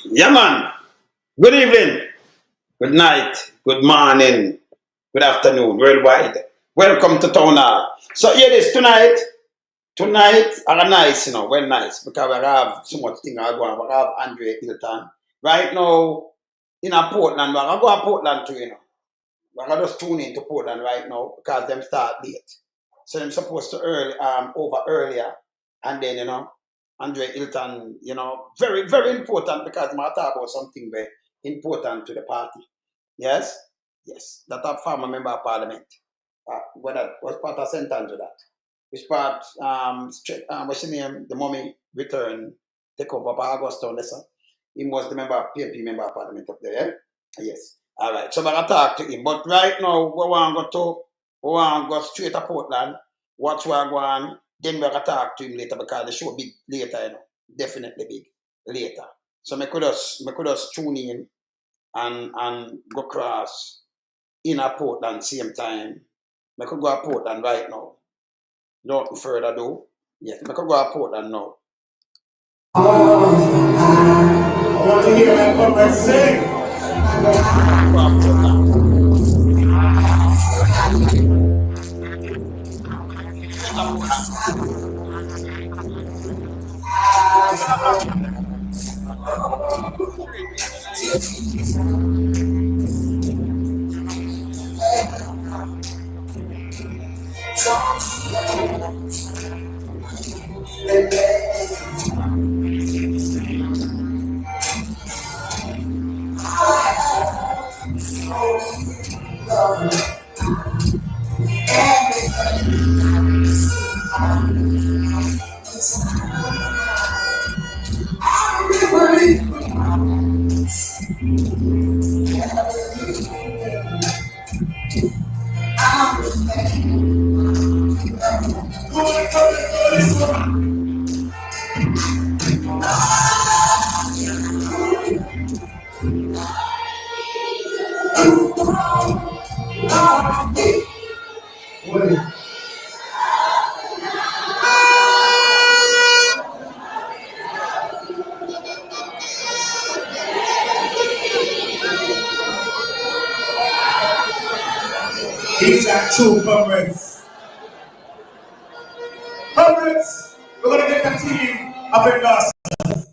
Yeah, man. Good evening, good night, good morning, good afternoon, worldwide. Welcome to Town Hall. So here it is tonight. Tonight are nice, well nice because we have so much thing going on. We have Andre Hylton. Right now in a Portland, we're going to go to Portland too. We're going to just tune into Portland right now because them start late. So I'm supposed to over earlier. And then, Andre Hylton, very, very important because I'm talk about something very important to the party. Yes? Yes. That a former member of parliament. What that was part of sentence to that. Which part what's his name? The mummy return take over by August on this. He was the member PNP member of parliament up there, yeah? Yes. All right. So I'm gonna talk to him. But right now we want to go straight to Portland, watch what go on, then we're gonna talk to him later because the show big later, Definitely big later. So I could just tune in and go across in a Portland same time. I could go to Portland right now. Not further ado. Yes, I could go to Portland now. I want to hear that comrade sing. These are two comrades. Comrades, we're going to get a team of Endorsement.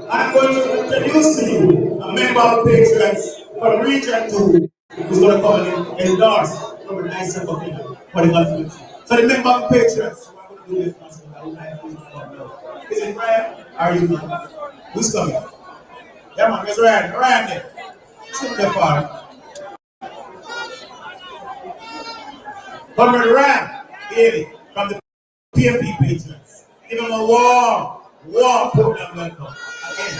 I'm going to introduce to you a member of Patriots from Region 2 who's going to come and endorse from a nice set of people for the government. So the member of Patriots, we're going to do this person. Is it Ryan? Are you man? Who's coming? Yeah man, it's Ryan. Ryan there. Sit there far. Comrade Ryan, Haley, from the PNP Patriots. Give him a warm Portland welcome. Again.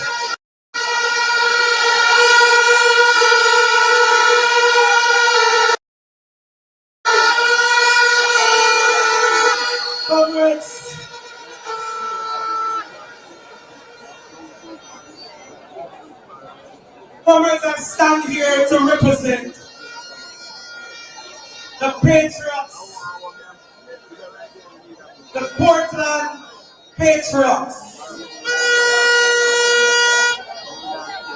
Comrades, I stand here to represent the Patriots, the Portland Patriots,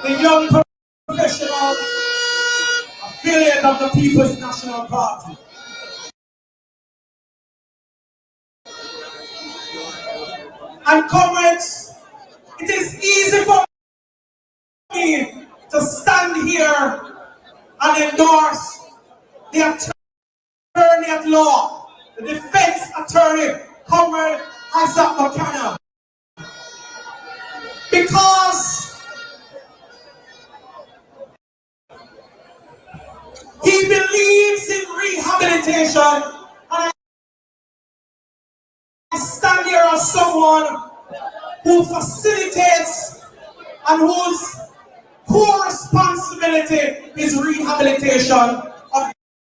the young professionals affiliate of the People's National Party. And comrades, it is easy for me to stand here and endorse the attorney at law, the defense attorney, Comrade Isat Buchanan. Because he believes in rehabilitation, and I stand here as someone who facilitates and whose core responsibility is rehabilitation of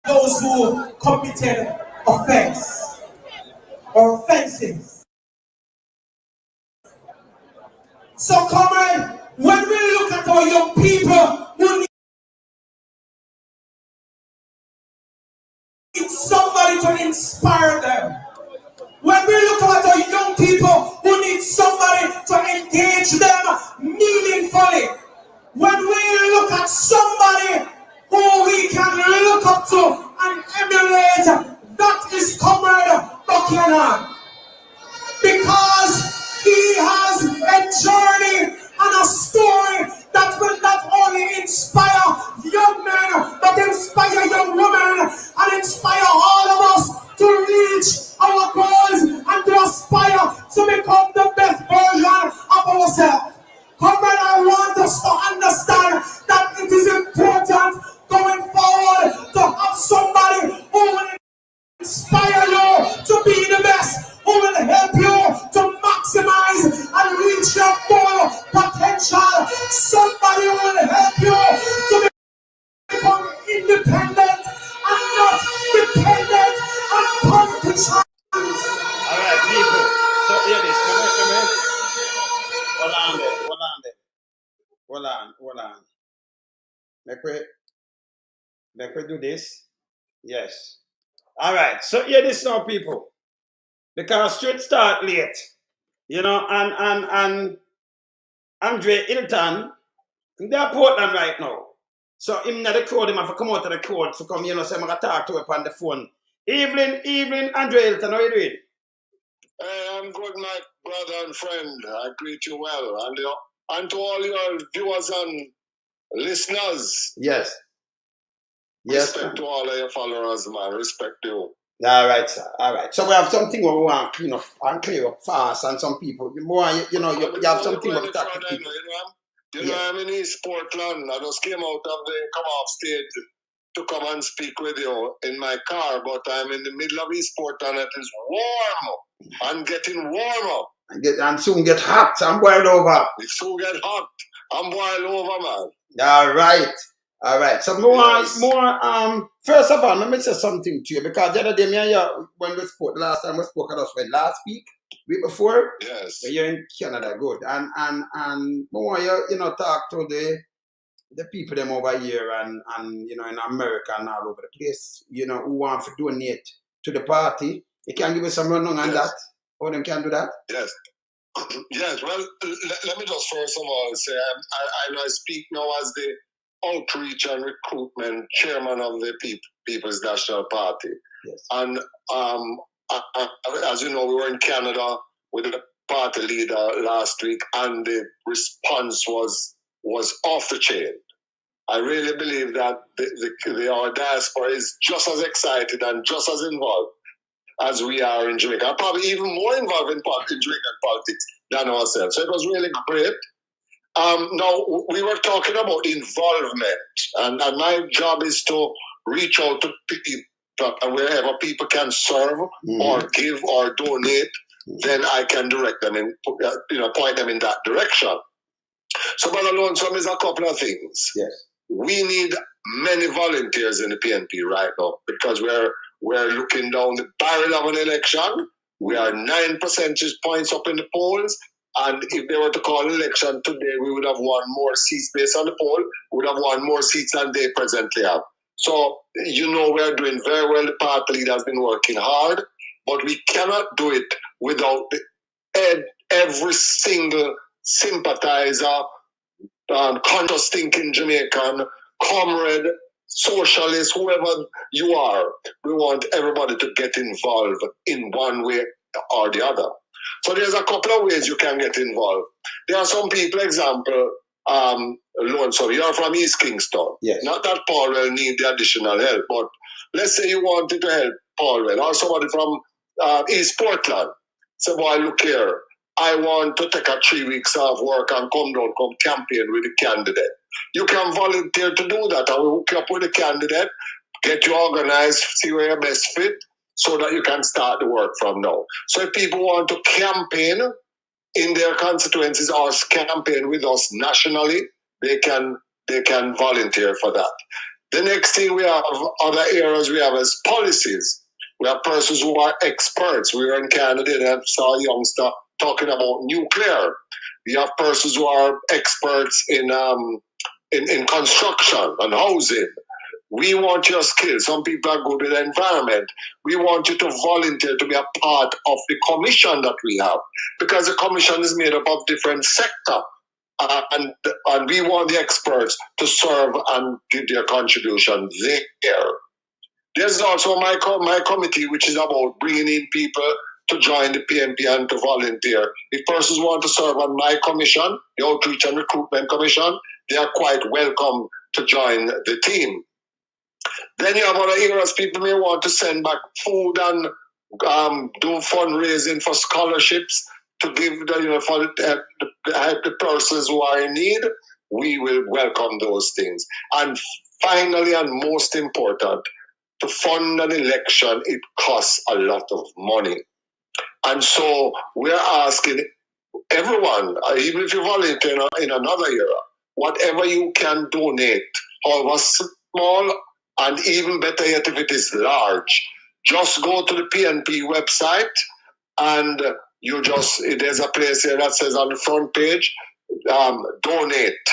those who committed offense or offenses. So, comrade, when we look at our young people who need somebody to inspire them, when we look at our young people who need somebody to engage them meaningfully, Buchanan because he has a journey and a story that will not only inspire young men but inspire young women and inspire all of us to reach our goals and to aspire to become the best version of ourselves. Comrade, I want us to understand that it is important going forward to have somebody who will inspire you to be the best, who will help you to maximize and reach your full potential. Somebody who will help you to become independent and not dependent on politicians. All right, people. So here it is. Come here. Hold on there. Make we do this. Yes. All right. So here this now, people. Because should start late. You know, and Andre Hylton, they're Portland right now. So him not the crowd, him have to come out of the crowd to come, so I'm gonna talk to him on the phone. Evening, Andre Hylton, how you doing? I'm good, my brother and friend. I greet you well. And to all your viewers and listeners. Yes. Respect to all of your followers, man. Respect you. All right, sir. All right. So we have something we want to clean up and clear up fast, and some people, you have something we talk to people. I'm in East Portland. I just came out of come off stage to come and speak with you in my car, but I'm in the middle of East Portland. It is warm and getting warmer. And soon get hot and boil over. It soon get hot and boil over, man. All right. So first of all, let me say something to you, because the other day, when we spoke last time, we spoke at us last week before. Yes. You're in Canada, good. And more talk to the people them over here and in America and all over the place, who want to donate to the party. You can give us some rundown on that? How them can do that? Yes. Yes, well, let me just first of all say I speak now as the outreach and recruitment chairman of the People's National Party. Yes. And as you know, we were in Canada with the party leader last week, and the response was off the chain. I really believe that our diaspora is just as excited and just as involved as we are in Jamaica, probably even more involved in Jamaican politics than ourselves. So it was really great. Now, we were talking about involvement, and my job is to reach out to people, and wherever people can serve or give or donate, then I can direct them and point them in that direction. So, Brother Lonesome, is a couple of things. Yes. We need many volunteers in the PNP right now, because we're looking down the barrel of an election. We are 9 percentage points up in the polls. And if they were to call an election today, we would have won more seats based on the poll. We would have won more seats than they presently have. So, we are doing very well. The party leader has been working hard, but we cannot do it without every single sympathizer, conscious thinking Jamaican, comrade, socialist, whoever you are. We want everybody to get involved in one way or the other. So there's a couple of ways you can get involved. There are some people, example, Lonesome, you're from East Kingston. Yes. Not that Paul will need the additional help, but let's say you wanted to help Paul, or somebody from East Portland. Say, boy, look here, I want to take 3 weeks off work and come campaign with the candidate. You can volunteer to do that, and we hook you up with the candidate, get you organized, see where you're best fit, so that you can start the work from now. So if people want to campaign in their constituencies or campaign with us nationally, they can volunteer for that. The next thing we have, other areas we have is policies. We have persons who are experts. We were in Canada and saw a youngster talking about nuclear. We have persons who are experts in construction and housing. We want your skills. Some people are good with the environment. We want you to volunteer to be a part of the commission that we have, because the commission is made up of different sectors. And we want the experts to serve and give their contribution there. There's also my committee, which is about bringing in people to join the PNP and to volunteer. If persons want to serve on my commission, the Outreach and Recruitment Commission, they are quite welcome to join the team. Then you have other areas people may want to send back food and do fundraising for scholarships to give for the persons who are in need. We will welcome those things. And finally, and most important, to fund an election, it costs a lot of money. And so we're asking everyone, even if you volunteer in another era, whatever you can donate, however small, and even better yet if it is large, just go to the PNP website and there's a place here that says on the front page, donate.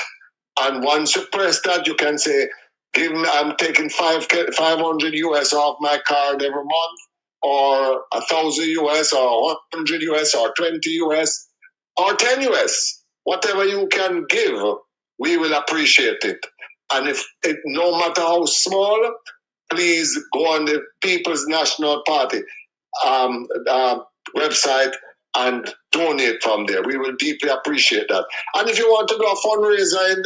And once you press that, you can say, I'm taking 500 US off my card every month, or 1,000 US, or 100 US, or 20 US, or 10 US. Whatever you can give, we will appreciate it. And no matter how small, please go on the People's National Party website and donate from there. We will deeply appreciate that. And if you want to do a fundraiser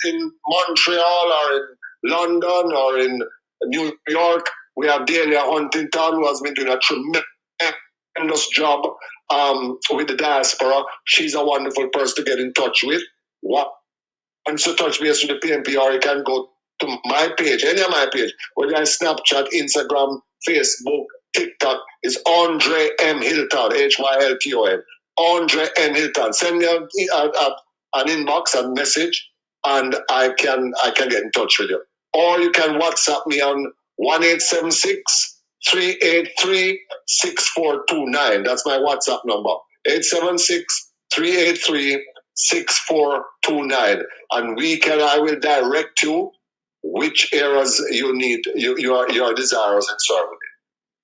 in Montreal or in London or in New York, we have Delia Huntington, who has been doing a tremendous job with the diaspora. She's a wonderful person to get in touch with. Once you touch base with the PNP, or you can go to my page, any of my page, whether it's Snapchat, Instagram, Facebook, TikTok, is Andre M. Hylton, Hylton. Andre M. Hylton. Send me an inbox, a message, and I can get in touch with you. Or you can WhatsApp me on 1-876-383-6429. That's my WhatsApp number. 876-383-6429. And I will direct you which areas you need, you are desirous in serving.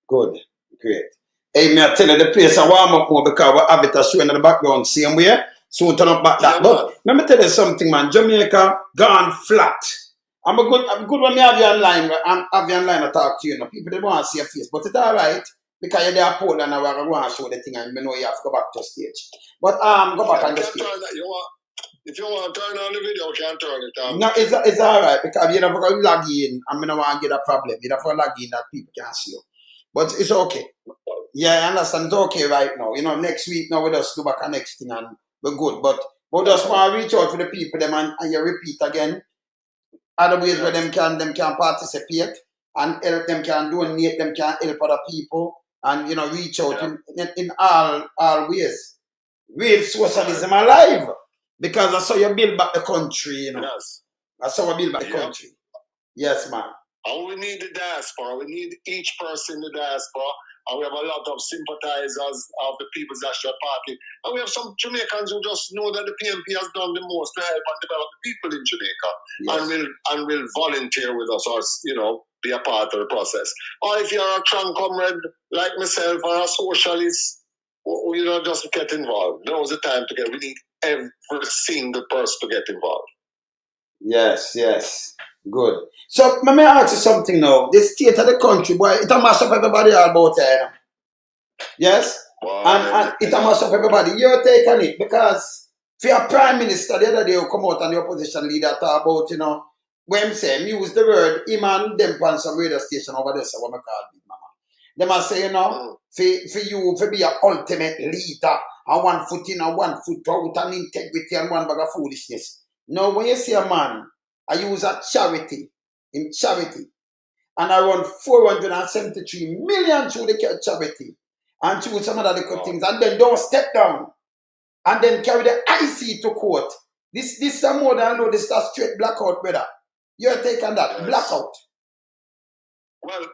Good, great. Hey, me I tell you, the place I warm up more because we have it showing in the background, same way. So turn up back that. But let me tell you something, man. Jamaica gone flat. I'm good when me have you online. Have you online to talk to you. Know. People they want to see your face, but it's all right because you're there Paul and I want to show the thing, and you know you have to go back to stage. But go back on the stage. If you want to turn on the video, you can turn it on. No, it's all right because you never go log in, and I don't want to get a problem. You never log in that people can't see you. But it's okay. Yeah, I understand. It's okay right now. You know, next week now we just do back a next thing and we're good. But just want to reach out to the people them and you repeat again. Other ways where them can participate and help them can donate, them can help other people and reach out in all ways. Real socialism alive. Because that's how you build back the country, Yes. That's how we build back the country. Yes, man. And we need the diaspora. We need each person in the diaspora. And we have a lot of sympathizers of the People's National Party. And we have some Jamaicans who just know that the PNP has done the most to help and develop the people in Jamaica. Yes. And will volunteer with us or, be a part of the process. Or if you're a Trump comrade like myself or a socialist, just get involved. Now's the time to get. We need every single person to get involved. Yes. Good. So, let me ask you something now. The state of the country, boy, it a mash up everybody all about here. Yes? Boy, and it a mash up everybody. Your take on it, because for your prime minister the other day who come out and the opposition leader talk about, when say, use the word, him and them on some radio station over there, so what I call Big Mama. Them a say, for you, for be an ultimate leader, and 1 foot in and 1 foot out, and integrity and one bag of foolishness. Now, when you see a man, I use a charity, and I run 473 million through the charity, and through some other little things, and then don't step down, and then carry the IC to court. This is more than this is a straight blackout, brother. Your take on that, yes. Blackout. Well,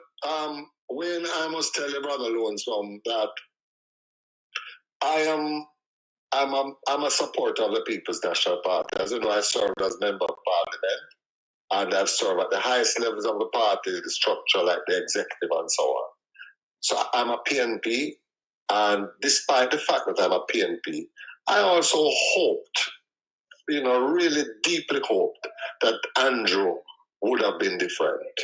when I must tell your brother Lonesome that I'm a supporter of the People's National Party. As you know, I served as member of parliament, and I've served at the highest levels of the party, the structure like the executive and so on. So I'm a PNP, and despite the fact that I'm a PNP, I also hoped, really deeply hoped that Andrew would have been different.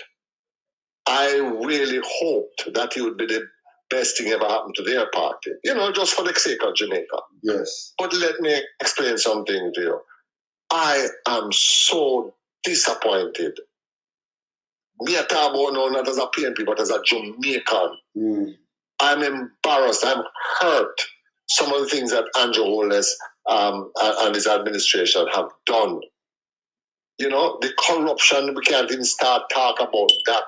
I really hoped that it would be the best thing ever happened to their party. You know, just for the sake of Jamaica. Yes. But let me explain something to you. I am so disappointed. Me a talk about now not as a PNP, but as a Jamaican. I'm embarrassed. I'm hurt. Some of the things that Andrew Holness and his administration have done. You know, the corruption, we can't even start talk about that.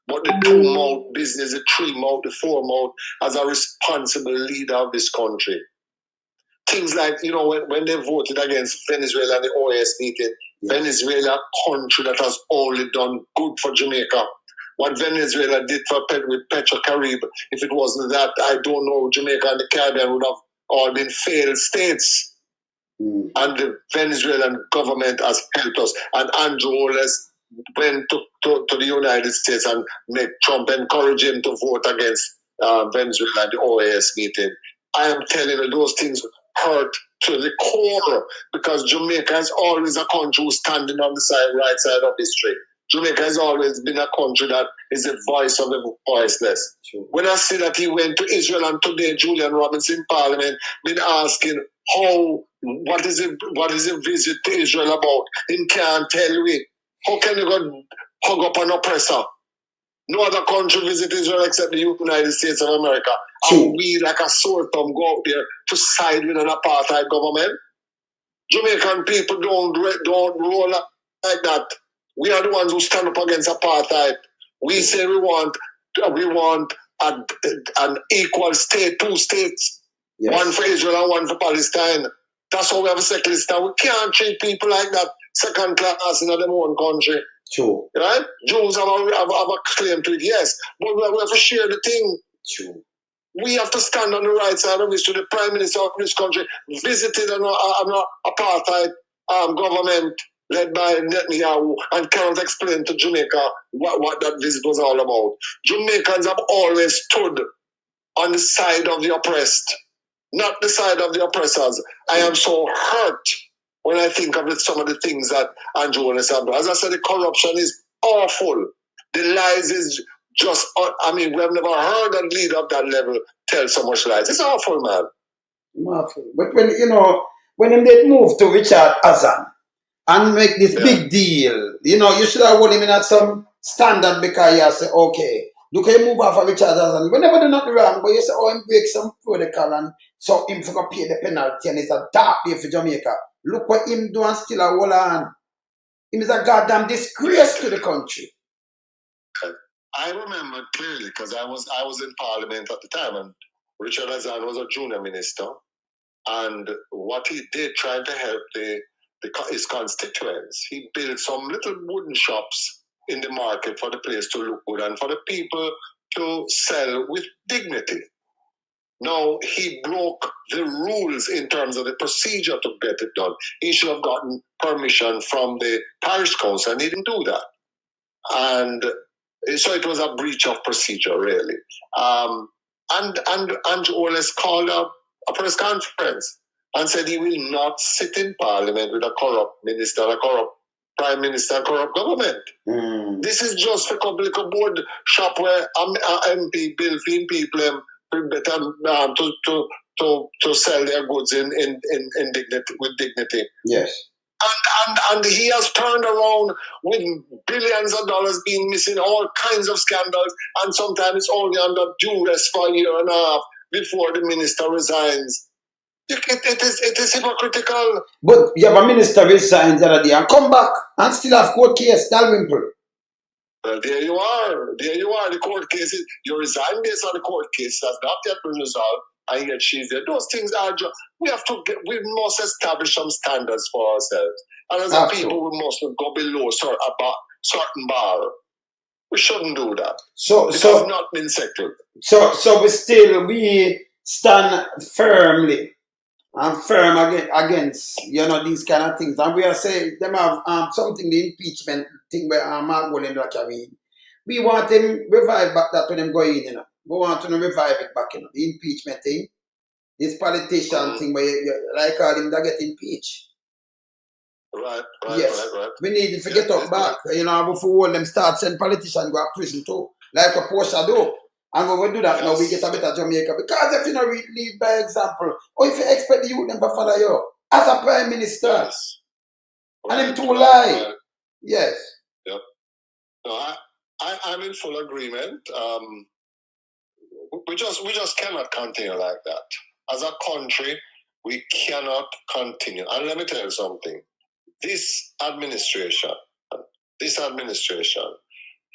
But the two-mouth business, the three-mouth, the four-mouth, as a responsible leader of this country. Things like, you know, when they voted against Venezuela and the OAS meeting, yes. Venezuela, a country that has only done good for Jamaica. What Venezuela did with Petro-Carib, if it wasn't that, I don't know, Jamaica and the Caribbean would have all been failed states. And the Venezuelan government has helped us. And Andrew Holness went to the United States and made Trump encourage him to vote against Venezuela at the OAS meeting. I am telling you, those things hurt to the core because Jamaica is always a country who's standing on the right side of history. Jamaica has always been a country that is the voice of the voiceless. Sure. When I see that he went to Israel and today Julian Robinson Parliament been asking what is a visit to Israel about? He can't tell me. How can you go hug up an oppressor? No other country visit Israel except the United States of America. Sure. And we like a sore thumb go out there to side with an apartheid government. Jamaican people don't roll up like that. We are the ones who stand up against apartheid. We say we want an equal state, two states. Yes. One for Israel and one for Palestine. That's how we have a second state. We can't treat people like that, second class in their own country. True. Right? Jews have a claim to it, yes. But we have to share the thing. True. We have to stand on the right side of history. The Prime Minister of this country visited an apartheid government led by Netanyahu and cannot explain to Jamaica what that visit was all about. Jamaicans have always stood on the side of the oppressed, not the side of the oppressors. I am so hurt when I think of some of the things that Andrew Holness has done. As I said, the corruption is awful. The lies is just, I mean, we have never heard a leader of that level tell so much lies. It's awful, man. Awful. But when they move to Richard Azan and make this big deal, you should have hold him in at some standard because you say, okay, look how you move off of Richard Azan. Whenever they're not wrong, but you say, oh, him break some protocol and so him for pay the penalty and it's a dark day for Jamaica. Look what him do and still a hold on. Him is a goddamn disgrace to the country. I remember clearly because I was in Parliament at the time and Richard Azan was a junior minister. And what he did trying to help his constituents, he built some little wooden shops in the market for the place to look good and for the people to sell with dignity. Now, he broke the rules in terms of the procedure to get it done. He should have gotten permission from the parish council, and he didn't do that. And so it was a breach of procedure, really. And Andrew Holness called up a press conference and said he will not sit in Parliament with a corrupt minister, a corrupt Prime Minister, a corrupt government. This is just a public board shop where MP bill feed people to sell their goods in dignity, with dignity. Yes. And he has turned around with billions of dollars being missing, all kinds of scandals, and sometimes it's only under duress for a year and a half before the minister resigns. It is hypocritical. But you have a minister resign the other day and come back and still have court case, Dalrymple. Well, there you are. The court case, you resign based on the court case. That's not yet been resolved. And yet she's there. Those things are just, we must establish some standards for ourselves. And as a people, we must go below certain bar. We shouldn't do that. It has not been settled. So we stand firmly and firm against these kind of things. And we are saying them have something, the impeachment thing where Mark Bollinger carrying. We want them revive back that when them go in, We want to revive it back, the impeachment thing. This politician thing where you like all them that get impeached. Right. Yes. We need to get up back. You know, before them start send politicians go to prison too. Like a Porsche do. And when we do that now, we get a better Jamaica. Because if you don't lead by example, or if you expect the youth them to follow you as a prime minister, and him to lie. Yes. Yep. No, I'm in full agreement. We just cannot continue like that. As a country, we cannot continue. And let me tell you something. This administration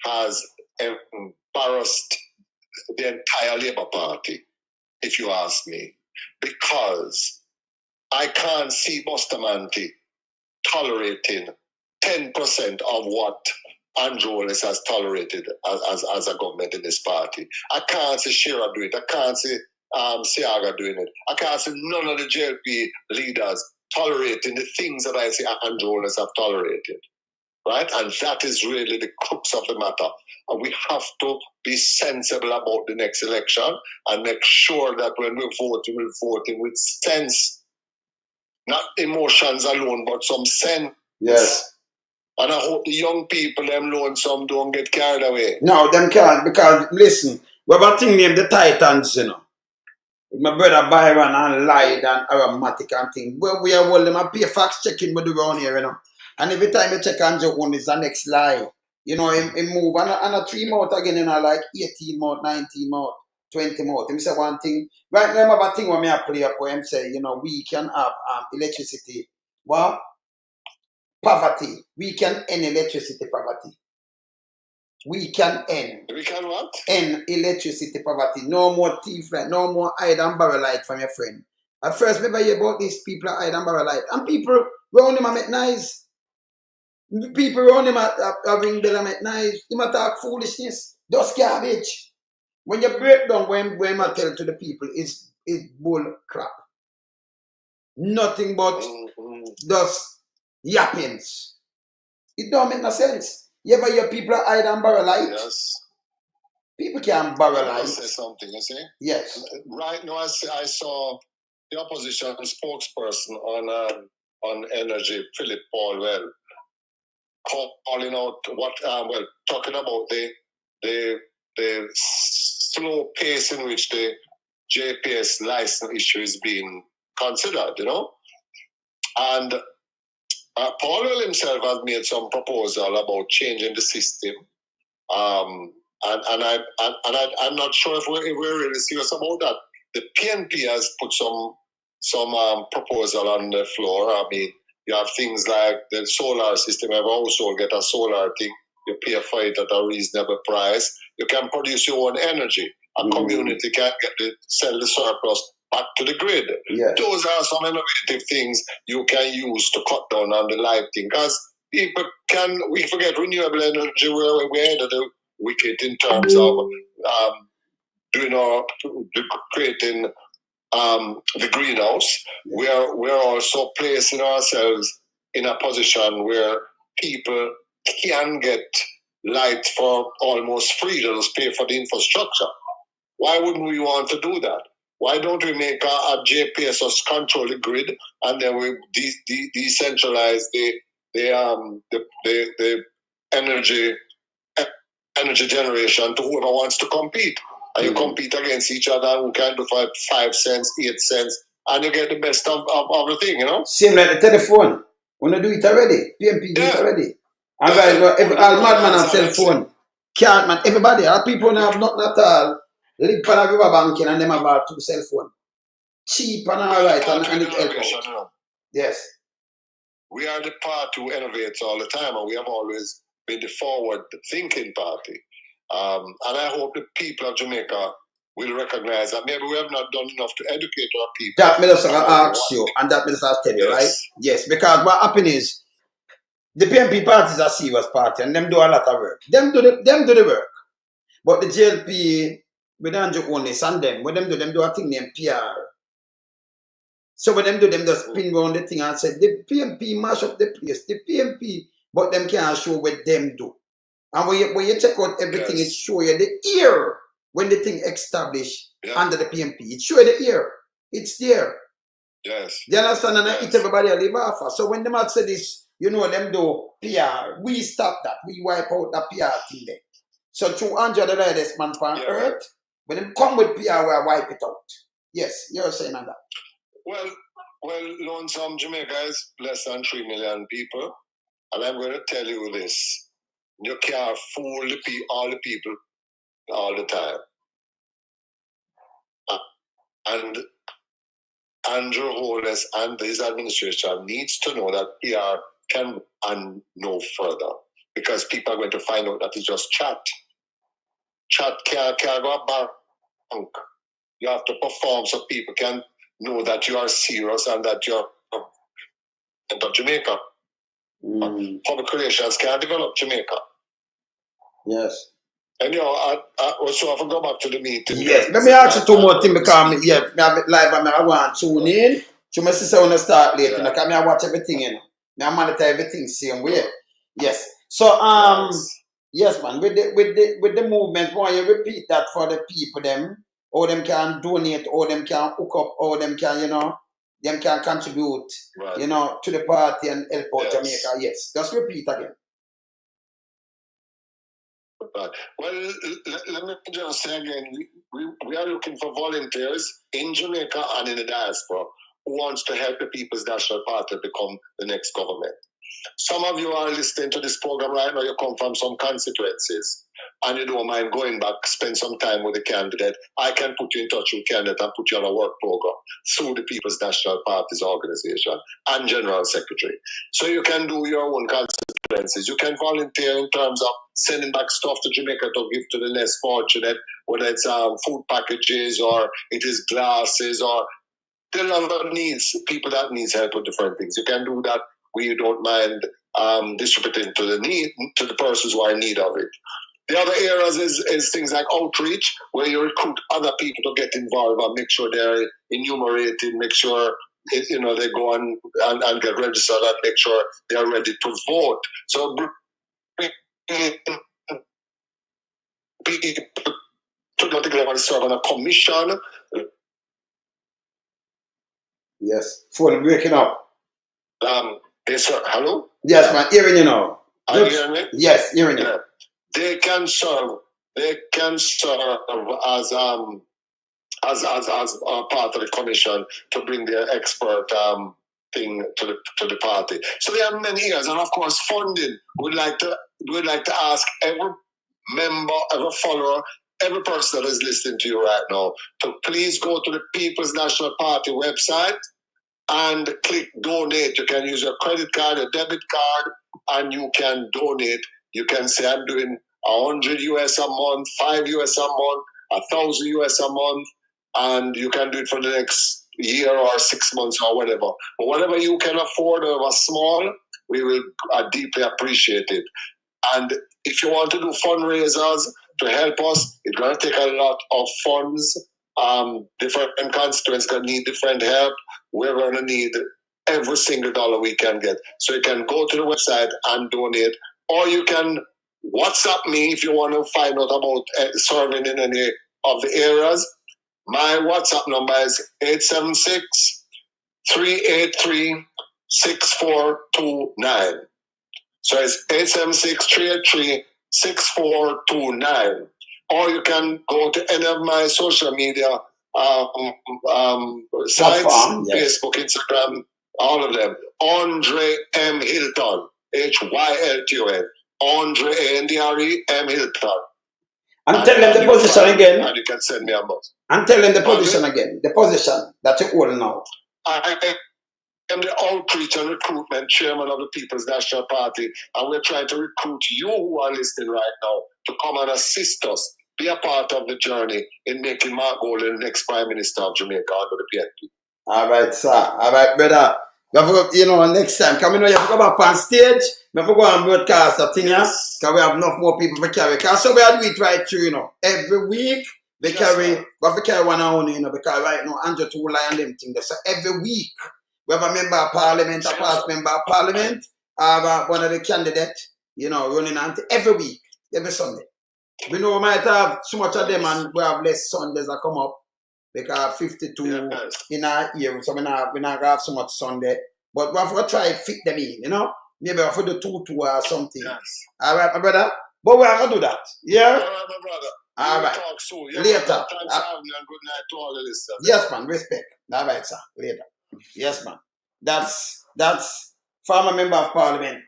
has embarrassed the entire Labour Party, if you ask me, because I can't see Bustamante tolerating 10% of what Andrew Wallace has tolerated as a government in this party. I can't see Shearer doing it. I can't see Siaga doing it. I can't see none of the JLP leaders tolerating the things that I see Andrew Wallace have tolerated. Right? And that is really the crux of the matter. And we have to be sensible about the next election and make sure that when we're voting with sense. Not emotions alone, but some sense. Yes. And I hope the young people, them lonesome, don't get carried away. No, them can't, because, listen, we have a thing named the Titans, you know. With my brother Byron and Lied and Aromatic and thing. Well, we are all them and pay fax checking with the around here, you know. And every time you check Andrew one is the next lie. You know, he move and a 3 month again, you know, like 18 month, 19 month, 20 month. Him say one thing. Right now, I have a thing when me I play up where him say, you know, we can have electricity. What? Poverty. We can end electricity poverty. We can end. We can what? End electricity poverty. No more thief light, no more hide and borrow light from your friend. At first, remember you about these people hide and borrow light. And people round him make nice. People around him ring bell and make nice. He might talk foolishness. Just garbage. When you break down when I tell to the people, it's bull crap. Nothing but just yappings. It don't make no sense. You ever hear people hide and borrow light? Yes. People can borrow light. Say something, you see? Yes. Right now, I saw the opposition spokesperson on energy, Philip Paulwell, calling out what talking about the slow pace in which the JPS license issue is being considered, you know, and Paulwell himself has made some proposal about changing the system, and I'm not sure if we're really serious about that. The PNP has put some proposal on the floor. I mean, you have things like the solar system. Every household get a solar thing. You pay for it at a reasonable price. You can produce your own energy. A community can sell the surplus back to the grid. Yes. Those are some innovative things you can use to cut down on the lighting. Because people we forget renewable energy. We're ahead of the wicket in terms of creating the greenhouse. We're also placing ourselves in a position where people can get light for almost free. They'll just pay for the infrastructure. Why wouldn't we want to do that? Why don't we make a JPS us control the grid and then we decentralize the energy generation to whoever wants to compete? And you compete against each other who can do for 5 cents, 8 cents, and you get the best of the thing, you know? Same like the telephone. When you do it already, PMP do it already. And all madman have cell phone. Can't man, everybody, all people now have nothing at all. Live on a river banking and them have all 2 cell phone. Cheap and all right, and it help out. Yes. We are the party who innovates all the time, and we have always been the forward-thinking party. And I hope the people of Jamaica will recognize that maybe we have not done enough to educate our people. That minister ask you, and that minister tell you, right? Yes, because what happens is, the PNP party is a serious party, and them do a lot of work. Them do the work. But the JLP, with Andrew only, and them, when them do a thing named PR. So when them do, them just spin around the thing and say, the PNP mash up the place, the PNP, but them can't show what them do. And when you check out everything, it show you the ear when the thing established under the PNP. It show you the ear. It's there. Yes. You understand? And Yes. it everybody a live off. So when them say this, you know them do PR. We stop that. We wipe out the PR thing there. So 200 the latest man on earth, when them come with PR, we wipe it out. Yes, you're saying on that. Well, lonesome Jamaica is less than 3 million people. And I'm going to tell you this. You can't fool all the people all the time. And Andrew Holness and his administration needs to know that PR can and no further. Because people are going to find out that it's just chat. Chat can't go bank. You have to perform so people can know that you are serious and that you're of Jamaica. Public relations can't develop Jamaica. Yes. And so if I go back to the meeting. Yes, let me ask you two more things because me have it live and I want to tune in. So my sister want to start late, because I watch everything, you know. I monitor everything same way. Yes. So yes man, with the movement, why you repeat that for the people them, or them can donate, or them can hook up, or them can, you know, them can contribute, you know, to the party and help out Jamaica. Yes. Just repeat again. Well, let me just say again, we are looking for volunteers in Jamaica and in the diaspora who wants to help the People's National Party become the next government. Some of you are listening to this program right now, you come from some constituencies and you don't mind going back, spend some time with the candidate. I can put you in touch with the candidate and put you on a work program through the People's National Party's organization and General Secretary. So you can do your own constituencies. You can volunteer in terms of sending back stuff to Jamaica to give to the less fortunate, whether it's food packages or it is glasses or there are other needs, people that needs help with different things. You can do that where you don't mind distributing to the persons who are in need of it. The other areas is things like outreach, where you recruit other people to get involved and make sure they're enumerated, make sure they go and get registered and make sure they're ready to vote. So people to serve on a commission. Yes. Phone breaking up. Yes, sir. Hello? Yes, man. Hearing you now. Are you hearing me? Yes, hearing you. Yeah. They can serve as part of the commission to bring their expert thing to the party. So there are many areas, and of course, funding. We'd like to ask every member, every follower, every person that is listening to you right now to please go to the People's National Party website and click donate. You can use your credit card, your debit card, and you can donate. You can say, I'm doing $100 US a month, $5 US a month, $1,000 US a month, and you can do it for the next year or 6 months or whatever. But whatever you can afford, or small, we will deeply appreciate it. And if you want to do fundraisers to help us, it's going to take a lot of funds. Different constituents going to need different help. We're going to need every single dollar we can get. So you can go to the website and donate, or you can WhatsApp me if you want to find out about serving in any of the areas. My WhatsApp number is 876-383-6429. So it's 876-383-6429. Or you can go to any of my social media sites, Facebook, Instagram, all of them. Andre M. Hylton, Hylton. Andre A-N-D-R-E M. Hylton. And tell them the position again. And you can send me a bus. And tell them the position again. The position that you hold now. I am the outreach and recruitment chairman of the People's National Party, and we're trying to recruit you who are listening right now to come and assist us, be a part of the journey in making Mark Golding the next Prime Minister of Jamaica under the PNP. All right, sir. All right, brother. Next time, come you have to go back on stage. We have to go and broadcast a thing, because we have enough more people to carry. Because so we do it right through, Every week, we have to carry one on, because right now, Andrew to rely on them things. So every week, we have a member of parliament, a past member of parliament, one of the candidates, running on every week, every Sunday. We know we might have so much of them and we have less Sundays that come up. because 52 in our year, so we not have so much Sunday. But we have to try to fit them in, you know? Maybe we have to do 2-2 or something. Yes. All right, my brother? But we have to do that. Yeah? All right, my brother. All We'll right. talk soon. Yeah, Later. Thanks for having me and good night to all the listeners. Yes, man. Respect. All right, sir. Later. Yes, man. That's former member of parliament,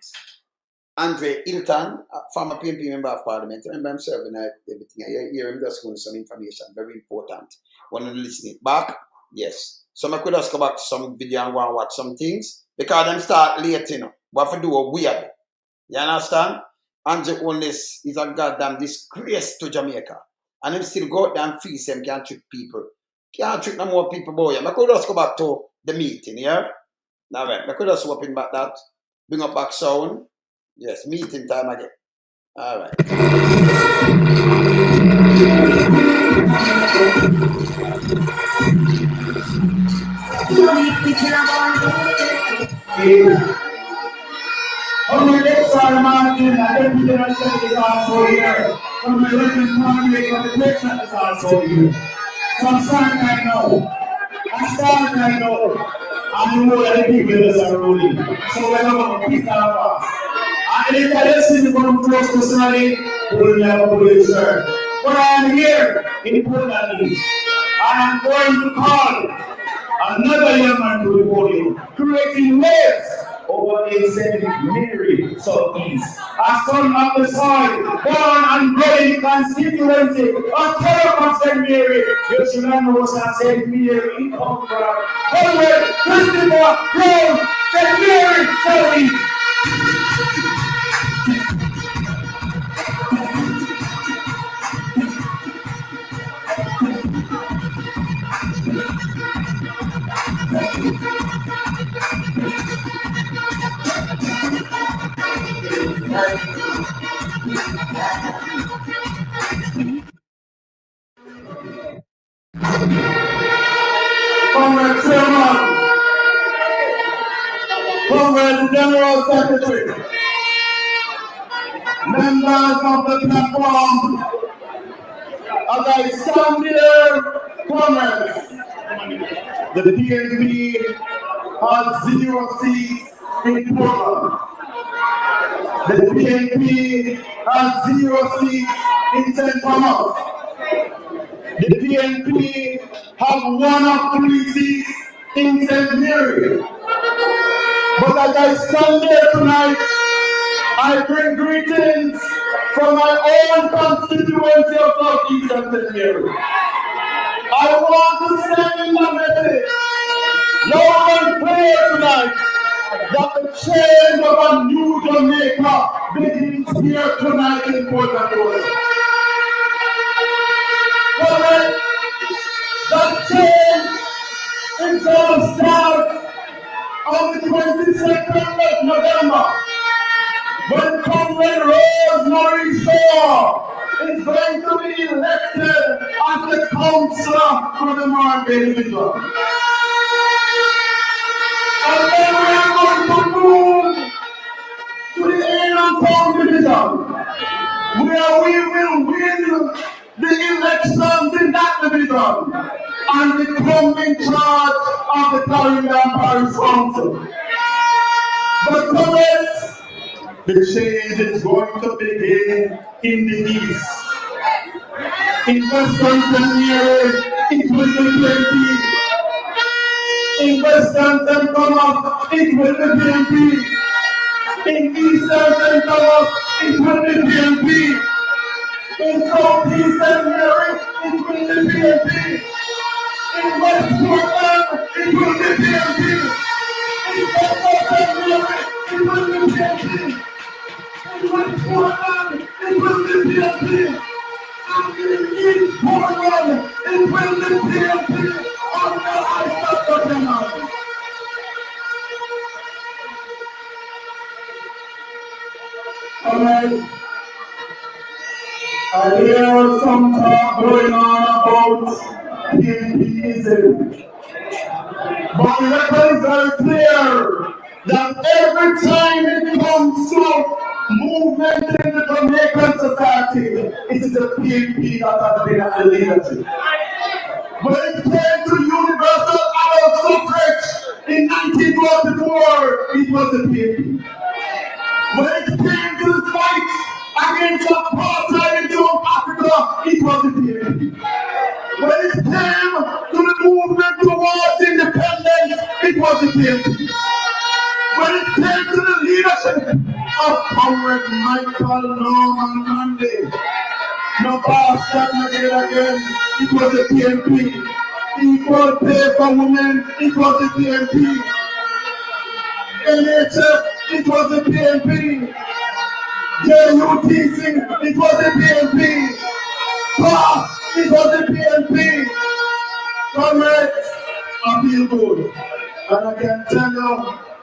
Andre Hylton, former PNP member of parliament. Remember him serving everything. I hear him just going some information. Very important. Want to listen it back? Yes. So I could just go back to some video and go and watch some things. Because them start late, you know. We have to do a weird. You understand? Andre Onlis is a goddamn disgrace to Jamaica. And him still go out there and feast them, can't trick people. Can't trick no more people, boy. I could just go back to the meeting, yeah? All right. I could just open back that. Bring up back sound. Yes, meeting time again. All right. On the next side, Martin, I don't think I said it's also here. From the Reverend Conway, from the Christian is also here. So I'm starting right now. I know that the people in this are ruling. So we're going to pick that up. And if I listen to one close personally, we'll never believe, sir. But I am here in Buchanan. I am going to call another young man to the podium, creating waves over in St. Mary Southeast. A son of the soil, born and bred in constituency, a terror of St. Mary. You should not know that St. Mary in Concord. Always, Christopher, Rome, St. Mary Southeast. Comrade Chairman, Comrade General Secretary, members of the platform, as I stand here, comrades, the PNP has 0 seats in Portland. The PNP has 0 seats in St. Thomas. The PNP have 1 of 3 seats in St. Mary. But as I stand here tonight, I bring greetings from my own constituency of Southeast and St. Mary. I want to send in a message, loud and clear tonight, that the change of a new Jamaica begins here tonight in Portland. That change is going to start on the 22nd of November, when Comrade Rosemary Shaw is going to be elected as the councillor for the Martin Division. And then we are going to move to the Endorsement Division, where we will win the elections in that division and become in charge of the Caribbean Parish Council. But comrades, the change is going to begin in the east. In Western St. Mary, it will be PNP. In Western St. Thomas, it will be PNP. In Eastern St. Thomas, it will be PNP. In Southeast St. Mary, it will be PNP. In West Portland, it will be PNP. In West St. Mary, it will be PNP. In West Portland, it will be PNP. And in East Portland, it will be PNP. On the Isat Buchanan. Alright. I hear some talk going on about PNPism. But the record is very clear that every time it comes to movement in the Jamaican society, it is the PNP that has been at the leadership. When it came to universal adult suffrage in 1944, it was the PNP. When it came to the fight against apartheid in South Africa, it was the PNP. When it came to the movement towards independence, it was the PNP. When it came to the leadership of Comrade Michael Norman Manley, no bastard again, it was the PNP. Equal pay for women, it was the PNP. NHF, it was the PNP. JUTC, it was the PNP. PA, it was the PNP. Comrades, I feel good. And I can tell you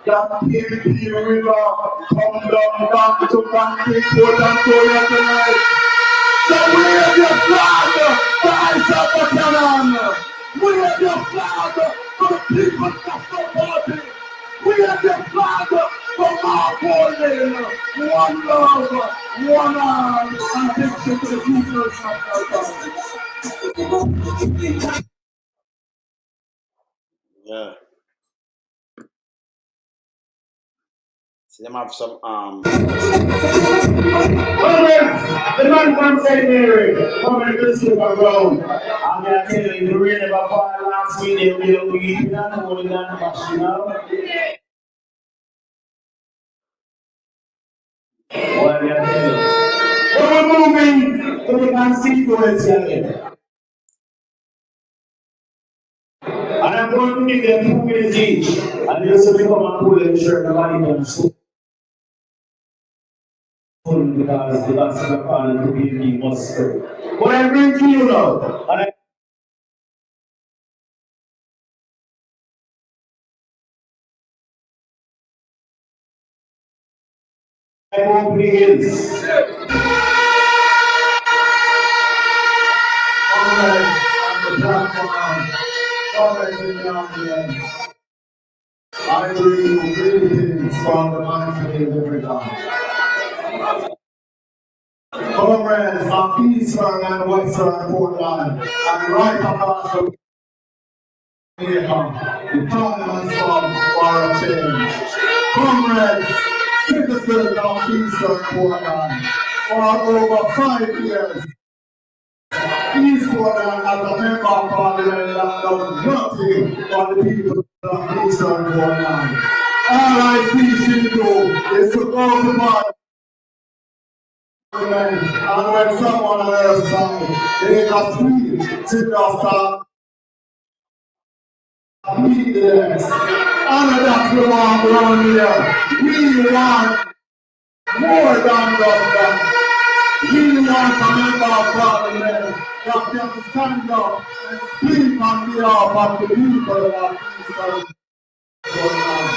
that PNP river come down back to Banking Port and Toya tonight. So wave your flag for Isat Buchanan. Wave your flag for the People's National Party. Wave your flag for Mark Holding. One love, one arm, and attention to the People's National Party. Yeah. So them have some Well, the man from St. Mary, coming to the silver ground. I'm going to tell you, the rain of a fall last week, they will be eating and holding and mashing out. What am I going to tell you? So we're moving to the constituency again. And I'm going to give them 2 minutes each. And you're supposed to come and pull them shirt and body them soon. Because the gospel of God to be in must go. But I bring to you now, and I hope he is. Alright, on the platform, alright in the audience. I bring you greetings from the mountain of every time. Comrades of Eastern and Western Portland, and right across the the time has come for a change. Comrades, citizens of Eastern Portland, for over 5 years, East Portland as a member of Parliament has done nothing for the people of Eastern Portland. All I see she do is to go to Parliament. And when someone on their side, they got sweet, she just start meet the next. And that's the one around here. We want more than just that. We want a member of Parliament that can stand up and speak on behalf of the people of Eastern Portland.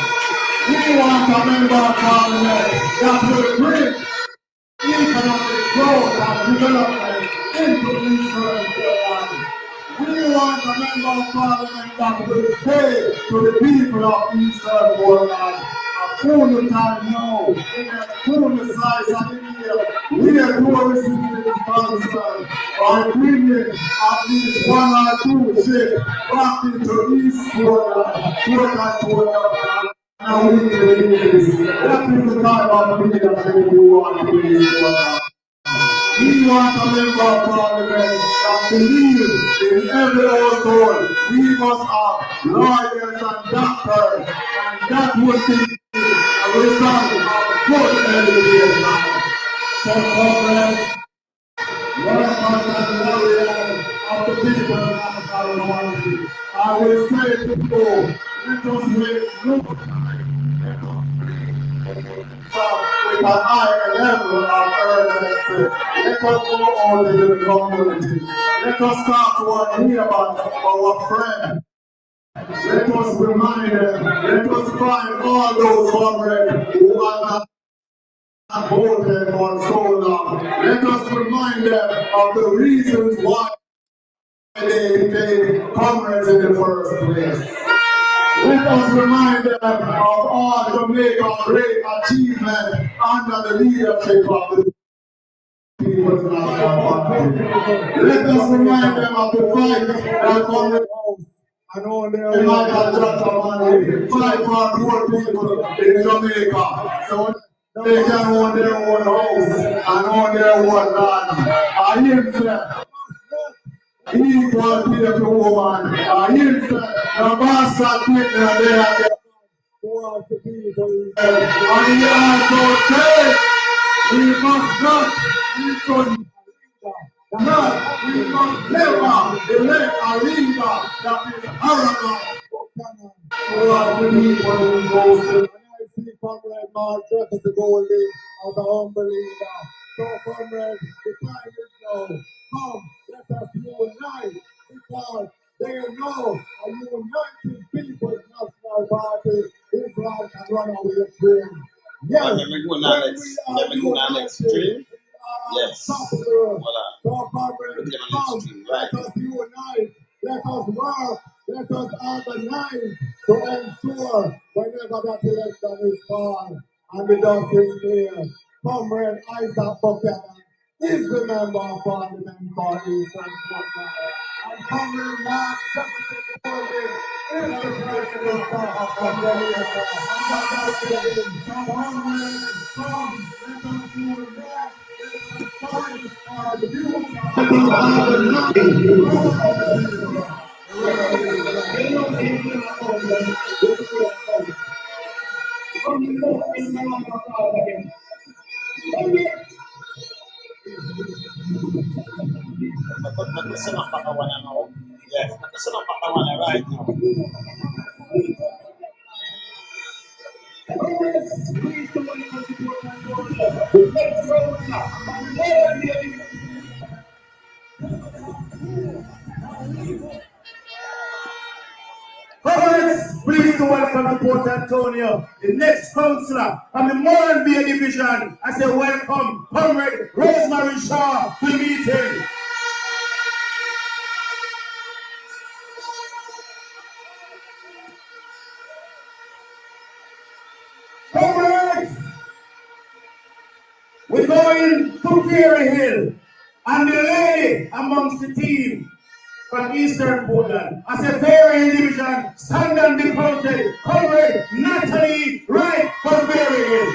We want a member of Parliament that will bring economic growth and development into Eastern Portland. We want a member of Parliament that will pay to the people of Eastern Portland. A full time now, in a full size and in here, we are tourists in this concern by bringing at least 1 or 2 ships back into East Portland, Portland. Now we can do this. That is the kind of leadership we want to be Portland. We want a member of Parliament that believes in every household. We must have lawyers and doctors, and that would be a result of good education. So, comrades, welcome and warriors of the people of Parliament. I will say to you, let us waste no time. With an higher level of urgency, let us go out into the community. Let us talk to our neighbors, our friends. Let us remind them. Let us find all those comrades who are not voted for so long. Let us remind them of the reasons why they became comrades in the first place. Let us remind them of all Jamaica's great achievements under the leadership of the people. People's National Party. Let us remind them of the fight that Congress and all their fight for poor people in Jamaica. So they can own their own house and own their own land. I hear that. Equal pay to woman. I hear that. The bastard people there. And he also said, we must we must never elect a leader that is arrogant. The people who goes to. I see Comrade Mark Jefferson Goldie as a humble leader. So, Comrade, the time is now. Come, let us unite because they know a united people's national party is like a runaway train. Yes, let me go on next stream. Yes. Voilà. So, Comrade, come, let us unite, let us work, let us organize to ensure whenever that election is called and the dust is clear. Comrade Isat Buchanan is the member of Parliament for Eastern Scotland. And Comrade Mark Jefferson Golding is the President of America. Comrade, come, let us do that. Fight for the Yes, right now. Please to welcome to Port Antonio, the next councillor of the Moran Bay Division. I say welcome, Comrade Rosemary Shaw to the meeting. Comrades, we're going to Fairy Hill, and the lady amongst the team from Eastern Portland. I said Fairy Hill Division, stand and be counted. Comrade Natalie Wright from Fairy Hill.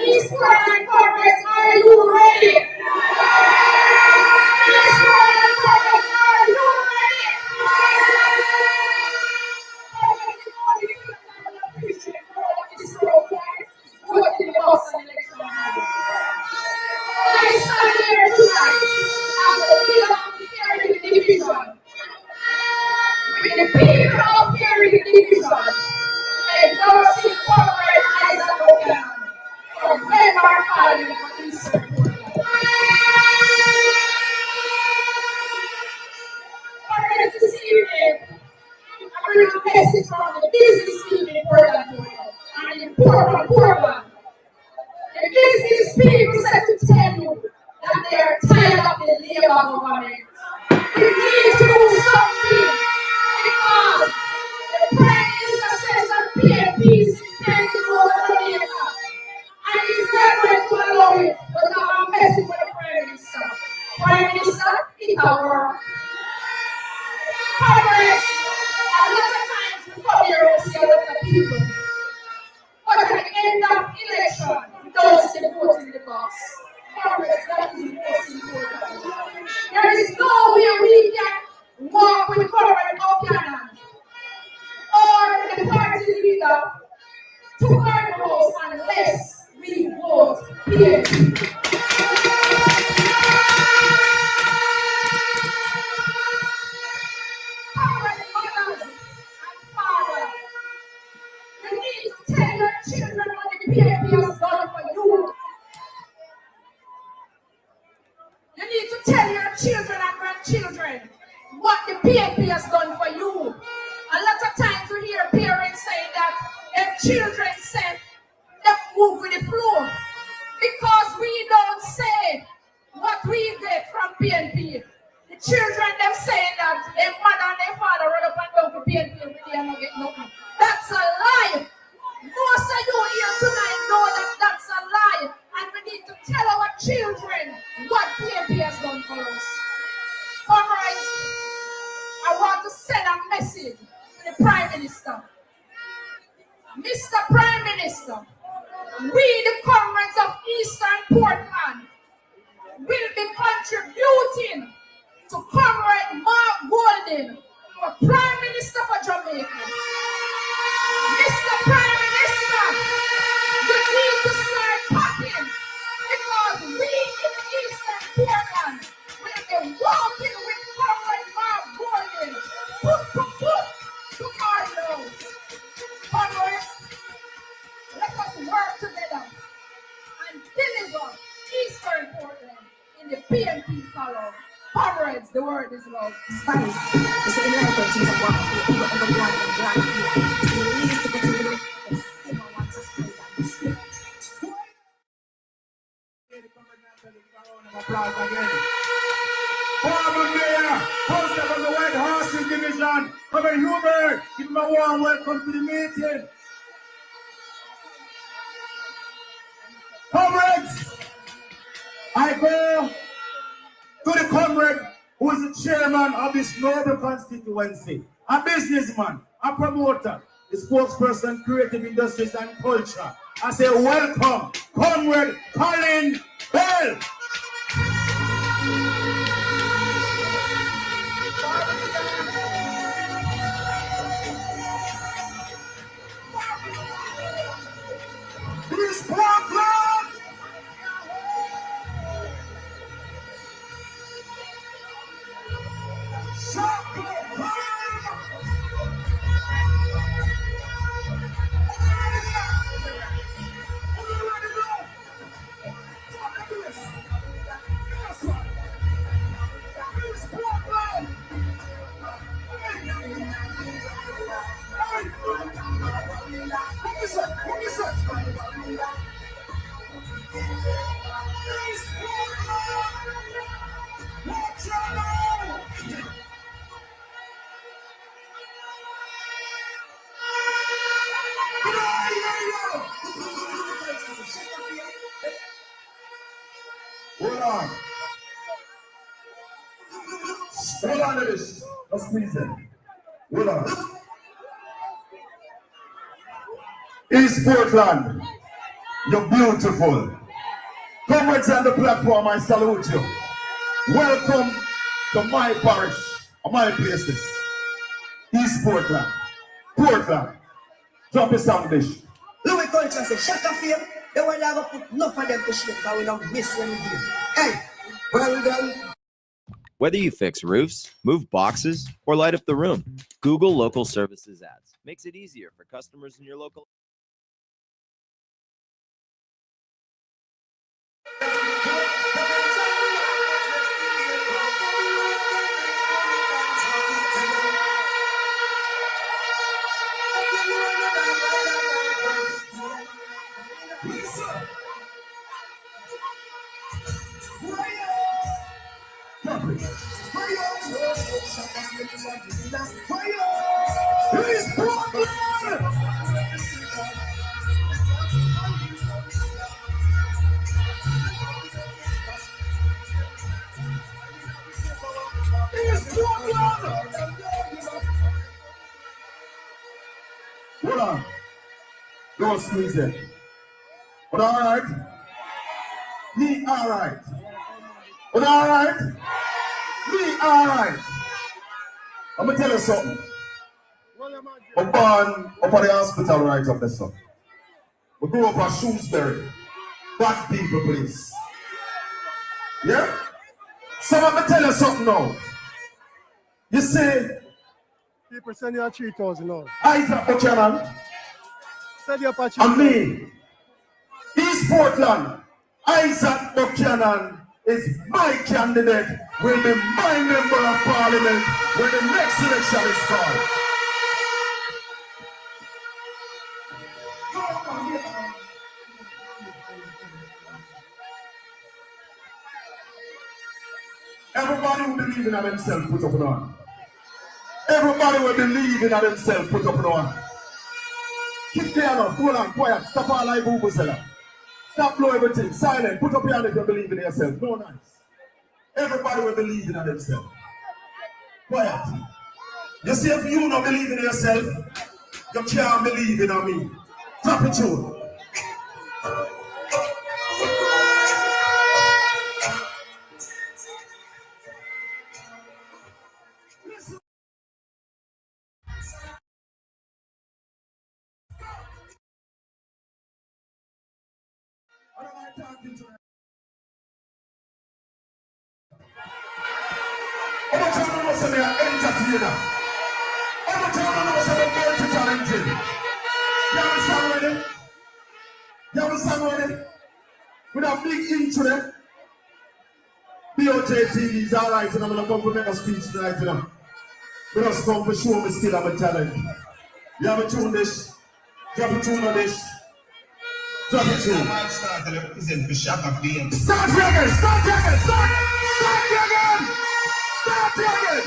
Eastern Corporates, are you ready? Eastern Corporates, are you ready? I stand here tonight as the leader of the Caribbean Division. With the people of Caribbean Division, endorsing Comrade Isat Buchanan from Denmark Parliament for Eastern Portland. Comrades, this evening, I bring a message from the business team in Portland and in Portland. The business people said to tell you that they are tired of the Labour government. We need to do something because the Prime Minister says that PNP is taking over Jamaica and he's not going to allow it. But now I'm messing with the Prime Minister. Prime Minister, it's our work. Congress, a lot of times we come here and see a lot of people. But at the end of election, we don't see the vote in the box. Congress, that is the most important. There is no way we can walk with Comrade Buchanan leader to our house unless we vote PNP. Our mothers and fathers, you need to tell your children what the PNP has done for you. You need to tell your children and grandchildren what the PNP has done for you. A lot of times we hear parents saying that their children said they move with the flow because we don't say what we get from PNP. The children them saying that their mother and their father run up and down for PNP every day and not get nothing. That's a lie. Most of you here tonight know that that's a lie, and we need to tell our children what PNP has done for us. Comrades, I want to send a message to the Prime Minister. Mr. Prime Minister, we, the comrades of Eastern Portland, will be contributing to Comrade Mark Golding for Prime Minister for Jamaica. Mr. Prime Minister, you need to start packing because we in Eastern Portland will be walking with Comrade Mark Golding to our nose. Comrades, let us work together and deliver Eastern Portland in the PNP color. Comrades, the word is love. Spice. It's an electoral things of what you ever want and black people. It's the least of the people that still wants us to do Former Mayor, host of the White Horses Division, Robert Hubert, give him a warm welcome to the meeting. Comrades, I go to the comrade who is the chairman of this noble constituency, a businessman, a promoter, a spokesperson, creative industries and culture. I say welcome, Comrade Colin Bell. This Portland! Hold on to this. Let's squeeze it. Hold on. East Portland, you're beautiful. Comrades on the platform, I salute you. Welcome to my parish, my place this. East Portland. Portland. Drop a sound dish. Louis Culture says, shut up here. They will never put enough of them to shit, but we don't miss them here. Hey, well done. Whether you fix roofs, move boxes, or light up the room, Google Local Services Ads makes it easier for customers in your local. Hold on. Don't squeeze it. But all right. Me all right. But all right. Me all right. I'm gonna tell you something. I'm born up at the hospital right up there, son. We grew up at Shrewsbury. Black people, please. Yeah? So let me tell you something now. You see, People send you 3,000 now. Isat Buchanan Send you a and me, East Portland, Isat Buchanan is my candidate, will be my member of parliament when the next election is called. Everybody will believe in themselves, put up an arm. Everybody will believe in themselves, put up an arm. Keep there now, hold on, quiet, stop all like Vuvuzela. Stop blow everything, silent, put up your hand if you believe in yourself, no nice. Everybody will believe in themselves. Quiet. You see, if you don't believe in yourself, you can't believe in me. Drop it through. I don't like talking to them. I'm not trying to know some entertainer. I'm not trying to know some multi-talented. You understand already? You understand already? With a big intro there. BOJ TV is alright, and I'm going to come for make a speech tonight, you know. We just come for show me still have a talent. You have a tune this. Drop a tune on this. Drop a tune. Start to represent for Shaka Bean. Start again! Start again! Start again! Start again!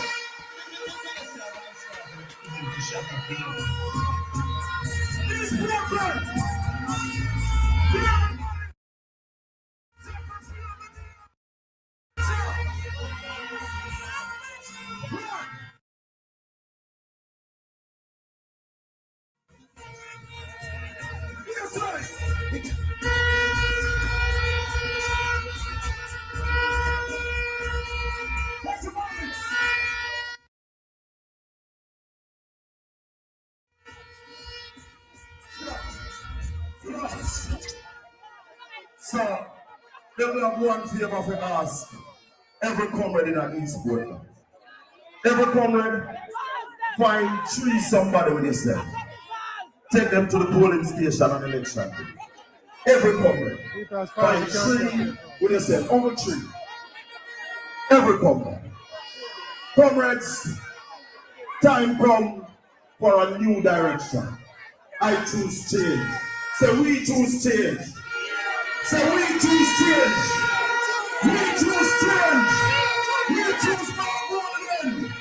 This is Brooklyn! So, they will have one favor for ask every comrade in that East Portland. Every comrade, find three somebody with yourself. Take them to the polling station on election day. Every comrade, find three with yourself. Over three. Every comrade. Comrades, time come for a new direction. I choose change. So we choose change. So we choose change. We choose change. We choose Morgan.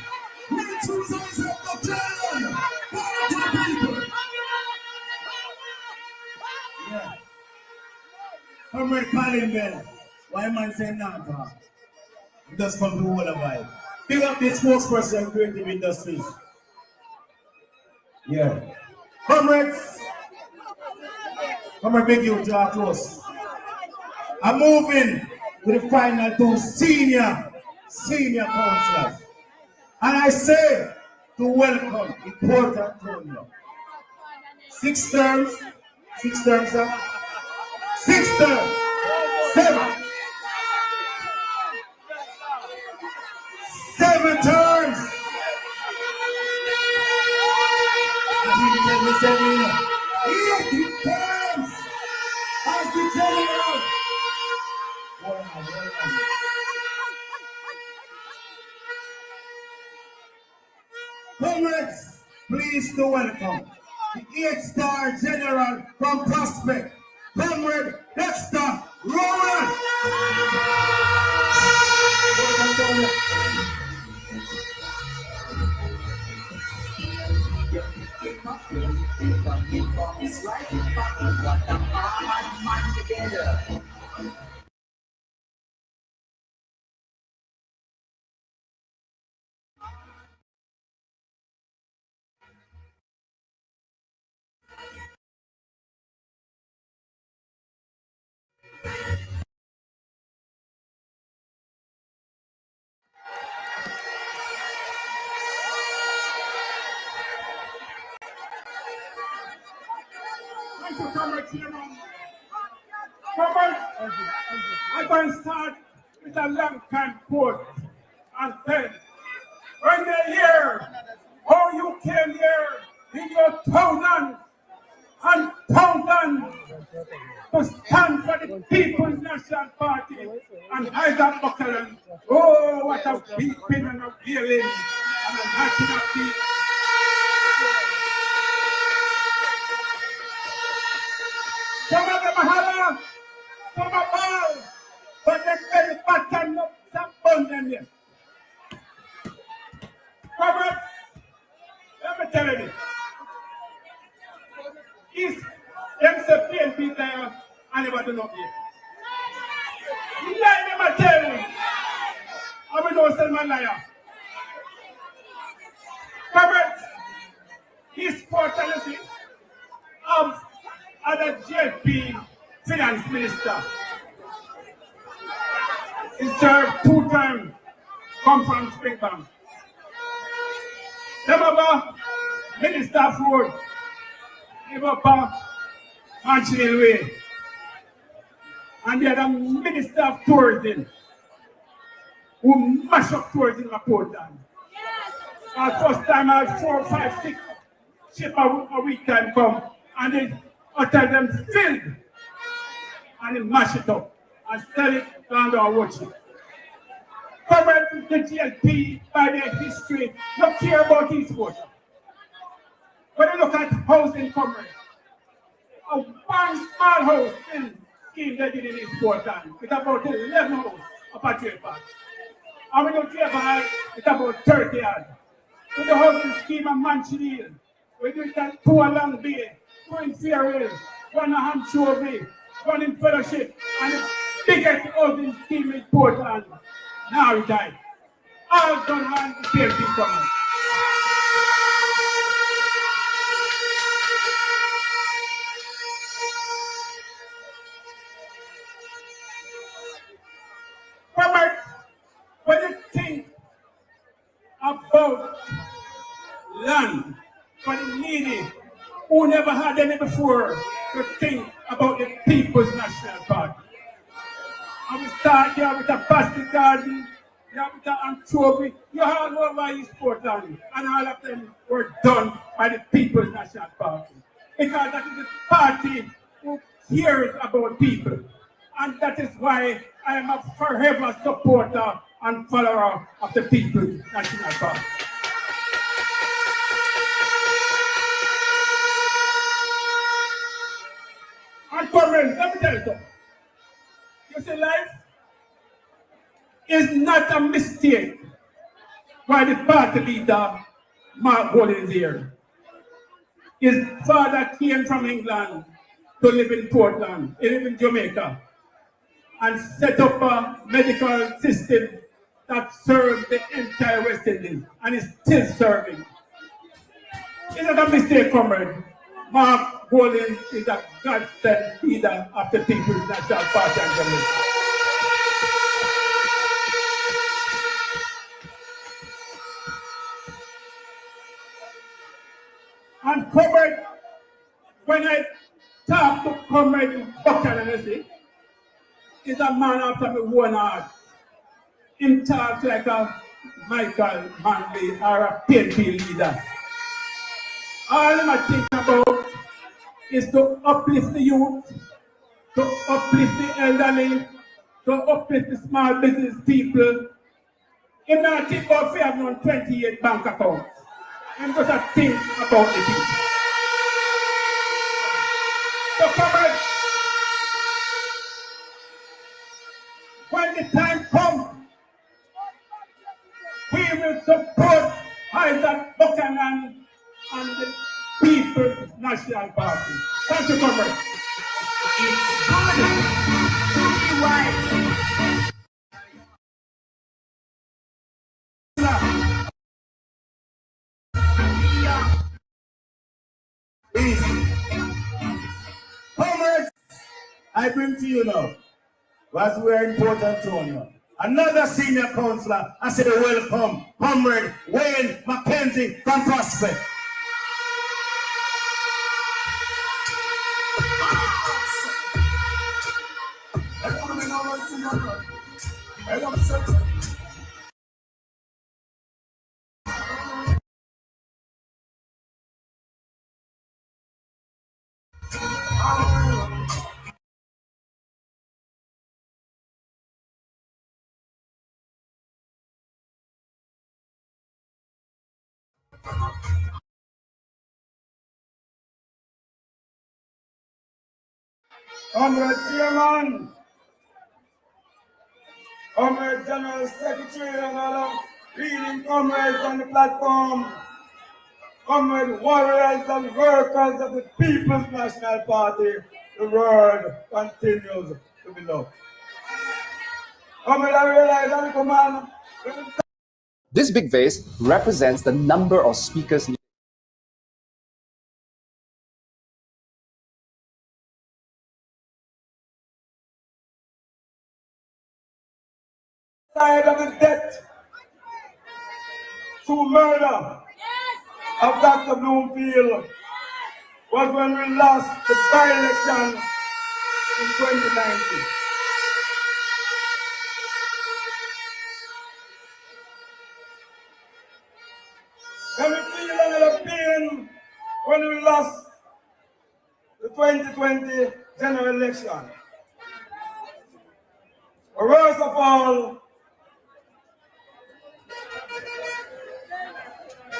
We choose Isaac Buchanan. Power people. Yeah. Comrade Colin Bell. Why man say not? Just come to all about. Big up the spokesperson creative industries. Yeah. Comrades. Comrade, beg you draw close. I'm moving to the final two senior councillors. And I say to welcome in Port Antonio. 6 terms, sir. 6 terms, 7 terms. And he said, 8 terms as the general. Comrades, please to welcome the 8-star general from Prospect, Comrade Dexter Rowan. Thank you, Comrade Chairman. Comrade, I'm going to start with a long time quote and then when they hear how you came here in your thousands and thousands to stand for the People's National Party and Isat Buchanan. Oh, what a weeping and a wailing and a gnashing of teeth. Some of them holler, some are ball, but they very pattern up some bun them there. Robert, let me tell you this. Is MC PNP there and never do not here. Let me tell you. I will not sell my liar. Robert, his portality of other JP finance minister. He served 2 times, come from Springbank. Remember, Minister of Road, Liverpool, Manchester Way. And the other Minister of Tourism, who mash up tourism in Portland. First time I had 4, 5, 6 ships a week time come, and they hotel them filled, and they mash it up, and sell it down our watching. Covered the GLP by their history, not care about East Water. When you look at housing coverage, a one small house scheme they did in East Portland, with about 11 houses up at Trade Park. And we don't care about it's about 30 yards. With the housing scheme of Manchester, we do it at 2 along Bay, 2 in Fairway, 1 in Hampshire, 1 in Fellowship, and the biggest housing scheme in Portland. Now he died. All done on the PNP government. Robert, when you think about land for the needy who never had any before, to think about the People's National Party. And we start here with a plastic garden, you have with an anchovy, you all over East Portland, and all of them were done by the People's National Party. Because that is the party who cares about people. And that is why I am a forever supporter and follower of the People's National Party. And comrades, let me tell you something. You see, life is not a mistake why the party leader, Mark Bolin, is here. His father came from England to live in Portland. He lived in Jamaica and set up a medical system that served the entire West Indies and is still serving. It's not a mistake, comrade. Mark Bolin is a godsend leader of the People's National Party and Jamaica. And comrade, when I talk to comrade Buchanan, he's a man after my own heart. He talks like a Michael Manley or a PNP leader. All I think about is to uplift the youth, to uplift the elderly, to uplift the small business people. He's not think about having 28 bank accounts. I'm just a think about the people. So comrades, when the time comes, we will support Isat Buchanan and the People's National Party. Thank you, comrades. It's good to be wise. Comrades, I bring to you now, as we are in Port Antonio, another senior councillor. I say welcome, Comrade Wayne Mackenzie from Prospect. Comrade Chairman, Comrade General Secretary, and all of leading comrades on the platform, comrade warriors and workers of the People's National Party, the word continues to be loved. Comrade, I realize I'm command. This big vase represents the number of speakers needed. Side of the death through murder of Dr. Bloomfield was when we lost the by-election in 2019. Then we feel a little pain when we lost the 2020 general election. But worst of all,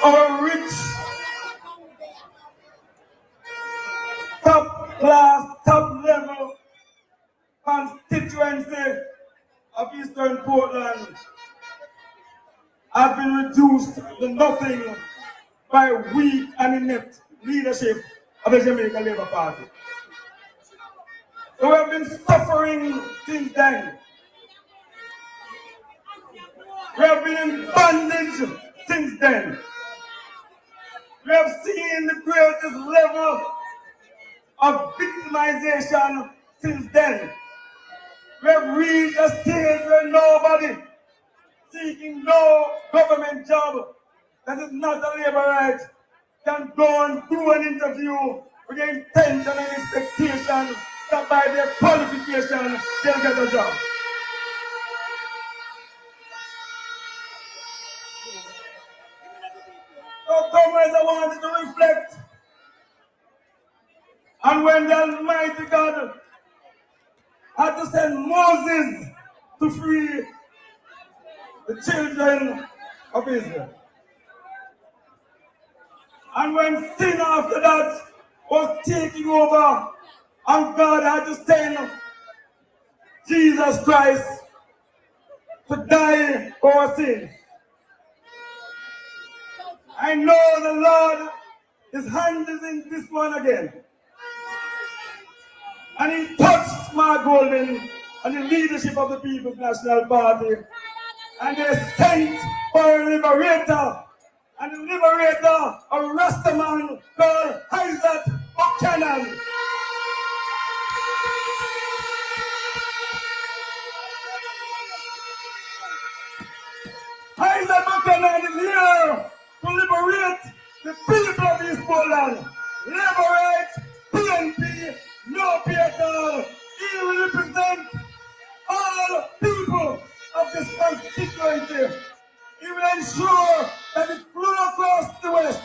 our rich, top class, top level constituency of Eastern Portland has been reduced to nothing by weak and inept leadership of the Jamaica Labour Party. So we have been suffering since then. We have been in bondage since then. We have seen the greatest level of victimization since then. We have reached a stage where nobody seeking no government job that is not a labor right can go and do an interview with the intention and expectation that by their qualification they'll get a job. So comrades, I wanted to reflect on when the Almighty God had to send Moses to free the children of Israel. And when sin after that was taking over, and God had to send Jesus Christ to die for our sins. I know the Lord, His hand is in this one again. And He touched Mark Golden and the leadership of the People's National Party. And they sent for a liberator. And the liberator, a Rastaman called Isat Buchanan. Isat Buchanan is here to liberate the people of East Portland. Liberate PNP, no pay at all. He will represent all people of this constituency. He will ensure that it flows across the West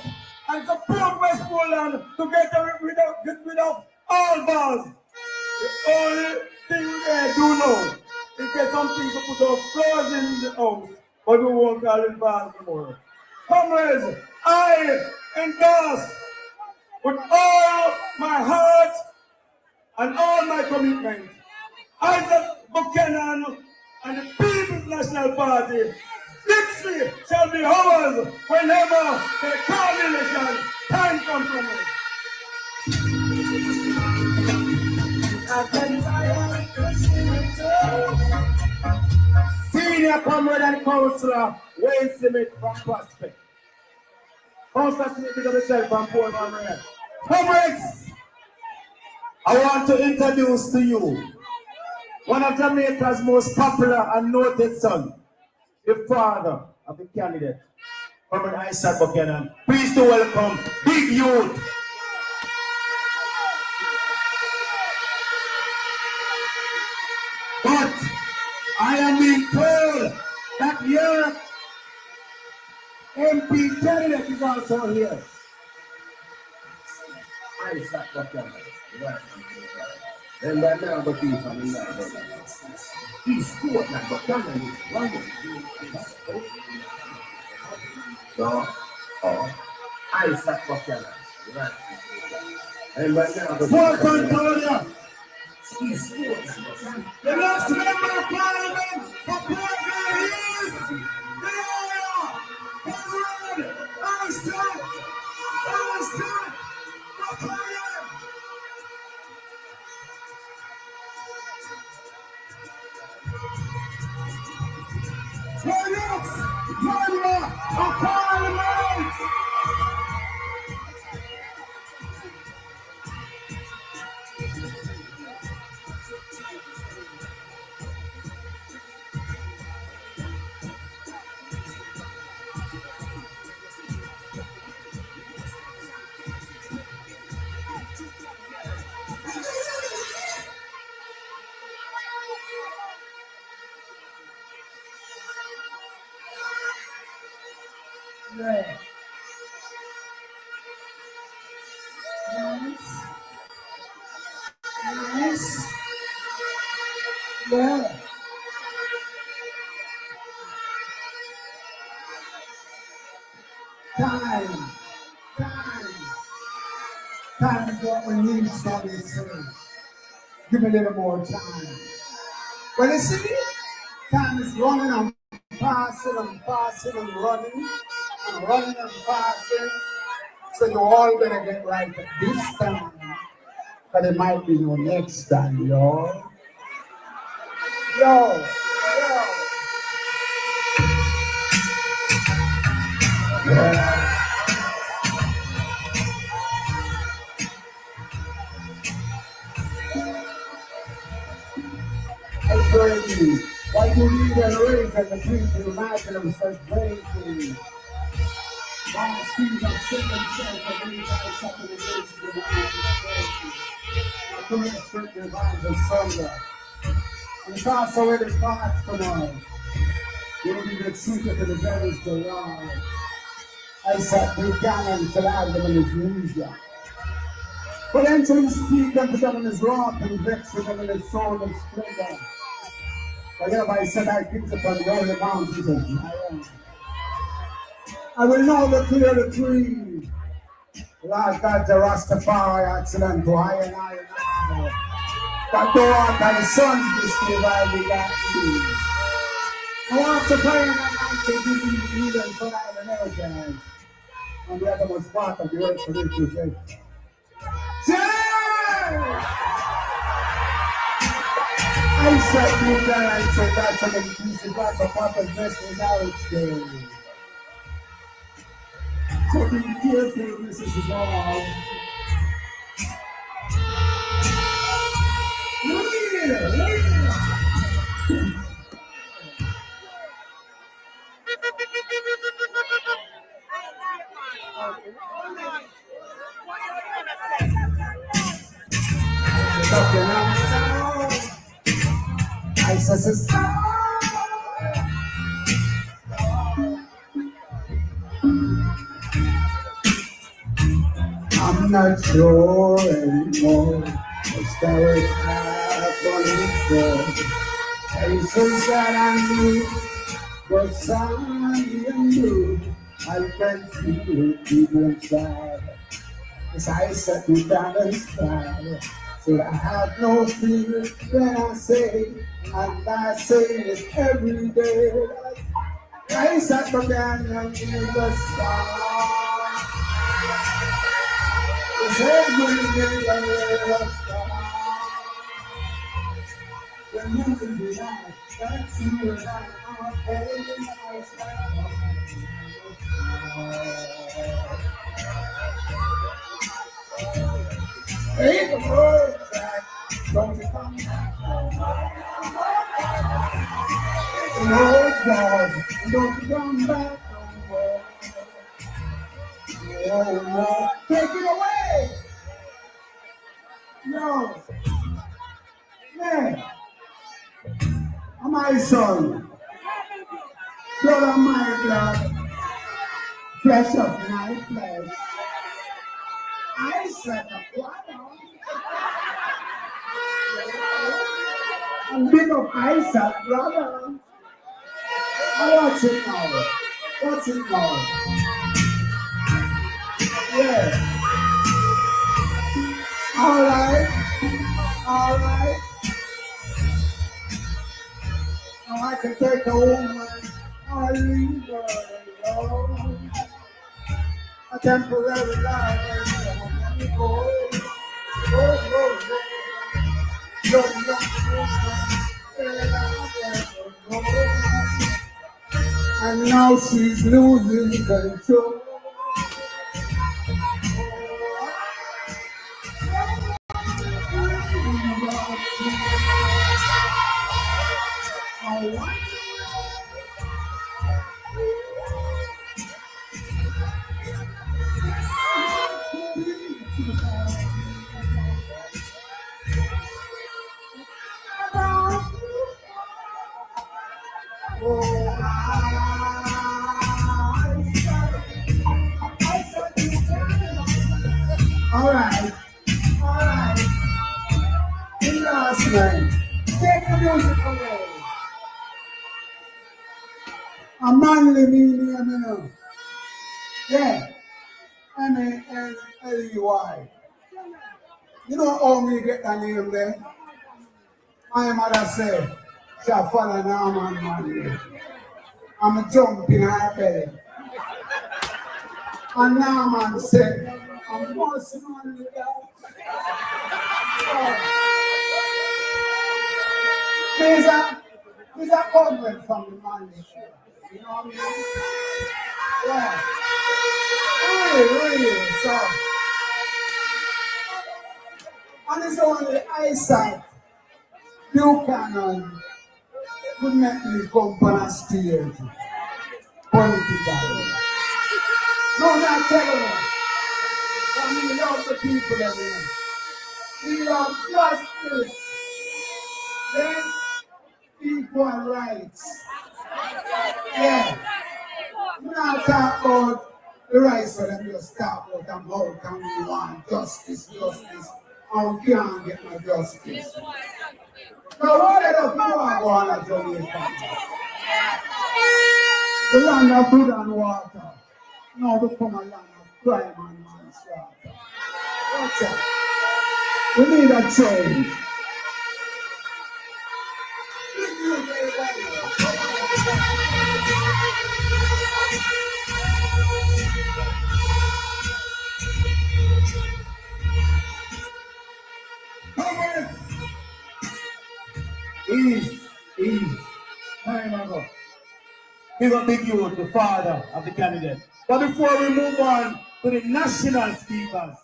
and support West Portland to get rid of all bars. The only thing we do know is get some people to put our floors in the house, but we won't call it bars anymore. Comrades, I endorse with all my heart and all my commitment Isat Buchanan and the People's National Party. Victory shall be ours whenever the coalition time comes from us. Senior comrade and councillor Wayne Smith from Prospect. Councillor Smith, pick up yourself from Port Monroe. Comrades, I want to introduce to you one of Jamaica's most popular and noted sons, the father of the candidate, Comrade Isat Buchanan. Please to welcome Big Youth. But I am being told MP candidate is also here. Isat Buchanan. Right. And right now, but he's on the line. He's scored now, Buchanan is running. So, Isat Buchanan. Right. And right now, but he's scored now. The next member of parliament for Buchanan is Isat Buchanan. Yeah. Nice. Yeah. Time. Time is what we need, somebody say. Give me a little more time. Well, you see, time is running and passing and passing and running and passing. So you all better get right at this time. But it might be your next time, yo. Yo. Yeah. Hey, Bernie, why do you need a ring and the people imagine themselves breaking? Long streets of sin themselves for many times something that makes the mind breaking. I couldn't strip their minds asunder. And it's also where the thoughts come on. You will be the secret to the devil's delight. Isat Buchanan to the argument is media. But entering speak and put them in his wrath and vex with them in his soul and splendor. But everybody said I picked up on the holy mountains of Zion. I will know the clear the tree. Lord God, the Rastafari accident to I and I. That the one that the sons this day while we got you. I want to pray in that night to give you even for our Americans. And the other was part of the earth for this to say. I said you guys said that's an increase like the Papa's best knowledge day. So be careful, this is all. I said, I'm not sure anymore. The story happened before. Places that I knew were sunny and blue. I can feel it deep inside. As I set me down and smile. So I have no fear when I say, and I say it every day. I sat Buchanan in the star. It's every day the star. When you can be out, that's you and I are paying my star. Ain't the road back, don't you come back. No, God, don't you come back no more. No, take it away. No, man, I'm my son. Blood on my blood. Fresh up in our flesh. I said the brother. And big up Isat, brother. What's it now? What's it now? Yeah. Alright. Alright. Now I can take a woman. I leave her alone. A temporary life. Let me go. Go. Young woman. And now she's losing control. Alright. Endorsement. Take the music away. A manly meaning, you know. Yeah. M-A-N-L-E-Y. You know how me get that name there? My mother said, shall follow Norman man. I'm a jump in her belly. And Norman said, I'm most manly that. There's a comment from the manly. You know what I mean? Yeah. Really. So, and it's only Isat, Buchanan, could make me come on a stage politically. No, not terrible. But we love the people everywhere. We love justice. Then equal rights. Yeah. We not talk about the rights for them, just talk about them how can we want justice, and we can't get no justice. Now what else do I go on a Jamaica? The land of food and water. Now become a land of crime and manslaughter. What's that? We need a change. Ease. Time ago. Give a big you, the father of the candidate. But before we move on to the national speakers,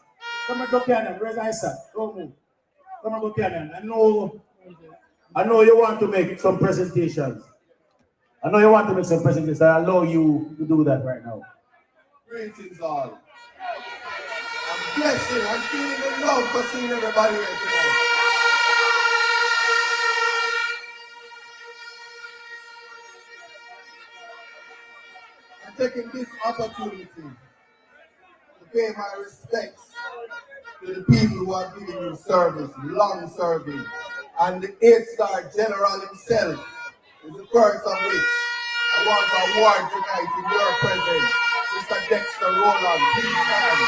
come on, Buchanan. Where's Isat? Don't move. Come on, Buchanan. I know you want to make some presentations. I allow you to do that right now. Greetings all. I'm blessing. I'm feeling the love for seeing everybody here tonight. I'm taking this opportunity to pay my respects to the people who are giving you service, long serving, and the 8-star general himself is the first of which I want to award tonight in your presence, Mr. Dexter Rowland. Please stand.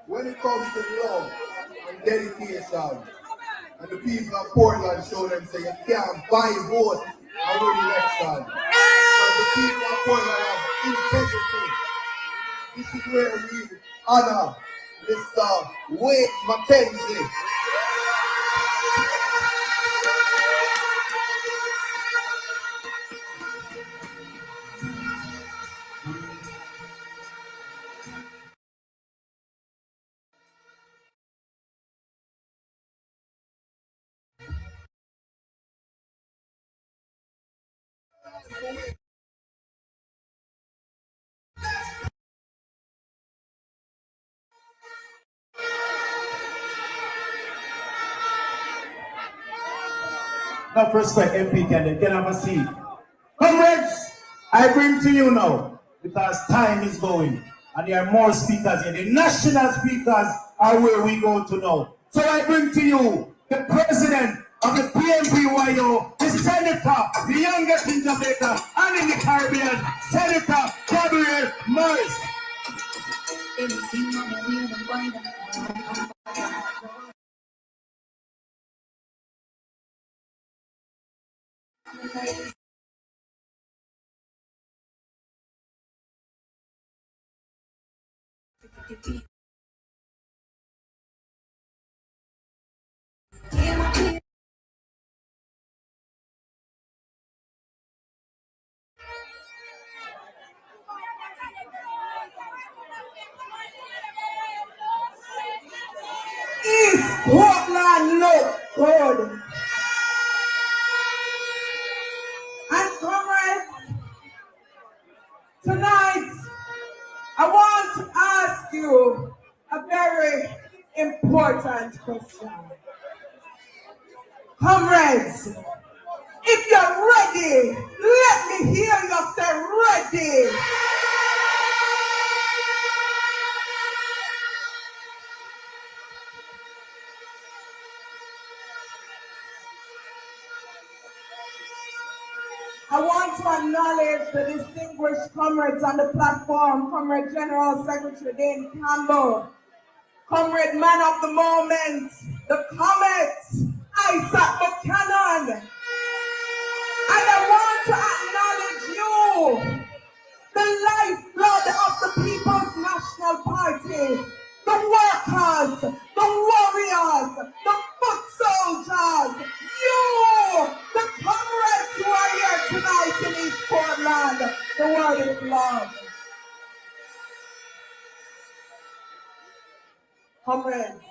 When it comes to love, and dedication. And the people of Portland show them say you can't buy vote and win election. But the people of Portland have integrity. This is where we honor Mr. Wade Mackenzie. Enough respect, MP candidate. Can I have a seat? Comrades, I bring to you now, because time is going, and there are more speakers here. The national speakers are where we go to now. So I bring to you the president of the PNP the senator, the youngest in Jamaica and in the Caribbean, Senator Gabriel Morris. East Portland look good. And comrades, tonight I want to ask you a very important question. Comrades, if you're ready, let me hear you say ready. I want to acknowledge the distinguished comrades on the platform, Comrade General Secretary Dane Campbell, Comrade Man of the Moment, the Comet, Isat Buchanan. And I want to acknowledge you, the lifeblood of the People's National Party, the workers, the warriors, the foot soldiers, you, the comrades who are here tonight in East Portland. The word is love. Comrades,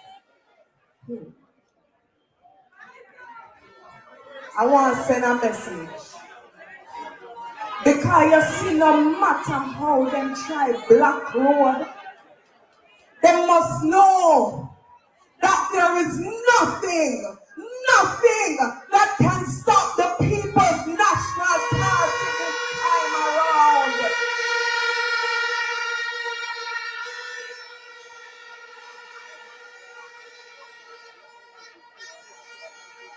I want to send a message. Because you see, no matter how them try block road, they must know that there is nothing that can stop the People's National Party this time around.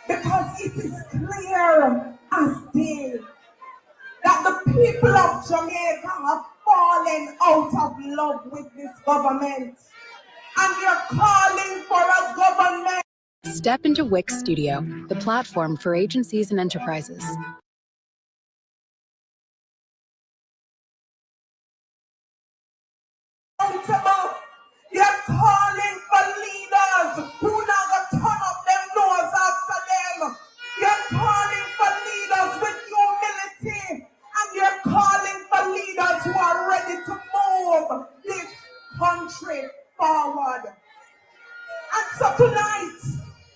Because it is clear as day that the people of Jamaica have fallen out of love with this government. And they're calling for a government. Step into Wix Studio, the platform for agencies and enterprises. They're calling for leaders who now gonna turn up them nose after them. They're calling for leaders with humility, and they're calling for leaders who are ready to move this country forward. And so tonight,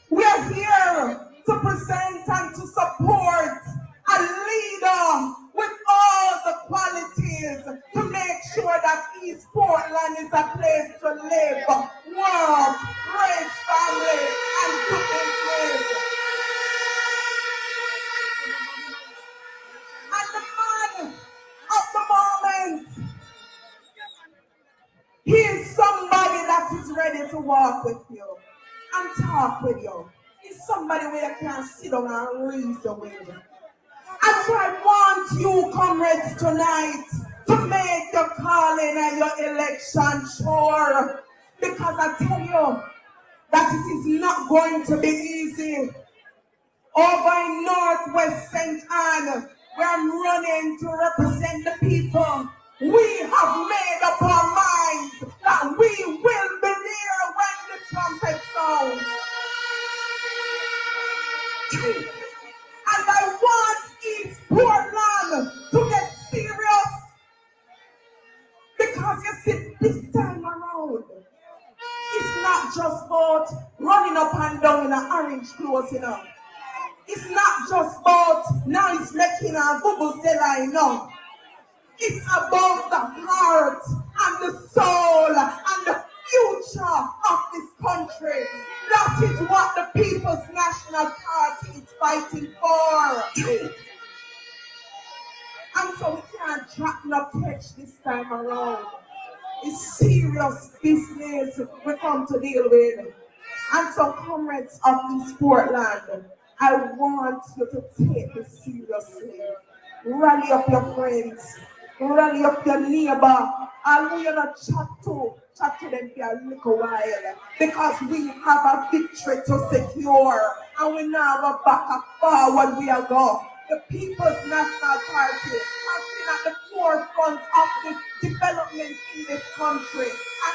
we're here to present and to support a leader with all the qualities to make sure that East Portland is a place to live, work, raise family, and do business. And the man of the moment, he is somebody that is ready to walk with you and talk with you. He's somebody where you can sit down and reason with. And so I want you, comrades, tonight to make your calling and your election sure. Because I tell you, that it is not going to be easy. Over in Northwest St. Anne, where I'm running to represent the people, we have made up our minds that we will be there when the trumpet sounds. And I want East Portland to get serious, because you see, this time around, it's not just about running up and down in an orange clothes, you know. It's not just about now it's making a bubble line, no. It's about the heart and the soul and the future of this country. That is what the People's National Party is fighting for. And so we can't drop no catch this time around. It's serious business we come to deal with. And so, comrades of East Portland, I want you to take this seriously. Rally up your friends, rally up your neighbor, and who you not chat to them for a little while, because we have a victory to secure, and we now have a back forward we are going. The People's National Party has been at the forefront of this development in this country.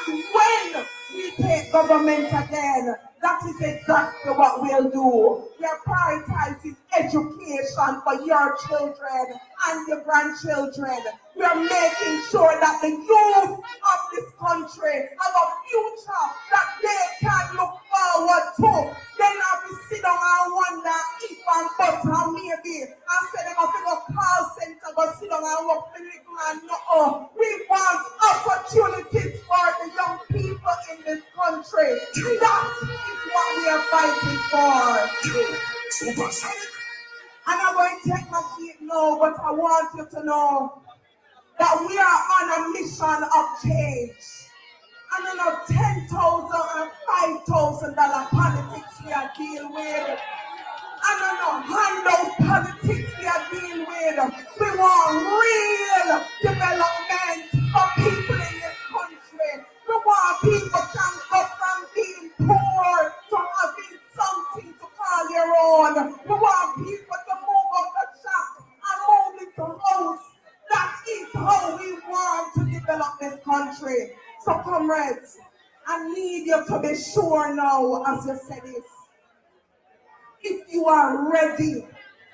And when we take government again, that is exactly what we'll do. We are prioritizing education for your children and your grandchildren. We are making sure that the youth of this country have a future that they can look forward to. They not be sit down and wonder if and but and maybe, and say them have to go call center, go sit down and work for little and no. We want opportunities for the young people in this country. That is what we are fighting for. And I'm going to take my seat now, but I want you to know that we are on a mission of change. And on a $10,000 and $5,000 politics we are dealing with. And on a handout politics we are dealing with. We want real development for people in this country. We want people can go from being poor to having something to call your own. We want people to move out the shop and move into house. That is how we want to develop this country. So comrades, I need you to be sure now as you say this. If you are ready,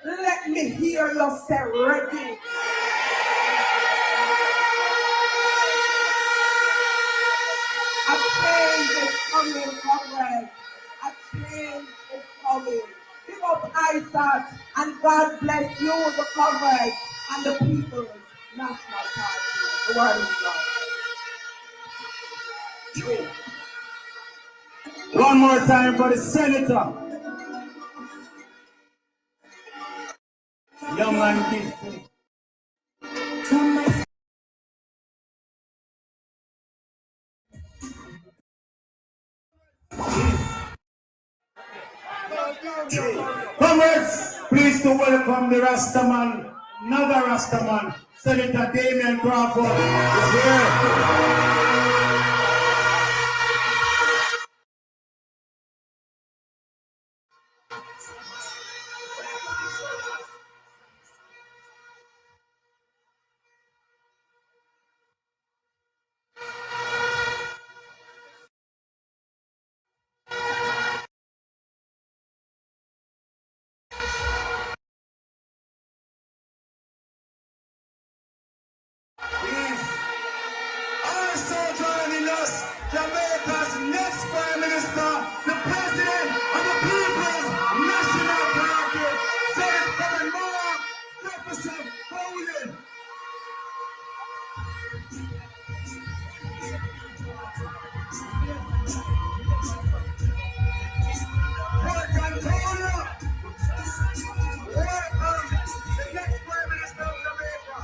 let me hear you say ready. A change is coming, comrades. A change is coming. Give up Isat, and God bless you, the comrades, and the People's National Party. The word is God. One more time for the senator. Young man gifted. Comrades, please to welcome the Rastaman, another Rastaman, Senator Damian Crawford is here. Also joining us, Jamaica's next Prime Minister, the President of the People's National Party, Senator Mark Jefferson Bowden. Welcome, Antonio. Welcome, the next Prime Minister of Jamaica.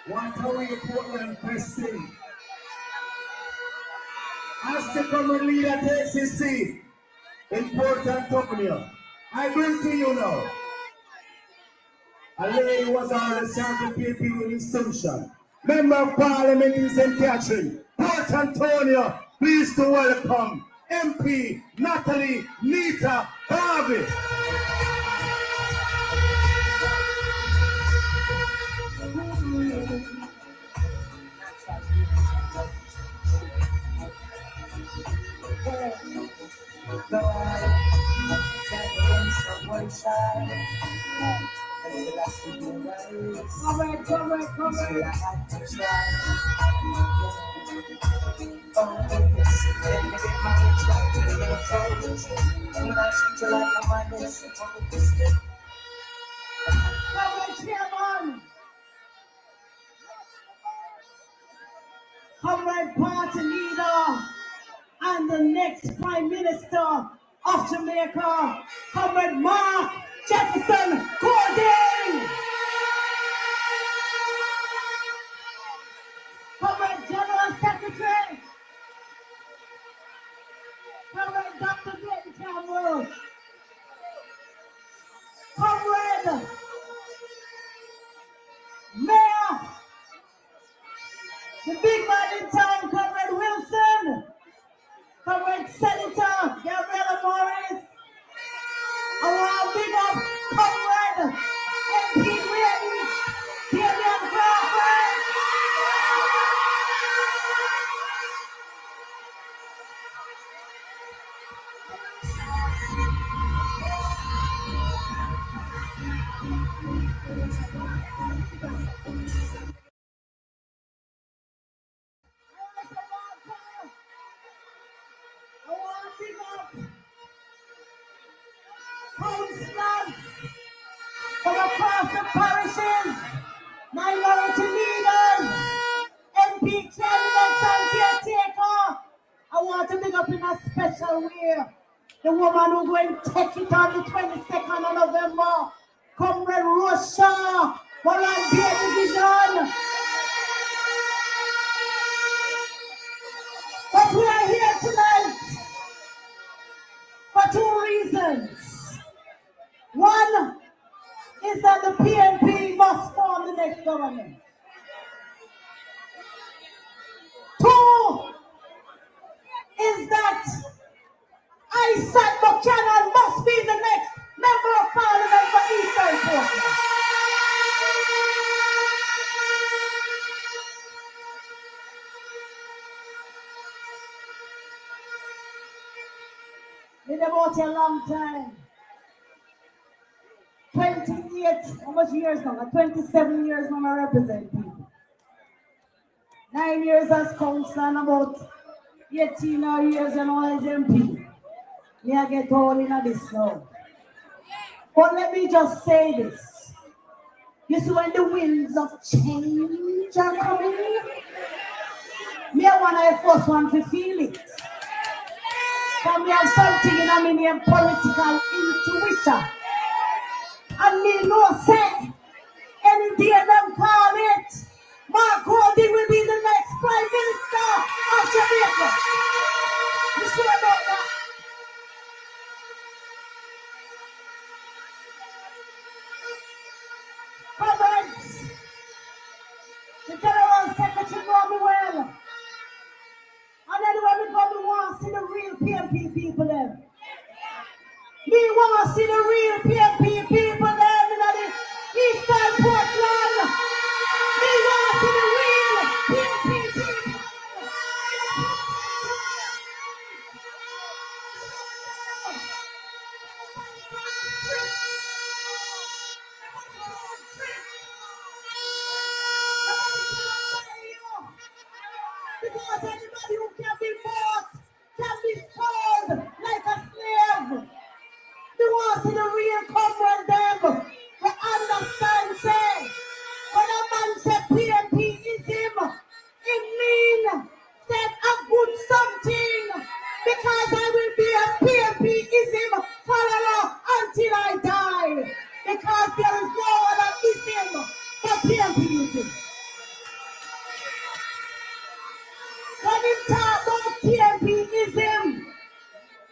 Want to read Portland Preston. As the common leader takes his seat in Port Antonio, I bring to you now a lady who was already serving PNP with distinction. Member of Parliament in St. Catherine, Port Antonio, please to welcome MP Natalie Nita Harvey. Comrade Party Leader and the next Prime Minister of Jamaica, Comrade Mark Jefferson Cording. Comrade General Secretary, Comrade Dr. Glenn Campbell, Comrade Mayor, the big man in town, Comrade Wilson, Comrade Senator Gabriella Morris. I want to big up Comrade MP Ready, Damian Crawford. I want to big up councillors from across the parishes, minority leaders, MP candidates and caretaker. I want to big up in a special way the woman who going to take it on the 22nd of November, Comrade Russia, Volunteer Division. But we are here tonight for two reasons. One is that the PNP must form the next government. Two is that Isat Buchanan must be the next member of Parliament for Eastern Portland. Been about a long time. 28, how much years now? 27 years now I represent people. 9 years as council and about 18 years as MP. Me I get all in this now. But let me just say this. You see when the winds of change are coming, me I want the first one to feel it. Because we have something in a name political intuition. And me no say, any day them call it, Mark Cody will be the next Prime Minister of Jamaica. You sure about that? Comrades, the General Secretary know me well. And anyway, because we want to see the real PNP people there. We want to see the real PNP people there in the Eastern Portland. We want to see the real PNP people. is him. When he talk about PNP is him,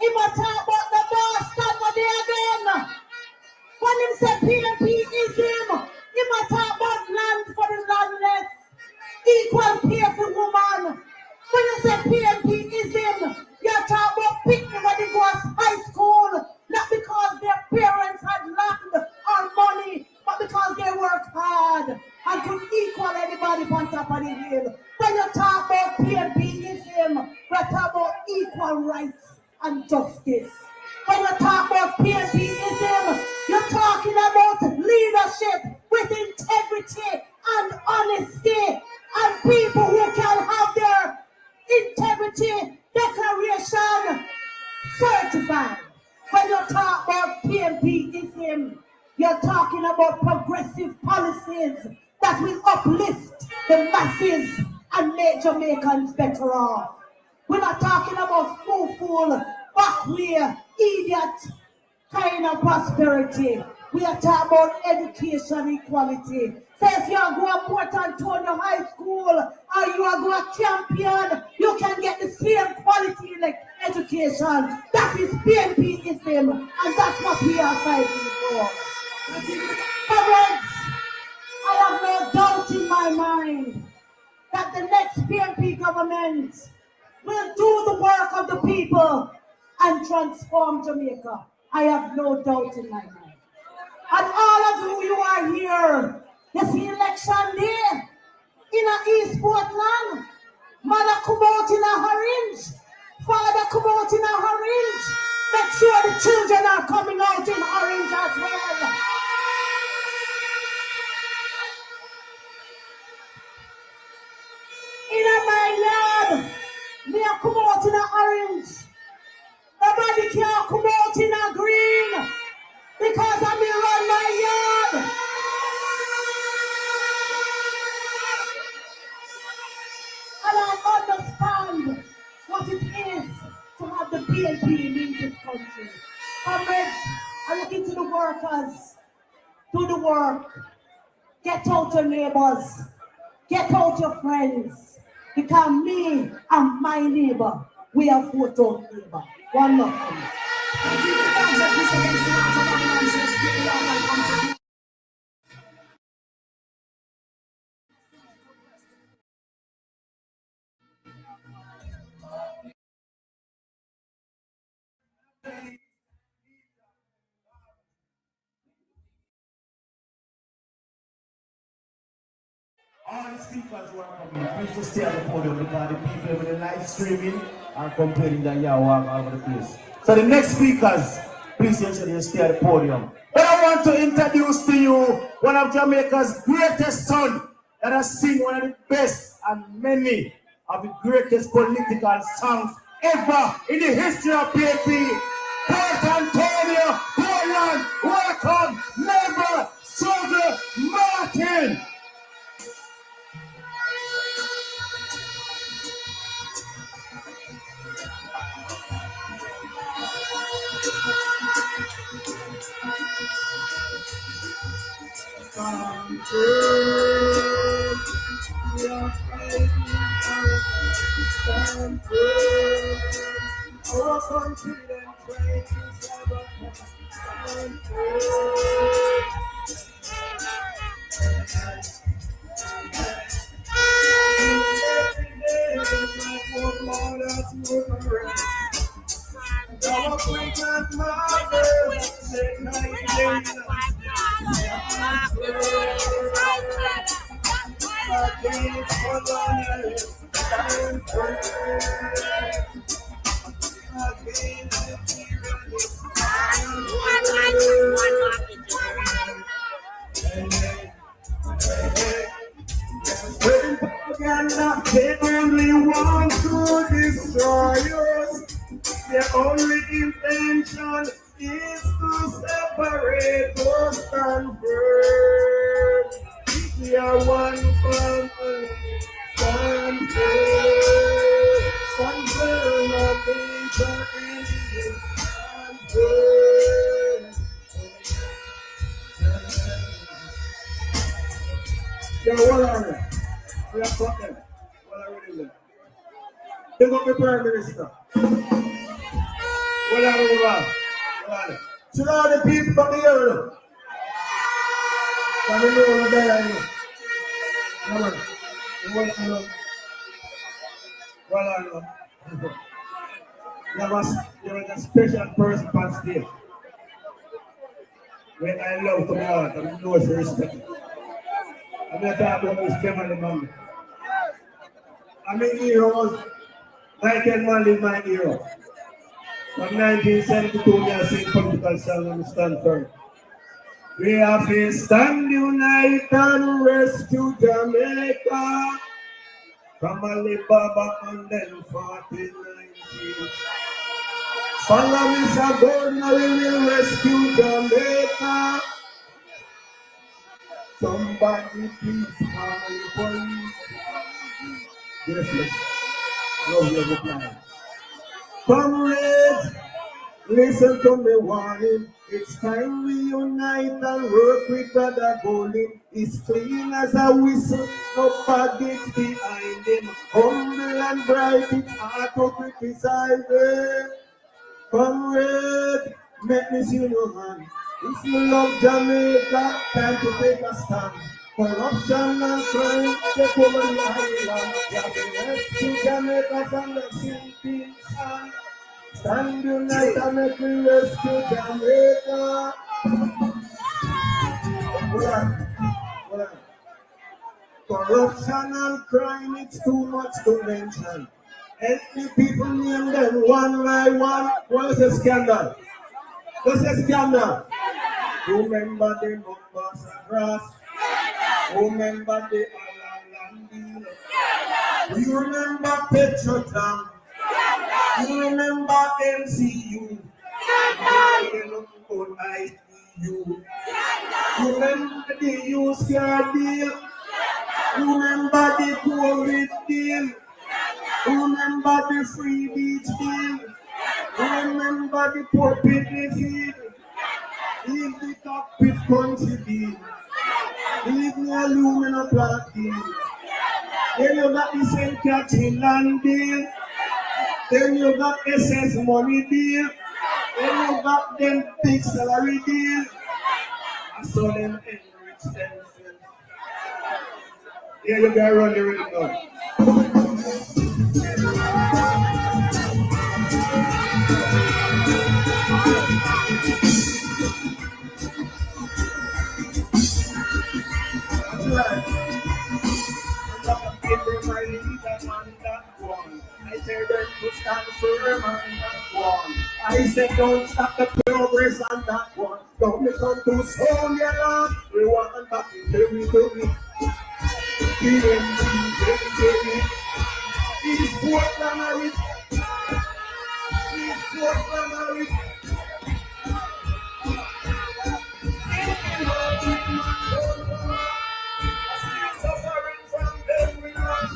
he must talk about the Boston for the again. When him say PNP is him, he must talk about land for the landless, equal pay for woman. When you say PNP is him, you're talking about people when they go to high school, not because their parents had land or money, but because they work hard and could equal anybody on top of the hill. When you talk about PNP is him, we're talking about equal rights and justice. When you talk about PNP is him, you're talking about leadership with integrity and honesty, and people who can have their integrity declaration certified. When you talk about PNP is him, you're talking about progressive policies that will uplift the masses and make Jamaicans better off. We're not talking about fool, backway, idiot kind of prosperity. We are talking about education equality. So if you are going to Port Antonio High School or you are going to Champion, you can get the same quality like education. That is PNPism, and that's what we are fighting for. Comrades, I have no doubt in my mind that the next PNP government will do the work of the people and transform Jamaica. I have no doubt in my mind. And all of you are here, this election day, in a East Portland, mother come out in a orange, father come out in a orange. Make sure the children are coming out in orange as well. In my yard, me a come out in a orange. Nobody can come out in a green because I me run my yard. And I understand what it is to have the PNP in this country. Comrades, I look into the workers. Do the work. Get out your neighbors. Get out your friends. Because me and my neighbor, we are photo neighbor. One love for me. All the speakers who are coming, please just stay at the podium because the people with the live streaming are complaining that you are walking all over the place. So the next speakers, please ensure you stay at the podium. But I want to introduce to you one of Jamaica's greatest sons that has sing one of the best and many of the greatest political songs ever in the history of PNP. Port Antonio, Portland, welcome, never struggle, Martin. Our country then trains they only want to destroy us. Their only intention is to separate us and burn. We are one family. Stand firm. Stand firm against our enemies. Stand firm. Yo, what are they? We are fucking. What are we doing? They got the Prime Minister. What are they about? What are they? So now the people back here, look. Can you know what they are? Come on. What are they? What are they? There was a special person on stage. When I love to my heart, I know it's respect. I'm not talking about his family man. I mean, hero was Michael Mann is my hero. From 1972, I sing political song and stand firm. We have to stand united and rescue Jamaica from Alibaba and then 1419. Follow Mr. Gordon, we will rescue Jamaica. Somebody please call the police. Yes, yes. Love your reply. Comrades, listen to me warning. It's time we unite and work with brother Golden. It's clean as a whistle, no baggage behind him. Humble and bright, it's hard to criticize him. Comrade, make me see you, man. If you love Jamaica, time to take a stand. Corruption and crime, take over the island. You have to rescue Jamaica from the sinking sand. Stand united and make me rescue Jamaica. Hold on. Corruption and crime, it's too much to mention. Help me people name them one by one. What is a scandal? What's a scandal? Remember the numbers across. Remember the island deal. You remember Petrotam. You remember MCU. You remember the used car deal. You remember the COVID deal. Remember the free beach deal. Remember the poor picnic field. Leave the cockpit country deal. Leave the aluminum plant deal. Then you got the St. Catherine land deal. Then you got SS money deal. Then you got them big salary deal. I saw them enrich themselves. Here you go, run the rhythm now. I said them to stand firm on that one. I said don't stop the progress on that one. Don't become too strong, your Lord. We want back in territory. PNP, East Portland, East Portland, suffering from them we lost.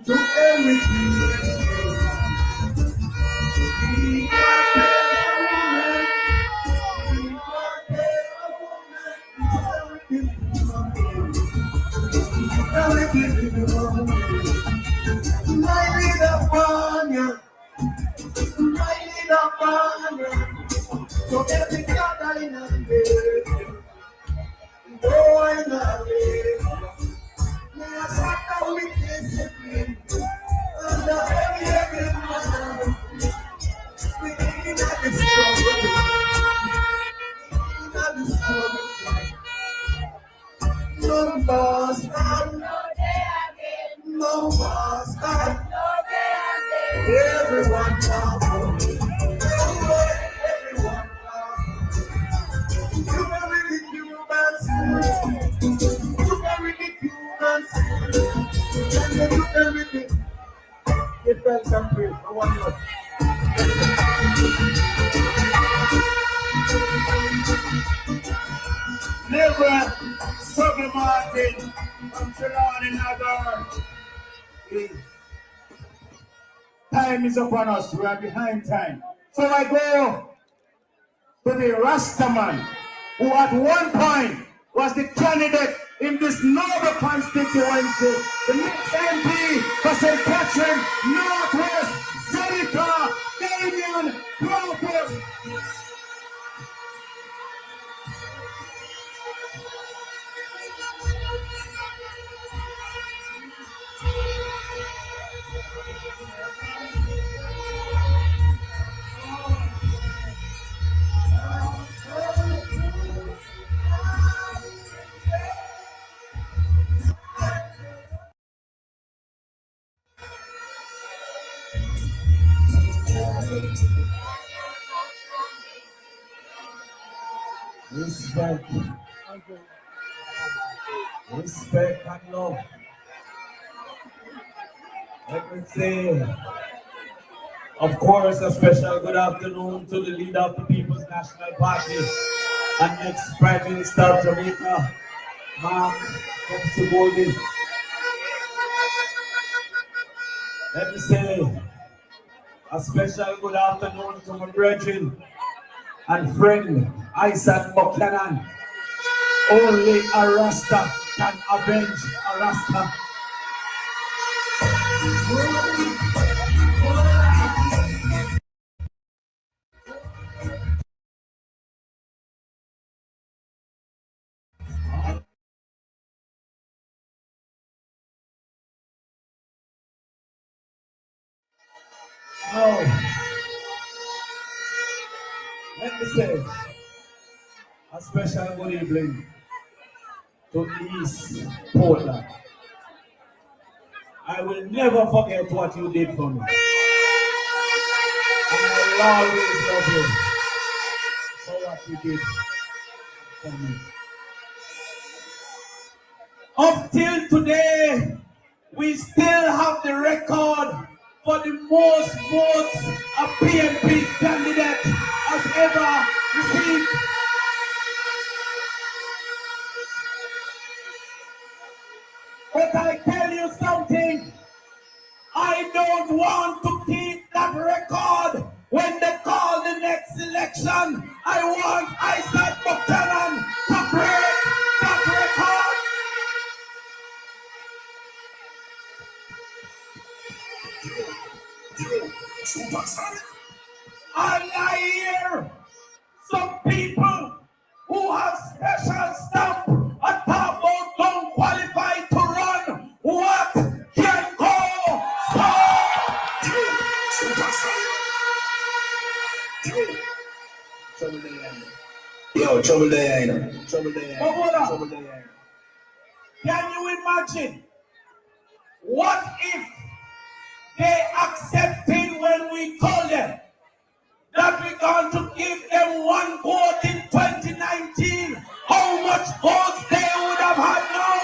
Do everything. So every other in a day, boy, may I suffer with discipline under every man. We need not be struggle. We not be struggle. No bastard, no bastard. Everyone powerful. Everyone powerful. You bury the humans. You bury the humans. And you do everything. Give thanks and praise for one Lord. Never struggle Martin from Trelawney Nagar. Time is upon us, we are behind time. So I go to the Rastaman, who at one point was the candidate in this noble constituency, the next MP for St. Catherine, Northwest, Senator Damian Crawford. Respect. Respect and love. Let me say, of course, a special good afternoon to the leader of the People's National Party and next Prime Minister of Jamaica, Mark Goldie. Let me say, a special good afternoon to my brethren and friend, Isat Buchanan. Only a Rasta can avenge a Rasta. Now, let me say a special good evening to East Portland. I will never forget what you did for me. And I will always love you for what you did for me. Up till today, we still have the record for the most votes a PNP candidate has ever received. But I tell you something, I don't want to keep that record. When they call the next election, I want Isat Buchanan to break that record. And I hear some people who have special stamp at top about don't qualify to run. What can go? Trouble there, trouble there. Can you imagine? What if they accepted when we told them that we're going to give them one vote in 2019? How much votes they would have had now?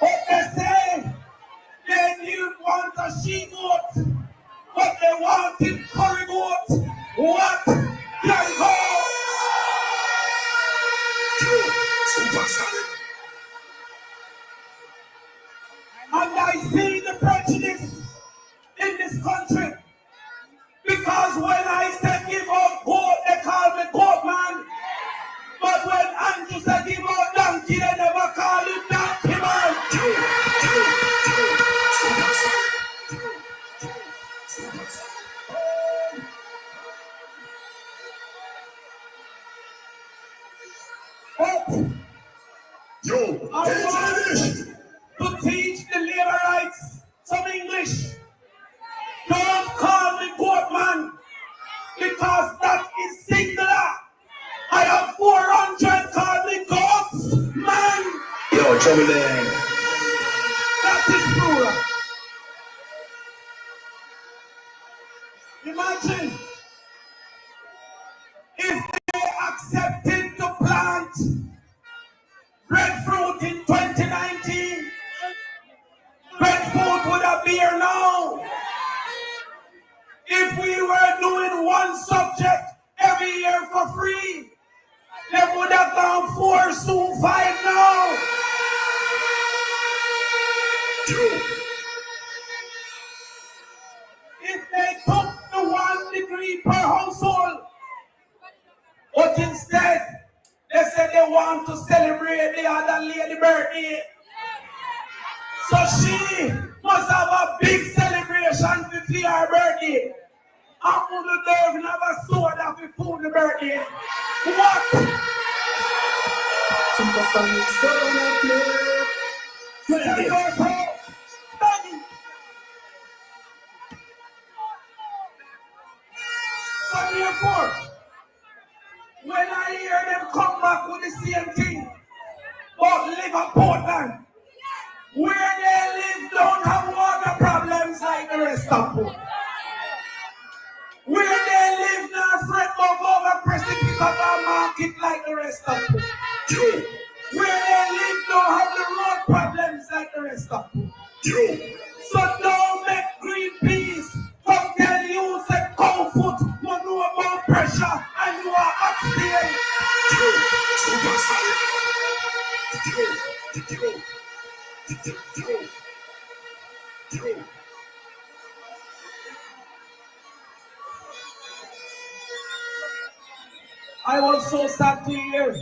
But they say they didn't want a she vote, but they want tip curry goat. What can go? And I see the prejudice in this country. Because when I say give out goat, they call me goat man. But when Andrew said give out donkey, they never call him donkey man. I want to teach the labor rights some English. Don't call me goat man, because that is singular. I have 400 call me goats man. Yo, trouble there. That is plural. Imagine if they accepted to plant breadfruit in 2019, breadfruit would have been here now. If we were doing one subject every year for free, they would have gone 4, soon 5 now. If they took the 1 degree per household, but instead they said they want to celebrate the other lady birthday, so she must have a big celebration for her birthday. I'm going to have never soda for food the birthday. What? So therefore, when I hear them come back with the same thing, but live in Portland, where they live don't have water problems like the rest of them. Where they live not fret over pressing pick up our market like the rest of them. Where they live don't have the road problems like the rest of them. So don't make Greenpeace come tell you say cow foot, you know about pressure and you are upstairs. I was so sad to hear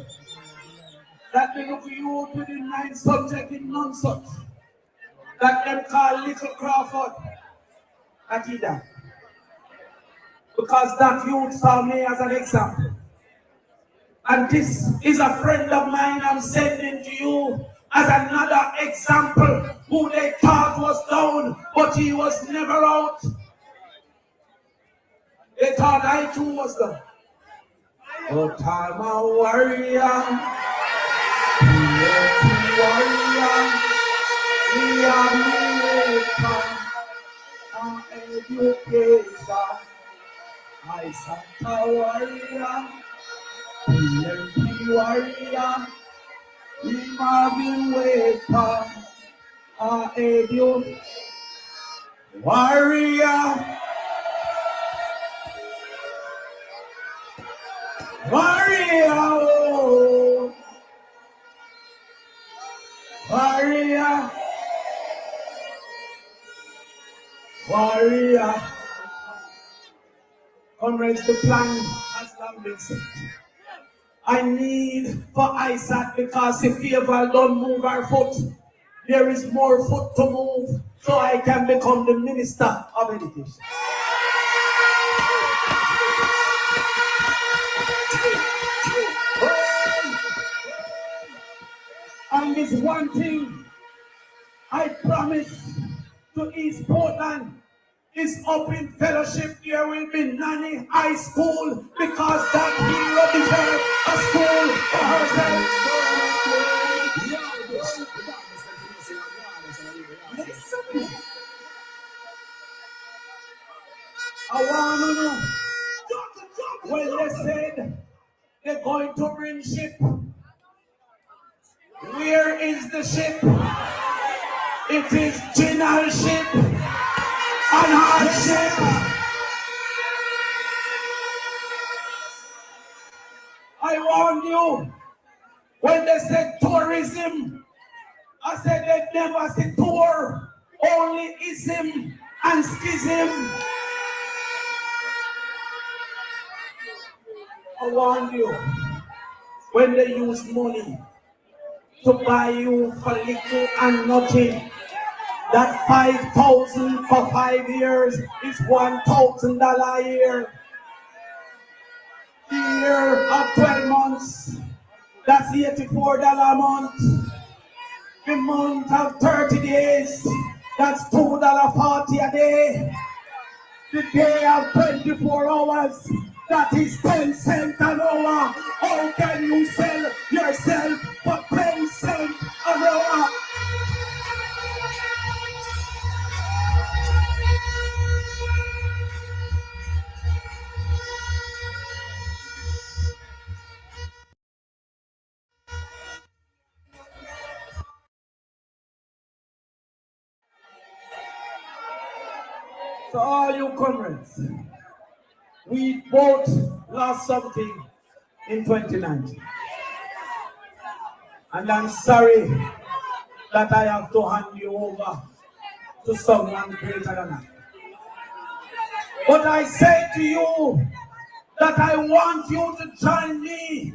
that they look you to the 9th subject in non-such that them call Little Crawford Akida. Because that youth saw me as an example. And this is a friend of mine I'm sending to you as another example who they thought was down, but he was never out. They thought I too was down. But I'm a warrior. We are American. Our education. Isat warrior. PNP warrior. We Marvin Waker. Our edu warrior. Warrior, oh. Warrior, warrior. Comrades, the plan has not been set. I need for Isat, because if we ever don't move our foot, there is more foot to move, so I can become the Minister of Education. And this one thing I promise to East Portland is up in fellowship. There will be Nanny High School, because that hero deserves a school for herself. I want to know, when they said they're going to bring ship, where is the ship? It is General ship and hard ship. you. When they said tourism, I said they never said tour, only ism and schism. I warn you, when they use money to buy you for little and nothing, that 5,000 for 5 years is $1,000 a year. A year of 12 months, that's $84 a month. The month of 30 days, that's $2.40 a day. The day of 24 hours, that is 10 cents an hour. How can you sell yourself for 10 cents an hour? So all you comrades, we both lost something in 2019. And I'm sorry that I have to hand you over to someone greater than I. But I say to you that I want you to join me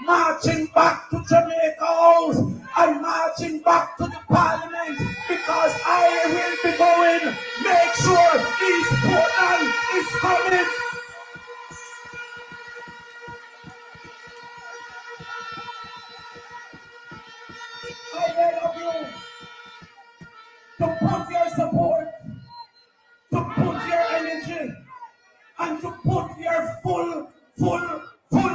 marching back to Jamaica House and marching back to the Parliament, because I will be going. Make sure East Portland is coming. I beg of you to put your support, to put your energy, and to put your full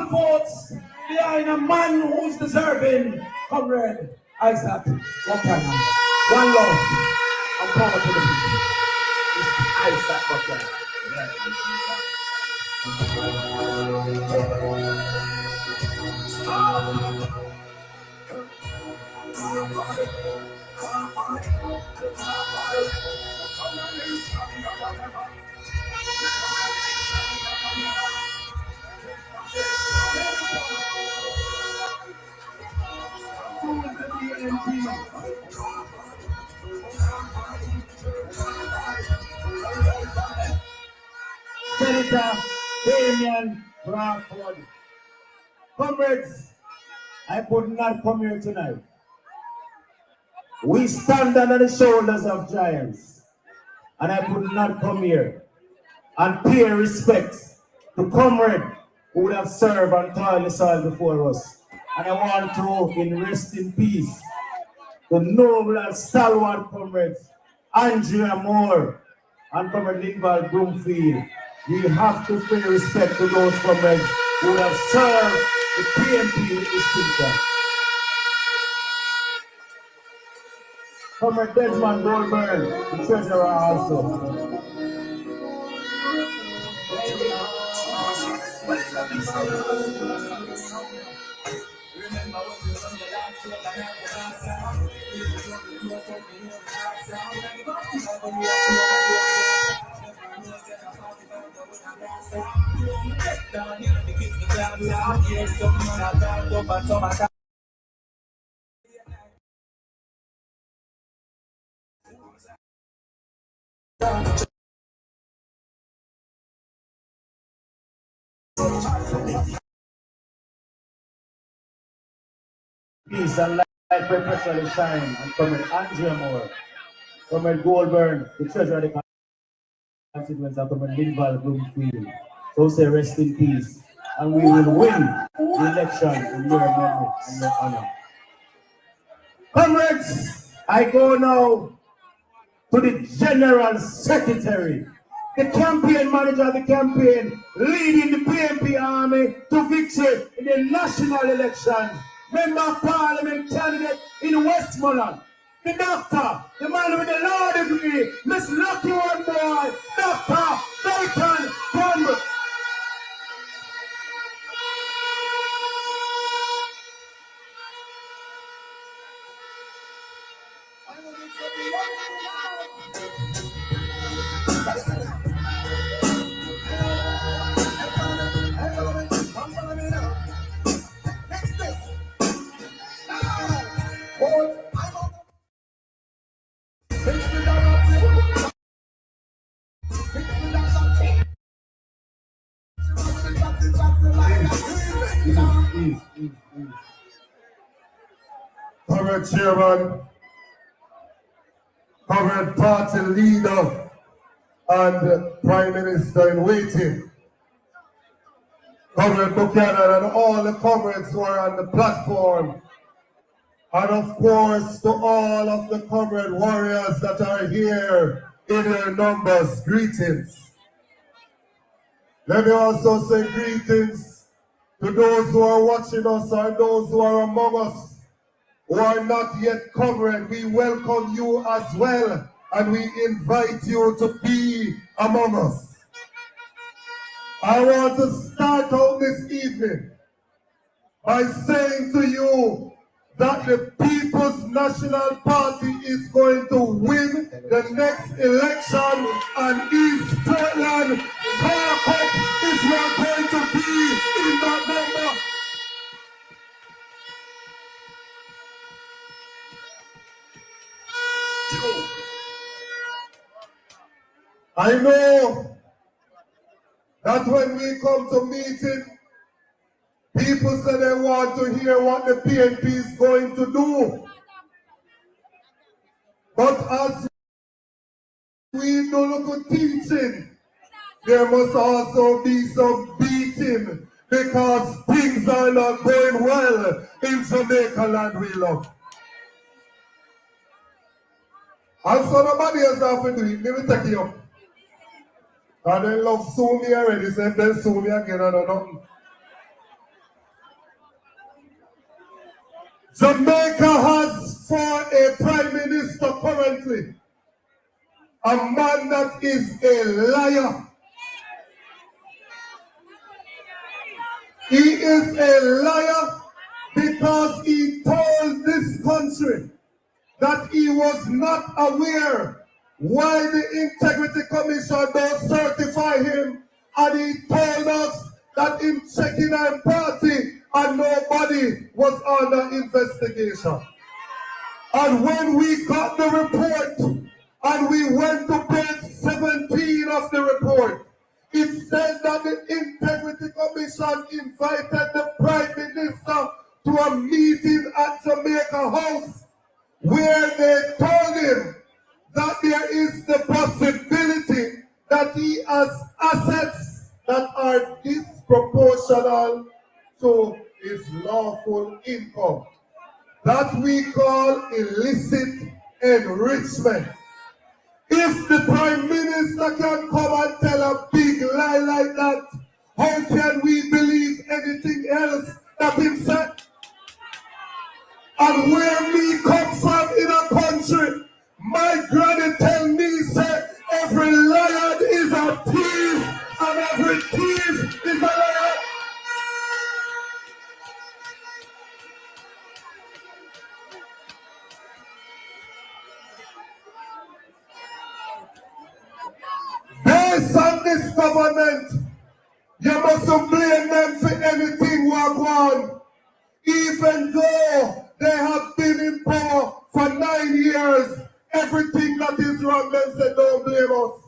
votes behind a man who's deserving. Comrade Isat, Buchanan. One love and power to the people. It's Isat Buchanan. Senator Damian Bradford. Comrades, I could not come here tonight. We stand under the shoulders of giants, and I could not come here and pay respect to comrade who would have served and toiled the soil before us. And I want to, in rest in peace, the noble and stalwart comrades, Andrea Moore and Comrade Linval Broomfield. We have to pay respect to those comrades who have served the PNP with distinction. Comrade Desmond Goldberg, the treasurer also. Peace and light perpetually shine, and Comrade Andrea Moore, Comrade Goldberg, the treasurer of the constituents, and Comrade Linval Bloomfield. So say rest in peace, and we will win the election in your memory and your honor. Comrades, I go now to the General Secretary, the campaign manager of the campaign, leading the PNP army to victory in the national election. Member of Parliament candidate in Westmoreland, the doctor, the man with the law degree, Miss Lucky One Boy, Dr. Hylton Campbell. Comrade Chairman, Comrade Party Leader, and Prime Minister in waiting, Comrade Buchanan and all the comrades who are on the platform, and of course to all of the comrade warriors that are here in their numbers, greetings. Let me also say greetings to those who are watching us and those who are among us who are not yet comrade. We welcome you as well, and we invite you to be among us. I want to start out this evening by saying to you that the People's National Party is going to win the next election, and East Portland Caucus is not going to be in that number. I know that when we come to meeting, people say they want to hear what the PNP is going to do. But as we do look at teaching, there must also be some beating, because things are not going well in Jamaica land we love. And so nobody else have to do it. Let me take you up. And they love sue me already, so if they sue me again, I don't know. Jamaica has for a prime minister currently a man that is a liar. He is a liar because he told this country that he was not aware why the Integrity Commission don't certify him, and he told us that in checking our party and nobody was under investigation. And when we got the report and we went to page 17 of the report, it said that the Integrity Commission invited the Prime Minister to a meeting at Jamaica House where they told him that there is the possibility that he has assets that are disproportional to his lawful income. That we call illicit enrichment. If the Prime Minister can come and tell a big lie like that, how can we believe anything else that he said? And where me come from in a country, my granny tell me, say, every lion is a thief, and every thief is a lion. Based on this government, you mustn't blame them for anything we have won, even though they have been in power for 9 years. Everything that is wrong, them say don't blame us.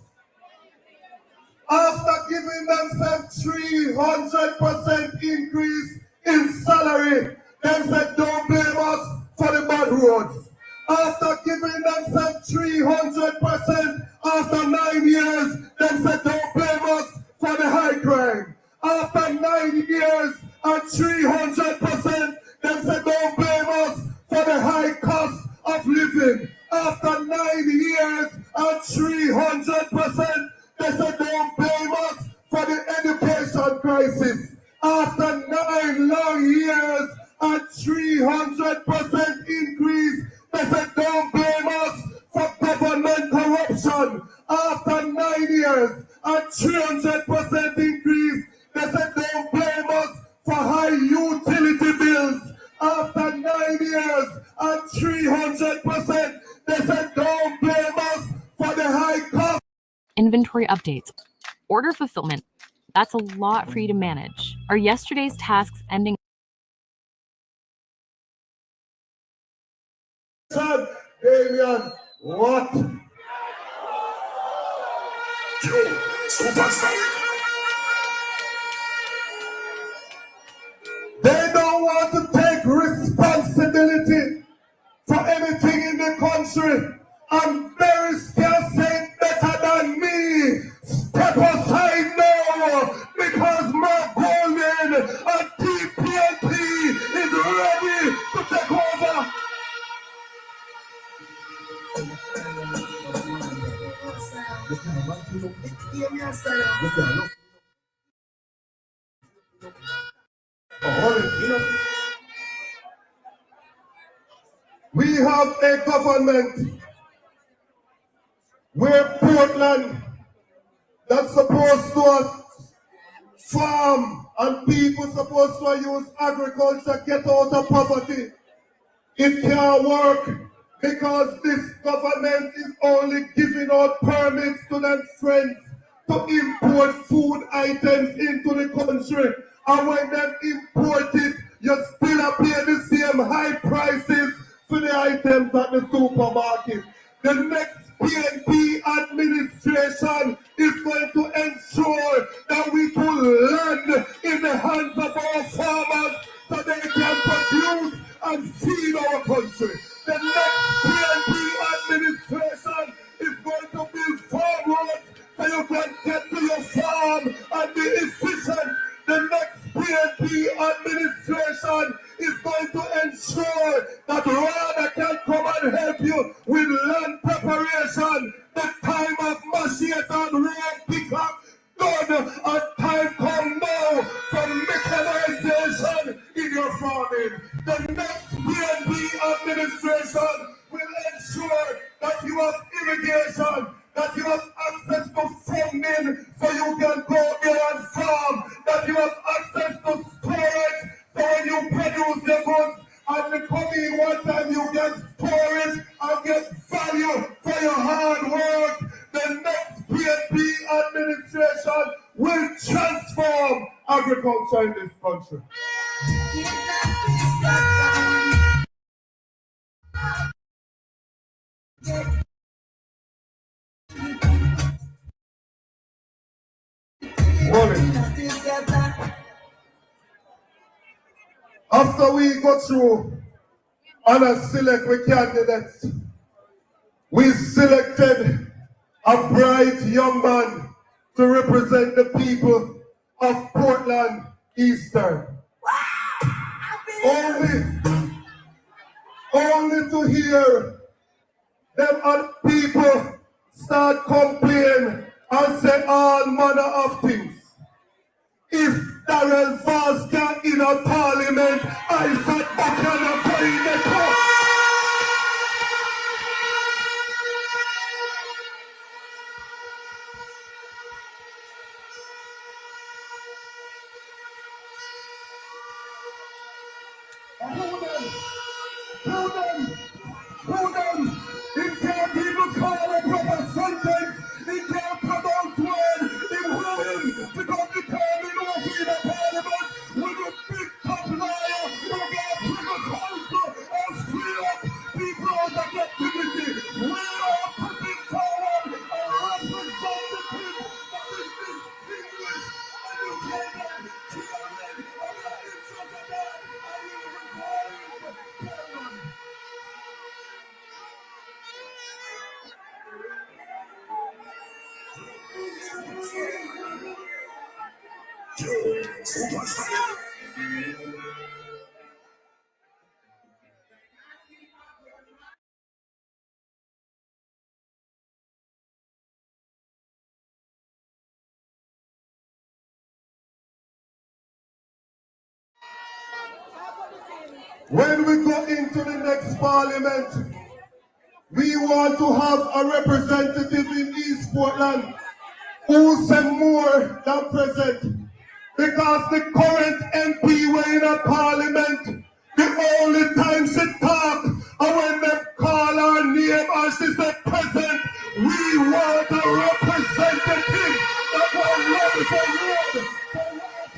After giving themselves 300% increase in salary, them said don't blame us for the bad roads. After giving themselves 300% after 9 years, them said don't blame us for the high crime. After 9 years and 300%, them said don't blame us for the high cost of living. After 9 years and 300%, they said don't blame us for the education crisis. After 9 long years and 300% increase, they said don't blame us for government corruption. After 9 years and 300% increase, they said don't blame us for high utility bills. After 9 years and 300%, they said don't blame us for the high cost. Inventory updates. Order fulfillment. That's a lot for you to manage. Are yesterday's tasks ending? Damian, What? They don't want to take responsibility for anything in the country. And very scarce say better than me. Step aside now, because my golden and PNP is ready to take over. We have a government where Portland that's supposed to farm and people supposed to use agriculture, get out of poverty. It can't work because this government is only giving out permits to their friends to import food items into the country. And when they import it, you still pay the same high prices for the items at the supermarket. The next PNP administration is going to ensure that we put land in the hands of our farmers so they can produce and feed our country. The next PNP administration is going to build farm roads so you can get to your farm and be efficient. The next PNP administration is going to ensure that RADA can come and help you with land preparation. The time of machete and road pickup done, and time come now for mechanization in your farming. The next PNP administration will ensure that you have irrigation, that you have access to funding so you can go there and farm, that you have access to storage so when you produce your goods and the coming one time you get storage and get value for your hard work. The next PNP administration will transform agriculture in this country. After we go through and select the candidates, we selected a bright young man to represent the people of Portland Eastern. Only to hear them other people start complaining and say all manner of things. If Darrell Foster in a parliament, Isat Buchanan playing the cup. Who them? He can't even call a proper sentence. He can't pronounce word in willing to go determine what's in the parliament with a big top liar who got privy council and free up people out of captivity. We are putting forward a representative that is distinguished, educated, children of the interests of God, and we require Portland. When we go into the next parliament, we want to have a representative in East Portland who say more than present. Because the current MP were in a parliament, the only time she talk, and when they call her name and she said present, we want a representative that will lobby for road, for water,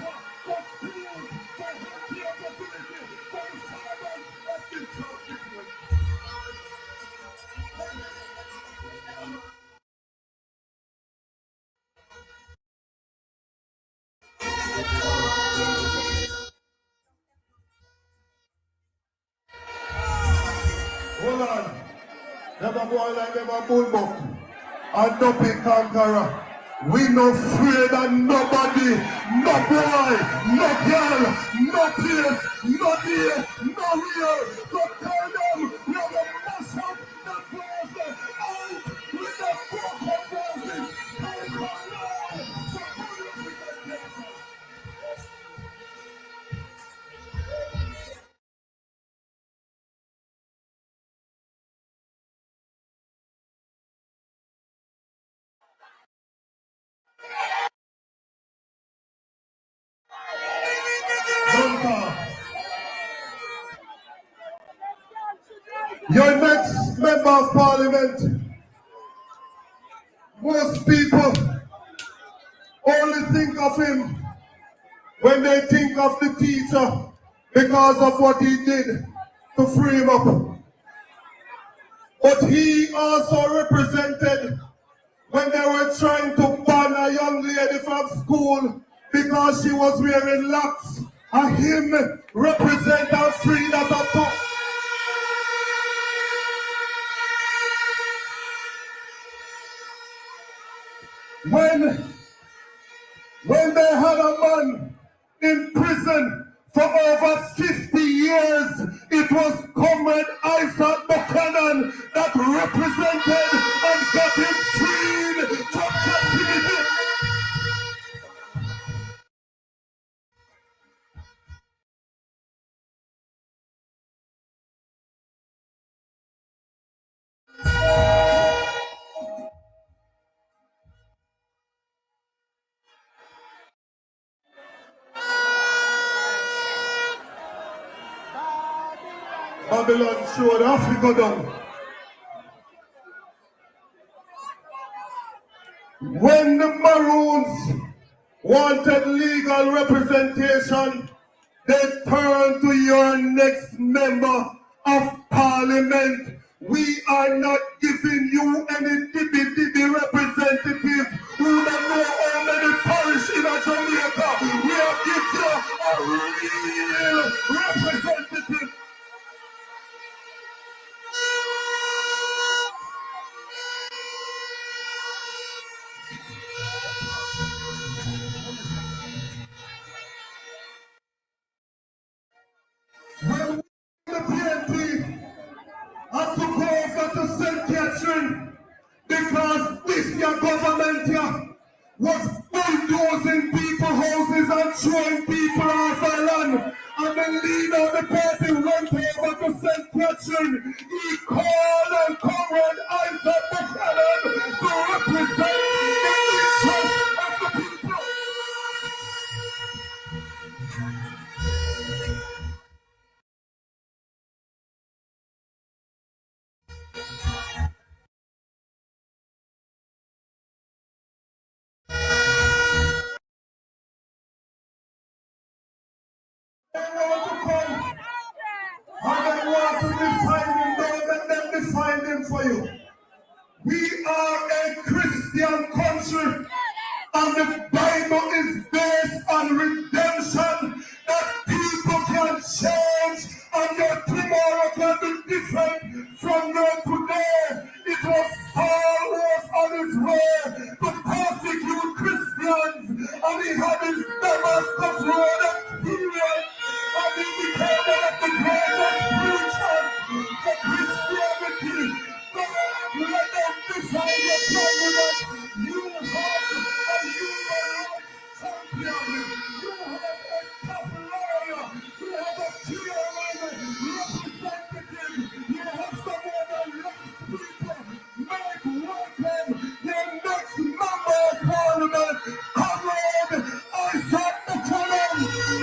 for food, for healthcare facility, for the servants of this constituency. Never go like them a bullbuck. And no big conqueror. We no afraid of nobody, no boy, no girl, no tears, no dear, no real. So tell them we have a mash up that close out with the broken voices. Come on, so pull up with the attention. Your next member of parliament, most people only think of him when they think of the teacher because of what he did to free him up. But he also represented when they were trying to ban a young lady from school because she was wearing locks. And him represent and free that a top. When they had a man in prison for over 50 years, it was Comrade Isat Buchanan that represented and got him freed from captivity. Babylon showed Africa down. When the Maroons wanted legal representation, they turned to your next member of parliament. We are not giving you any dibby representative who don't know how many parish in Jamaica. We are giving you a real representative. When the PNP had to go over to St. Catherine because this your government here was bulldozing people's houses and throwing people off the land. And the leader of the party went over to St. Catherine. He called on Comrade Isat Buchanan to represent the interests of the people. They want to come. And they want to define him. Don't let them define him for you. We are a Christian country, and the Bible is based on redemption, that people can change, and your tomorrow can be different from your today. It was Saul who was on his way to persecute Christians, and he had his Damascus Road experience, and he became one of the greatest preachers for Christianity. Let them decide your government. You have a human rights champion. You have a top lawyer. You have a chairman, representative. You have someone that loves people. Make welcome your next member of parliament, Comrade Isat Buchanan.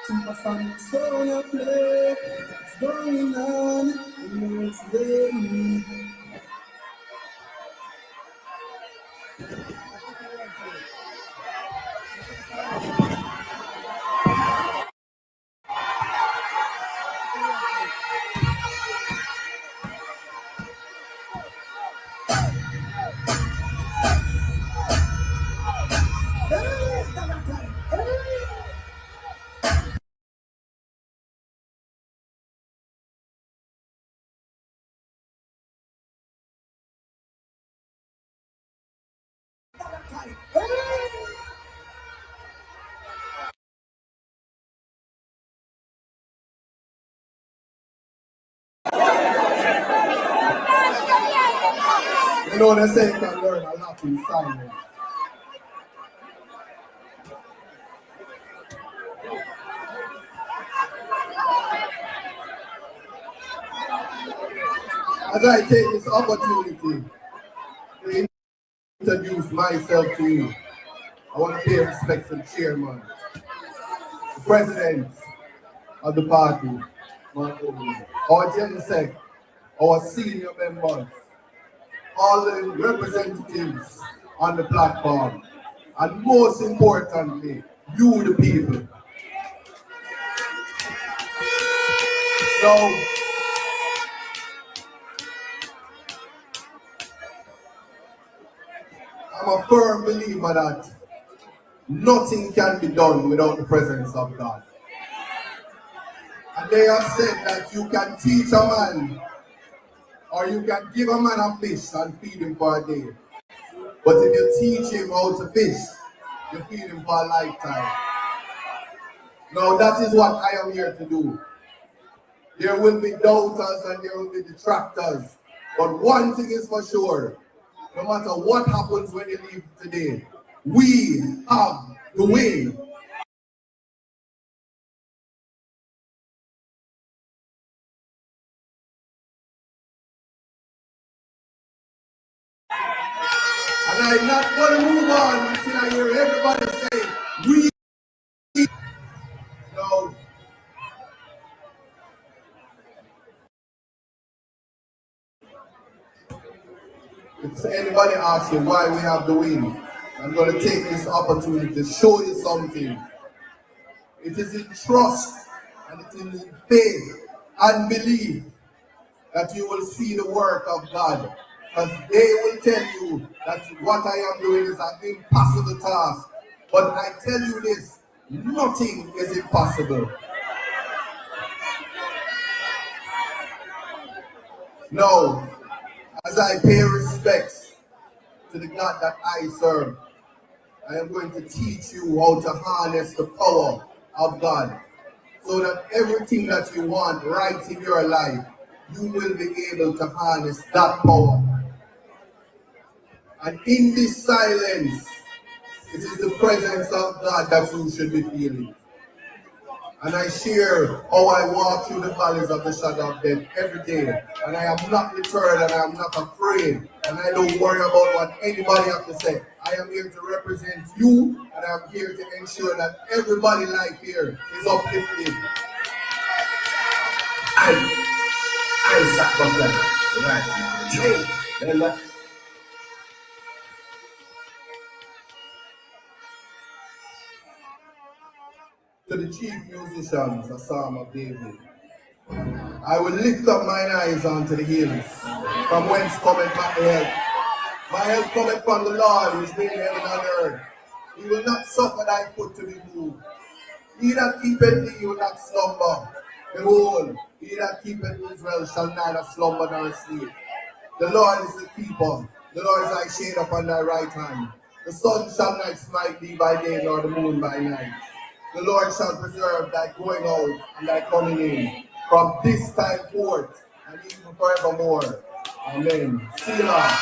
Supersonic sound play. What's going on? You know it's raining. You know they say you can learn a lot in silence. As I take this opportunity to introduce myself to you, I want to pay respect to the chairman, the president of the party, our general sec, our senior members, all the representatives on the platform, and most importantly, you the people. So, I'm a firm believer that nothing can be done without the presence of God. And they have said that you can teach a man, or you can give a man a fish and feed him for a day. But if you teach him how to fish, you feed him for a lifetime. Now that is what I am here to do. There will be doubters and there will be detractors. But one thing is for sure, no matter what happens when you leave today, we have to win. And I'm not going to move on until I hear everybody say, we. No. If anybody asks you why we have the win, I'm going to take this opportunity to show you something. It is in trust and it is in faith and belief that you will see the work of God. Because they will tell you that what I am doing is an impossible task. But I tell you this, nothing is impossible. Now, as I pay respects to the God that I serve, I am going to teach you how to harness the power of God so that everything that you want right in your life, you will be able to harness that power. And in this silence, it is the presence of God that you should be feeling. And I share how I walk through the valleys of the shadow of death every day. And I am not deterred and I am not afraid. And I don't worry about what anybody has to say. I am here to represent you and I am here to ensure that everybody's life here is uplifted. Isat Buchanan. Right. To the chief musicians, a psalm of David. I will lift up mine eyes unto the hills, from whence cometh my help. My help cometh from the Lord, which made heaven and earth. He will not suffer thy foot to be moved. He that keepeth thee will not slumber. Behold, he that keepeth Israel shall neither slumber nor sleep. The Lord is the keeper. The Lord is thy shade upon thy right hand. The sun shall not smite thee by day, nor the moon by night. The Lord shall preserve thy going out and thy coming in, from this time forth and even forevermore. Amen. Selah.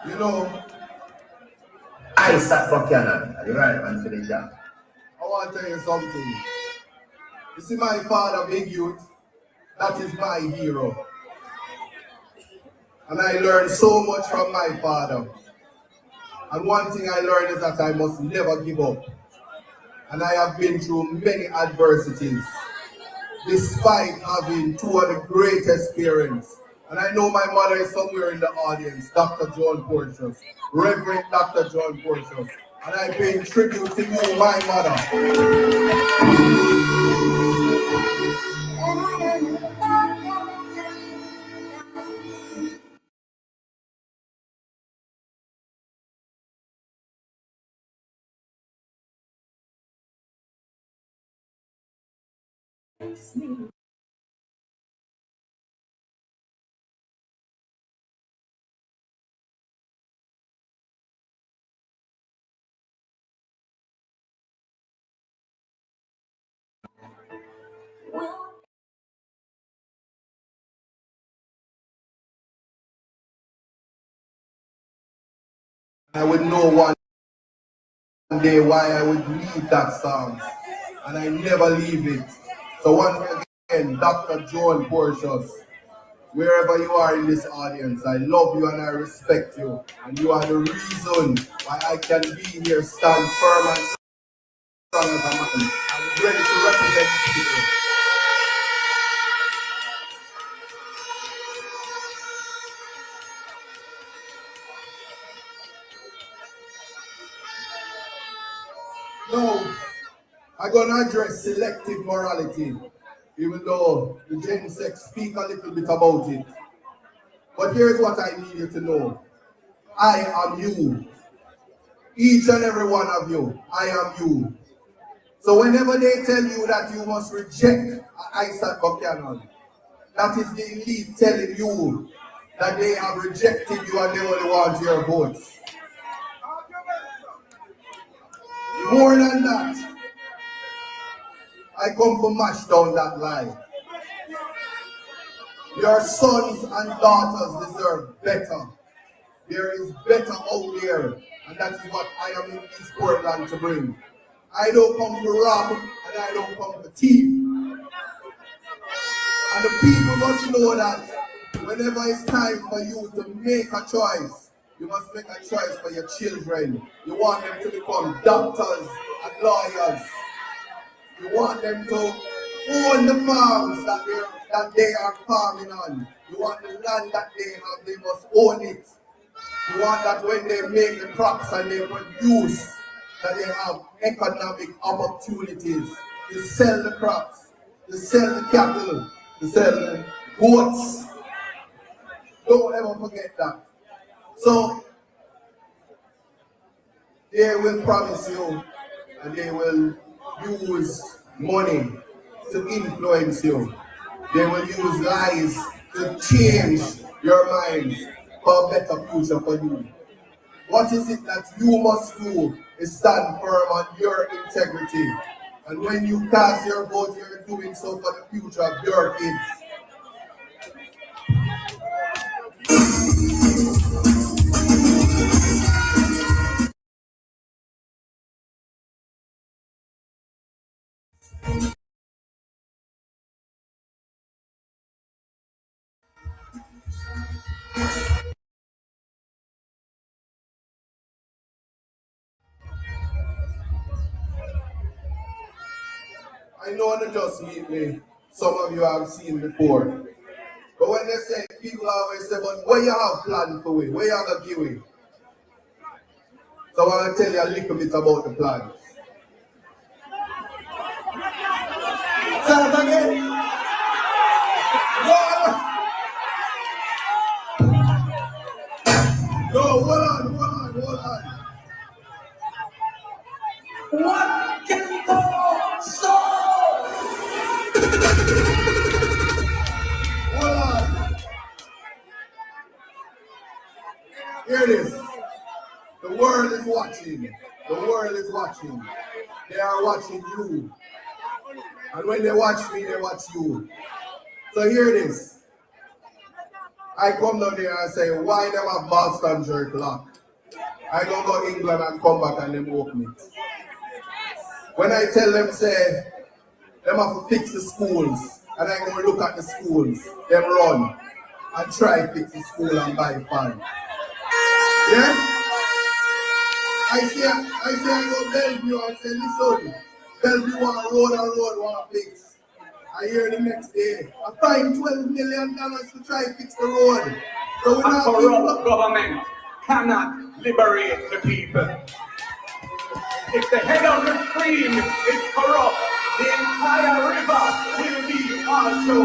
You know, Isat Buchanan, are you right, man, for the job? I want to tell you something. You see my father, Big Youth, that is my hero. And I learned so much from my father. And one thing I learned is that I must never give up. And I have been through many adversities, despite having two of the greatest parents. And I know my mother is somewhere in the audience, Dr. John Porteous, Reverend Dr. John Porteous. And I pay tribute to you, my mother. I would know one day why I would leave that song, and I never leave it. So once again, Dr. John Porteous, wherever you are in this audience, I love you and I respect you, and you are the reason why I can be here, stand firm and strong as a man. I'm ready to represent people. No, I'm gonna address selective morality, even though the Gen Sex speak a little bit about it. But here's what I need you to know. I am you. Each and every one of you, I am you. So whenever they tell you that you must reject Isat Buchanan, that is the elite telling you that they have rejected you and they only want your votes. More than that, I come to mash down that lie. Your sons and daughters deserve better. There is better out there, and that is what I am in East Portland to bring. I don't come to rob, and I don't come to thief. And the people must know that whenever it's time for you to make a choice, you must make a choice for your children. You want them to become doctors and lawyers. You want them to own the farms that they are farming on. You want the land that they have, they must own it. You want that when they make the crops and they produce, that they have economic opportunities to sell the crops, to sell the cattle, to sell the goats. Don't ever forget that. So they will promise you and they will use money to influence you. They will use lies to change your mind for a better future for you. What is it that you must do is stand firm on your integrity. And when you cast your vote, you're doing so for the future of your kids. I know they just meet me. Some of you have seen before. But when they say, people always say, but what you have planned for we? What you have to give we? So I want to tell you a little bit about the plans. Say that again. No, hold on. What can go so? Hold on. Here it is. The world is watching. The world is watching. They are watching you. And when they watch me, they watch you. So here it is. I come down there and say, why them have Boston jerk lock? I don't go England and come back and them open it. When I tell them, say, them have to fix the schools, and I go look at the schools, them run, and try to fix the school and buy fan. Yeah? I go Bellevue and say, listen, Bellevue want road and road want fix. I hear the next day, I find $12 million to try to fix the road. So we not corrupt government cannot liberate the people. If the head of the stream is corrupt, the entire river will be also.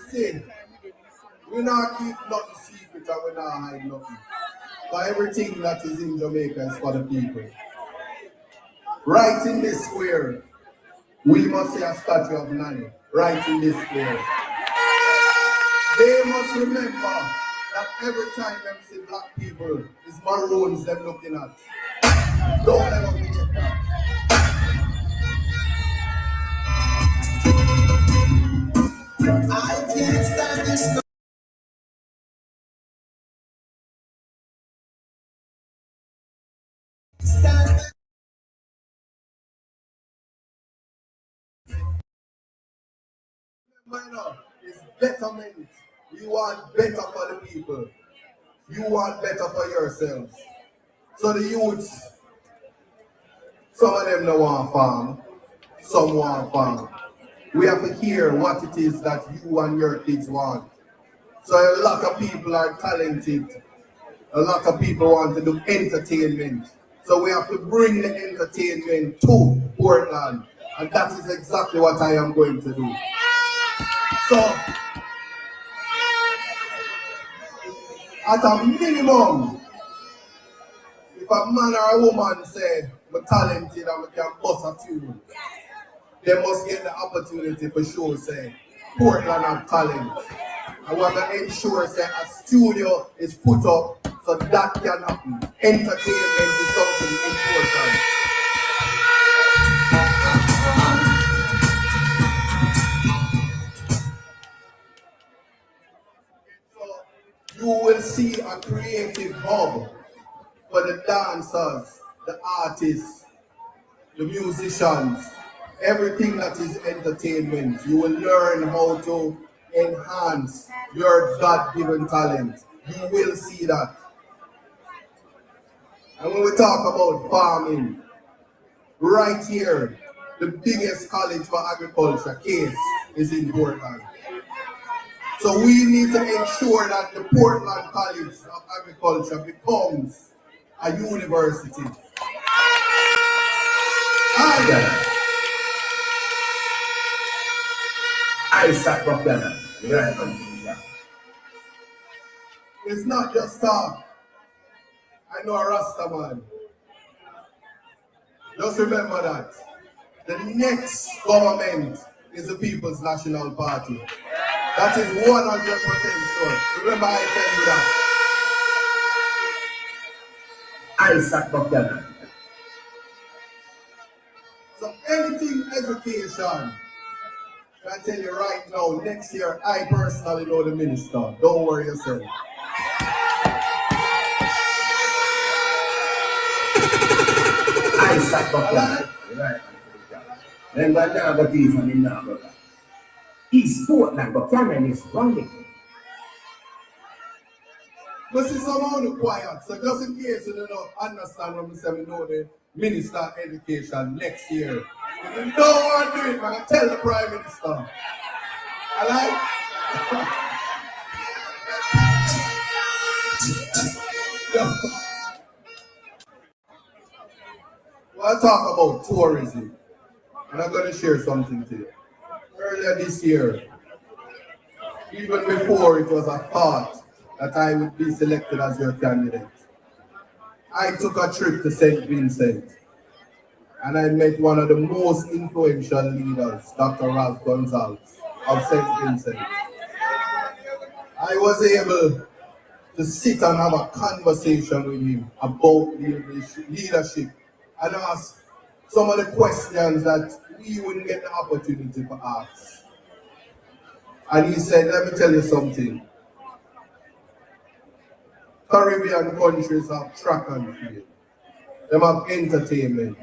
See, we not keep nothing secret and we not hide nothing. But everything that is in Jamaica is for the people. Right in this square, we must see a statue of Nani. Right in this square. They must remember that every time them see black people, it's maroons them looking at. Don't ever forget that. I can't stand this. It's betterment. You want better for the people. You want better for yourselves. So the youths, some of them don't want farm, some want farm. We have to hear what it is that you and your kids want. So a lot of people are talented. A lot of people want to do entertainment. So we have to bring the entertainment to Portland. And that is exactly what I am going to do. So, at a minimum, if a man or a woman say, I'm talented and I can bust a tune, they must get the opportunity for sure, say, Portland have talent. I want to ensure, say, a studio is put up so that can happen. Entertainment is something important. You will see a creative hub for the dancers, the artists, the musicians, everything that is entertainment. You will learn how to enhance your God-given talent. You will see that. And when we talk about farming, right here, the biggest college for agriculture, case, is in Portland. So we need to ensure that the Portland College of Agriculture becomes a university. Isat Buchanan, right? It's not just talk. I know a Rasta man. Just remember that. The next government is the People's National Party. That is 100% sure. Remember I tell you that. Isat Buchanan. So anything education, I tell you right now, next year I personally know the minister. Don't worry yourself. Isat Buchanan. Right. Then what now got these on him now, brother? He's Portland, Buchanan is running. But see, someone who quiet, so just in case you don't understand what we say, we know the Minister of Education next year. If you don't want to do it, man, I tell the Prime Minister. Alright? Well, I talk about tourism, and I'm going to share something to you. Earlier this year, even before it was a thought that I would be selected as your candidate, I took a trip to St. Vincent, and I met one of the most influential leaders, Dr. Ralph Gonzalez of St. Vincent. I was able to sit and have a conversation with him about leadership and ask some of the questions that we wouldn't get the opportunity to ask. And he said, let me tell you something. Caribbean countries have track and field. They have entertainment.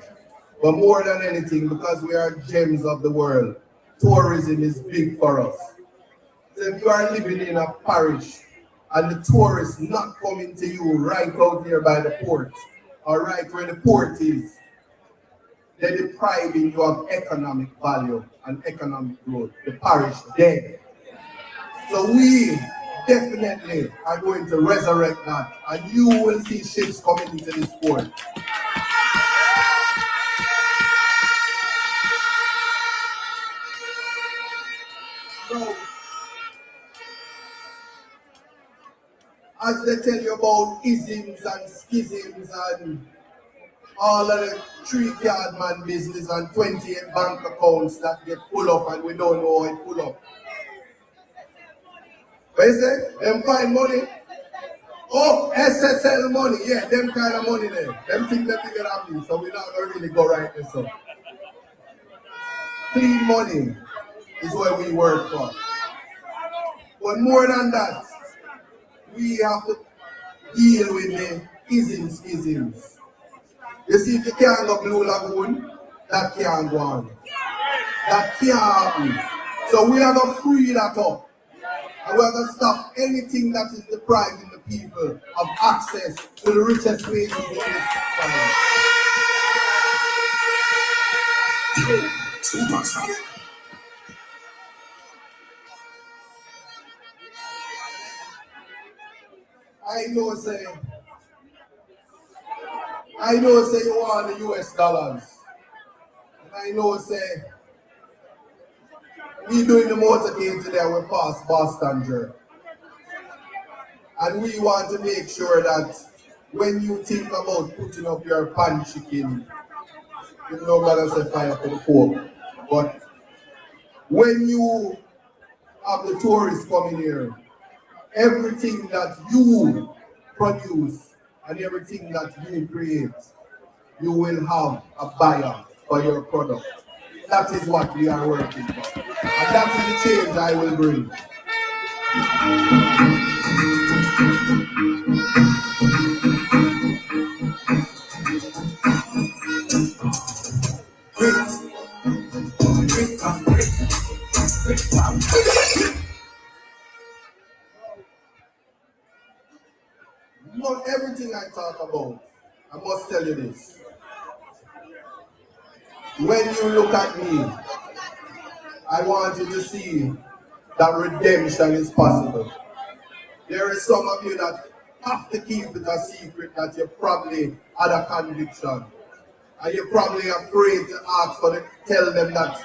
But more than anything, because we are gems of the world, tourism is big for us. So if you are living in a parish and the tourists not coming to you right out here by the port, or right where the port is, they're depriving you of economic value and economic growth. The parish dead. So we definitely are going to resurrect that, and you will see ships coming into this port. So, as they tell you about isms and schisms and all of the 3-card man business and 28 bank accounts that get full up and we don't know how it full up. What is it? Them find money? Oh, SSL money. Yeah, them kind of money there. Them things that bigger than me, so we're not going to really go right this up. Clean money is what we work for. But more than that, we have to deal with the isms. You see, if you can't go Blue Lagoon, that can't go on. That can't happen. So we are going to free that up. And we are going to stop anything that is depriving the people of access to the richest wages in this country. I know, say you want the US dollars. And I know, say, we doing the motorcade today, we pass Boston Jer. And we want to make sure that when you think about putting up your pan chicken, you know God say fire for the pork. But when you have the tourists coming here, everything that you produce and everything that you create, you will have a buyer for your product. That is what we are working for. And that is the change I will bring. Not everything I talk about I must tell you this. When you look at me, I want you to see that redemption is possible. There is some of you that have to keep it a secret that you probably had a conviction. And you're probably afraid to ask for them, tell them that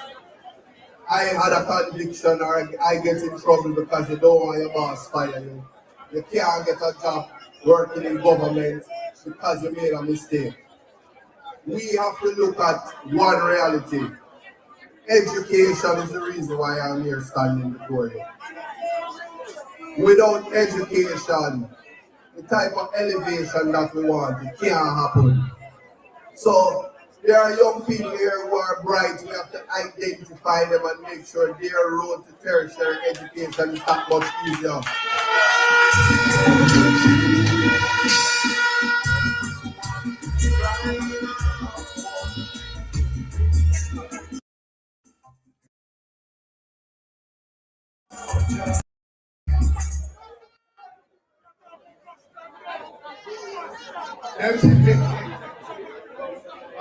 I had a conviction or I get in trouble because you don't want your boss fire you. You can't get a job working in government because you made a mistake. We have to look at one reality. Education is the reason why I'm here standing before you. Without education, the type of elevation that we want, it can't happen. So there are young people here who are bright. We have to identify them and make sure their road to tertiary education is that much easier.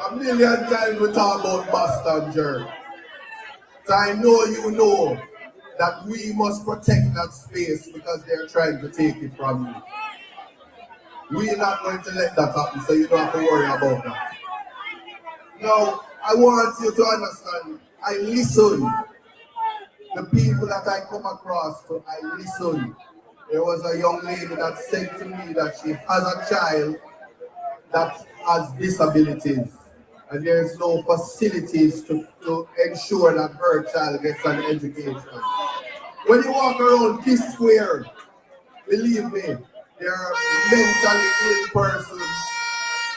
A million times we talk about Boston, Jerry. So I know you know that we must protect that space because they're trying to take it from you. We're not going to let that happen, so you don't have to worry about that. Now, I want you to understand, I listen. The people that I come across, I listen. There was a young lady that said to me that she has a child that has disabilities and there's no facilities to ensure that her child gets an education. When you walk around this square, believe me, there are mentally ill persons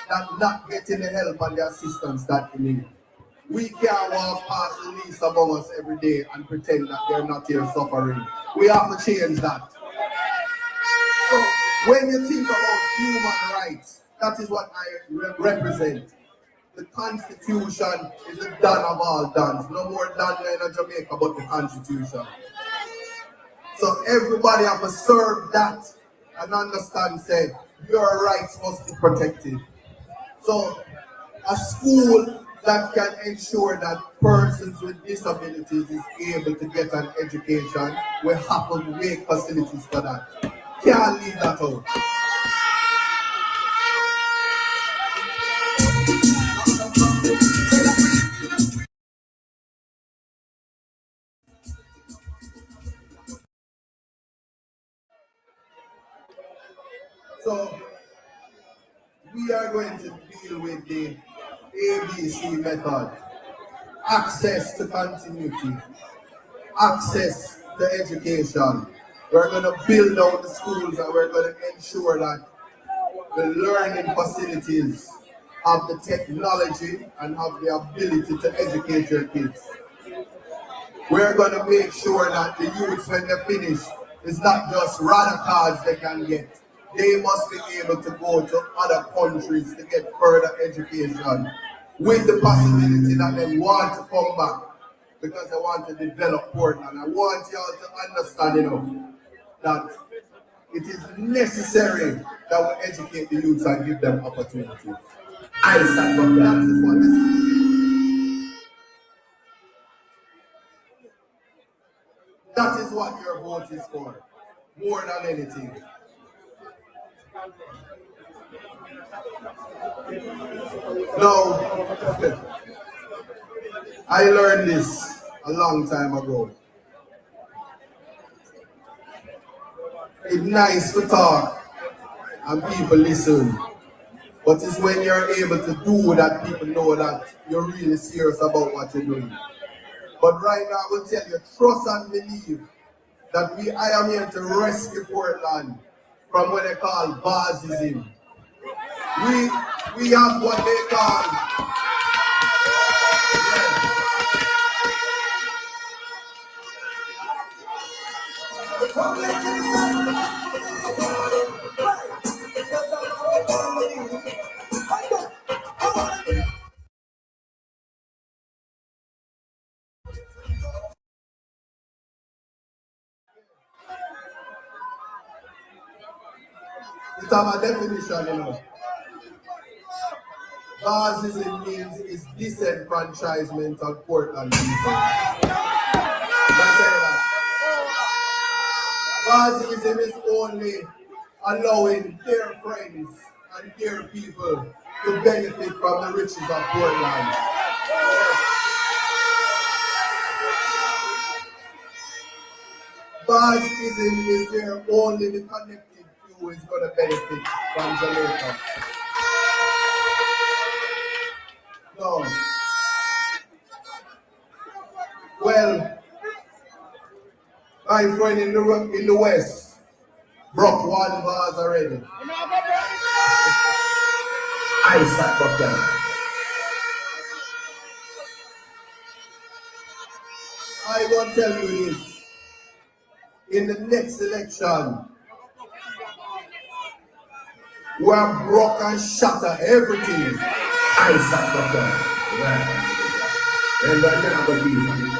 that not getting the help and the assistance that they need. We can't walk past the least among us every day and pretend that they're not here suffering. We have to change that. So when you think about human rights, that is what I represent. The Constitution is the Dan of all Dans. No more Dan in Jamaica but the Constitution. So everybody have to serve that and understand, say, your rights must be protected. So a school that can ensure that persons with disabilities is able to get an education will have to make facilities for that. Can't leave that out. So we are going to deal with the ABC method. Access to continuity, access to education. We're going to build out the schools and we're going to ensure that the learning facilities have the technology and have the ability to educate your kids. We're going to make sure that the youths, when they finish, it's not just radar cards they can get. They must be able to go to other countries to get further education with the possibility that they want to come back because they want to develop Portland. I want y'all to understand, that it is necessary that we educate the youths and give them opportunities. Isat from that is what this is. That is what your vote is for, more than anything. Now, I learned this a long time ago. It's nice to talk and people listen, but it's when you're able to do that people know that you're really serious about what you're doing. But right now I will tell you, trust and believe that I am here to rescue Portland from what they call basism. We have what they call it have a definition, Marxism means is disenfranchisement of Portland people. Marxism is only allowing their friends and their people to benefit from the riches of Portland. Marxism is there only the connected few is going to benefit from Jamaica. No. Well, my friend in the West broke one vase already. Isat Buchanan. I want to tell you this. In the next election, we are broke and shatter everything. Isat Buchanan. And I cannot believe it.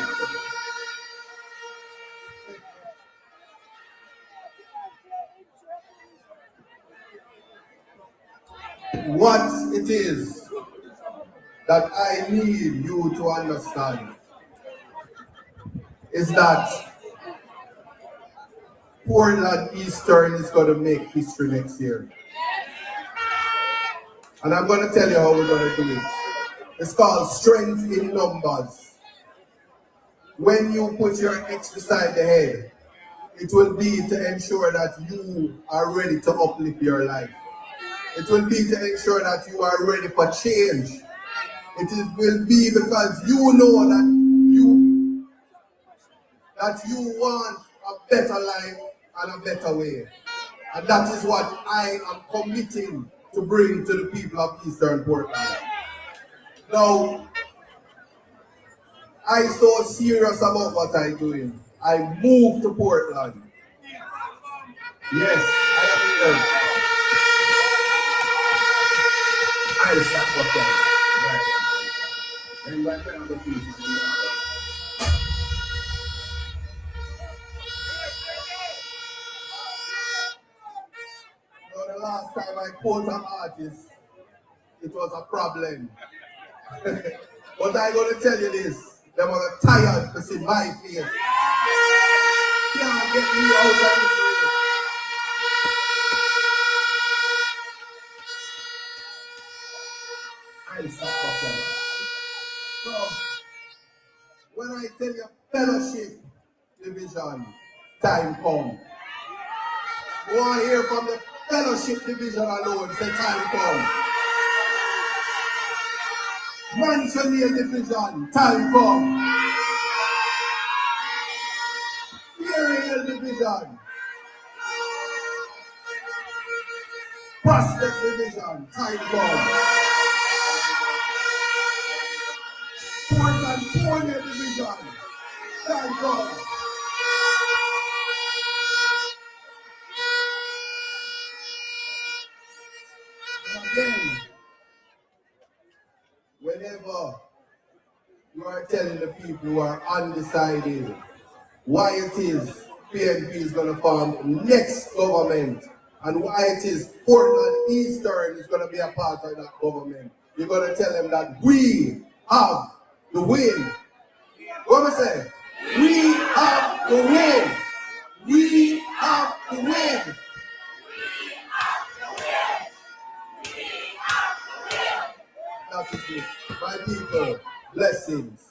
What it is that I need you to understand is that Portland Eastern is going to make history next year. And I'm going to tell you how we're going to do it. It's called strength in numbers. When you put your X beside the head, it will be to ensure that you are ready to uplift your life. It will be to ensure that you are ready for change. Will be because you know that you want a better life and a better way. And that is what I am committing to bring to the people of Eastern Portland. Now, I'm so serious about what I'm doing. I moved to Portland. Yes, I am here. I start with them. And right now, the people. The last time I quote an artist, it was a problem. But I'm going to tell you this, they were tired to see my face. Can't get me out of this race. I'll stop them. So, when I tell you fellowship division, time come. I want to hear from the fellowship division alone, say time come. Mansionia division, time come. Area division. Prospect division, time come. Port and California division, time come. Again, whenever you are telling the people who are undecided why it is PNP is going to form next government and why it is Portland Eastern is going to be a part of that government, you're going to tell them that we have the win. What am I saying? We have the win. We have the win. That is it. My people, blessings.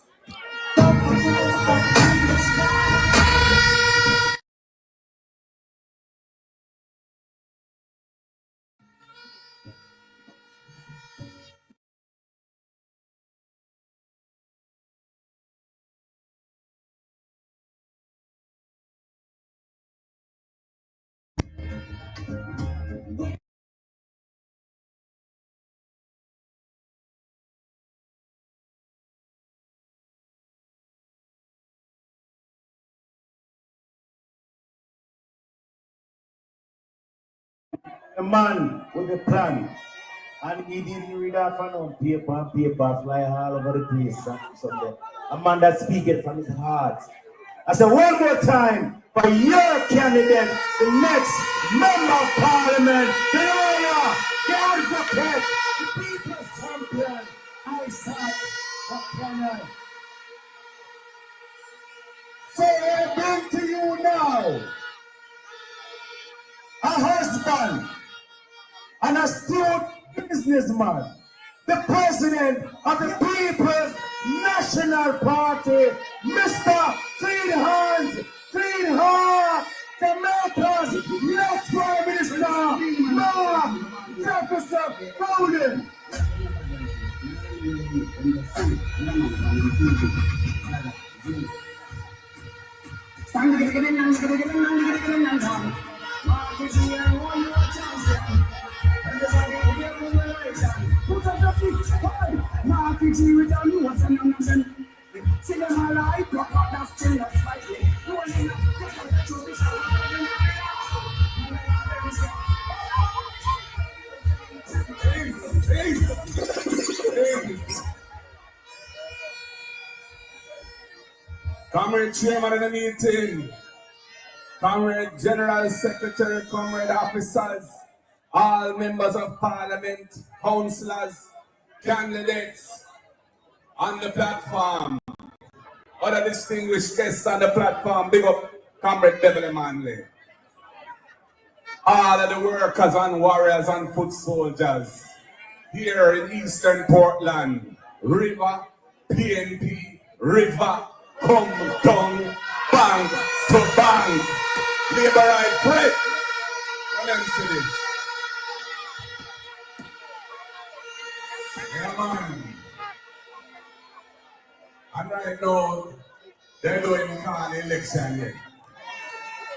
A man with a plan, and he didn't read off on paper and paper fly all over the place. Something. A man that speaks from his heart. I said one more time for your candidate, the next member of parliament, the lawyer, the advocate, the people's champion, Isat Buchanan. So I bring to you now a husband and astute businessman, the president of the People's National Party, Mr. Clean Hands, Clean Heart, Jamaica's next Prime Minister, Mark Jefferson Bowden. Comrade Chairman of the meeting, Comrade General Secretary, Comrade Officers, all members of Parliament, councillors, candidates on the platform, other distinguished guests on the platform, big up Comrade Beverly Manley. All of the workers and warriors and foot soldiers here in Eastern Portland, River, PNP, River, come down, bang to bang. Labor right break. Let them see this. Yeah, man. And right now, they're doing call election yet.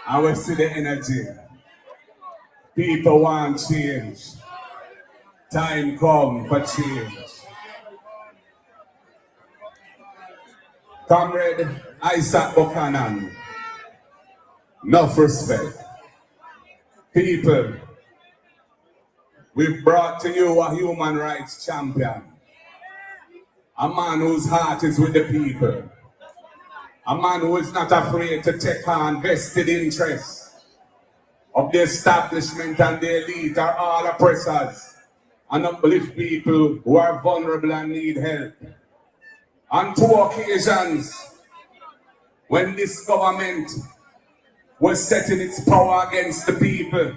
And we see the energy. People want change. Time come for change. Comrade Isat Buchanan, enough respect. People, we've brought to you a human rights champion. A man whose heart is with the people. A man who is not afraid to take on vested interests of the establishment and the elite are all oppressors and uplift people who are vulnerable and need help. On two occasions, when this government was setting its power against the people,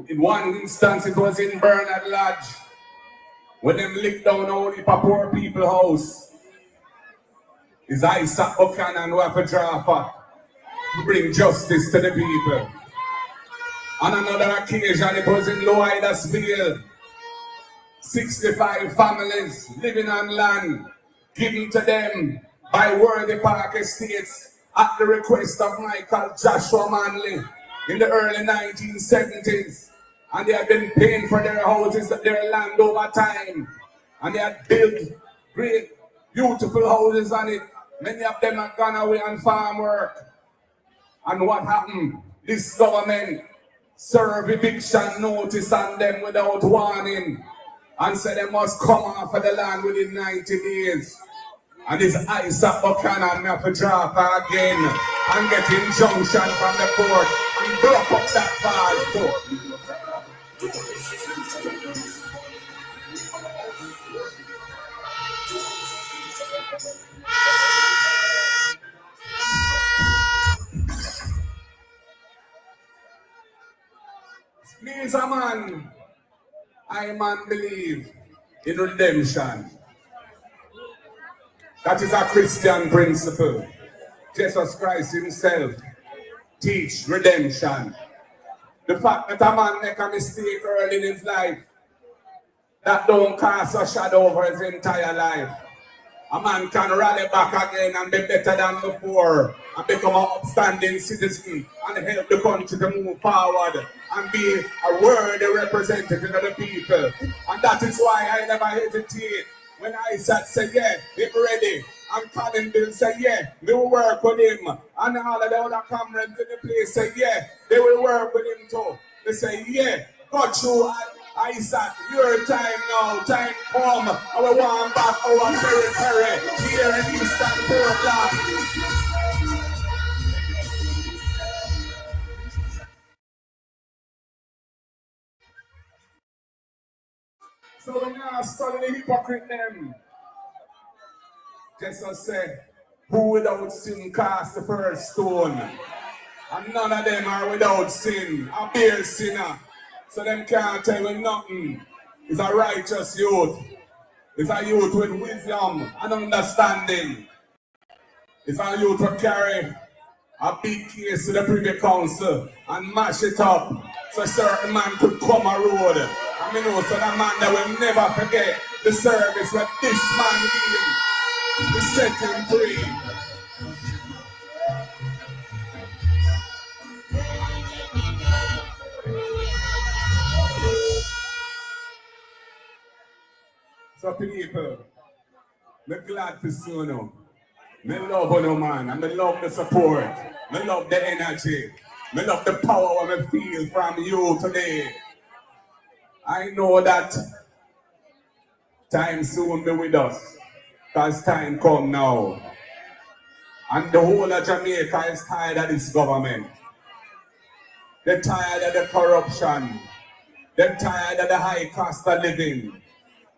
in one instance it was in Bernard Lodge, when them licked down all the poor people house. It's Isaac Buchanan who have a draft to bring justice to the people. On another occasion, it was in Loydasville, 65 families living on land given to them by Worthy Park Estates at the request of Michael Joshua Manley in the early 1970s. And they had been paying for their houses, their land over time. And they had built great, beautiful houses on it. Many of them had gone away on farm work. And what happened? This government served eviction notice on them without warning and said they must come off of the land within 90 days. And this Isaac Buchanan have to drop again and get injunction from the court and block up that fast door. Please, a man, I man believe in redemption. That is a Christian principle. Jesus Christ himself teach redemption. The fact that a man make a mistake early in his life, that don't cast a shadow over his entire life. A man can rally back again and be better than before and become an upstanding citizen and help the country to move forward and be a worthy representative of the people. And that is why I never hesitate when Isat said, yeah, he's ready. And Colin Bill said, yeah, they will work with him. And all of the other comrades in the place said, yeah, they will work with him too. They say, yeah, got you. Isaac, your time now, time come. I want back our territory here in Eastern Portland. So when I study the hypocrite them, just to say, who without sin cast the first stone? And none of them are without sin, a bare sinner. So them can't tell me nothing. It's a righteous youth. It's a youth with wisdom and understanding. It's a youth who carry a big case to the Privy Council and mash it up so a certain man could come a road. I mean, know, so that man that will never forget the service that this man gave to set him free. So people, I'm glad to see you. I love you, man, and I love the support. I love the energy. I love the power I feel from you today. I know that time soon be with us, because time come now. And the whole of Jamaica is tired of this government. They're tired of the corruption. They're tired of the high cost of living.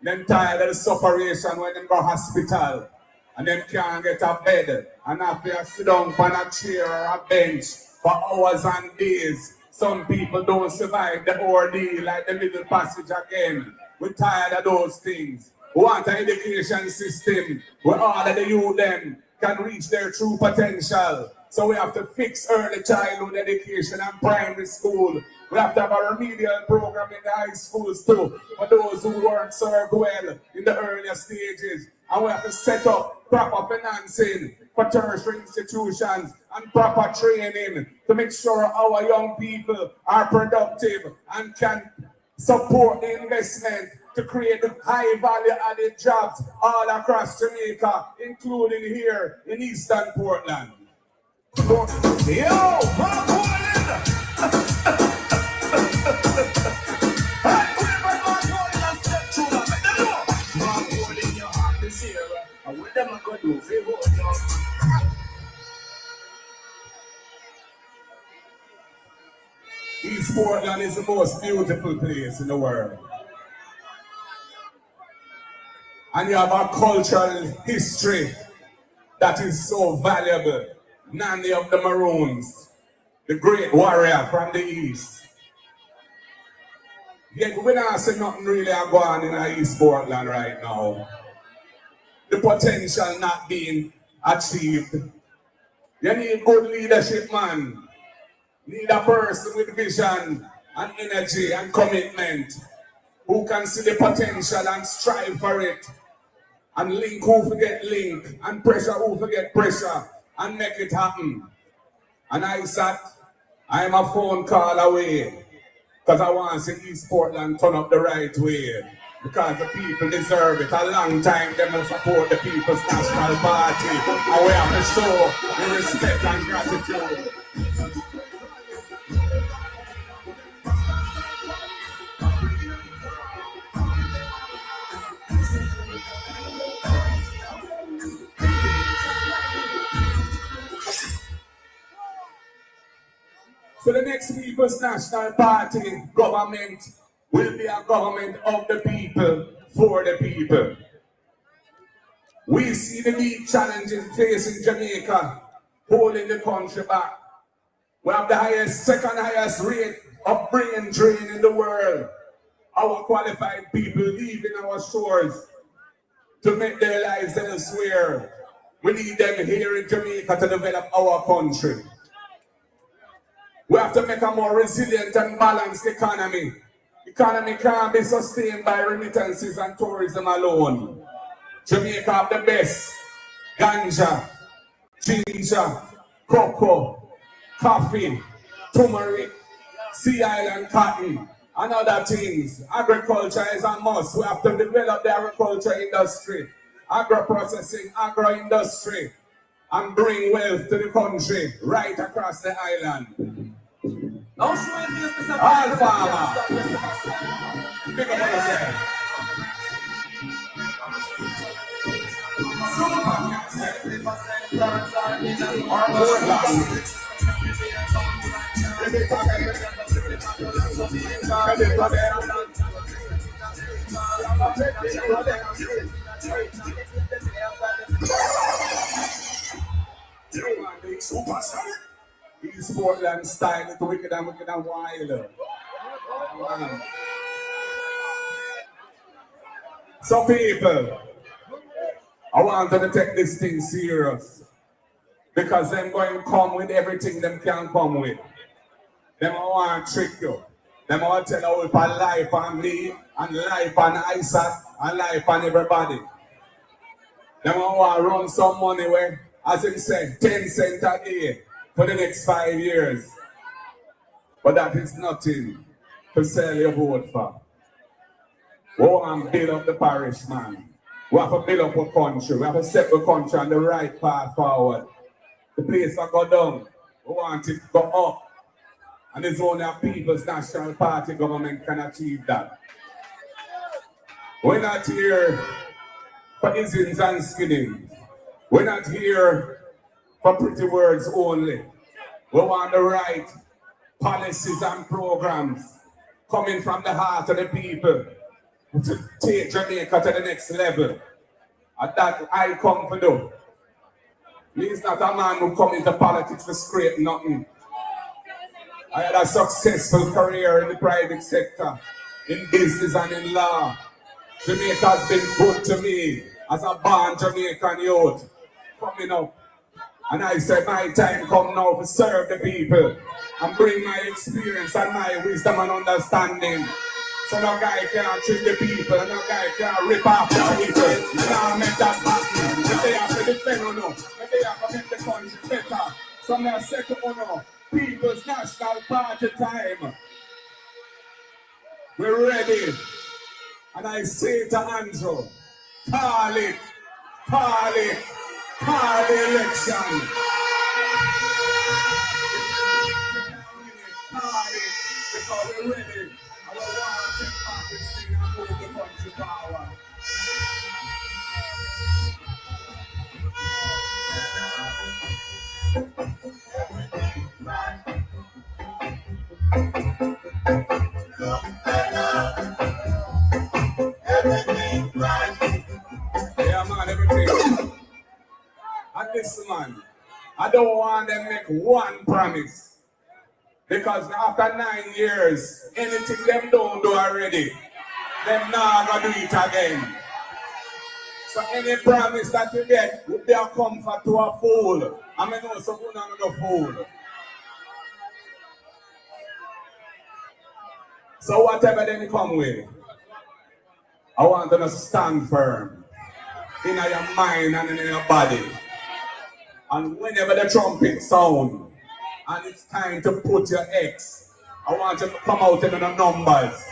They're tired of the sufferation when they go hospital and them can't get a bed and have to sit down on a chair or a bench for hours and days. Some people don't survive the ordeal like the Middle Passage again. We're tired of those things. We want an education system where all of the youth them can reach their true potential. So we have to fix early childhood education and primary school. We have to have a remedial program in the high schools too, for those who weren't served well in the earlier stages. And we have to set up proper financing for tertiary institutions and proper training to make sure our young people are productive and can support the investment to create high value added jobs all across Jamaica, including here in Eastern Portland. Yo, East Portland is the most beautiful place in the world. And you have a cultural history that is so valuable. Nanny of the Maroons, the great warrior from the East. Yet we don't see nothing really going on in East Portland right now. The potential not being achieved. You need good leadership, man. Need a person with vision and energy and commitment who can see the potential and strive for it. And link who forget link and pressure who forget pressure and make it happen. And Isat, I am a phone call away because I want to see East Portland turn up the right way because the people deserve it. A long time they will support the People's National Party and we have to show the respect and gratitude. So the next People's National Party government will be a government of the people, for the people. We see the big challenges facing Jamaica, holding the country back. We have the second highest rate of brain drain in the world. Our qualified people leaving our shores to make their lives elsewhere. We need them here in Jamaica to develop our country. We have to make a more resilient and balanced economy. Economy can't be sustained by remittances and tourism alone. Jamaica have the best ganja, ginger, cocoa, coffee, turmeric, sea island cotton, and other things. Agriculture is a must. We have to develop the agriculture industry, agro-processing, agro-industry, and bring wealth to the country right across the island. All farmer. Big up on yourself. Superstar. East Portland style, it's wicked and wild. Man. So people, I want them to take this thing serious. Because them going to come with everything them can come with. Them want to trick you. Them want to tell you about life on me, and life on Isat, and life on everybody. Them want to run some money where, as him said, 10 cents a day for the next 5 years. But that is nothing to sell your vote for. We want to build up the parish, man. We have to build up a country. We have to set the country on the right path forward. The place that go down, we want it to go up. And it's only a People's National Party government can achieve that. We're not here for isms and skinnings. We're not here for pretty words only. We want the right policies and programs coming from the heart of the people to take Jamaica to the next level. And that I come to do. He's not a man who come into politics to scrape nothing. I had a successful career in the private sector, in business and in law. Jamaica has been good to me as a born Jamaican youth coming up. And I said my time come now to serve the people and bring my experience and my wisdom and understanding. So no guy can't trick the people, and no guy can't rip off the people. And I'll make that happen. If they have to defend or no, if they have to make the country better. So I'm going to say to you, People's National Party time. We're ready. And I say to Andrew, call it, call it, call the election. Call it, because we're ready. I want to take back this thing and move the country power. Yeah, man, everything. And this man, I don't want them to make one promise. Because after 9 years, anything them don't do already, them not gonna do it again. So any promise that you get will be a comfort to a fool. I mean, no, someone not a fool. So whatever them come with, I want them to stand firm in your mind and in your body. And whenever the trumpet sound, and it's time to put your X, I want you to come out in the numbers.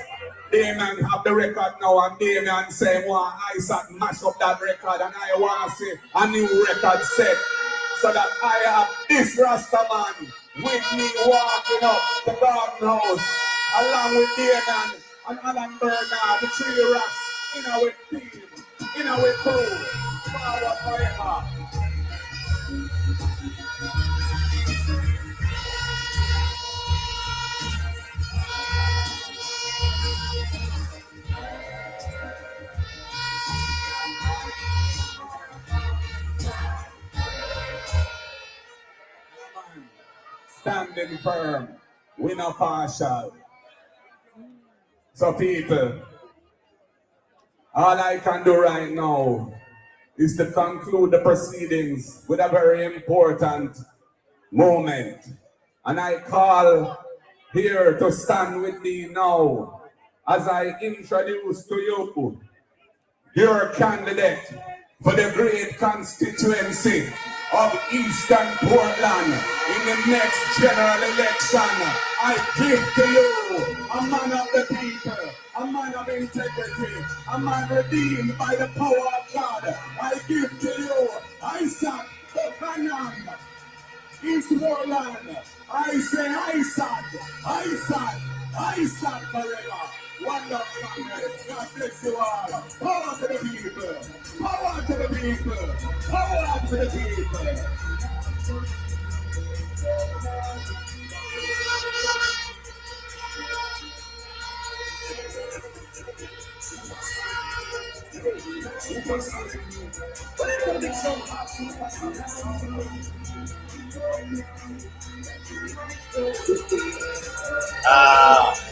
Damien have the record now, and Damien say, well, Isat mash up that record, and I want to see a new record set, so that I have this Rasta man with me walking up the garden house, along with Damien and Alan Bernard, the three rats, in our team, in our crew, forward forever. Standing firm, we're not partial. So people, all I can do right now is to conclude the proceedings with a very important moment. And I call here to stand with me now as I introduce to you your candidate for the great constituency of Eastern Portland in the next general election. I give to you a man of the people, a man of integrity, a man redeemed by the power of God. I give to you Isat, Buchanan, East Portland. I say Isat, Isat, Isat forever. Wonderful comrades. God bless you all. Power to the people. Power to the people. Power to the people.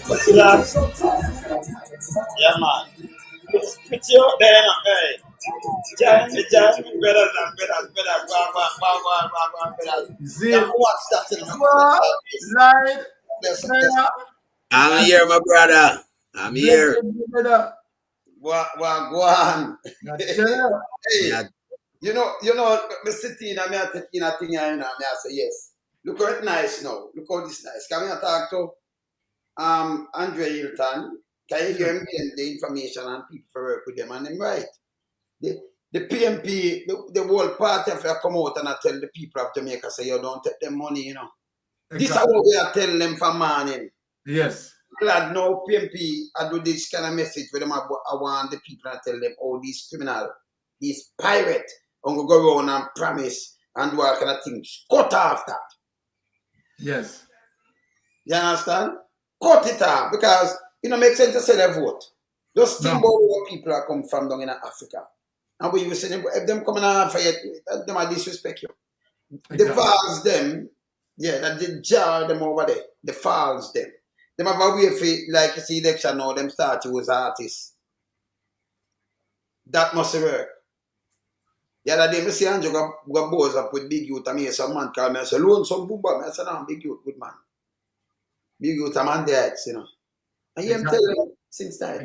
But relax. Yeah, man. Put you out there, hey. Join me, brothers and brothers. Go, brothers. Yeah, what's that in Light. I'm here, my brother. I'm here. Go on. Hey, you know, me sitting and me a taking a thing here, me I say yes. Look how it nice now. Look how this nice. Can we talk to Andre Hylton? Can you hear him getting the information and people for work with them and them right? The PNP, the whole party have to come out and I tell the people of Jamaica say you don't take them money, you know. Exactly. This is what we are telling them for morning. Yes. Glad no PNP I do this kind of message with them. I want the people and tell them, oh, these criminal, these pirate, and go around and promise and do all kind of things. Cut off that. Yes. You understand? Cut it off because it don't make sense to say their vote. Just think about where people are come from down in Africa. And when you say them, if them coming out for you, them are disrespect you. Exactly. The falls them, yeah, that they jar them over there. The falls them. Them have a way for, like you see election now, them start you as artists. That must work. The other day, I see Andrew go bows up with big youth. I mean, some man call me and say, loan some booba. I said, no, big youth, good man. Big youth, a man there, you know. And you tell them since that.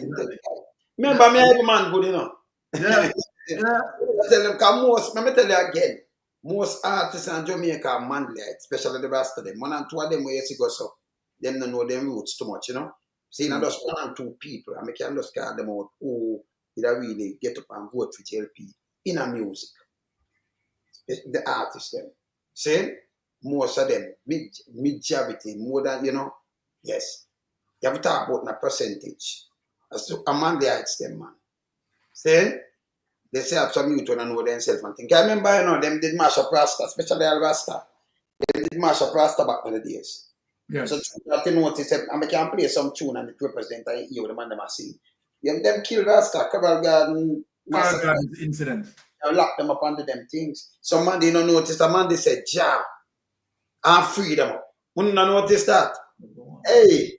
Remember, me, every man good, you know. Yeah. Yeah. Tell them, because let me tell you again, most artists in Jamaica are manly, especially the rest of them. One and two of them where you go so, them don't know them roots too much, you know. See, not just one and two people, and I can just call them out who did I really get up and vote for JLP in a music. The artists them. See, most of them, majority, more than, you know, yes. You have to talk about a percentage. As a man, they it's them, man. See? They say have some youth when I know themselves and think. I remember, you know, them did mash up Rasta, especially Al Rasta. They did mash up Rasta back in the days. Yes. So that you notice, and I can play some tune and it represent and hear the man them are sing. Them kill Rasta, Cabral Garden, incident. I lock them up under them things. Some man they don't notice, a man they said, ja, and free them up. Wouldn't not notice that? Hey,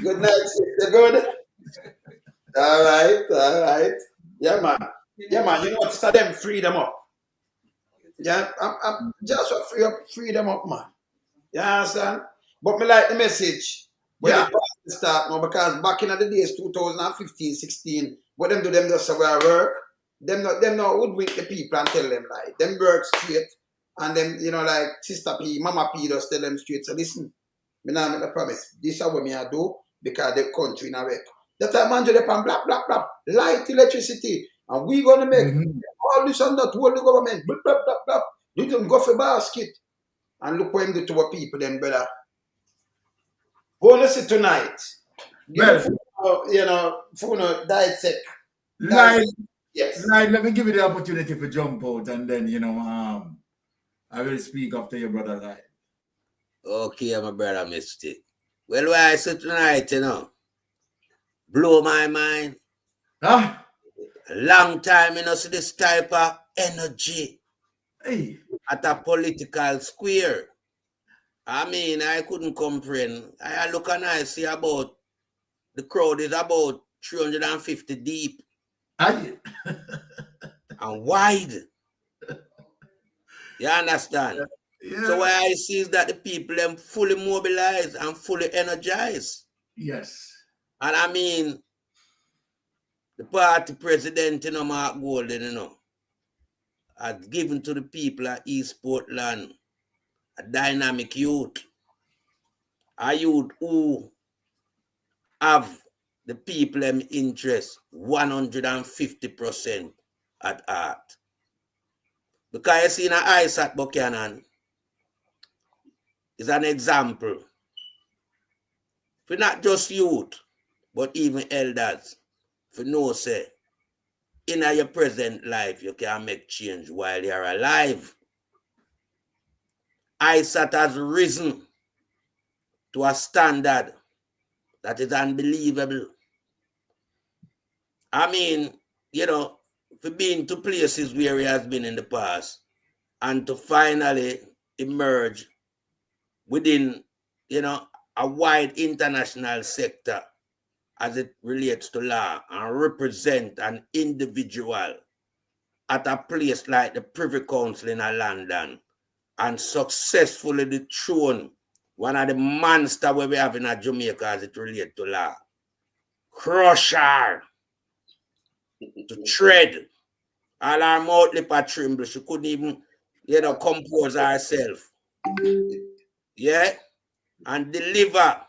good night, sister, good. All right. Yeah, man. Yeah, man, you know what? So them free them up. Yeah, I'm just free them up, man. You understand? But me like the message when the party start now because back in the days 2015, 16, what them do them just work. Them not woodwink the people and tell them like them work straight and them, you know, like Sister P, Mama P just tell them straight. So listen, me now make the promise. This is what me I do because the country in a wreck. That time man do them blah blah blah light electricity. And we gonna make all this and that, all the government, blah, blah, blah, blah. You don't go for basket. And look what him do to our people then, brother. Go and see tonight. Give you know, for dissect. Yes. Let me give you the opportunity to jump out and then, you know, I will speak after your brother Light. Okay, my brother Mystic. Well, why I say tonight, you know, blow my mind. Huh? A long time, you know, see this type of energy at a political square. I mean, I couldn't comprehend. I look and I see about the crowd is about 350 deep. And wide. You understand? Yeah. So what I see is that the people them fully mobilized and fully energized. Yes. And I mean, the party president, you know, Mark Golden, you know, has given to the people at East Portland a dynamic youth. A youth who have the people them interest 150% at heart. Because you see in Isat Buchanan is an example for not just youth, but even elders. For no say, in your present life, you can make change while you're alive. Isat has risen to a standard that is unbelievable. I mean, you know, for being to places where he has been in the past and to finally emerge within, you know, a wide international sector as it relates to law and represent an individual at a place like the Privy Council in London and successfully dethrone one of the monsters we have in Jamaica as it relates to law. Crush her to tread. All our mouth lip a tremble. She couldn't even, you know, compose herself. Yeah? And deliver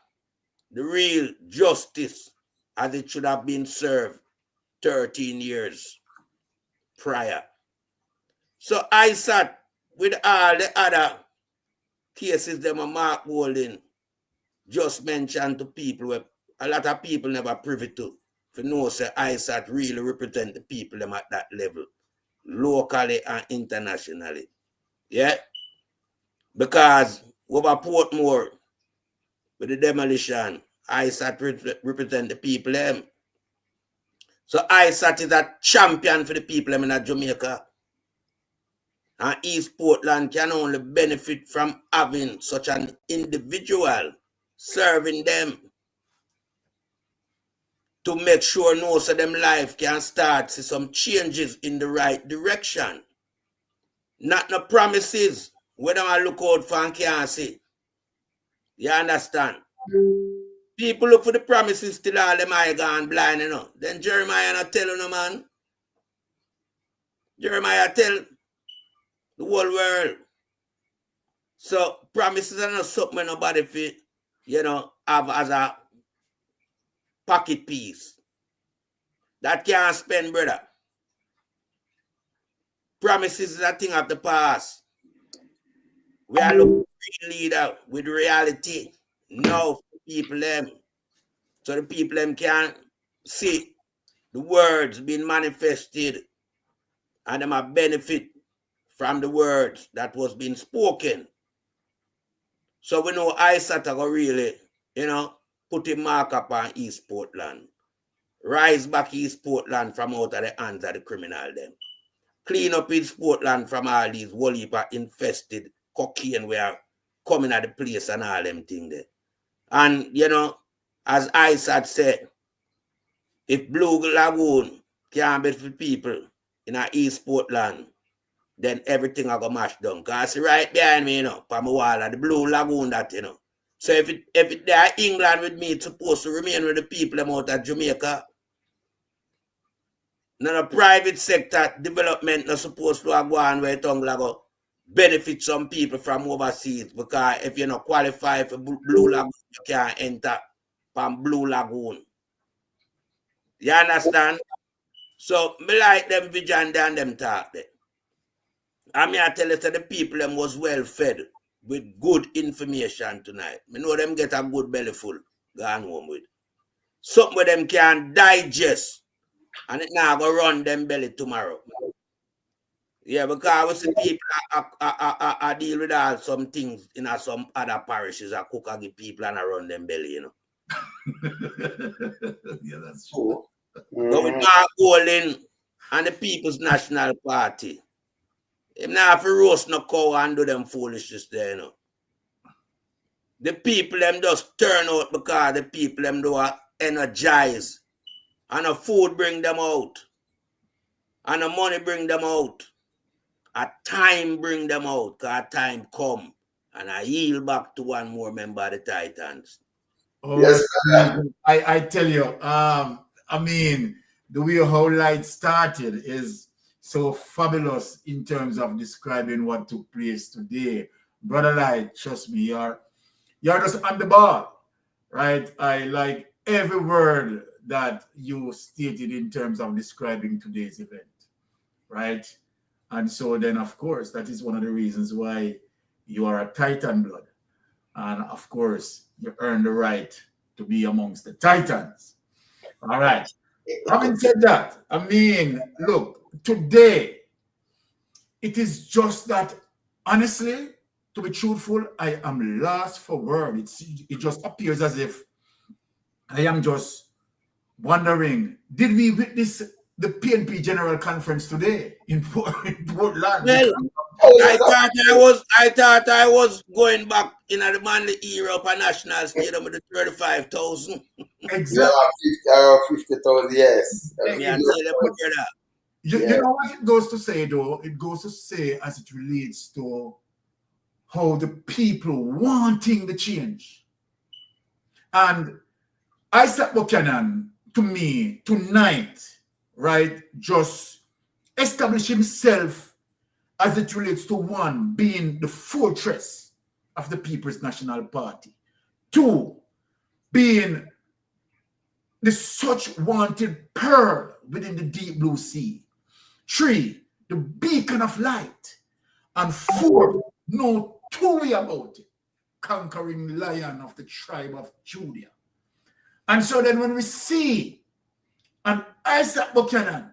the real justice as it should have been served 13 years prior. So Isat, with all the other cases them a Mark Holding just mentioned to people where a lot of people never privy to. For know say Isat really represent the people them at that level, locally and internationally. Yeah? Because over Portmore with the demolition, Isat represent the people them. So Isat is a champion for the people them in Jamaica. And East Portland can only benefit from having such an individual serving them to make sure no so them life can start see some changes in the right direction. Not no promises where them I look out for and can't see. You understand? People look for the promises till all them eye gone blind, you know. Then Jeremiah not tell you no man. Jeremiah tell the whole world. So promises are not something nobody fit, you know, have as a pocket piece. That can't spend, brother. Promises is a thing of the past. We are looking for a leader with reality now for people them. So the people them can see the words being manifested and them a benefit from the words that was being spoken. So we know Isat go really, you know, put a mark up on East Portland. Rise back East Portland from out of the hands of the criminal them. Clean up East Portland from all these whole heap of infested cocaine we are coming at the place and all them things there. And, you know, as Isat said, if Blue Lagoon can't be for people in a East Portland, then everything I go mash down. Because right behind me, you know, from my wall, the Blue Lagoon that, you know. So if it there England with me, it's supposed to remain with the people out of Jamaica. None of private sector development not supposed to go on where tongue go benefit some people from overseas. Because if you're not qualified for Blue Lagoon, you can't enter from Blue Lagoon. You understand? So me like them vision and them talk there. I mean, I tell you that the people them was well fed with good information tonight. Me know them get a good belly full gone home with. Something where them can digest and it now go run them belly tomorrow. Yeah, because we see people I deal with all some things in some other parishes. I cook and give people and I run them belly, you know. Yeah, that's true. But with Mark Holding and the People's National Party, him now have to roast no cow and do them foolishness there, you know. The people them just turn out because the people them do energize. And the food bring them out. And the money bring them out. A time bring them out, because time come. And I yield back to one more member of the Titans. Oh, yes, I tell you, I mean, the way how light started is so fabulous in terms of describing what took place today. Brother Light, trust me, you're just on the ball, right? I like every word that you stated in terms of describing today's event, right? And so then, of course, that is one of the reasons why you are a Titan blood. And of course, you earn the right to be amongst the Titans. All right. Having said that, I mean, look, today, it is just that, honestly, to be truthful, I am lost for words. It just appears as if I am just wondering, did we witness the PNP General Conference today in Portland? Well, I thought I was going back in the Manly era of a national stadium with the 35,000. Exactly. 50,000, yes. You know what it goes to say, though? It goes to say as it relates to how the people wanting the change. And Isat Buchanan, to me, tonight, right, just establish himself as it relates to one, being the fortress of the People's National Party. Two, being the such wanted pearl within the deep blue sea. Three, the beacon of light. And four, no two-way about it, conquering lion of the tribe of Judah. And so then when we see an Isat Buchanan,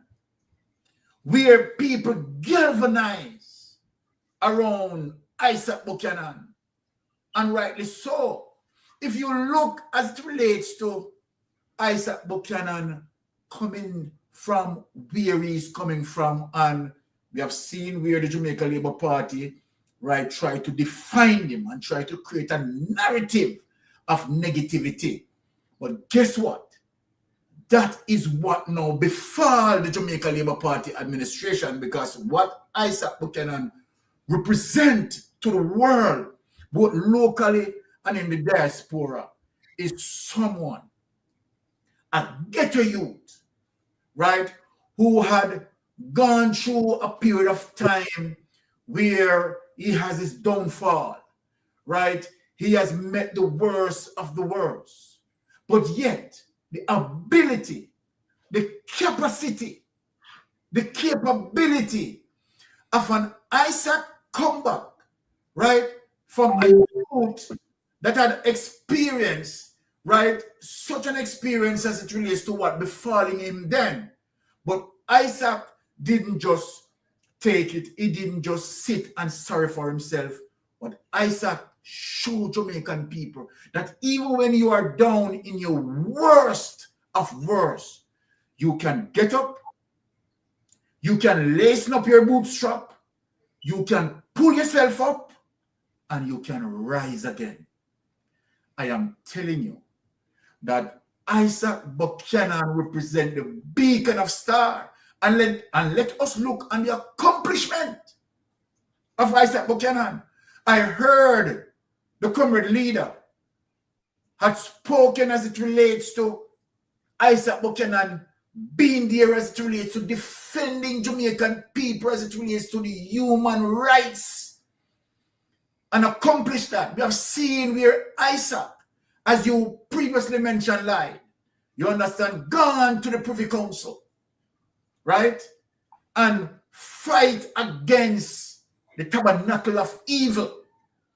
where people galvanize around Isat Buchanan, and rightly so, if you look as it relates to Isat Buchanan coming from where he's coming from, and we have seen where the Jamaica Labour Party, right, try to define him and try to create a narrative of negativity. But guess what? That is what now befall the Jamaica Labour Party administration, because what Isat Buchanan represent to the world, both locally and in the diaspora, is someone, a ghetto youth, right, who had gone through a period of time where he has his downfall, right? He has met the worst of the worst. But yet, the ability, the capacity, the capability of an Isat comeback, right, from a youth that had experienced, right, such an experience as it relates to what befalling him then. But Isat didn't just take it. He didn't just sit and sorry for himself. But Isat showed Jamaican people that even when you are down in your worst of worst, you can get up, you can lace up your bootstrap, you can pull yourself up, and you can rise again. I am telling you that Isat Buchanan represents the beacon of star. And let us look on the accomplishment of Isat Buchanan. I heard the comrade leader had spoken as it relates to Isat Buchanan being there as it relates to defending Jamaican people, as it relates to the human rights, and accomplished that. We have seen where Isat, as you previously mentioned, live, you understand, gone to the Privy Council, right, and fight against the tabernacle of evil.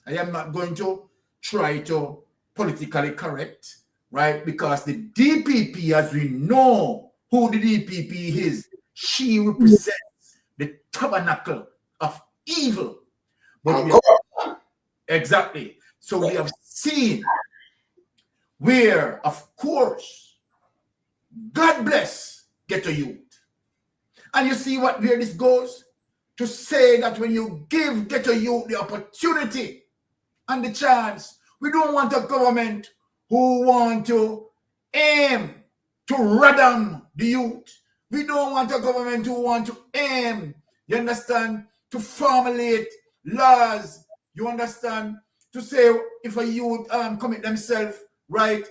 I am not going to try to politically correct, right, because the DPP, as we know who the DPP is, she represents the tabernacle of evil. But exactly. So we have seen where, of course, God bless ghetto youth. And you see where this goes? To say that when you give ghetto youth the opportunity and the chance, we don't want a government who want to aim to radom the youth. We don't want a government who want to aim, you understand, to formulate laws, you understand, to say if a youth commit themselves, right,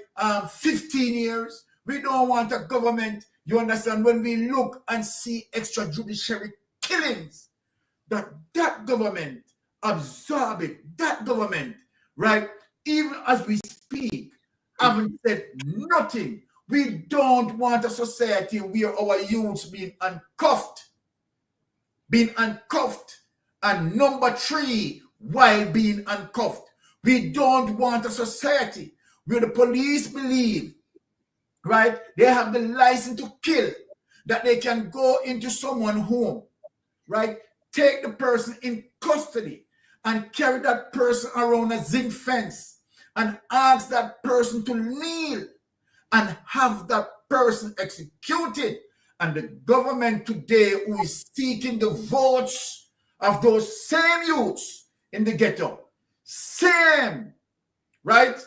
15 years. We don't want a government, you understand, when we look and see extrajudiciary killings, that government absorb it. That government, right, even as we speak, haven't said nothing. We don't want a society where our youths being uncuffed, and number three, while being uncuffed. We don't want a society where the police believe, right, they have the license to kill, that they can go into someone's home, right, take the person in custody and carry that person around a zinc fence and ask that person to kneel and have that person executed. And the government today who is seeking the votes of those same youths in the ghetto, same, right,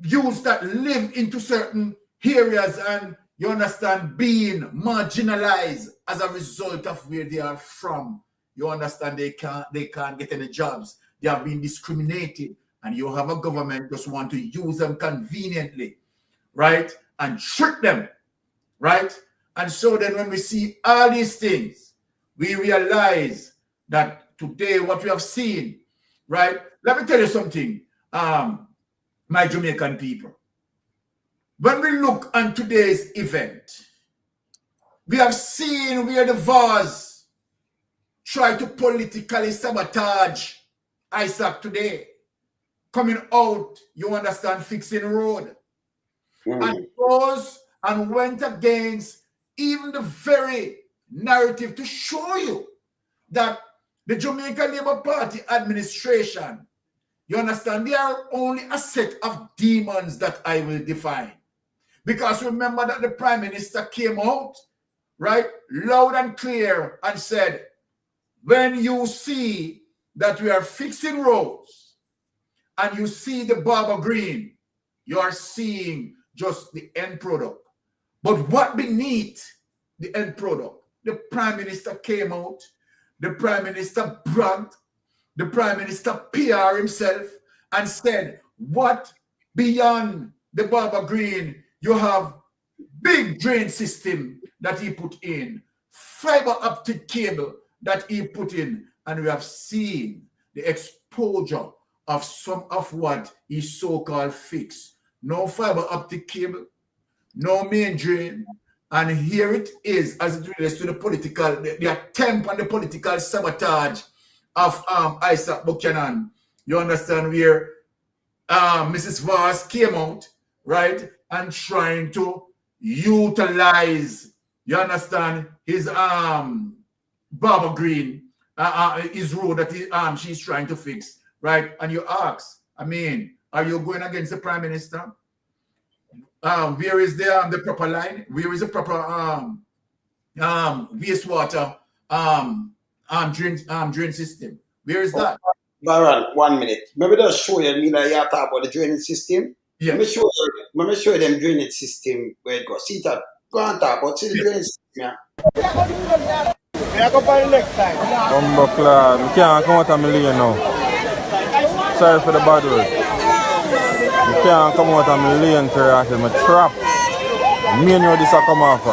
youths that live into certain areas and, you understand, being marginalized as a result of where they are from. You understand, they can't get any jobs. They have been discriminated. And you have a government just want to use them conveniently, right? And trick them, right? And so then when we see all these things, we realize that today what we have seen, right? Let me tell you something, my Jamaican people. When we look on today's event, we have seen where the VARs try to politically sabotage Isat today. Coming out, you understand, fixing road. And goes and went against even the very narrative to show you that the Jamaica Labour Party administration, you understand, they are only a set of demons that I will define. Because remember that the Prime Minister came out, right, loud and clear and said, when you see that we are fixing roads and you see the Barber Green, you are seeing just the end product. But what beneath the end product? The Prime Minister came out, the Prime Minister bragged, the Prime Minister PR himself and said, what beyond the Barber Green, you have big drain system that he put in, fiber optic cable that he put in, and we have seen the exposure of some of what he so-called fixed. No fiber optic cable, no main drain, and here it is as it relates to the political, the attempt and the political sabotage of Isat Buchanan. You understand, where Mrs. Vars came out, right, and trying to utilize, you understand, his Barber Green, his road that she's trying to fix, right? And you ask, I mean, are you going against the Prime Minister? Where is the proper line? Where is the proper wastewater drain system? Where is that? Baron, 1 minute. Maybe just show you me that you talk about the drainage system. Yeah. Let me show you them drainage system where it goes. See that? Go and talk about the drainage system. Yeah. I go by the next time. Clad, we can't come out of my lane now. Sorry for the bad word. We can't come out of my lane to my trap. Main road this a come off.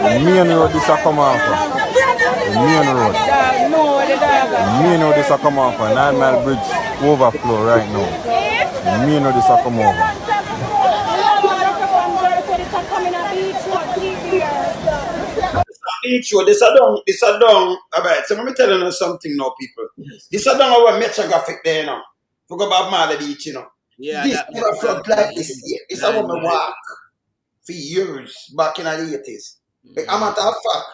Main road this a come off. Main road. Main road this a come off. 9 Mile Bridge overflow right now. Main road this a come over. Each road, this a down. Alright, so let me tell you something now, people. Yes. This a down our metro graphic there now. We go back Marley Beach, you know. Yeah, this never flood like this here. It's how we walk for years back in the 80s. Like, a matter of fact,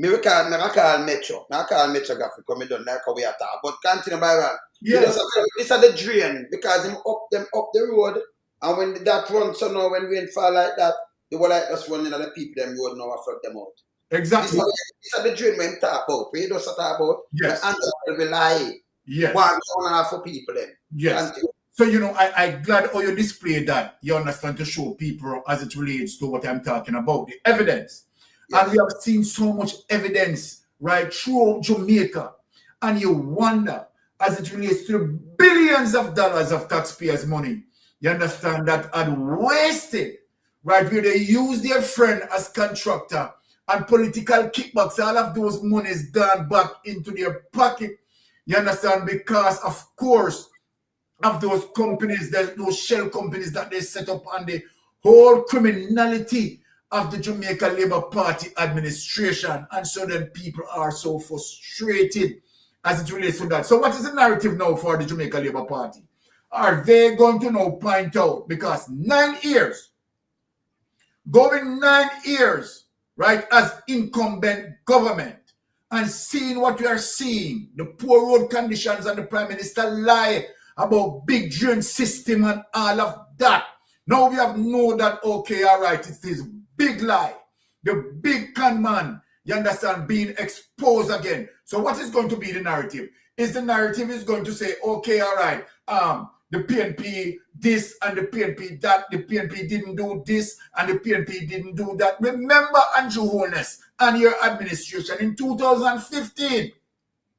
I call Metro. I call Metro graphic because I don't like how we are talk. But continue, Byron. Yes. This is the drain because them up the road, and when that runs, so now when rain fall like that, they were like us running the people them road now and flood them out. Exactly. This is the dream when talk about. When you don't talk about, yes, the answer will be lie. Yes. 1.5 for people then. Yes. So, you know, I'm glad how you displayed that, you understand, to show people as it relates to what I'm talking about, the evidence. Yes. And we have seen so much evidence, right, throughout Jamaica. And you wonder, as it relates to the billions of dollars of taxpayers' money, you understand, that are wasted, right, where they use their friend as contractor and political kickbacks, all of those monies gone back into their pocket, you understand, because, of course, of those companies, those shell companies that they set up, and the whole criminality of the Jamaica Labour Party administration. And so then people are so frustrated as it relates to that. So what is the narrative now for the Jamaica Labour Party? Are they going to now point out, because 9 years, going 9 years, right, as incumbent government, and seeing what we are seeing, the poor road conditions, and the Prime Minister lie about big drain system and all of that. Now we have know that, okay, all right, it's this big lie. The big con man, you understand, being exposed again. So what is going to be the narrative? Is the narrative is going to say, okay, all right, the PNP this and the PNP that, the PNP didn't do this and the PNP didn't do that. Remember Andrew Holness and your administration in 2015,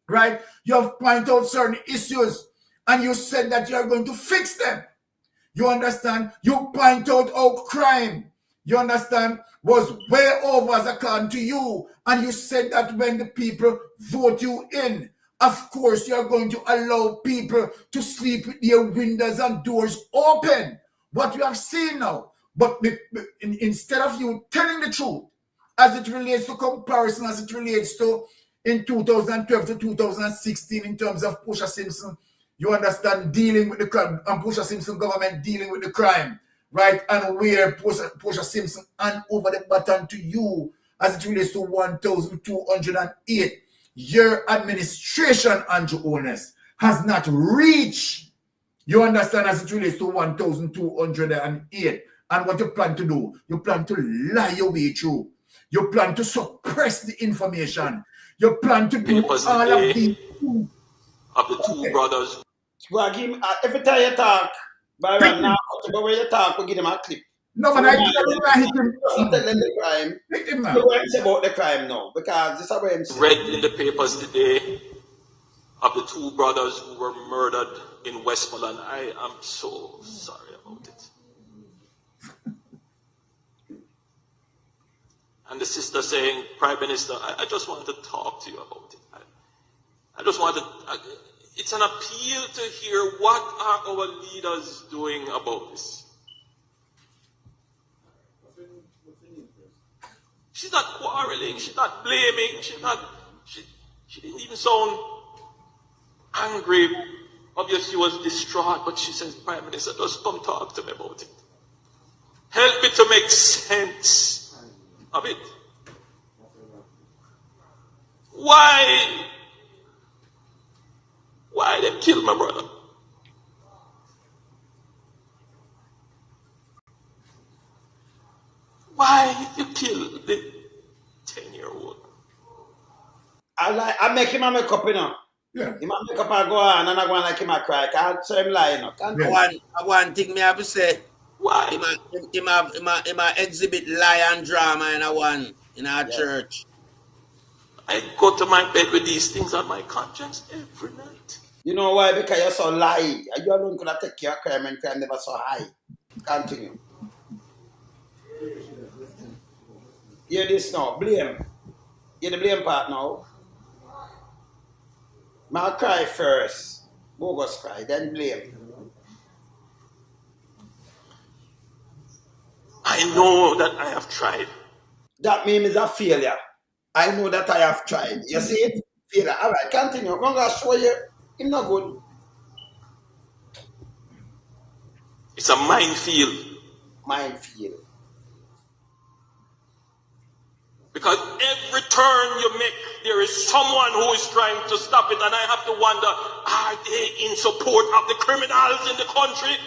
right? You have pointed out certain issues and you said that you are going to fix them. You understand? You point out how crime, you understand, was way over as according to you. And you said that when the people vote you in, of course, you're going to allow people to sleep with their windows and doors open. What you have seen now. But instead of you telling the truth, as it relates to comparison, as it relates to in 2012 to 2016 in terms of Pusha Simpson, you understand, dealing with the crime, and Pusha Simpson government dealing with the crime, right? And where Pusha Simpson hand over the baton to you as it relates to 1,208. Your administration, Andrew Holness, has not reached, you understand, as it relates to 1,208. And what you plan to do? You plan to lie your way through. You plan to suppress the information. You plan to do all of these things. Of the two brothers. Well, give him, every time you talk, Byron, now, but when you talk, we give him a clip. No, so man, I hit him. Just tell them the crime. Hit him, man. So what is about the crime now? Because this is what I'm saying. Read in the papers today of the two brothers who were murdered in Westmoreland. I am so sorry about it. And the sister saying, Prime Minister, I just want to talk to you about it. I just want to, it's an appeal to hear what are our leaders doing about this. She's not quarreling, she's not blaming, she didn't even sound angry. Obviously she was distraught, but she says, Prime Minister, just come talk to me about it. Help me to make sense of it. Why they killed my brother? Why you kill the 10-year-old? I make him a make up, you know. Yeah. He might make up and go on and I go on like him a cry. Can't say him lie, you know. One thing me have to say. Why? He might exhibit lie and drama in our church. I go to my bed with these things on my conscience every night. You know why? Because you're so lie. You alone could have taken your crime and crime never so high. Continue. Hear this now. Blame. Hear the blame part now. My cry first. Bogus cry, then blame. I know that I have tried. That means it's a failure. I know that I have tried. You see it? Failure. All right, continue. I'm going to show you. It's not good. It's a minefield. Minefield. Because every turn you make, there is someone who is trying to stop it. And I have to wonder, are they in support of the criminals in the country?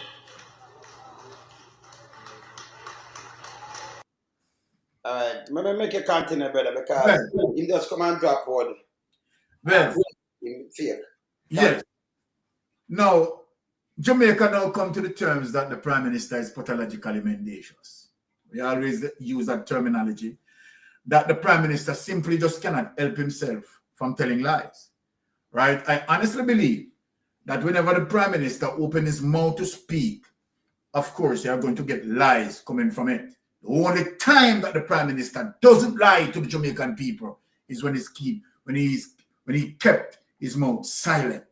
All right, maybe make you continue, brother, because he just come and drop word. Fake. Yes. Now, Jamaica now come to the terms that the Prime Minister is pathologically mendacious. We always use that terminology, that the Prime Minister simply just cannot help himself from telling lies. Right? I honestly believe that whenever the Prime Minister opens his mouth to speak, of course, you are going to get lies coming from it. The only time that the Prime Minister doesn't lie to the Jamaican people is when he kept his mouth silent,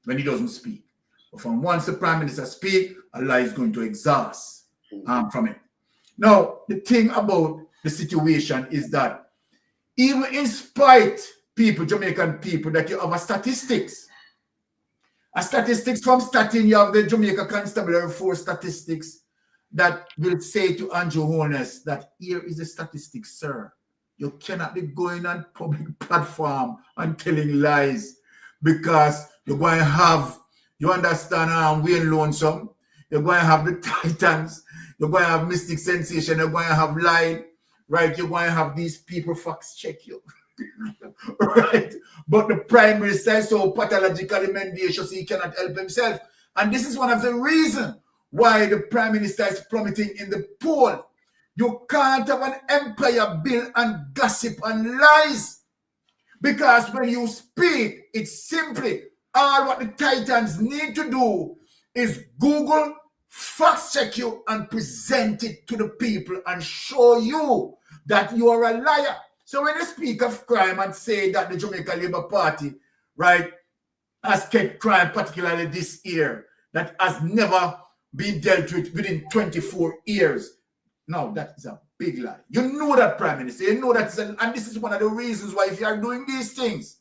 when he doesn't speak. But from once the Prime Minister speaks, a lie is going to exhaust from it. Now, the thing about the situation is that even in spite Jamaican people, that you have a statistics from Statin, you have the Jamaica Constabulary Force statistics that will say to Andrew Holness that here is the statistics, sir. You cannot be going on public platform and telling lies because you're going to have, you understand, Wayne Lonesome, You're going to have the Titans. You're going to have Mystic Sensation. You're going to have Line. Right? You're going to have these people fact check you. Right? But the Prime Minister is so pathologically mendacious he cannot help himself. And this is one of the reasons why the Prime Minister is plummeting in the poll. You can't have an empire built on gossip and lies. Because when you speak, it's simply all what the Titans need to do is Google, fact check you, and present it to the people and show you that you are a liar. So when you speak of crime and say that the Jamaica Labour Party, right, has kept crime, particularly this year, that has never been dealt with within 24 years. Now, that is a big lie. You know that, Prime Minister. You know that, and this is one of the reasons why if you are doing these things,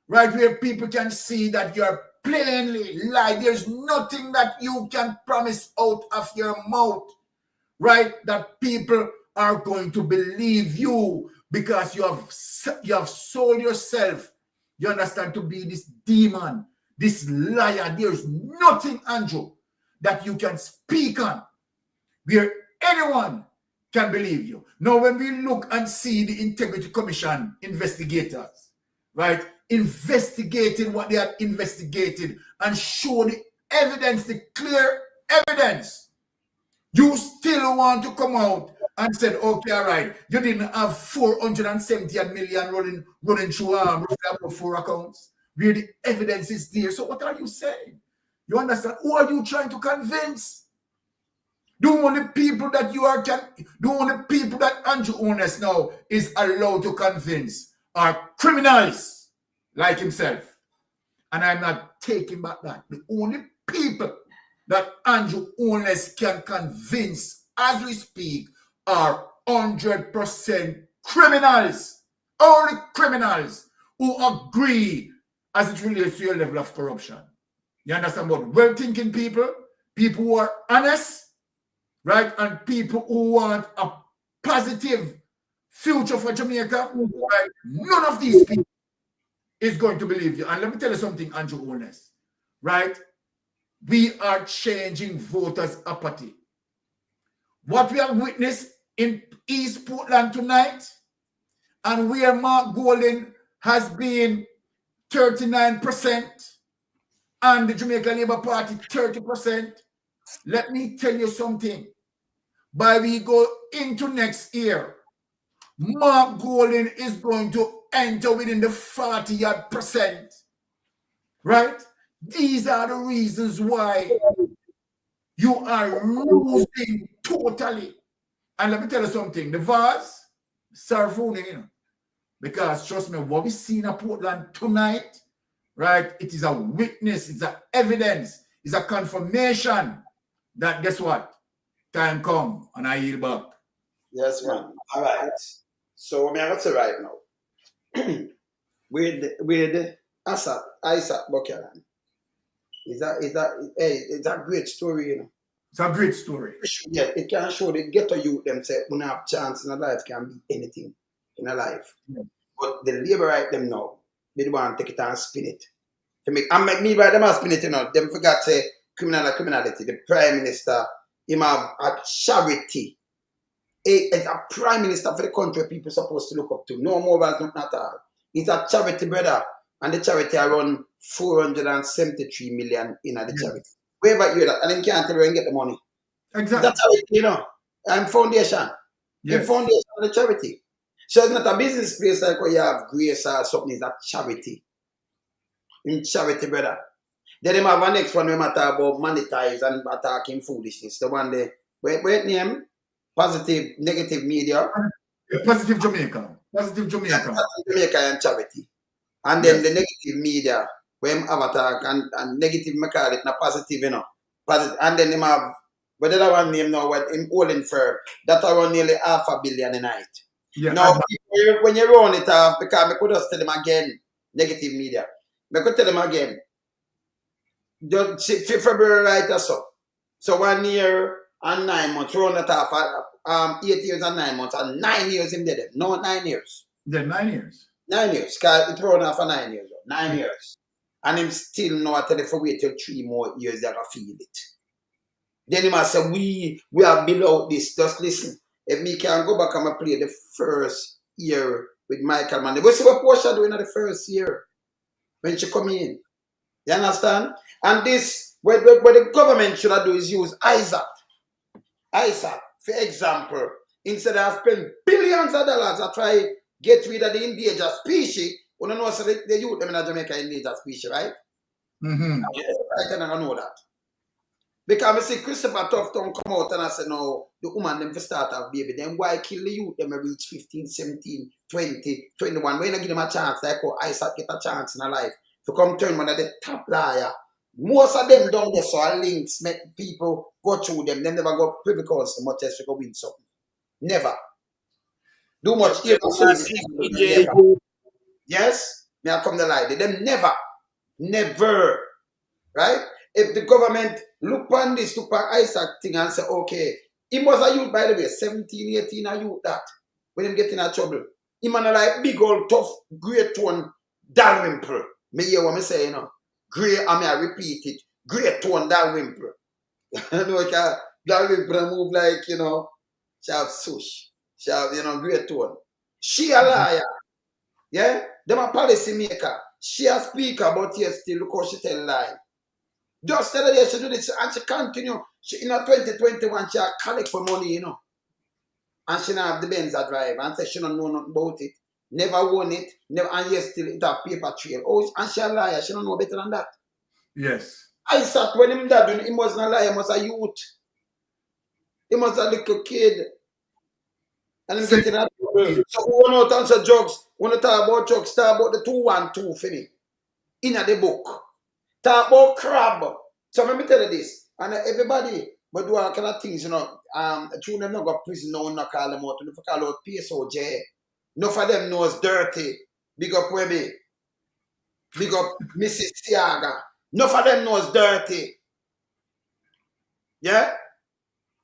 right, where people can see that you are plainly lying, there's nothing that you can promise out of your mouth, right, that people are going to believe you because you have sold yourself, you understand, to be this demon, this liar. There's nothing, Andrew, that you can speak on where anyone can believe you. Now, when we look and see the Integrity Commission investigators, right, investigating what they have investigated and show the evidence, the clear evidence, you still want to come out and said, okay, all right, you didn't have 470 million running through four accounts where the evidence is there. So what are you saying? You understand? Who are you trying to convince? The only people that Andrew Honest now is allowed to convince are criminals like himself. And I'm not taking back that. The only people that Andrew Honest can convince as we speak are 100% criminals. Only criminals who agree as it relates to your level of corruption. You understand? But well-thinking people, people who are honest, right, and people who want a positive future for Jamaica, right, none of these people is going to believe you. And let me tell you something, Andrew Honest, right? We are changing voters' apathy. What we have witnessed in East Portland tonight, and where Mark Golden has been 39%, and the Jamaica Labour Party 30%, let me tell you something. By we go into next year, Mark Golden is going to enter within the 40%. Right? These are the reasons why you are losing totally. And let me tell you something. The VARs start fooling, you know. Because trust me, what we see in Portland tonight, right? It is a witness, it's an evidence, it's a confirmation that guess what? Time come and I yield back. Yes, man. All right. So I'm going to say right now, with Isat Buchanan, it's a great story, you know. It's a great story. Yeah, it can show the ghetto youth them say when have chance in a life can be anything in a life. Yeah. But the labor right them now, they don't want to take it and spin it. And make me by them and spin it, you know. Them forgot to say criminality. The Prime Minister, him have a charity. It's a Prime Minister for the country people supposed to look up to. No more than not at all. It's a charity, brother. And the charity around 473 million in the charity. Wherever you hear that, and then can't tell where you get the money. Exactly. That's how it, you know. And foundation. Yes. The foundation of the charity. So it's not a business place like where you have grace or something, it's a charity. In charity, brother. Then they have a next one where we talk about monetize and attacking foolishness. The one there, wait name? Positive, negative media. Positive Jamaica. Positive Jamaica. Positive Jamaica and charity. And then the negative media, where have attack and negative, I call it, not positive, you know. Positive. And then they have, but the other one name now, what in holding firm, that around nearly $500 million a night. Yeah, now, when you run it off, because I could just tell them again, negative media. I could tell them again, just February right or so. So 1 year and 9 months, run it off, 8 years and 9 months, and 9 years in there. No, 9 years. Yeah, 9 years. 9 years, because it's run off for 9 years. 9 years. And him still know I tell you for wait till 3 more years they are feel it. Then he must say, we are below this. Just listen. If me can go back and play the first year with Michael Mann. We see what Portia doing in the first year when she come in. You understand? And this, what the government should do is use Isat. Isat, for example, instead of spending billions of dollars to try get rid of the endangered species, we don't know so they use them in Jamaica endangered species, right? I cannot know that. Because I see Christopher Tufton come out and I say, no, the woman them for start have baby. Then why kill the youth? Them reach 15, 17, 20, 21. When I give them a chance, like how Isaac get a chance in a life to come turn one of the top liar. Most of them down there so links make people go through them. They never go privy council much as to go win something. Never. Do much here. Yes? May I come the lie. Them never. Never. Right? If the government look on this, look on Isaac thing and say, okay, he was a youth, by the way, 17, 18, a youth that, when him get in a trouble. He man like big old tough, great one, Dalrymple. Me hear what me say, you know. Great, I mean, I repeat it. Great one, Dalrymple. You know, Dalrymple move like, you know, she have sush. She have, you know, great one. She a liar. Yeah? Them a policy maker. She a speaker, but yes, still look how she tell lie. Just tell her that she do this and she continue. She in 2021 she collect for money, you know. And she not have the Benz a drive and say she don't know nothing about it. Never won it, never and yes still it have paper trail. Oh, and she a liar, she don't know better than that. Yes. I sat when him dad doing he wasn't a liar, he was a youth. He was a little kid. And him getting that. So we want to answer drugs. We want to talk about drugs, talk about the 212 for me. In the book. Talk about crab. So let me tell you this. And everybody, but do all kind of things, you know. True them not go prison, no one not call them out. They call out PSOJ. Enough of them knows dirty. Big up Webby. Big up Mrs. Tiaga. Enough of them knows dirty. Yeah?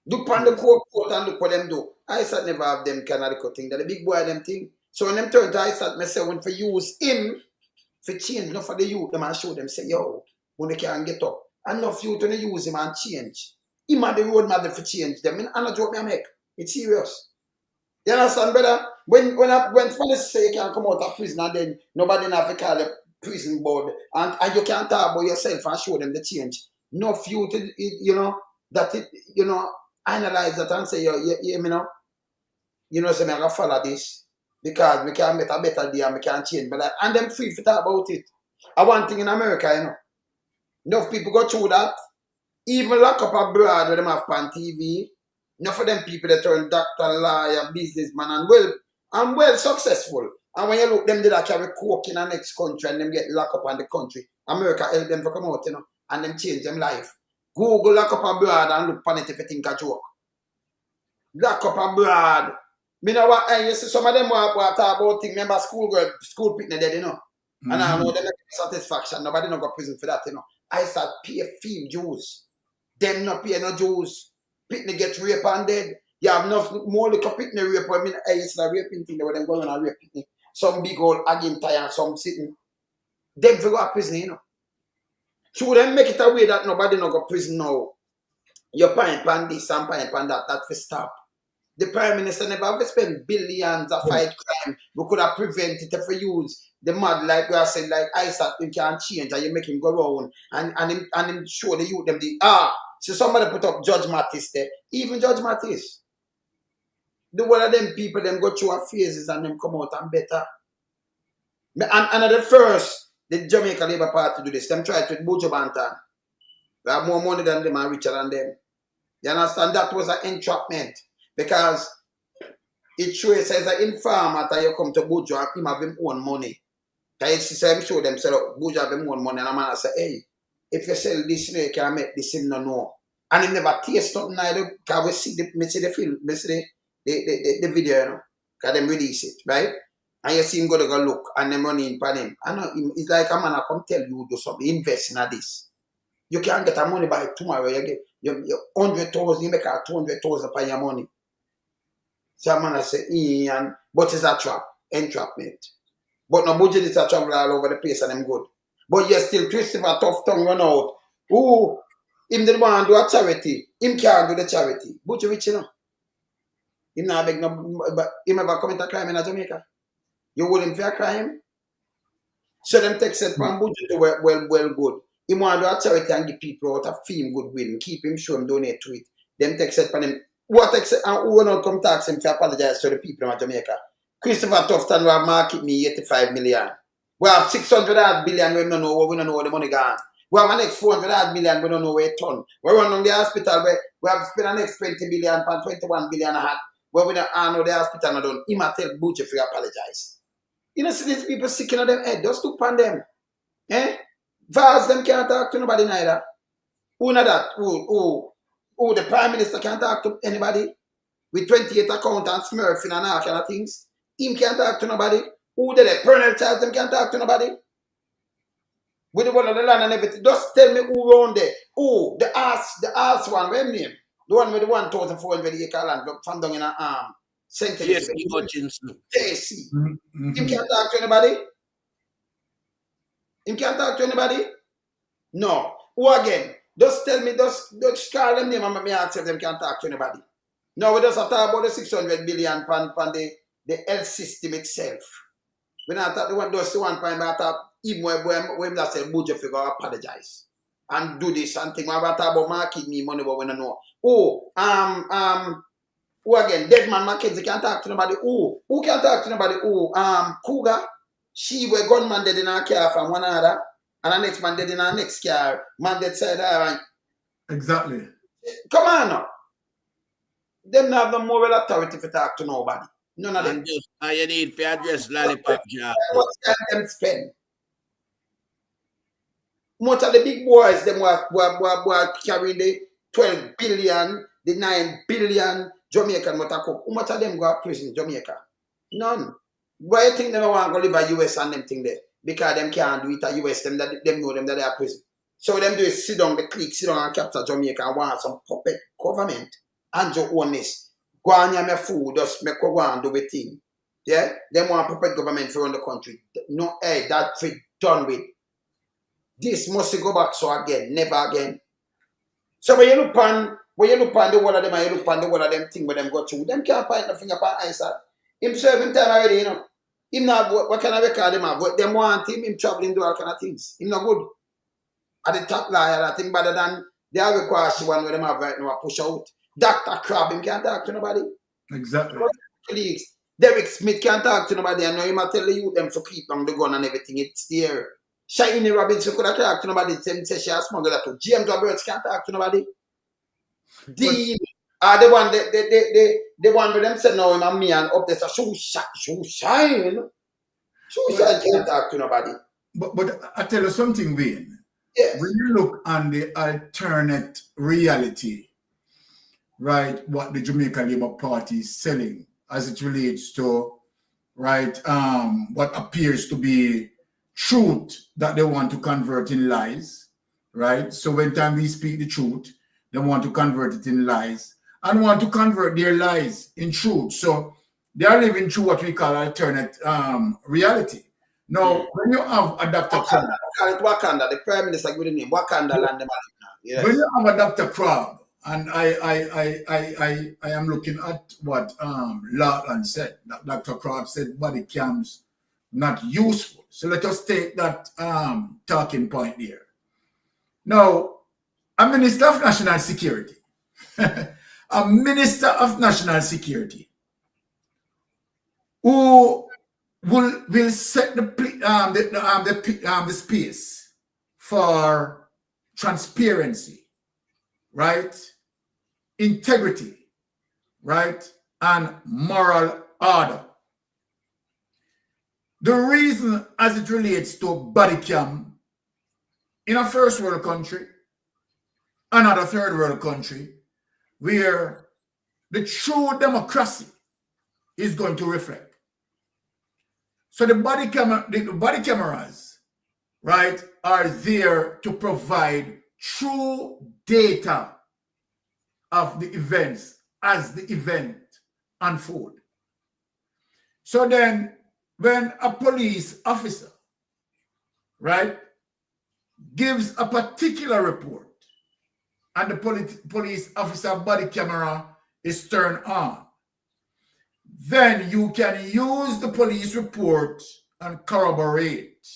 Look on the court and look what them do. Isat never have them kind of thing. That the big boy them thing. So when them turn to Isat, me say when for use him for change, enough for the youth, them and show them say, yo, when they can get up. Enough youth when they use him and change. Him and the road mother for change them. I'm not joking, I make. It's serious. You understand, brother? When police say you can't come out of prison and then nobody have to call the prison board and you can't talk about yourself and show them the change. Enough youth, you know, that it, you know, analyze that and say, you know, so I can follow this because we can make a better day and we can change. But and them free to talk about it. I one thing in America, you know, enough people go through that. Even lock up abroad where them have pan TV. Enough of them people that turn doctor, lawyer, businessman and well successful. And when you look them, they that carry coke in the next country and them get locked up in the country. America help them to come out, you know, and them change them life. Google lock up abroad and look on it if you think a joke. Lock up abroad. Me know what you see some of them what talk about things. Remember school picnic dead, you know. And I know them satisfaction. Nobody no go prison for that, you know. I start pay field dues. Them not pay no dues. Picnic get raped and dead. You have enough more like a picnic rape. I mean, it's a raping thing. They were them going on a rape picnic. Some big old again tire, some sitting. Them for go to prison, you know. Should them make it a way that nobody no go prison now. You're paying pan this and paying pan that for stop. The Prime Minister never have spent billions to fight crime. We could have prevented it for use. The mad like we are saying, like Isat, you can't change and you make him go around and him show the youth them the so somebody put up Judge Mattis there. Even Judge Mattis. The one of them people them go through our phases and them come out and better. And at the first, the Jamaica Labour Party do this. Them try it with Buju Banton. We have more money than them and richer than them. You understand? That was an entrapment. Because it shows as an informer that you come to Buju and him have him own money. Because you see, show them, say, look, Buju have him own money. And a man say, hey, if you sell this, you can make this him no know. And he never taste nothing either. Because we see the film, we see the video, you know. Because them release it, right? And you see him go look and them running for him. I know it's like a man I come tell you do something, invest in this. You can't get a money by tomorrow. You get your 100,000, you make a 200,000 for your money. So a man I say, but it's a trap, entrapment. But no budget is a travel all over the place and them good. But yes, still Christopher Tough Tongue run out. Who him the one do a charity. Him can't do the charity. Butcher rich, you know. Him not beg no, but him ever commit a crime in Jamaica. You hold him for a crime? So them take set from budget to well good. Him want to do a charity and give people out a fame goodwill. Keep him show him donate to it. Them take set from him. What take set and who will not come tax him to apologize to the people of Jamaica? Christopher Tufton will market me 85 million. We have 600 billion, we don't know where the money gone. We have an next 400 million, we don't know where it turn. We run on the hospital, we have spent an next 20 billion, 21 billion a hat. Where we don't know the hospital not done. He might tell Butcher to apologize. You know, see these people sick in them head, just look on them. Eh? Vars them can't talk to nobody neither. Who know that? Who the Prime Minister can't talk to anybody? With 28 account and smurfing and all kind of things. Him can't talk to nobody. Who did it? Colonel Charles, them can't talk to nobody. With the one of the land and everything. Just tell me who around there. Who? The ass one, what name? The one with the 1,400 acre land from down in St. Elizabeth. JC. Him can't talk to anybody? Him can't talk to anybody? No. Who again? Just tell me, just call them name and me ask if them can't talk to anybody. No, we just have to talk about the 600 billion pan the health system itself. We not talk the one those the one point, but I talk even when that say budget figure apologize and do this and thing. We talk about market me money, but we don't know. Oh, who again? Dead man Mackenzie can't talk to nobody. Who can't talk to nobody? Cougar. She were gunman dead in her car from one other, and the next man dead in her next car. Man dead side her. Exactly. Come on now. Them not have the moral authority to talk to nobody. None of them. And you need to address lollipop job. What can them spend? Much of the big boys, them were carrying the 12 billion, the 9 billion Jamaican motor cook. How much of them go to prison Jamaica? None. Why you think they want to go live in US and them thing there? Because them can't do it at US, them know them that they are prison. So them do is sit down, the clique, sit down and capture Jamaica and want some puppet government and your own this. Go and have my food, just make go and do a thing. Yeah? Them want puppet government to run the country. No, hey, that's it, done with. This must go back so again, never again. So when you look on the whole of them and you look on the whole of them thing where them go through, them can't find nothing upon Isat. Him serving time already, you know. Him not what kind of record them have, but them want him traveling do all kind of things. Him not good. At the top liar, that thing better than the other question one where them have right now push out. Dr. Crab, him can't talk to nobody. Exactly. Colleagues. Derek Smith can't talk to nobody. I know him tell the youth them to keep on the gun and everything. It's there. Shiny Robinson could have talked to nobody. Them say she has smuggled that too. James Roberts can't talk to nobody. Dean, the one with them said no, him and me and up there, so shine can't talk to nobody. But I tell you something, Wayne. Yes. When you look on the alternate reality, right, what the Jamaican Labour Party is selling as it relates to, right, what appears to be truth that they want to convert in lies, right? So when time we speak the truth, they want to convert it in lies and want to convert their lies in truth. So they are living through what we call alternate reality. Now, when you have a Dr. Crab, Wakanda, the Prime Minister with the name Wakanda land. Yes. When you have a Dr. Crab, and I am looking at what Lachlan said. That Dr. Crab said body cams not useful. So let us take that talking point there. Now, a Minister of National Security, a Minister of National Security, who will set the space for transparency, right? Integrity, right? And moral order. The reason as it relates to body cam in a first world country, another third world country, where the true democracy is going to reflect. So the body cameras, right, are there to provide true data of the events as the event unfold. So then when a police officer, right, gives a particular report and the police officer body camera is turned on, then you can use the police report and corroborate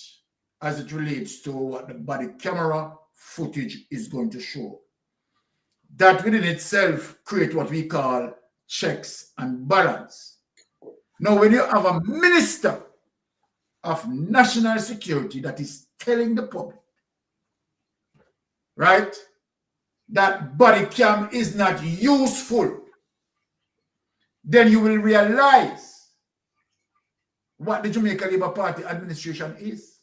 as it relates to what the body camera footage is going to show. That within itself create what we call checks and balance. Now, when you have a minister of national security that is telling the public, right, that body cam is not useful, then you will realize what the Jamaica Labour Party administration is.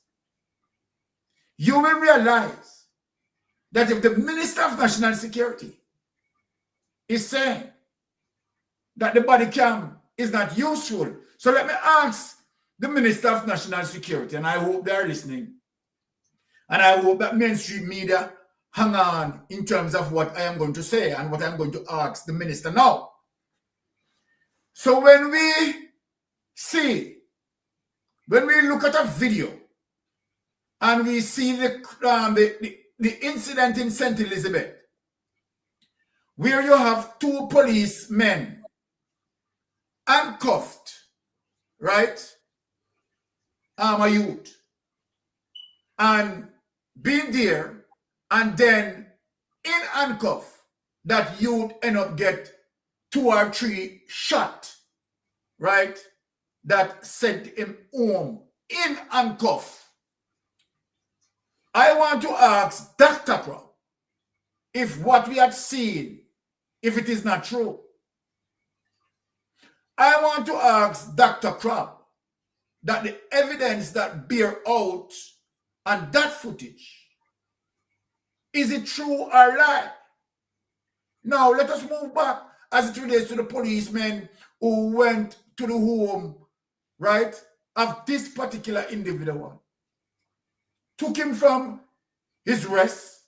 You will realize that if the Minister of National Security is saying that the body cam is not useful, so let me ask the Minister of National Security, and I hope they're listening, and I hope that mainstream media hang on in terms of what I am going to say and what I'm going to ask the minister now. So when we look at a video and we see the incident in St. Elizabeth, where you have two policemen handcuffed, right? A youth, and being there, and then in handcuff, that youth end up get 2 or 3 shots, right? That sent him home in handcuff. I want to ask Dr. Crow if what we had seen, if it is not true. I want to ask Dr. Crow that the evidence that bear out on that footage, is it true or lie? Now, let us move back as it relates to the policemen who went to the home, right, of this particular individual. Took him from his rest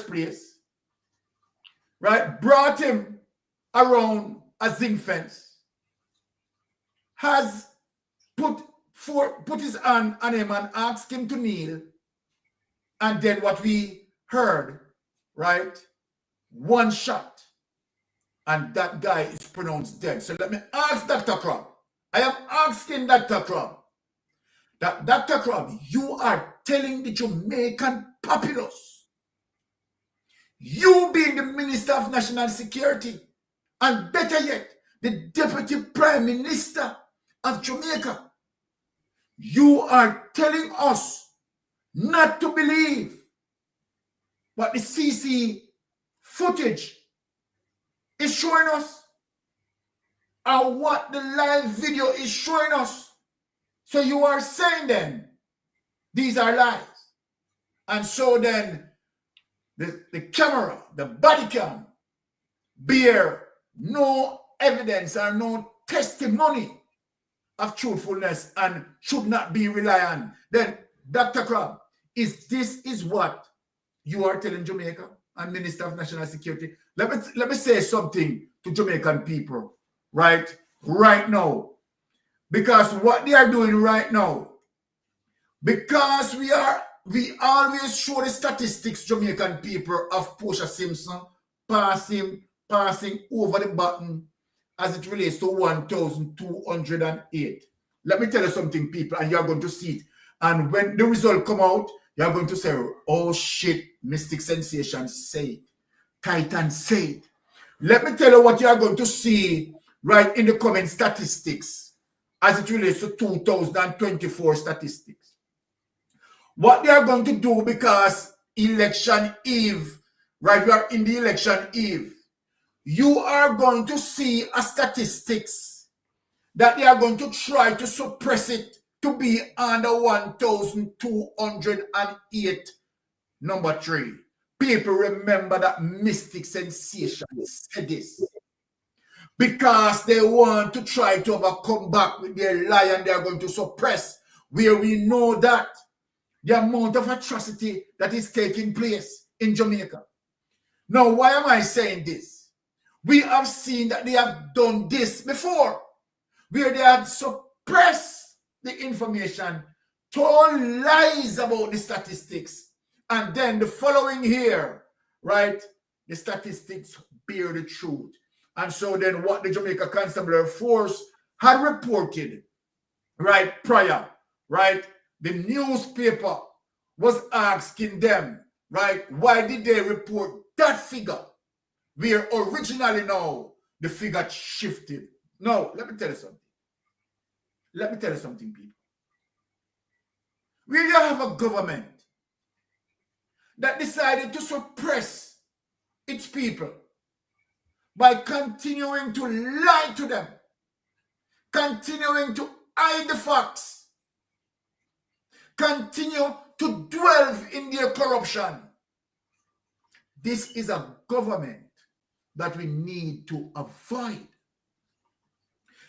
place, right, brought him around a zinc fence, has put his hand on him and asked him to kneel, and then what we heard, right, 1 shot, and that guy is pronounced dead. So let me ask Dr. Crumb. I am asking Dr. Crumb that, Dr. Crumb, you are telling the Jamaican populace, you being the Minister of National Security, and better yet, the Deputy Prime Minister of Jamaica, you are telling us not to believe what the CC footage is showing us, or what the live video is showing us. So you are saying then these are lies. And so then the camera, the body cam, bear no evidence or no testimony of truthfulness and should not be relied on. Then, Dr. Crab, this is what you are telling Jamaica and Minister of National Security? Let me say something to Jamaican people right now. Because what they are doing right now, because we always show the statistics, Jamaican people, of Portia Simpson passing over the button as it relates to 1,208. Let me tell you something, people, and you're going to see it. And when the result come out, you're going to say, oh shit, Mystic Sensation say it. Titan say it. Let me tell you what you're going to see right in the comment statistics as it relates to 2024 statistics. What they are going to do, because election eve, right, we are in the election eve, you are going to see a statistics that they are going to try to suppress it to be under 1,208, number 3. People remember that Mystic Sensation said this. Because they want to try to come back with their lie, and they are going to suppress, where we know that the amount of atrocity that is taking place in Jamaica. Now, why am I saying this? We have seen that they have done this before, where they had suppressed the information, told lies about the statistics, And then the following year, right, the statistics bear the truth. And so then what the Jamaica Constabulary Force had reported, right, prior, right, the newspaper was asking them, right, why did they report that figure? Where originally now the figure shifted. No, let me tell you something. Let me tell you something, people. We have a government that decided to suppress its people by continuing to lie to them, continuing to hide the facts, continue to dwell in their corruption. This is a government that we need to avoid.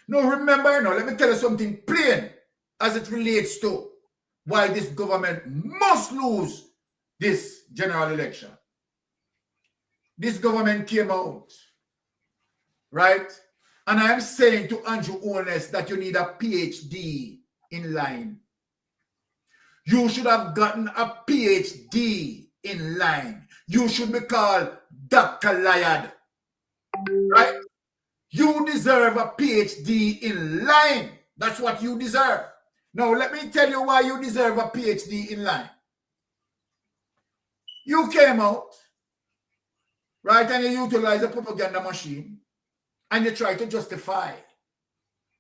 Now, remember, let me tell you something plain as it relates to why this government must lose this general election. This government came out, right? And I am saying to Andrew Holness that you need a PhD in line. You should have gotten a PhD in line. You should be called Dr. Lyad, right? You deserve a PhD in line. That's what you deserve. Now, let me tell you why you deserve a PhD in line. You came out, right, and you utilize a propaganda machine, and you try to justify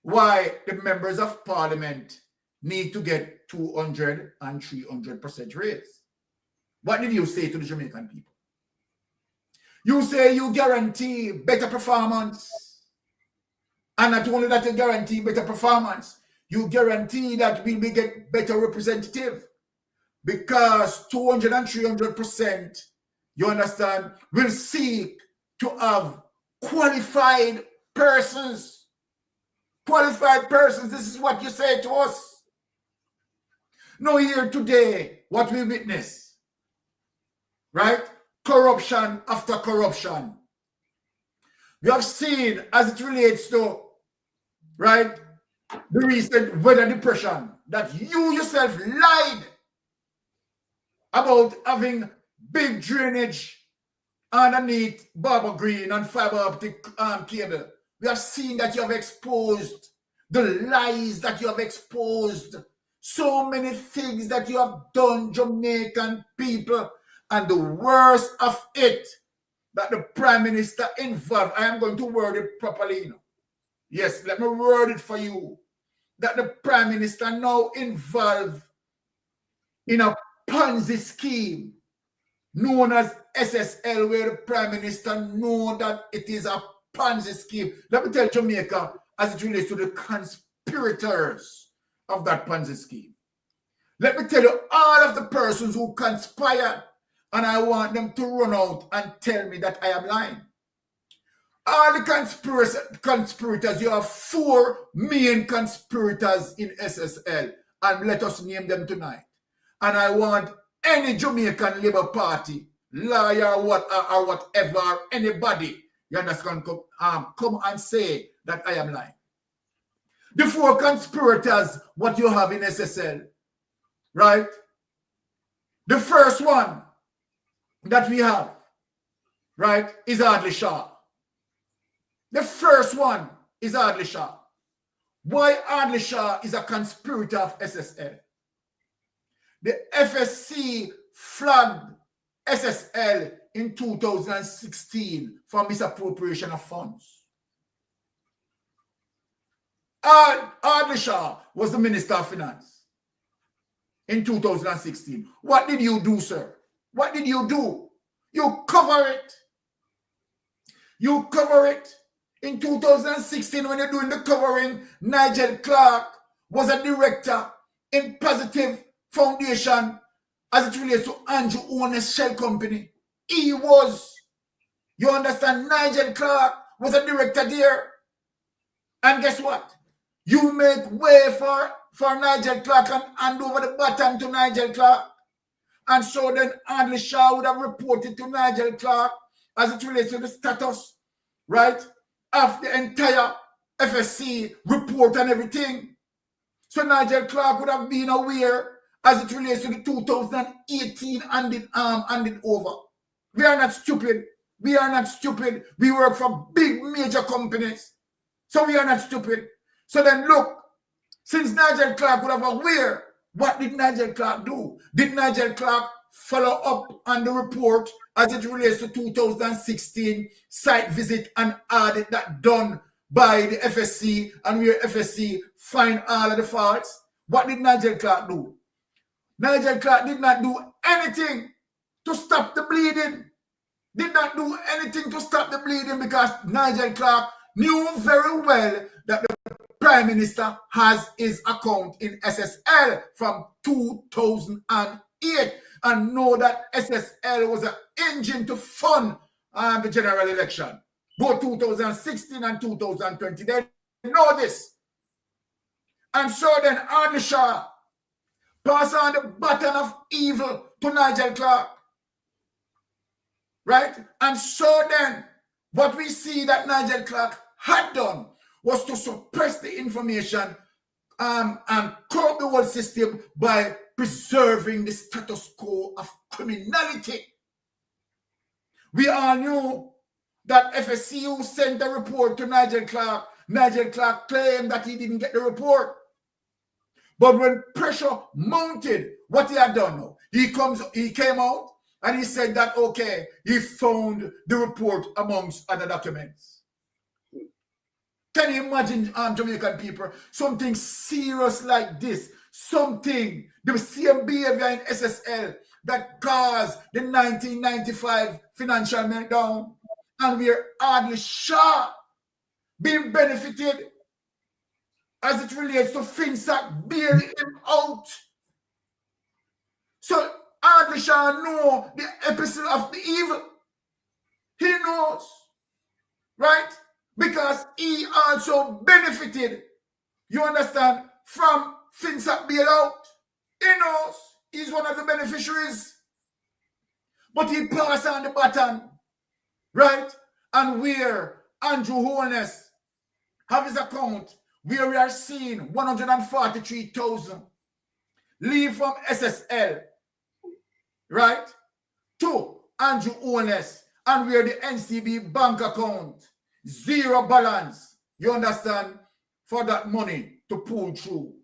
why the members of parliament need to get 200 and 300% raise. What did you say to the Jamaican people? You say you guarantee better performance. And not only that you guarantee better performance, you guarantee that we will get better representative. Because 200 and 300%, you understand, will seek to have qualified persons. Qualified persons, this is what you say to us. Now here today, what we witness, right? Corruption after corruption. We have seen, as it relates to, right, the recent weather depression, that you yourself lied about having big drainage underneath Barber Green and fiber optic cable. We have seen that you have exposed the lies that you have exposed, so many things that you have done, Jamaican people, and the worst of it, that the Prime Minister involved, I am going to word it properly. Yes, let me word it for you. That the Prime Minister now involved in a Ponzi scheme known as SSL, where the Prime Minister know that it is a Ponzi scheme. Let me tell Jamaica as it relates to the conspirators of that Ponzi scheme. Let me tell you all of the persons who conspired, and I want them to run out and tell me that I am lying. All the conspirators, you have 4 main conspirators in SSL, and let us name them tonight. And I want any Jamaican Labour Party, lawyer, or whatever, anybody, you understand, come and say that I am lying. The 4 conspirators, what you have in SSL, right? The first one that we have, right, is Adli Shah. The first one is Adli Shah. Why Adli Shah is a conspirator of SSL? The FSC flagged SSL in 2016 for misappropriation of funds. Adli Shah was the Minister of Finance in 2016. What did you do, sir? What did you do? You cover it. You cover it. In 2016, when you're doing the covering, Nigel Clark was a director in Positive Foundation as it relates to Andrew Holness Shell Company. He was, you understand, Nigel Clark was a director there. And guess what? You make way for Nigel Clark and hand over the baton to Nigel Clark. And so then Adli Shah would have reported to Nigel Clark as it relates to the status, right, of the entire FSC report and everything. So Nigel Clark would have been aware as it relates to the 2018 handed over. We are not stupid. We are not stupid. We work for big major companies. So we are not stupid. So then look, since Nigel Clark would have aware, what did Nigel Clark do? Did Nigel Clark follow up on the report as it relates to 2016 site visit and audit that done by the FSC and where FSC find all of the faults? What did Nigel Clark do? Nigel Clark did not do anything to stop the bleeding. Did not do anything to stop the bleeding because Nigel Clark knew very well that the Prime Minister has his account in SSL from 2008 and know that SSL was an engine to fund the general election. Both 2016 and 2020. They know this. And so then Arnie Shaw pass on the baton of evil to Nigel Clark. Right? And so then what we see that Nigel Clark had done was to suppress the information and corrupt the whole system by preserving the status quo of criminality. We all knew that FSCU sent a report to Nigel Clark. Nigel Clark claimed that he didn't get the report. But when pressure mounted, what he had done now, he came out and he said that, okay, he found the report amongst other documents. Can you imagine, Jamaican people, something serious like this, something, the same behavior in SSL that caused the 1995 financial meltdown, and we're hardly sure being benefited as it relates to FinSac bailing him out. So hardly shall know the episode of the evil. He knows, right? Because he also benefited, you understand, from FinSac bailout. He knows he's one of the beneficiaries. But he passed on the baton, right? And where Andrew Holness have his account, where we are seeing 143,000 leave from SSL, right, to Andrew Holness, and where the NCB bank account, zero balance, you understand, for that money to pull through.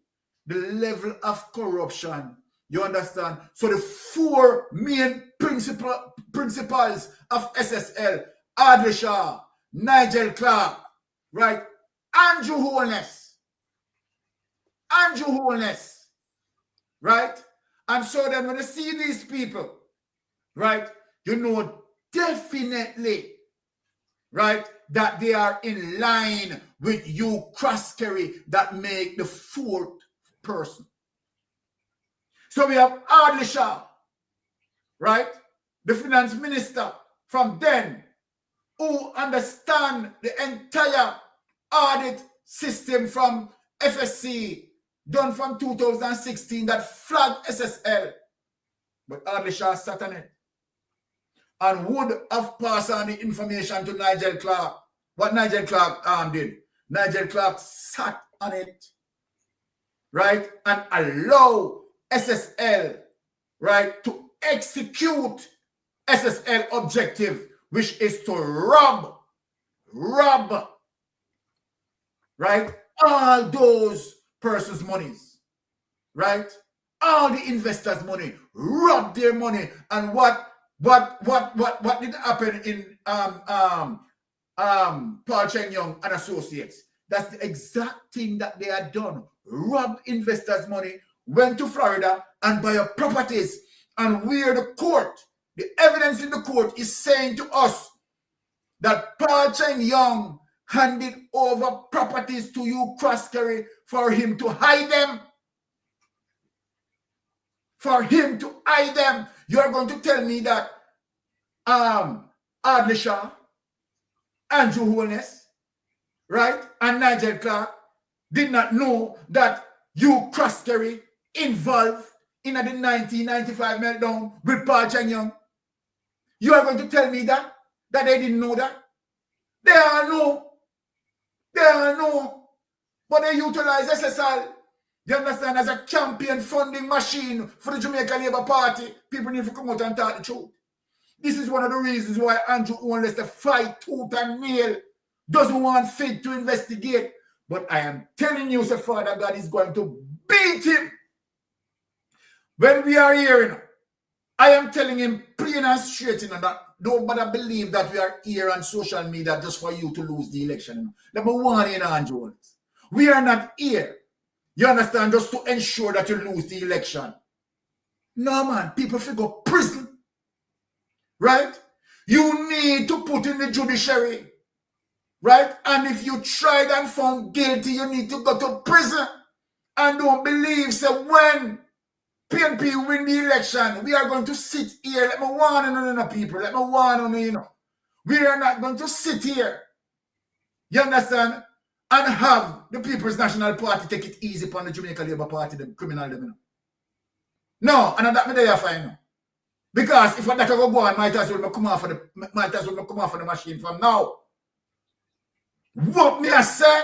The level of corruption, you understand? So the four main principles of SSL, Adley Shaw, Nigel Clark, right, Andrew Holness, right? And so then when you see these people, right, you know definitely, right, that they are in line with you cross-carry that make the fourth person. So we have Adley Shaw, right, the finance minister from then, who understand the entire audit system from FSC done from 2016 that flagged SSL. But Adley Shaw sat on it and would have passed on the information to Nigel Clark. What Nigel Clark did, Nigel Clark sat on it, right, and allow SSL, right, to execute SSL objective, which is to rob, right, all those persons' monies, right, all the investors' money, rob their money. And what did happen in Paul Cheng Young and Associates? That's the exact thing that they had done. Rob investors' money, went to Florida and buy up properties, and where the court, the evidence in the court is saying to us that Paul Cheng Young handed over properties to you, Cross-Carry, for him to hide them. For him to hide them. You are going to tell me that Adley Shaw, Andrew Holness, right, and Nigel Clark did not know that you, Cross-Carry, involved in the 1995 meltdown with Paul Cheng Young? You are going to tell me that they didn't know that? They all know. But they utilize SSL. You understand? As a campaign funding machine for the Jamaica Labour Party, people need to come out and talk the truth. This is one of the reasons why Andrew wants to fight tooth and nail, doesn't want Fed to investigate. But I am telling you, Sir Father God is going to beat him. When we are here, I am telling him plain and straight, that don't bother believe that we are here on social media just for you to lose the election. Number one, Andrew, we are not here, you understand, just to ensure that you lose the election. No, man, people figure prison, right? You need to put in the judiciary, right? And if you tried and found guilty, you need to go to prison. And don't believe, so when PNP win the election, we are going to sit here. Let me warn you, people. Let me warn you, we are not going to sit here, you understand, and have the People's National Party take it easy upon the Jamaica Labour Party, the criminal them. No, and that me there fine. Because if that go on, might as well come off of the machine from now. What me I say,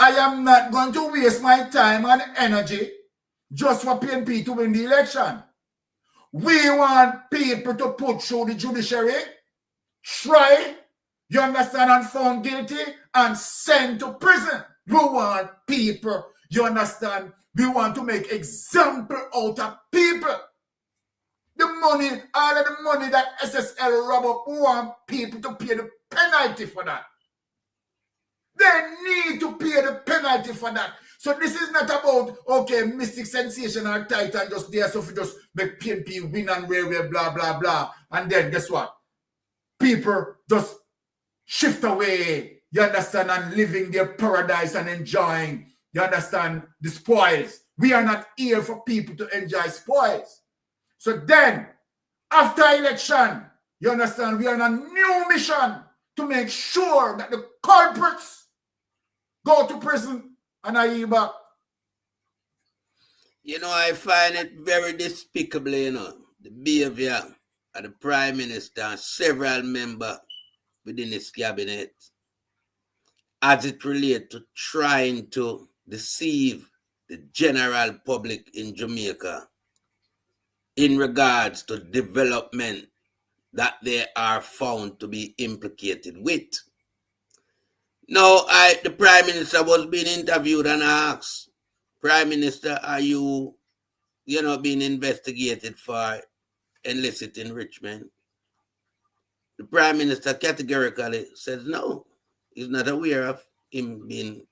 I am not going to waste my time and energy just for PNP to win the election. We want people to put through the judiciary, try, you understand, and found guilty and sent to prison. We want people, you understand, we want to make example out of people. The money, all of the money that SSL rob up, we want people to pay the penalty for that. They need to pay the penalty for that. So this is not about, okay, Mystic Sensation or Titan just there, so we just make PNP win and railway, blah, blah, blah. And then guess what? People just shift away, you understand, and living their paradise and enjoying, you understand, the spoils. We are not here for people to enjoy spoils. So then, after election, you understand, we are on a new mission to make sure that the culprits go to prison and I yield back. You know, I find it very despicable, the behavior of the Prime Minister and several members within his cabinet as it relates to trying to deceive the general public in Jamaica in regards to development that they are found to be implicated with. Now, the Prime Minister was being interviewed and asked, Prime Minister, are you being investigated for illicit enrichment? The Prime Minister categorically says no. He's not aware of him being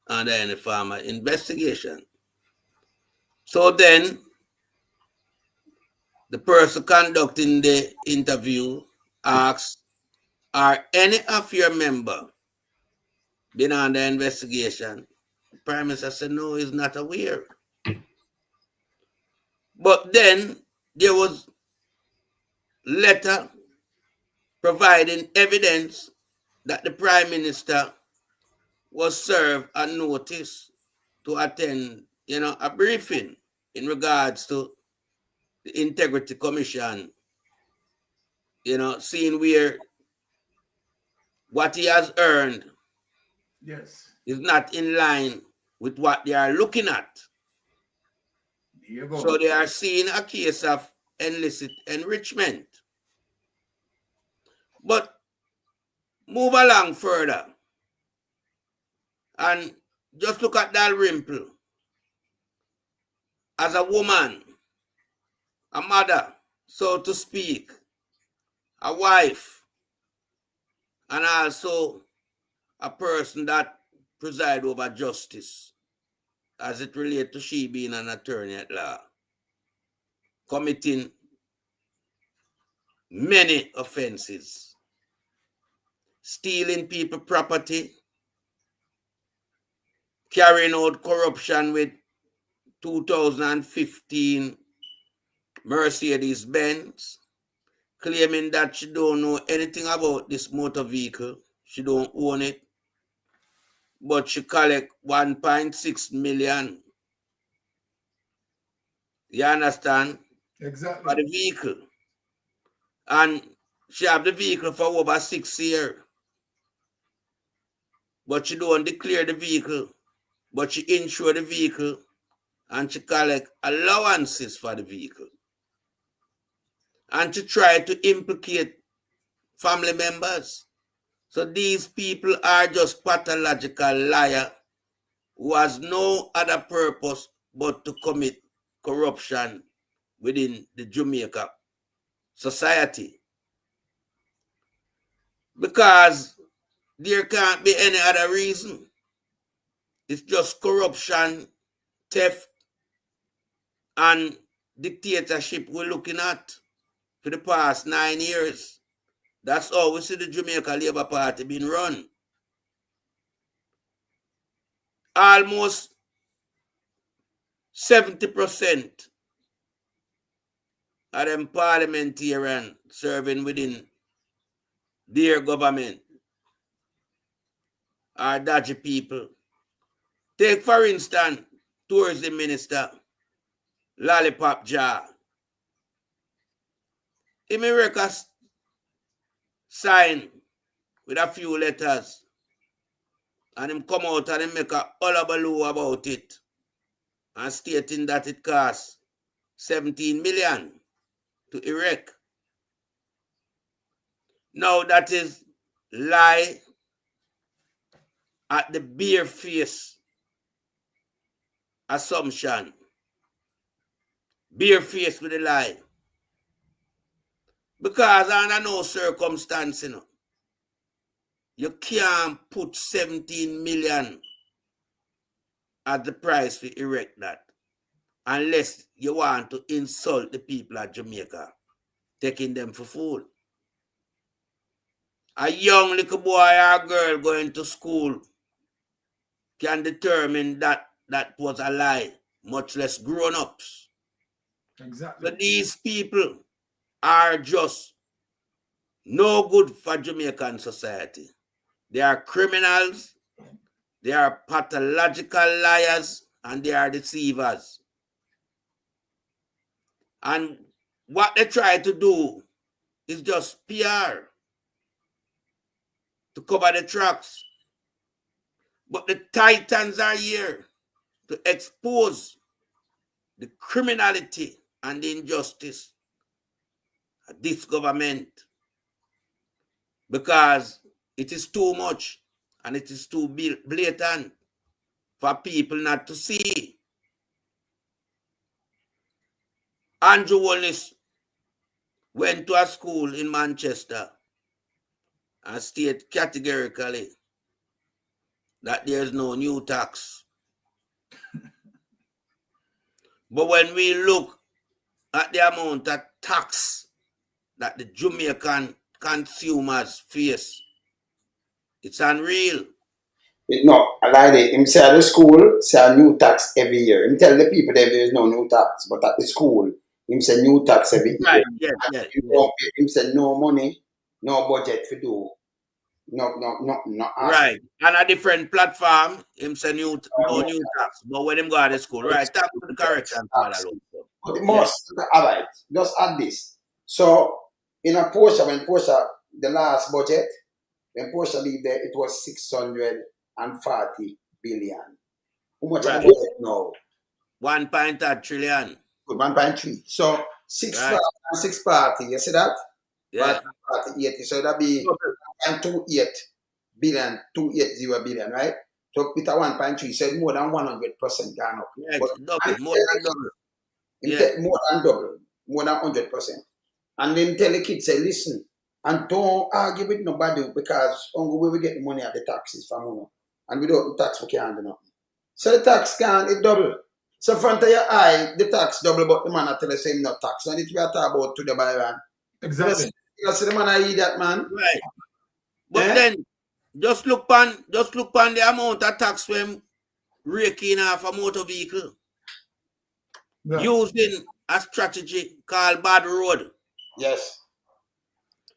under any form of investigation. So then, the person conducting the interview asks, are any of your members been under investigation? The Prime Minister said, no, he's not aware. But then there was letter providing evidence that the Prime Minister was served a notice to attend, a briefing in regards to the Integrity Commission, seeing where what he has earned is not in line with what they are looking at. So they are seeing a case of illicit enrichment. But move along further and just look at Dalrymple as a woman, a mother, so to speak, a wife, and also a person that presides over justice as it relates to she being an attorney at law, committing many offenses, stealing people property, carrying out corruption with 2015 Mercedes-Benz, claiming that she don't know anything about this motor vehicle. She don't own it. But she collect 1.6 million. You understand? Exactly. For the vehicle. And she have the vehicle for over 6 years. But she don't declare the vehicle. But she insure the vehicle and she collect allowances for the vehicle. And she try to implicate family members. So these people are just pathological liar who has no other purpose but to commit corruption within the Jamaica society. Because there can't be any other reason. It's just corruption, theft, and dictatorship we're looking at for the past 9 years. That's how we see the Jamaica Labour Party being run. Almost 70% of them parliamentarians serving within their government are dodgy people. Take, for instance, Tourism Minister, Lollipop Jar. He may record sign with a few letters and him come out and him make a hullabaloo about it and stating that it costs 17 million to erect. Now that is lie at the bare face assumption. Bare face with a lie. Because under no circumstance, you can't put 17 million at the price to erect that unless you want to insult the people of Jamaica, taking them for fool. A young little boy or girl going to school can determine that that was a lie, much less grown-ups. Exactly. So these people are just no good for Jamaican society. They are criminals, they are pathological liars, and they are deceivers. And what they try to do is just PR to cover the tracks. But the titans are here to expose the criminality and the injustice of this government, because it is too much and it is too blatant for people not to see. Andrew Wallace went to a school in Manchester and stated categorically that there is no new tax. But when we look at the amount of tax that the Jamaican consumers face, it's unreal. No, I like it. Him say at the school, say a new tax every year. Him tell the people that there is no new tax, but at the school, him say new tax every year. Yes. Him say no money, no budget for do. No. Right. And a different platform, him say no new tax. But when him go to school, right, tap to the correction. But the most, all right, just add this. So, in a Porsche, when Porsche, the last budget, when Porsche leave there, it was 640 billion. How much right. of the budget now? 1.3 trillion. 1.3. So, 640, you see that? Yeah. 1.80. So, that be 1.28 billion, 280 billion, right? So, with a 1.3, so it's more than 100% gone up. Yeah, but more than double. More than double, more than 100%. And then tell the kids, say, listen, and don't argue with nobody, because only way we get the money at the taxes from you. And without the tax, we can't do nothing. So the tax can't, it double. So front of your eye, the tax double, but the man I tell you, say him not tax. And it we are talking about to the Byron. Exactly. You see the man I eat that, man. Right. But then, just look on the amount of tax when raking off a motor vehicle. Yeah. Using a strategy called bad road. Yes.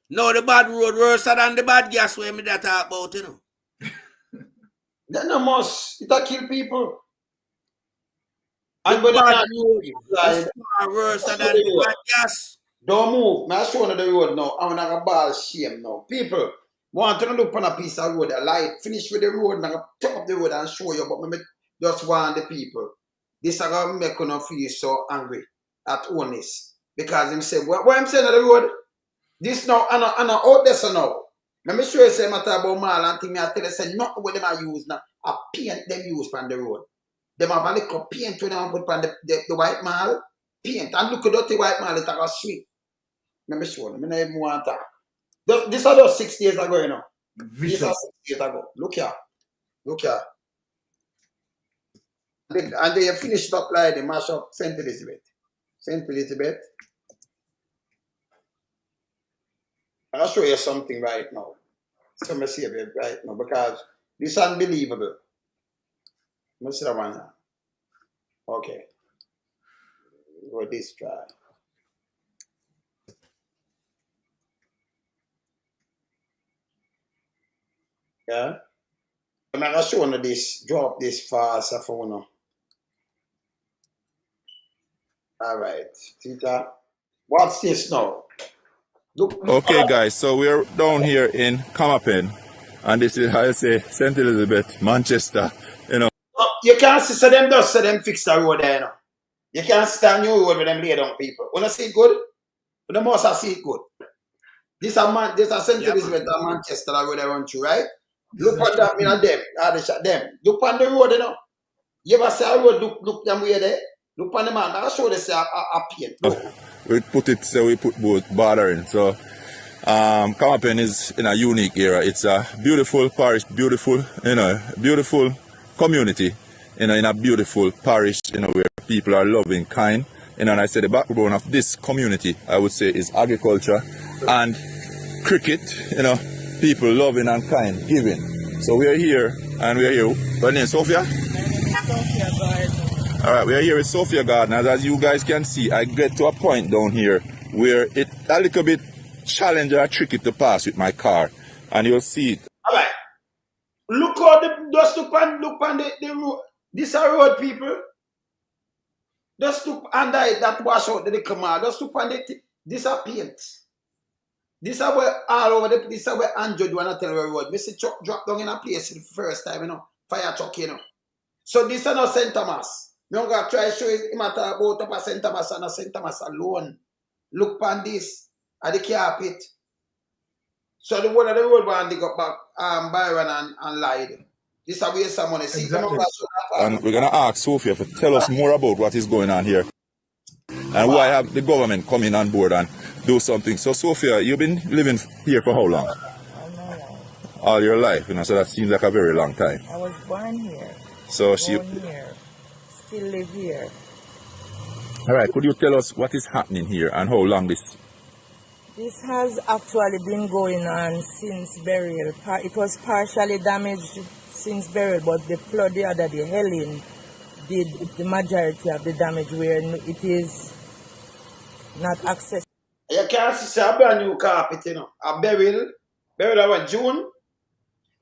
No, the bad road worse than the bad gas when me that talk about, That no must. It'll kill people. And the bad road is far worse than the bad gas. Don't move. I'm showing the road now. I'm not a ball shame now. People want to look on a piece of road, a light, finish with the road, and I'm top up the road and show you, but I just want the people. this is going to make you feel so angry at honest. Because him say, what I'm saying on the road, this now, I know out there so now. Let me show you say matter about mall and thing, I tell you, say, not what them are use now, a paint them use on the road. Them have a little paint when they put on the white mall, paint, and look at the white mall, it's like a sweet. Let me show you, I don't even want to talk. This are just 6 days ago, you know. This are 6 days ago. Look here. Look here. And they finished up like the mash up St. Elizabeth. St. Elizabeth. I'll show you something right now. So let me see it right now because this is unbelievable. Let me see that one now. Okay. Go this try. Yeah. I'm going to show you this. Drop this fast for now. All right. See that? What's this now? Look, Okay, guys, so we're down here in Camapen, and this is how I say St. Elizabeth, Manchester, you know. You can't see so them just say them fix the road there, you know. You can't stand new road with them lay down people. When I see it good, the most I see it good. This is St. Elizabeth and Manchester that road I run through, right? Look on that, them. Look on the road, you know. You ever see a road, look them way there? Look on the man, I'll show this a paint. We put it so we put both bordering. So Camapen is in a unique era. It's a beautiful parish, beautiful community, in a beautiful parish, where people are loving, kind. And I say the backbone of this community, I would say, is agriculture and cricket, people loving and kind, giving. So we are here, and we are here. What's name, Sophia? Sophia Garden. All right, we are here with Sophia Garden. As you guys can see, I get to a point down here where it's a little bit challenging or tricky to pass with my car, and you'll see it. All right. Look how just look on the road. This is a road, people. Just look under it, that wash out the little man. Just look on it. This is paint. This is where all over the this is where Andrew wanna tell you road. Me see truck drop down in a place the first time, fire truck, So this is not St. Thomas. Me gonna try to show you matter about up St. Thomas and St. Thomas alone. Look on this at the carpet. So the one of the road one dig up back Byron and Lyde. This is a waste of money. See, Exactly. And we're gonna ask Sophia to tell us more about what is going on here. And why have the government come in on board and do something. So Sophia, you've been living here for how long? All your life, so that seems like a very long time. I was born here. So born here. Still live here. All right, could you tell us what is happening here and how long this? This has actually been going on since burial. It was partially damaged since burial, but the flood the other day, Hylton, did the majority of the damage where it is not accessible. You can't see a brand new carpet, a burial about June,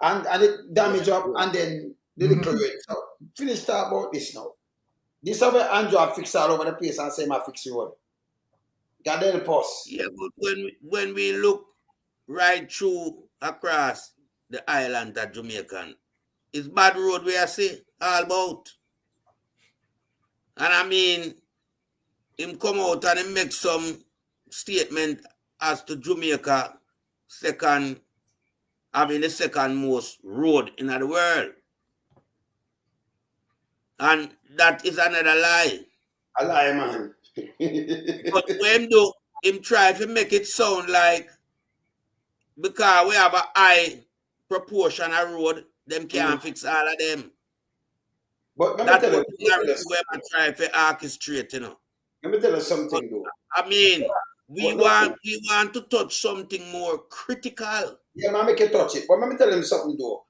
and it damaged up, and then the little rain. So finish talk about this now. This is where Andrew fix all over the place and say I fix the road. God help us. Yeah, but when we look right through across the island at Jamaican, it's bad road we are see all about. And I mean, him come out and him make some statement as to Jamaica having the second most road in the world. And that is another lie. A lie, man. But when him try to make it sound like because we have a high proportion of road, them can't fix all of them. But that's what we try to orchestrate, Let me tell you something, though. I mean, we want to touch something more critical. Yeah, man, make you touch it. But let me tell them something, though.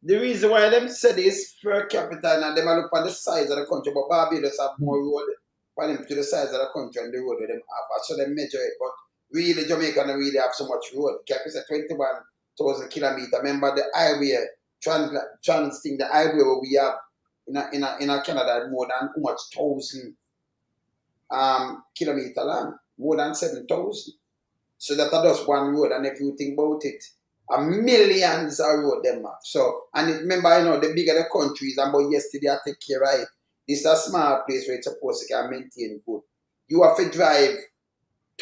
The reason why them say this per capita and them look on the size of the country, but Barbados have more road for them to the size of the country and the road that them have. So they measure it. But really, Jamaica don't really have so much road. Like say 21,000 kilometers. Remember the highway, trans thing, the highway where we have in Canada more than how much 1,000 kilometer long, more than 7,000. So that just one road, and if you think about it, millions of road them have. So, and remember, the bigger the countries, and but yesterday I take care of it. This is a small place where it's supposed to can maintain good. You have to drive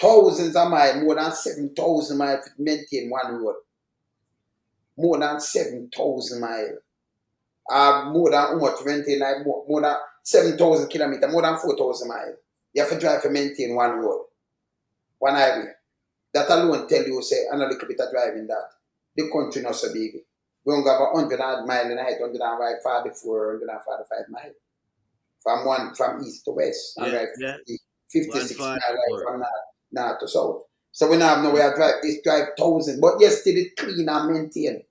thousands of miles, more than 7,000 miles to maintain one road. More than 7,000 miles. More than how much maintain, like more than 7,000 kilometers, more than 4,000 miles. You have to drive to maintain one road, one highway. That alone tell you, say, and a little bit of driving that. The country not so big. We only have 100 miles in height, 144, 145 miles. From east to west, and drive 56 miles right from north to south. So we now have nowhere to drive, it's drive 1,000, but yes, still it clean and maintain.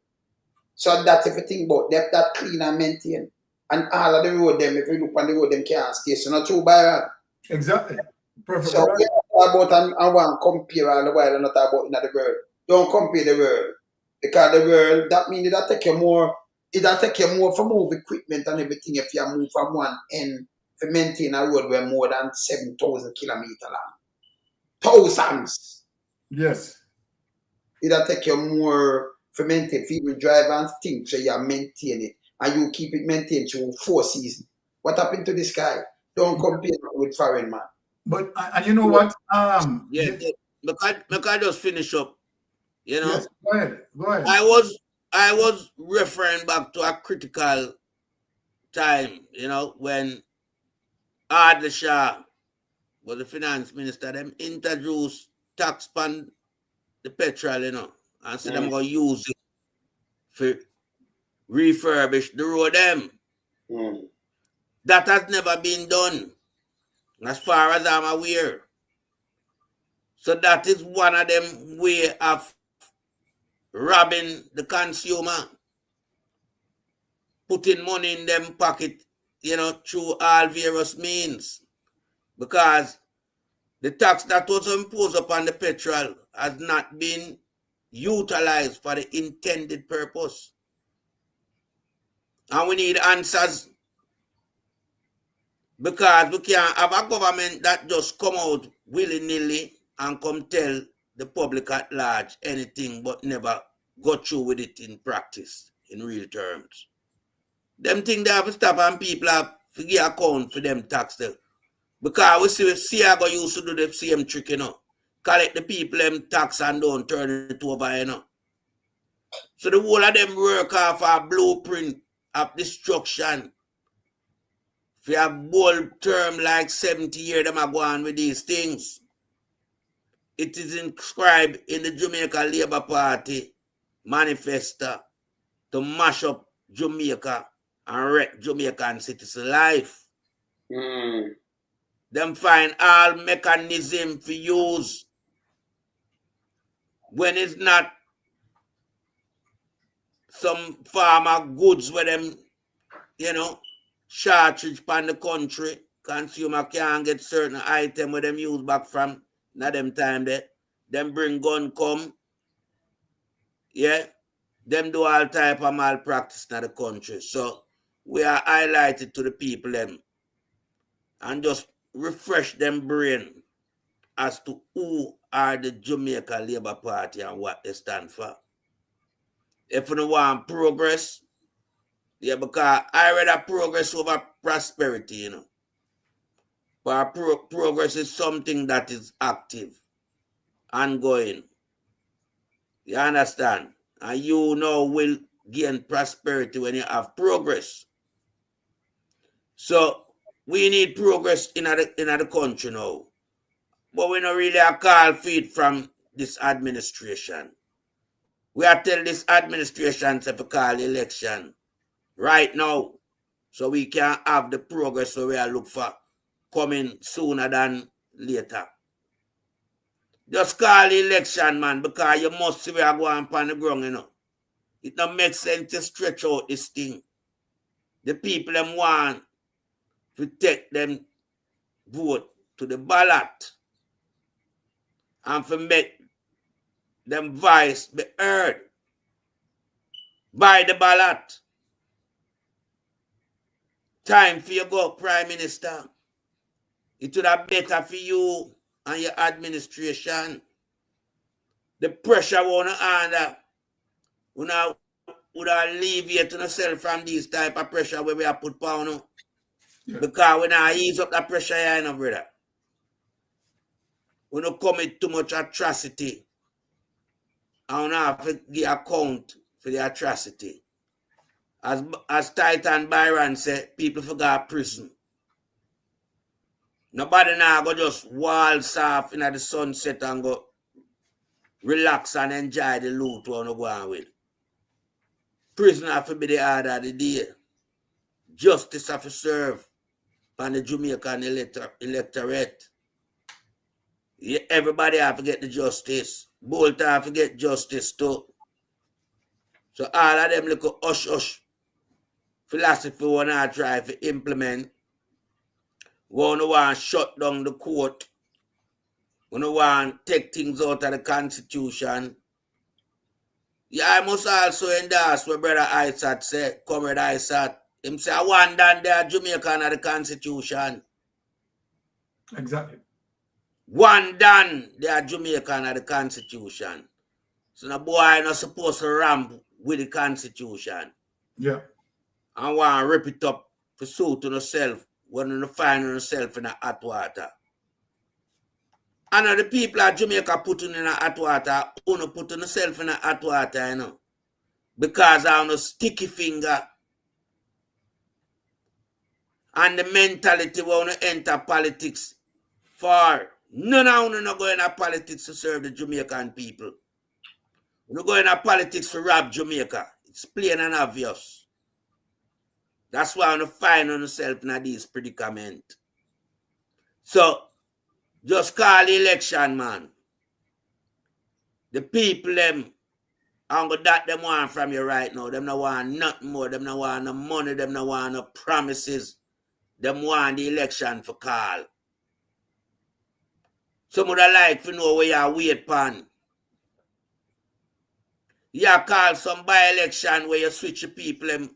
So that's everything about that clean and maintain. And all of the road them, if you look on the road, them can't stay. So not too bad. Exactly. Perfect. So we talk about and want to compare all the while and not talk about in the world. Don't compare the world. Because the world, that means it'll take you more for move equipment and everything if you move from one end to maintain a road where more than 7,000 kilometers long. Thousands. Yes. It'll take you more for maintain, if you drive and think so you maintain it. And you keep it maintained through 4 seasons. What happened to this guy? Don't compare with foreign man. But and you know what? Look, I just finish up. You know, yes, go ahead. I was referring back to a critical time, you know, when Adil Shah was the finance minister. Them introduced tax on the petrol, you know, and so them gonna use it for refurbish the road them. That has never been done, as far as I'm aware. So that is one of them way of robbing the consumer, putting money in them pocket, you know, through all various means. Because the tax that was imposed upon the petrol has not been utilized for the intended purpose. And we need answers, because we can't have a government that just come out willy-nilly and come tell the public at large anything but never go through with it in practice, in real terms. Them things they have to stop, and people have to give account for them taxes. Because we see Siago used to do the same trick, you know. Collect the people them tax and don't turn it over, you know. So the whole of them work off a blueprint of destruction. If you have bold term like 70 years, them are going with these things. It is inscribed in the Jamaica Labour Party manifesto to mash up Jamaica and wreck Jamaican citizen life. Them find all mechanism for use when it's not some farmer goods where them, you know, shortage upon the country. Consumer can't get certain item where them use back from, not them time there. Them bring gun come. Yeah. Them do all type of malpractice in the country. So we are highlighted to the people them and just refresh them brain as to who are the Jamaica Labour Party and what they stand for. If you want progress, yeah, because I rather progress over prosperity, you know. But progress is something that is active, ongoing. You understand? And you know will gain prosperity when you have progress. So we need progress in the country now. But we don't really have call feed from this administration. We are tell this administration to call election right now, so we can have the progress so we are look for coming sooner than later. Just call election, man, because you must see we are going on the ground, you know. It don't make sense to stretch out this thing. The people them want to take them vote to the ballot and to make them voice be heard by the ballot. Time for you go, Prime Minister. It would have better for you and your administration. The pressure on under would alleviate yourself from these type of pressure where we are put power. Because when I ease up the pressure here, you know, brother. We don't commit too much atrocity. I don't have to give account for the atrocity. As Titan Byron said, people forgot prison. Nobody now go just waltz off in the sunset and go relax and enjoy the loot we're go on with. Prison have to be the order of the day. Justice have to serve on the Jamaican electorate. Yeah, everybody have to get the justice. Bolt have to get justice too. So all of them little hush philosophy wanna try to implement. Wanna want to shut down the court. Wanna want to take things out of the Constitution. Yeah, I must also endorse what Brother Isat said, Comrade Isat. Him say, I want done there Jamaican of the Constitution. Exactly. One done there Jamaican of the Constitution. So the boy not supposed to ramp with the Constitution. Yeah. And want to rip it up for suit to yourself when you find yourself in the hot water. And the people of Jamaica putting in the hot water, you putting yourself in the hot water, you know. Because I have a sticky finger. And the mentality we want to enter politics for. None of you not going to politics to serve the Jamaican people. We're going to politics to rob Jamaica. It's plain and obvious. That's why I want to find yourself in this predicament. So, just call the election, man. The people, them, I'm going that them want from you right now. Them not want nothing more. Them not want no money. Them not want no promises. Them want the election for call. Some would like to know where you wait pan. You call some by-election where you switch the people them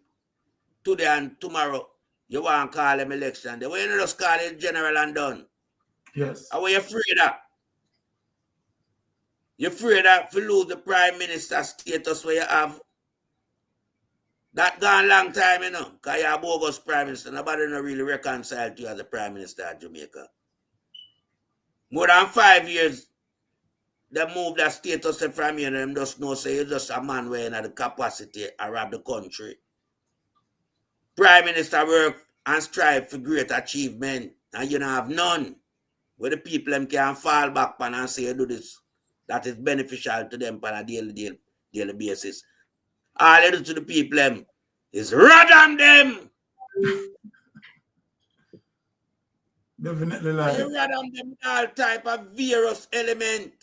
today and tomorrow. You want to call them election. The way you just call it general and done. Yes. Are you afraid of? You're afraid of to lose the prime minister status where you have? That gone long time, you know, because you're a bogus prime minister. Nobody not really reconciled to you as a prime minister of Jamaica. More than 5 years, they moved that status from you and them just know say you're just a man where you have the capacity to rob the country. Prime minister work and strive for great achievement, and you don't have none. Where the people them can fall back on and say you do this. That is beneficial to them on a daily basis. All you do to the people them is rat them. Definitely like you rat them with all type of virus element.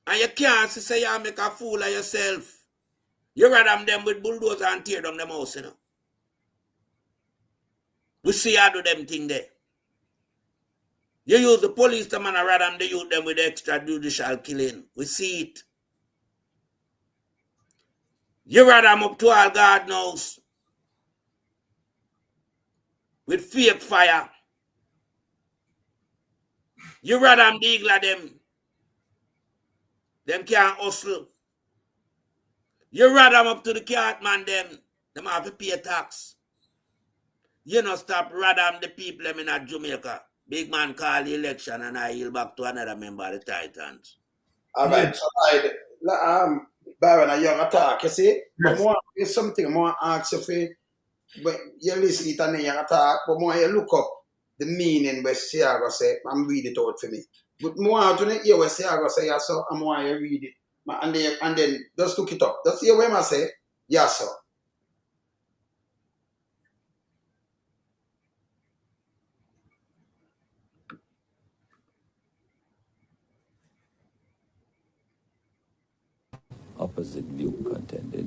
And you can't say you make a fool of yourself. You rat them with bulldozer and tear down them house, you know. We see how do them thing there. You use the police to man rather than they use them with extrajudicial killing. We see it. You rather them up to all God knows. With fake fire. You rather them deagle them. Them can't hustle. You rather them up to the cartman them have to pay tax. You know stop rather them the people them in Jamaica. Big man call the election and I yield back to another member of the Titans. All right, so Byron, a young attack, you see? But more is something more ask you for, but you listen to it and then you attack, but more you look up the meaning where Siago say and read it out for me. But more to hear what Siago say, yeah, so I'm more you read it. And then just look it up. Just hear what I say, yeah, sir. Opposite view contended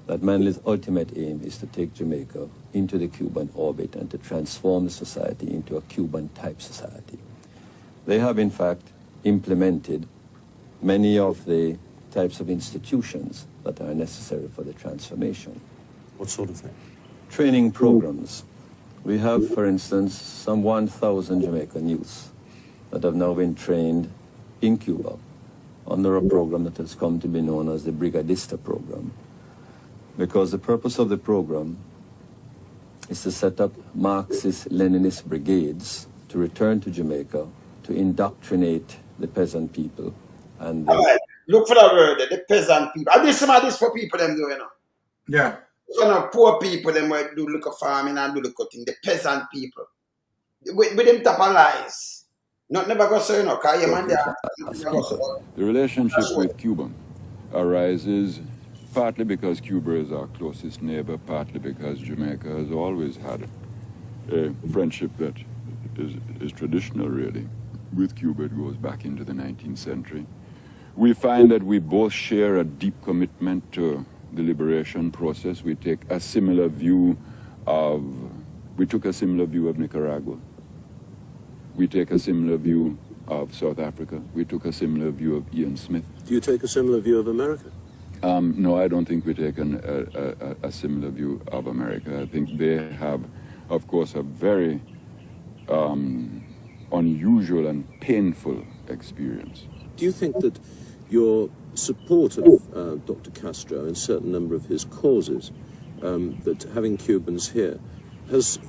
that Manley's ultimate aim is to take Jamaica into the Cuban orbit and to transform the society into a Cuban-type society. They have, in fact, implemented many of the types of institutions that are necessary for the transformation. What sort of thing? Training programs. We have, for instance, some 1,000 Jamaican youths that have now been trained in Cuba under a program that has come to be known as the Brigadista program. Because the purpose of the program is to set up Marxist-Leninist brigades to return to Jamaica to indoctrinate the peasant people. And all right, look for that word, the peasant people. And this for people them do, you know. Yeah. You know, poor people them might do look of farming and do look of thing. The peasant people. With them type of lies. Not never go say, you know, because man the relationship with Cuba arises partly because Cuba is our closest neighbor, partly because Jamaica has always had a friendship that is traditional, really. With Cuba, it goes back into the 19th century. We find that we both share a deep commitment to the liberation process. We take a similar view of, we took a similar view of Nicaragua. We take a similar view of South Africa. We took a similar view of Ian Smith. Do you take a similar view of America? No, I don't think we take a similar view of America. I think they have, of course, a very unusual and painful experience. Do you think that your support of Dr. Castro and a certain number of his causes, that having Cubans here, has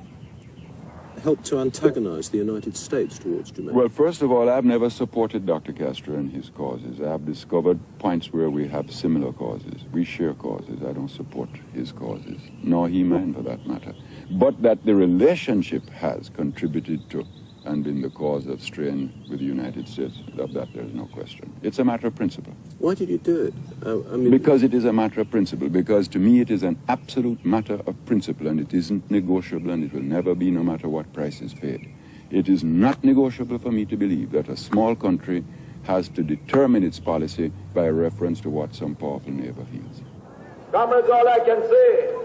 helped to antagonize the United States towards Jamaica? Well, first of all, I've never supported Dr. Castro and his causes. I've discovered points where we have similar causes. We share causes. I don't support his causes, nor he mine for that matter. But that the relationship has contributed to and been the cause of strain with the United States, of that there's no question. It's a matter of principle. Why did you do it? Because it is a matter of principle. Because to me it is an absolute matter of principle, and it isn't negotiable, and it will never be, no matter what price is paid. It is not negotiable for me to believe that a small country has to determine its policy by reference to what some powerful neighbor feels. Comrades, all I can say,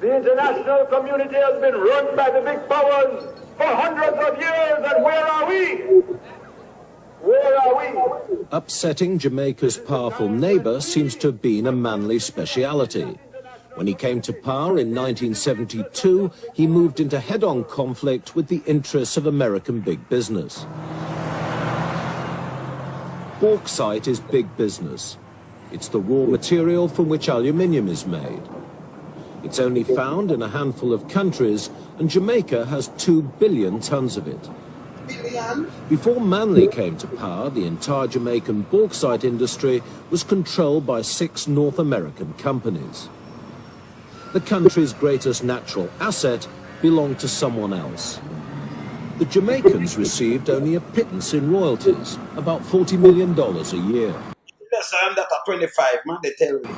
the international community has been run by the big powers for hundreds of years, and where are we? Where are we? Upsetting Jamaica's powerful neighbor seems to have been a Manley speciality. When he came to power in 1972, he moved into head-on conflict with the interests of American big business. Bauxite is big business. It's the raw material from which aluminium is made. It's only found in a handful of countries, and Jamaica has 2 billion tons of it. Before Manley came to power, the entire Jamaican bauxite industry was controlled by 6 North American companies. The country's greatest natural asset belonged to someone else. The Jamaicans received only a pittance in royalties, about $40 million a year. Listen, that at 25, man, they tell me.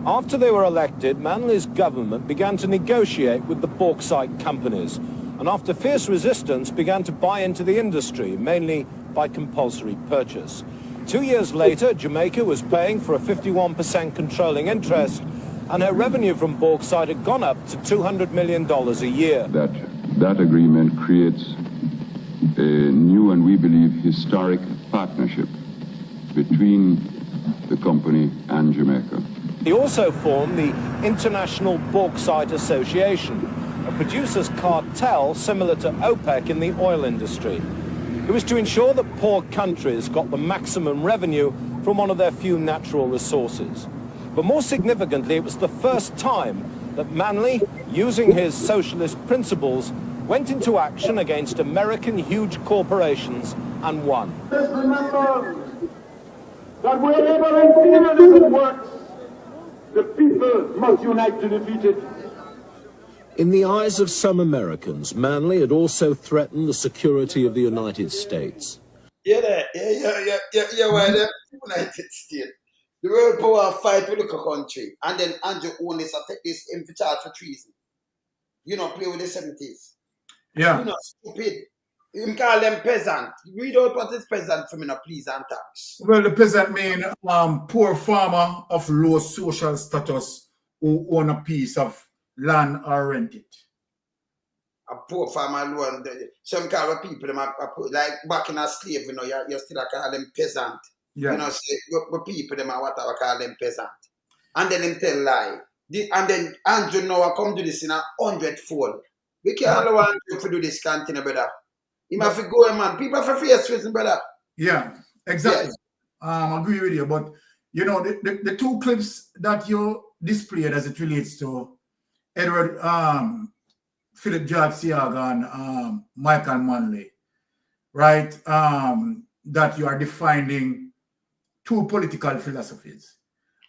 After they were elected, Manley's government began to negotiate with the bauxite companies, and after fierce resistance began to buy into the industry, mainly by compulsory purchase. 2 years later, Jamaica was paying for a 51% controlling interest, and her revenue from bauxite had gone up to $200 million a year. That agreement creates a new and, we believe, historic partnership between the company and Jamaica. He also formed the International Bauxite Association, a producers' cartel similar to OPEC in the oil industry. It was to ensure that poor countries got the maximum revenue from one of their few natural resources. But more significantly, it was the first time that Manley, using his socialist principles, went into action against American huge corporations and won. Let's remember that wherever imperialism works, the people must unite to defeat it. In the eyes of some Americans, Manley had also threatened the security of the United States. Yeah, why the United States? The world power fight with the country, and then Andrew Onis take this in for charge for treason. You know, play with the 70s. Yeah. You know, stupid. You call them peasant. Read out what is peasant for me, no, please, and tax. Well, the peasant mean poor farmer of low social status who own a piece of land or rent it. A poor farmer alone. Some kind of people, them like back in a slave, you know, you still call them peasant. Yeah. You know, say, but people, them are whatever call them peasant. And then them tell lie. And then Andrew now come do this in 100-fold. We can't allow Andrew to do this continue, brother. He must go, man. People have to face with him, brother. Yeah, exactly. Yes. I agree with you. But, you know, the 2 clips that you displayed as it relates to Edward Philip George Siaga and Michael Manley, right? That you are defining two political philosophies.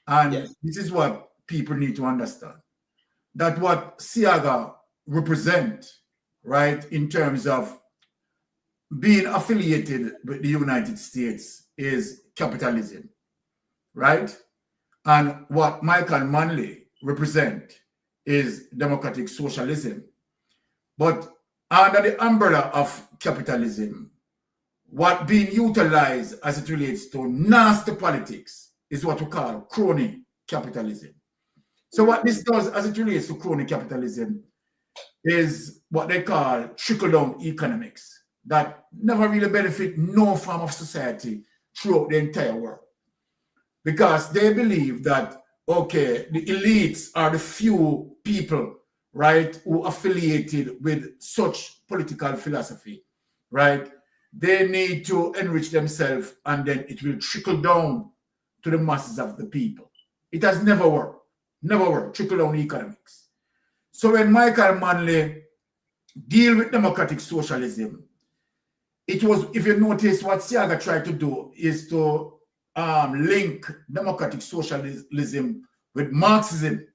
And this is what people need to understand. That what Siaga represent, right, in terms of being affiliated with the United States is capitalism, right? And what Michael Manley represent is democratic socialism. But under the umbrella of capitalism, what being utilized as it relates to nasty politics is what we call crony capitalism. So what this does as it relates to crony capitalism is what they call trickle-down economics that never really benefit no form of society throughout the entire world. Because they believe that, okay, the elites are the few people, right, who affiliated with such political philosophy, right? They need to enrich themselves and then it will trickle down to the masses of the people. It has never worked. Never worked. Trickle-down economics. So when Michael Manley deal with democratic socialism, it was, if you notice, what Siaga tried to do is to link democratic socialism with Marxism,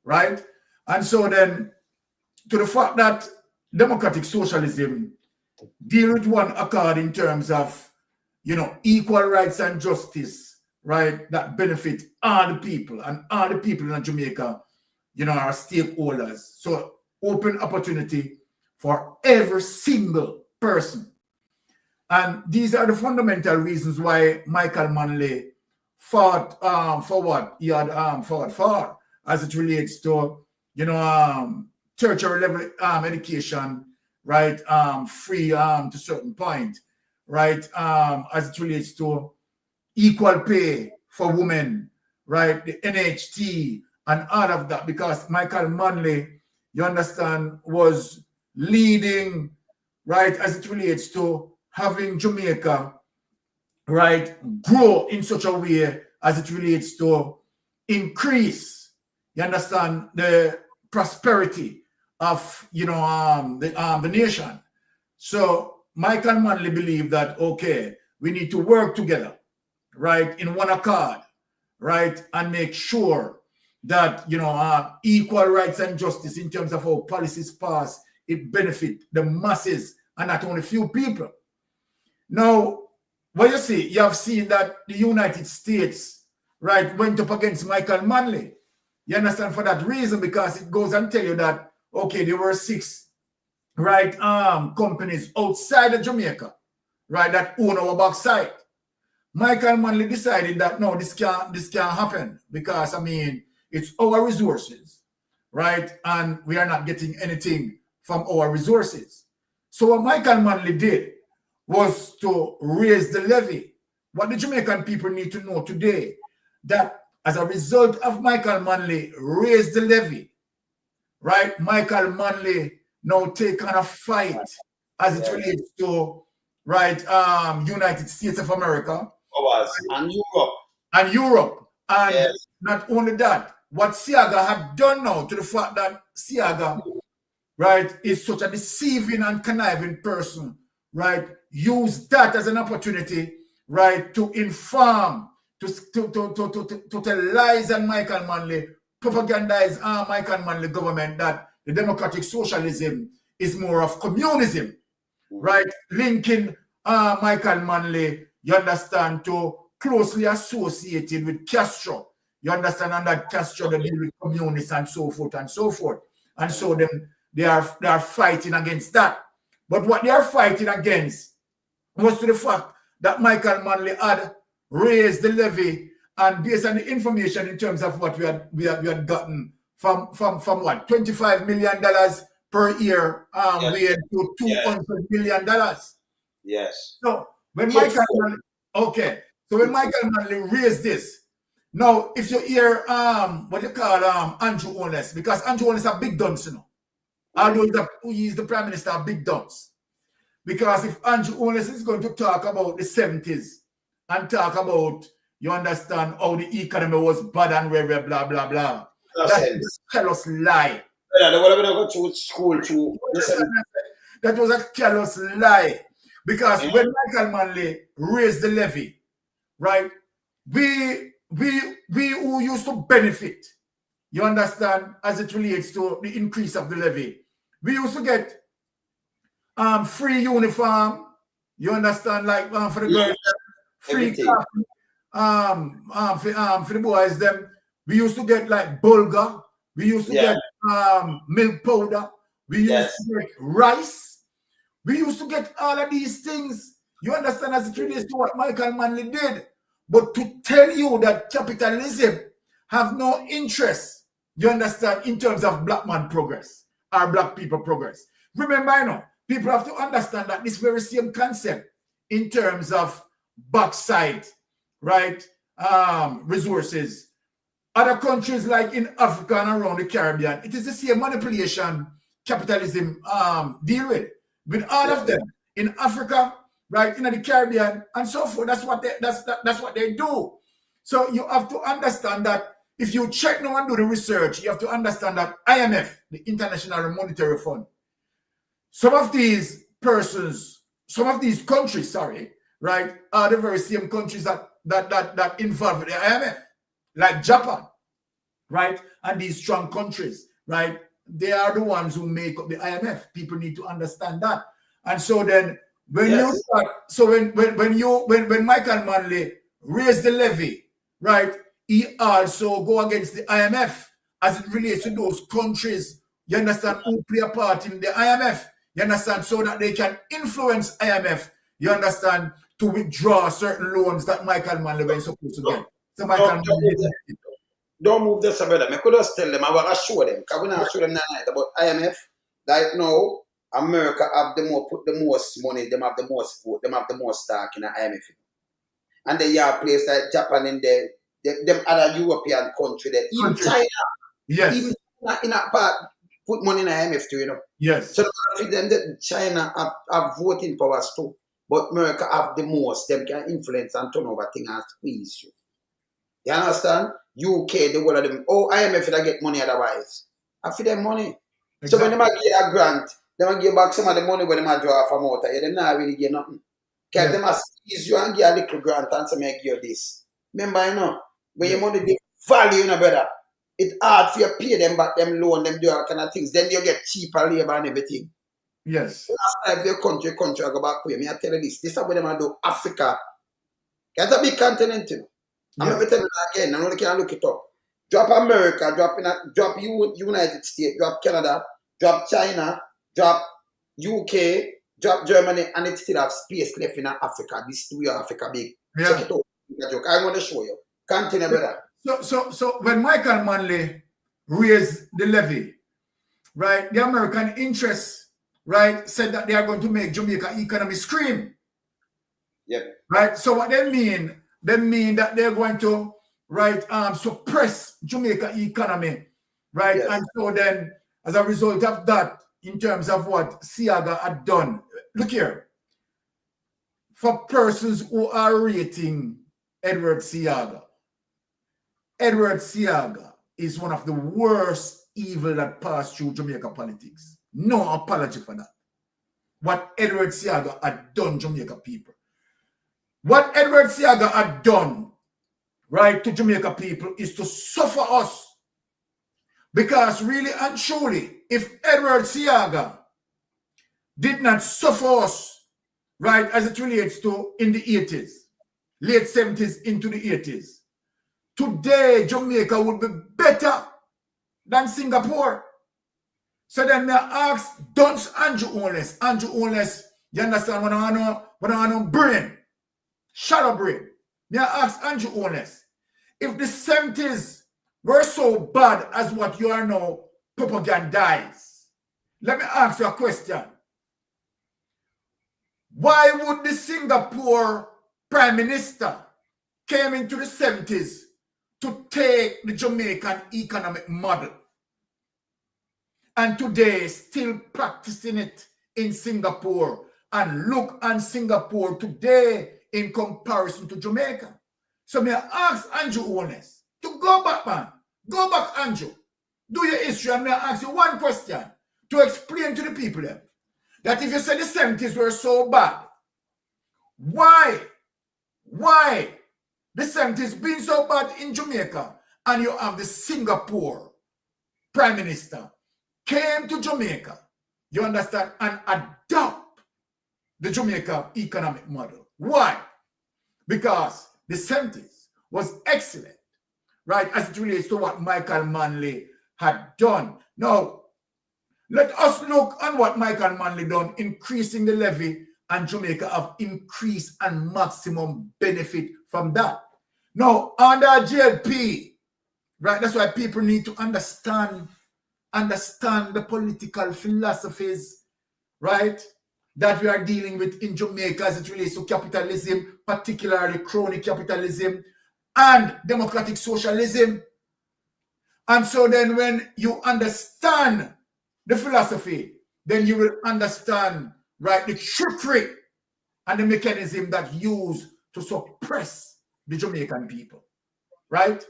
right? And so then, to the fact that democratic socialism deal with one accord in terms of, you know, equal rights and justice, right, that benefit all the people, and all the people in Jamaica, you know, are stakeholders. So open opportunity for every single person. And these are the fundamental reasons why Michael Manley fought for what he had fought for, as it relates to, you know, tertiary level education, right, free to certain point, right, as it relates to equal pay for women, right, the NHT and all of that, because Michael Manley, you understand, was leading, right, as it relates to having Jamaica, right, grow in such a way as it relates to increase, you understand, the prosperity of, you know, the nation. So Michael Manley believed that, okay, we need to work together, right, in one accord, right, and make sure that, you know, equal rights and justice in terms of how policies pass, it benefit the masses and not only few people. Now, what you see, you have seen that the United States, right, went up against Michael Manley. You understand, for that reason, because it goes and tell you that, okay, there were 6, right, companies outside of Jamaica, right, that own our backside. Michael Manley decided that, no, this can't happen, because, I mean, it's our resources, right, and we are not getting anything from our resources. So what Michael Manley did was to raise the levy. What the Jamaican people need to know today, that as a result of Michael Manley raise the levy, right, Michael Manley now take on a fight as it relates to, right, United States of America. And Europe. And Europe. And not only that, what Siaga had done now, to the fact that Siaga, right, is such a deceiving and conniving person, right, use that as an opportunity, right, to inform, to tell lies on Michael Manley, propagandize Michael Manley government that the democratic socialism is more of communism, right, linking Michael Manley, you understand, to closely associated with Castro, you understand, and that Castro, they deal with communists and so forth and so forth. And so they are fighting against that. But what they are fighting against was to the fact that Michael Manley had raised the levy, and based on the information in terms of what we had gotten from what, $25 million per year, way to $200 million. Yes. So when Michael Manley, okay, so when Michael Manley raised this, now if you hear what you call Andrew Holness, because Andrew Holness is a big dunce, you know, although he's the Prime Minister, a big dunce. Because if Andrew Holness is going to talk about the 70s and talk about, you understand, how the economy was bad and blah, blah, blah, blah, that's a jealous lie. Yeah, they would have go to school to listen. That was a callous lie. Because when Michael Manley raised the levy, right, we who used to benefit, you understand, as it relates to the increase of the levy. We used to get free uniform, you understand, like for the girls, free for the boys, them. We used to get like bulgur, we used to get milk powder, we used to get rice, we used to get all of these things. You understand, as it relates to what Michael Manley did. But to tell you that capitalism have no interest, you understand, in terms of black man progress or black people progress. Remember, you know, people have to understand that this very same concept in terms of bauxite, right, resources. Other countries like in Africa and around the Caribbean, it is the same manipulation capitalism deal with all of them. In Africa, right, in the Caribbean and so forth. That's what they do. So you have to understand that if you check now and do the research, you have to understand that IMF, the International Monetary Fund, some of these persons, some of these countries, sorry, right, are the very same countries that involved with the IMF, like Japan, right, and these strong countries, right, they are the ones who make up the IMF. People need to understand that. And so then when you start, so when Michael Manley raised the levy, right, he also go against the IMF as it relates to those countries, you understand, who play a part in the IMF, you understand, so that they can influence IMF, you understand, to withdraw certain loans that Michael Manley was supposed to get. So Michael don't move this, brother. I could just tell them, I will show them, because we're not show them tonight about IMF. Right now, America have put the most money, them have the most vote, them have the most stock in the IMF. And they have places like Japan in there, them other European country there, even China. Yes. Even in a part, put money in the IMF too, you know. Yes. So them that China have voting powers too. But America have the most, them can influence and turn over things and squeeze you. You understand? UK, the one of them, IMF they get money otherwise. I feel them money. Exactly. So when they get a grant, they might give back some of the money when they draw from out of you. They not really get nothing. Because they must squeeze you and give a little grant and say, make you this. Remember, you know, when your money value, you know, brother, it's hard for you to pay them back, them loan, them do all kind of things. Then you get cheaper labor and everything. Yes. If your country go back with me, I tell you this. This is what they do. Africa. It's a big continent, you know. I'm going to tell you again. I'm only can look it up. Drop America, drop United States, drop Canada, drop China, drop UK, drop Germany, and it still have space left in Africa. This is where Africa big. Yeah. Check it out. I'm going to show you. Continue, brother. So when Michael Manley raised the levy, right, the American interests, right, said that they are going to make Jamaica economy scream. Yep. Right. So what they mean that they're going to, right, suppress Jamaica economy, right? Yes. And so then, as a result of that, in terms of what Seaga had done, look here, for persons who are rating Edward Seaga is one of the worst evil that passed through Jamaica politics. No apology for that. What Edward Seaga had done Jamaica people. What Edward Seaga had done, right, to Jamaica people is to suffer us. Because really and truly, if Edward Seaga did not suffer us, right, as it relates to in the 80s, late 70s into the 80s, today Jamaica would be better than Singapore. So then me ask Dunce Andrew Onless, you understand what I know brain, shadow brain. Me ask Andrew Onless, if the 70s were so bad as what you are now propagandize, let me ask you a question. Why would the Singapore Prime Minister came into the 70s to take the Jamaican economic model and today still practicing it in Singapore, and look on Singapore today in comparison to Jamaica? So may I ask Andrew Onless to go back, man. Go back, Andrew. do your history and may I ask you one question to explain to the people then, that if you say the 70s were so bad, why the 70s been so bad in Jamaica and you have the Singapore Prime Minister came to Jamaica, you understand, and adopt the Jamaica economic model. Why? Because the 70s was excellent, right, as it relates to what Michael Manley had done. Now, let us look on what Michael Manley done, increasing the levy, and Jamaica have increased and maximum benefit from that. Now, under JLP, right, that's why people need to understand the political philosophies, right, that we are dealing with in Jamaica as it relates to capitalism, particularly crony capitalism and democratic socialism. And so then when you understand the philosophy, then you will understand, right, the trickery and the mechanism that used to suppress the Jamaican people, right?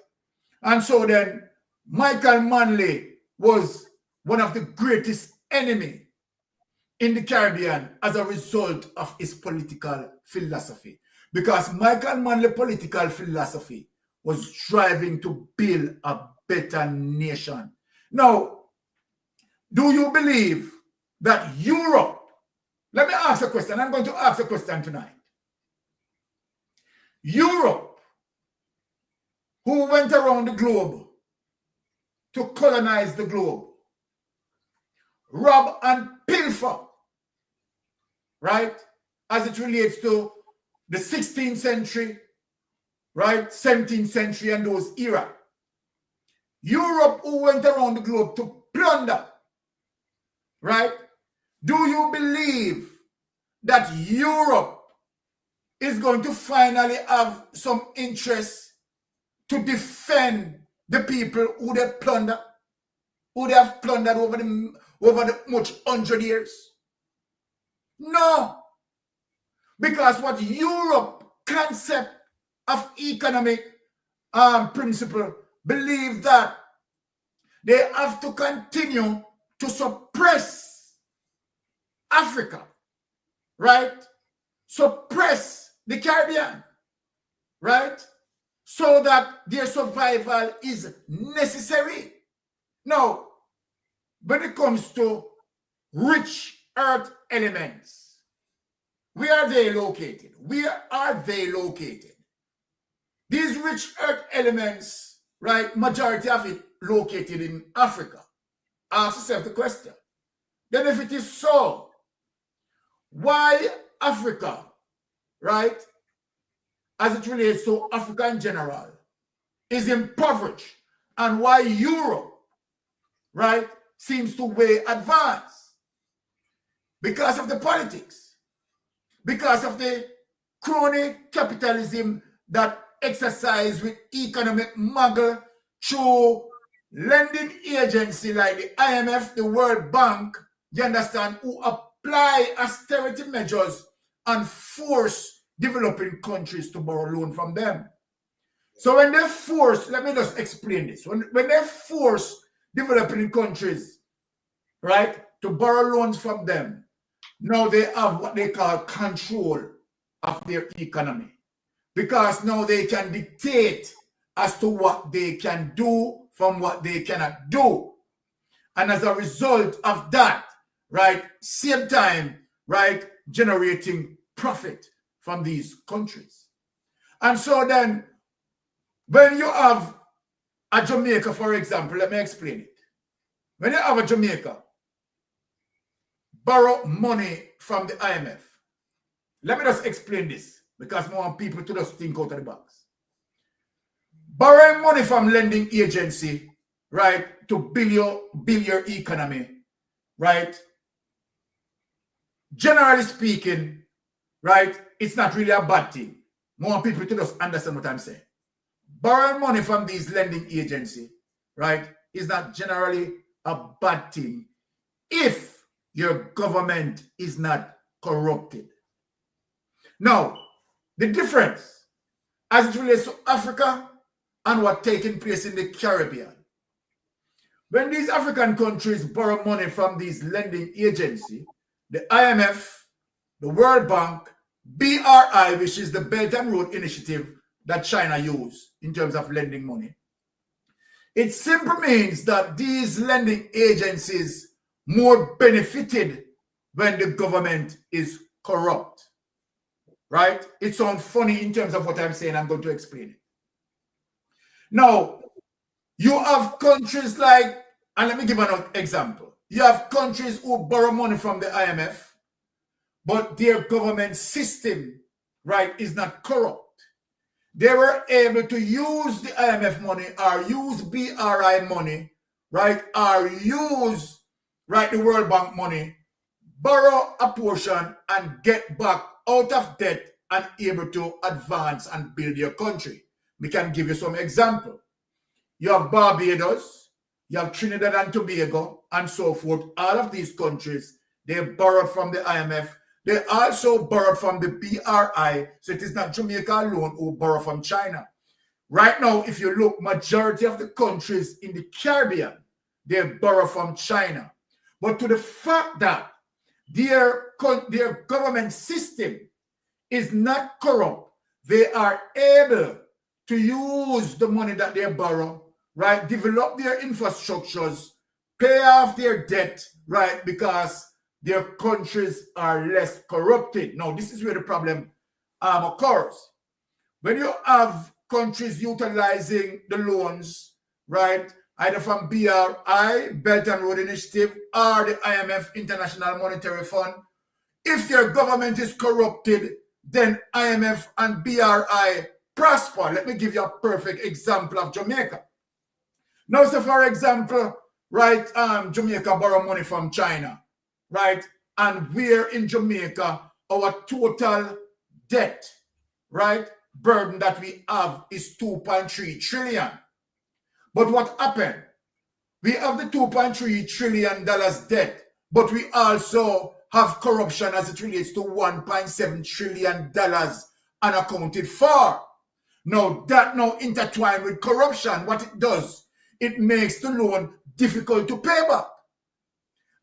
And so then Michael Manley was one of the greatest enemies in the Caribbean as a result of his political philosophy. Because Michael Manley's political philosophy was striving to build a better nation. Now, do you believe that Europe, let me ask a question, I'm going to ask a question tonight. Europe, who went around the globe to colonize the globe, rob and pilfer, right, as it relates to the 16th century, right, 17th century and those era. Europe, who went around the globe to plunder, right? Do you believe that Europe is going to finally have some interest to defend the people who they plunder, who they have plundered over the much 100 years? No. Because what Europe concept of economic principle believe that they have to continue to suppress Africa, right? Suppress the Caribbean, right? So that their survival is necessary. Now, when it comes to rich earth elements, where are they located? Where are they located? These rich earth elements, right, majority of it located in Africa. Ask yourself the question. Then if it is so, why Africa, right, as it relates to Africa in general, is impoverished, and why Europe, right, seems to way advanced? Because of the politics, because of the crony capitalism that exercise with economic model through lending agency like the IMF, the World Bank, you understand, who apply austerity measures and force developing countries to borrow loan from them. So when they force, let me just explain this. When they force developing countries, right, to borrow loans from them, now they have what they call control of their economy. Because now they can dictate as to what they can do from what they cannot do. And as a result of that, right, same time, right, generating profit from these countries. And so then, when you have a Jamaica, for example, let me explain it. When you have a Jamaica borrow money from the IMF, let me just explain this, because I want people to just think out of the box. Borrowing money from lending agency, right, to build your economy, right, generally speaking, right, it's not really a bad thing. I want people to just understand what I'm saying. Borrowing money from these lending agency, right, is not generally a bad thing if your government is not corrupted. Now, the difference as it relates to Africa and what's taking place in the Caribbean. when these African countries borrow money from these lending agencies, the IMF, the World Bank, BRI, which is the Belt and Road Initiative that China use in terms of lending money, it simply means that these lending agencies more benefited when the government is corrupt. Right? It sounds funny in terms of what I'm saying. I'm going to explain it. Now, you have countries like, and let me give an example. You have countries who borrow money from the IMF, but their government system, right, is not corrupt. They were able to use the IMF money or use BRI money, right, or use, right, the World Bank money, borrow a portion and get back out of debt and able to advance and build your country. We can give you some example. You have Barbados, you have Trinidad and Tobago, and so forth. All of these countries, they borrowed from the IMF. They also borrowed from the BRI, so it is not Jamaica alone who borrow from China. Right now, if you look, majority of the countries in the Caribbean, they borrow from China. But to the fact that their government system is not corrupt, they are able to use the money that they borrow, right, develop their infrastructures, pay off their debt, right, because their countries are less corrupted. Now, this is where the problem occurs. When you have countries utilizing the loans, right, either from BRI, Belt and Road Initiative, or the IMF, International Monetary Fund, if their government is corrupted, then IMF and BRI prosper. Let me give you a perfect example of Jamaica. Now, so for example, right, Jamaica borrow money from China, right? And we're in Jamaica, our total debt, right, burden that we have is 2.3 trillion. But what happened? We have the $2.3 trillion debt, but we also have corruption as it relates to $1.7 trillion unaccounted for. Now, that now intertwined with corruption, what it does, it makes the loan difficult to pay back.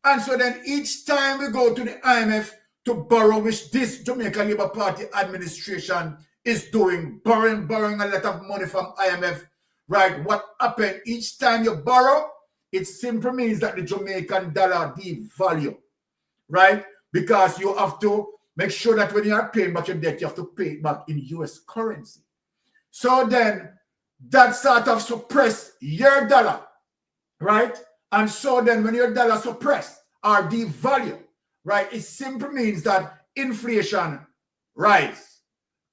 And so then each time we go to the IMF to borrow, which this Jamaica Labour Party administration is doing, borrowing a lot of money from IMF, right? What happened each time you borrow, it simply means that the Jamaican dollar devalue, right? Because you have to make sure that when you are paying back your debt, you have to pay it back in US currency. So then that sort of suppress your dollar, right? And so then when your dollar suppressed or devalue, right, it simply means that inflation rise,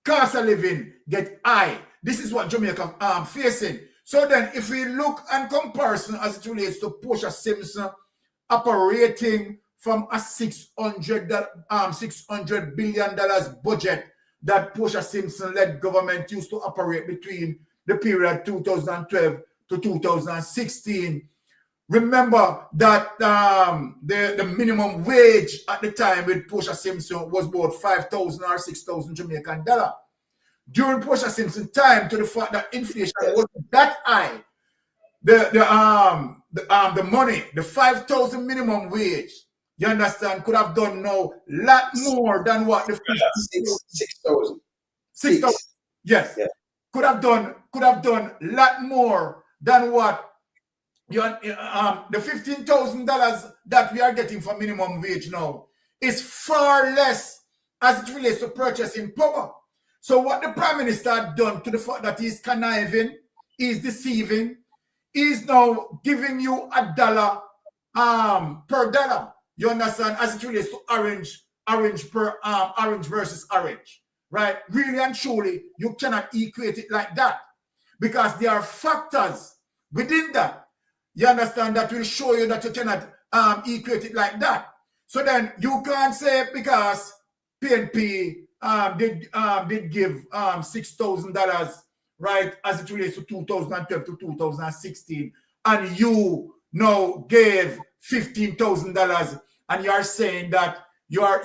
cost of living get high. This is what Jamaica facing. So then if we look and comparison as it relates to Portia Simpson operating from a $600 billion budget that Portia Simpson-led government used to operate between the period 2012 to 2016. Remember that the minimum wage at the time with Portia Simpson was about 5,000 or 6,000 Jamaican dollar. During Portia Simpson time, to the fact that inflation was that high, the money, the 5,000 minimum wage, you understand, could have done now a lot more than what the 6,000. 6,000. Yes. Yeah. Could have done a lot more than what the $15,000 that we are getting for minimum wage now is far less as it relates to purchasing power. So what the Prime Minister had done to the fact that he's conniving, he's deceiving, he's now giving you $1 per dollar. You understand? As it relates to orange versus orange, right? Really and truly, you cannot equate it like that because there are factors within that. You understand? That will show you that you cannot equate it like that. So then you can't say because PNP did give $6,000, right, as it relates to 2012 to 2016, and you now gave $15,000, and you are saying that you are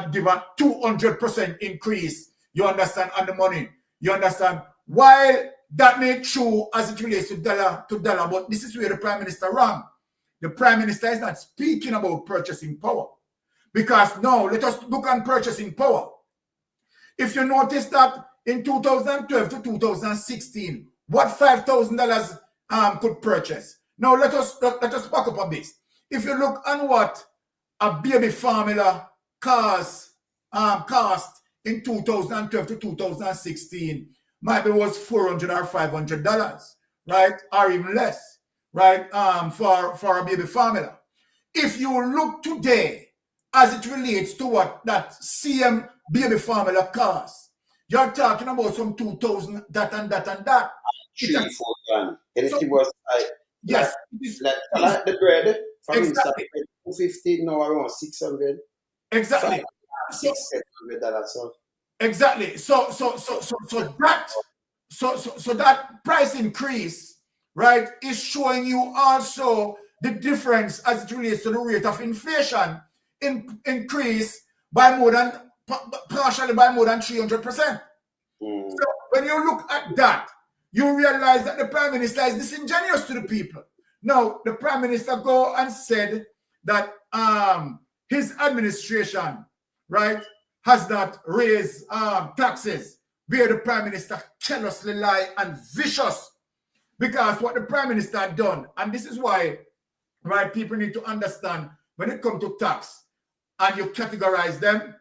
given 200% increase. You understand, on the money. You understand? While that may true as it relates to dollar, but this is where the Prime Minister wrong. The Prime Minister is not speaking about purchasing power. Because now, let us look on purchasing power. If you notice that in 2012 to 2016, what $5,000 could purchase. Now let us back up a bit. If you look on what a baby formula cost in 2012 to 2016, maybe was $400 or $500, right, or even less, right, for a baby formula. If you look today as it relates to what that same baby formula costs, you're talking about some 2,000, that and that and that. 3-4 grand. Anything was yes, like the bread from exactly. 250, now around 600. Exactly. $700. So exactly. So that price increase, right, is showing you also the difference as it relates to the rate of inflation increase by partially by more than 300%. So when you look at that, you realize that the Prime Minister is disingenuous to the people. Now, the Prime Minister go and said that his administration, right, has not raised taxes, where the Prime Minister carelessly lie and vicious. Because what the Prime Minister had done, and this is why, right, people need to understand when it comes to tax, and you categorize them.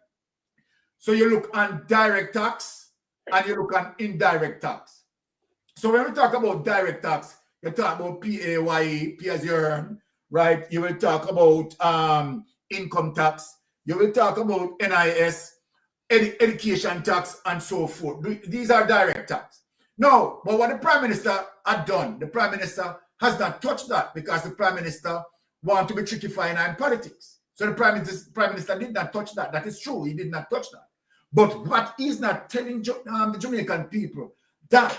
So you look on direct tax and you look on indirect tax. So when we talk about direct tax, you talk about PAYE, pay as you earn, right? You will talk about income tax. You will talk about NIS, education tax, and so forth. These are direct tax. No, but what the Prime Minister had done, the Prime Minister has not touched that because the Prime Minister wants to be trickifying in politics. So the Prime Minister did not touch that. That is true. He did not touch that. But what he's not telling the Jamaican people, that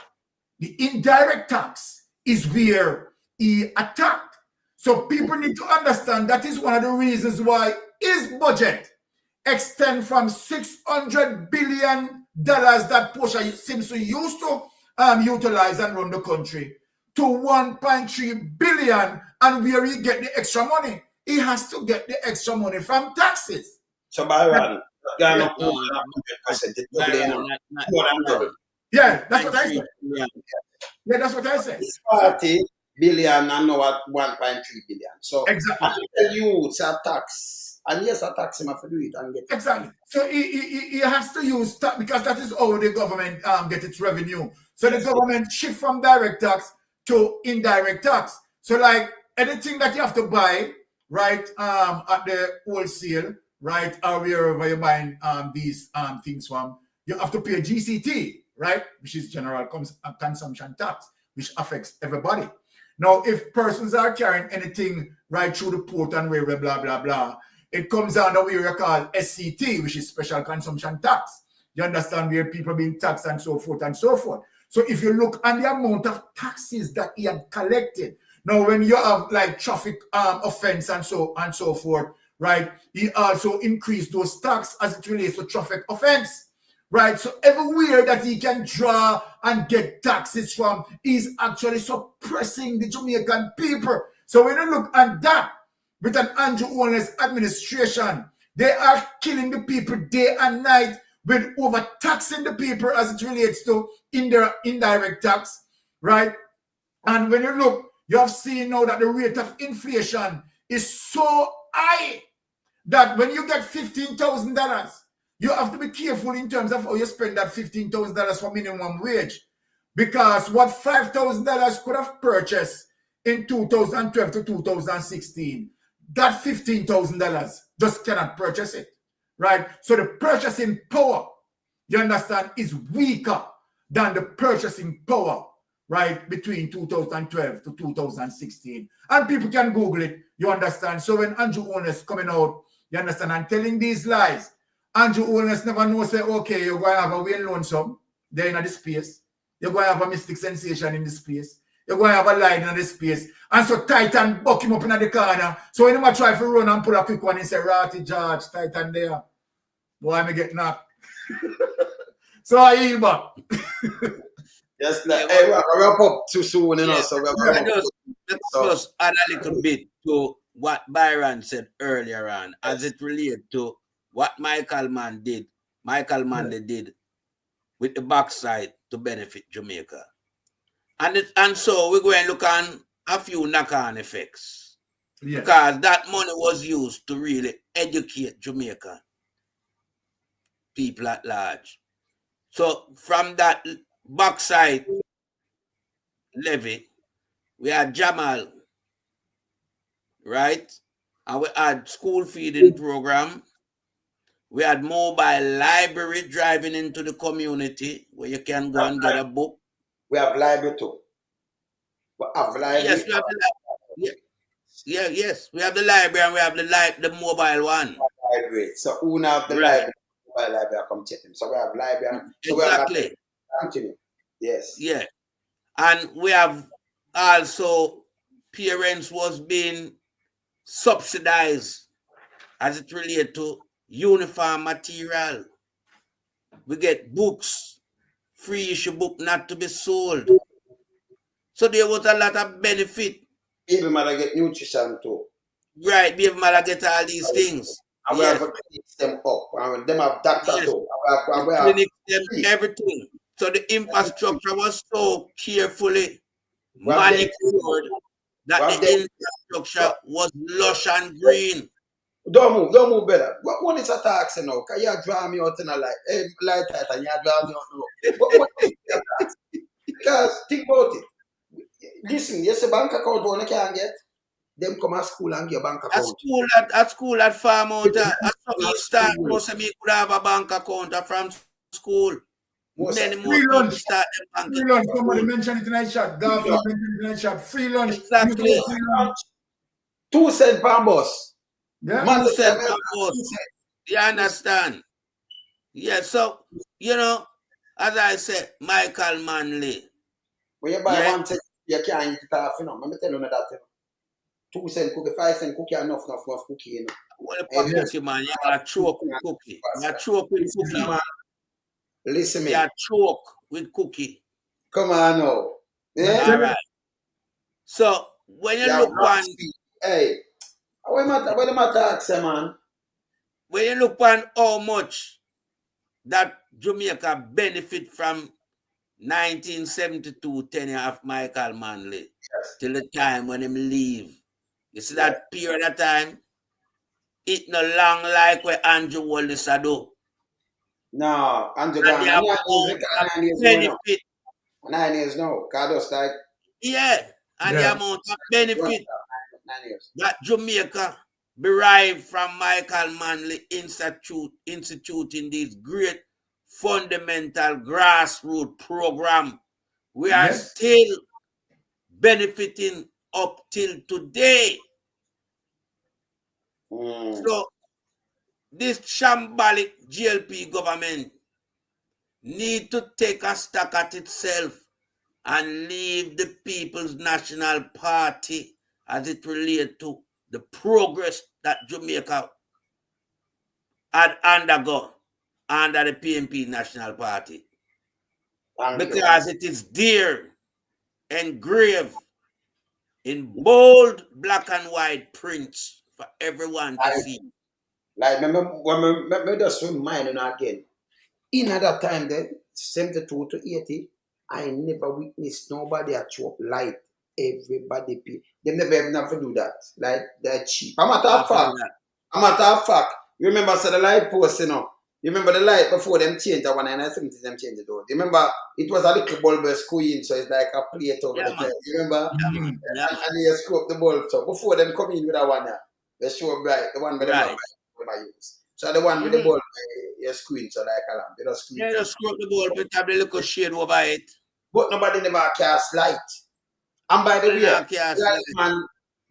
the indirect tax is where he attacked. So people need to understand that is one of the reasons why his budget extends from $600 billion that Portia seems to used to utilize and run the country to $1.3 billion, and where he get the extra money. He has to get the extra money from taxes. So Byron, yeah, that's what I said. Yeah, that's what I said. It's 40 billion and now at 1.3 billion. So exactly. I tell you it's a tax. And yes, a tax him have to do it and get it. Exactly. So he has to use tax because that is how the government get its revenue. So the government shift from direct tax to indirect tax. So like anything that you have to buy, right, at the wholesale, right, or wherever you're buying these things from, you have to pay GCT, right, which is general consumption tax, which affects everybody. Now, if persons are carrying anything right through the port and railway, blah, blah, blah, it comes under what you call SCT, which is special consumption tax. You understand, where people being taxed and so forth and so forth. So if you look at the amount of taxes that he had collected, now when you have like traffic offense and so forth, right, he also increased those taxes as it relates to traffic offense. Right, so everywhere that he can draw and get taxes from, he's actually suppressing the Jamaican people. So when you look at that, with an Andrew Holness administration, they are killing the people day and night with overtaxing the people as it relates to indirect tax, right? And when you look, you have seen now that the rate of inflation is so high that when you get $15,000, you have to be careful in terms of how you spend that $15,000 for minimum wage. Because what $5,000 could have purchased in 2012 to 2016, that $15,000 just cannot purchase it, right? So the purchasing power, you understand, is weaker than the purchasing power, right, between 2012 to 2016. And people can Google it, you understand. So when Andrew Holness coming out, you understand, and telling these lies, Andrew Holness never know, say, okay, you're going to have a Wayne Lonesome there in this space. You're going to have a Mystic Sensation in this space. You're going to have a line in this space. And so Titan buck him up in the corner. So when he try to run and pull a quick one, he say, Ratty George, Titan there. Boy, I get knocked. So I yield back. Yes, like, hey, we're wrap up too soon, you know, so we're just add a little bit to what Byron said earlier on, as it relates to what Michael Manley did with the backside to benefit Jamaica. And so we're going to look on a few knock-on effects. Yes. Because that money was used to really educate Jamaica people at large. So from that backside levy, we had Jamal, right? And we had school feeding program. We had mobile library driving into the community where you can go and get a book. We have library too. We have library. Yes, we have the library. Yes. We have the library and we have the mobile one. Library. So who now have the library? Mobile library, come check them. So we have library. So exactly. We have continue. Yes. Yeah. And we have also parents was being subsidized as it related to uniform material. We get books, free issue book not to be sold. So there was a lot of benefit. Baby mother get nutrition too. Right, baby mother get all these things. And we have clinics them up. And them have doctor too. We have clinics them everything. So the infrastructure was so carefully manicured that the infrastructure was lush and green. Don't move better. What is a tax now? Can you draw me out in a light? Hey, light and you draw me out now. What is a tax? Because think about it. Listen, yes, a bank account one can get. Them come to school and get a bank account. At school at farm out at some start, most of me could have a bank account from school. Many more people start a bank account. Somebody mentioned it in a chat. Garfield mentioned it in a chat. Free lunch. Exactly. 2 cents per bus. Yeah. 2 cents per bus. You understand? Yeah, so, you know, as I said, Michael Manley. When you buy 1 cent, you can't eat it off, you know. Let me tell you that, you know. 2 cent cookie, 5 cent cookie, enough cookie, you know. What a cookie, man. You got to choke with cookie. You choke with cookie. Man. Listen me. You choke with cookie. Come on now. Yeah? All right. So, when you look on... Hey, what am I talking, man? When you look on how much that Jamaica benefit from 1972 tenure of Michael Manley till the time when him leave. You see that period of time? It no long like where Andrew Wallace do. No, Andrew gone. 9 years benefit. 9 years now. Because like... Yeah, and the amount of benefit that Jamaica derived from Michael Manley instituting these great fundamental grassroots program. We are still benefiting up till today. So this shambolic GLP government need to take a stock at itself and leave the People's National Party as it relates to the progress that Jamaica had undergone under the PNP National Party. Because it is there, engraved in bold black and white prints for everyone to see. Like, remember just remind you again, in that time then, 72 to 80, I never witnessed nobody at chop light. Everybody, they never do that. Like, they're cheap. I'm a matter of fact. You remember the light post, you know? You remember the light before them changed the one, and I think them changed it though. You remember it was a little bulbous queen, so it's like a plate over the place. You remember? And you screw up the bulb. So before them come in with that one, they show bright, the one with the bulb I use. So the one with the bulb, you screen, so like a lamp. You just screen. Yeah, just screw up the bulb, you have the little shade over it. But nobody never cast light. And by the way,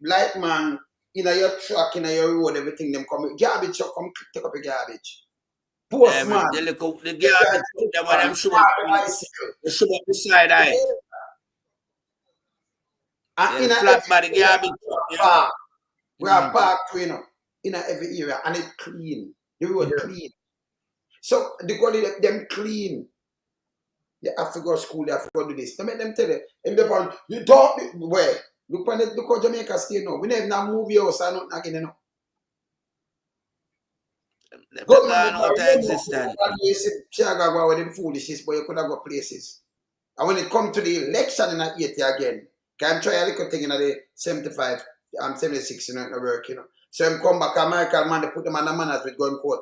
light man, in your truck, in your road, everything, them come, garbage truck, come take up your garbage. Postman. The garbage, the one them show up beside eye. And in a flat body garbage truck. We are parked, you know, in every area, and it's clean. The road clean. So the quality of them clean. You have to go to school, you have to go do this. Don't make them tell you. If they point, you don't, where? Look how Jamaica stay now. We never now move your house or nothing again, you know. Go out of existence. You see, Chiaga go with them foolishness, but you could have go places. And when it come to the election in 80 again, can try a little thing in the 75 and 76, you know, it work, you know. So him come back, and Michael man, they put them on the manners with gun court.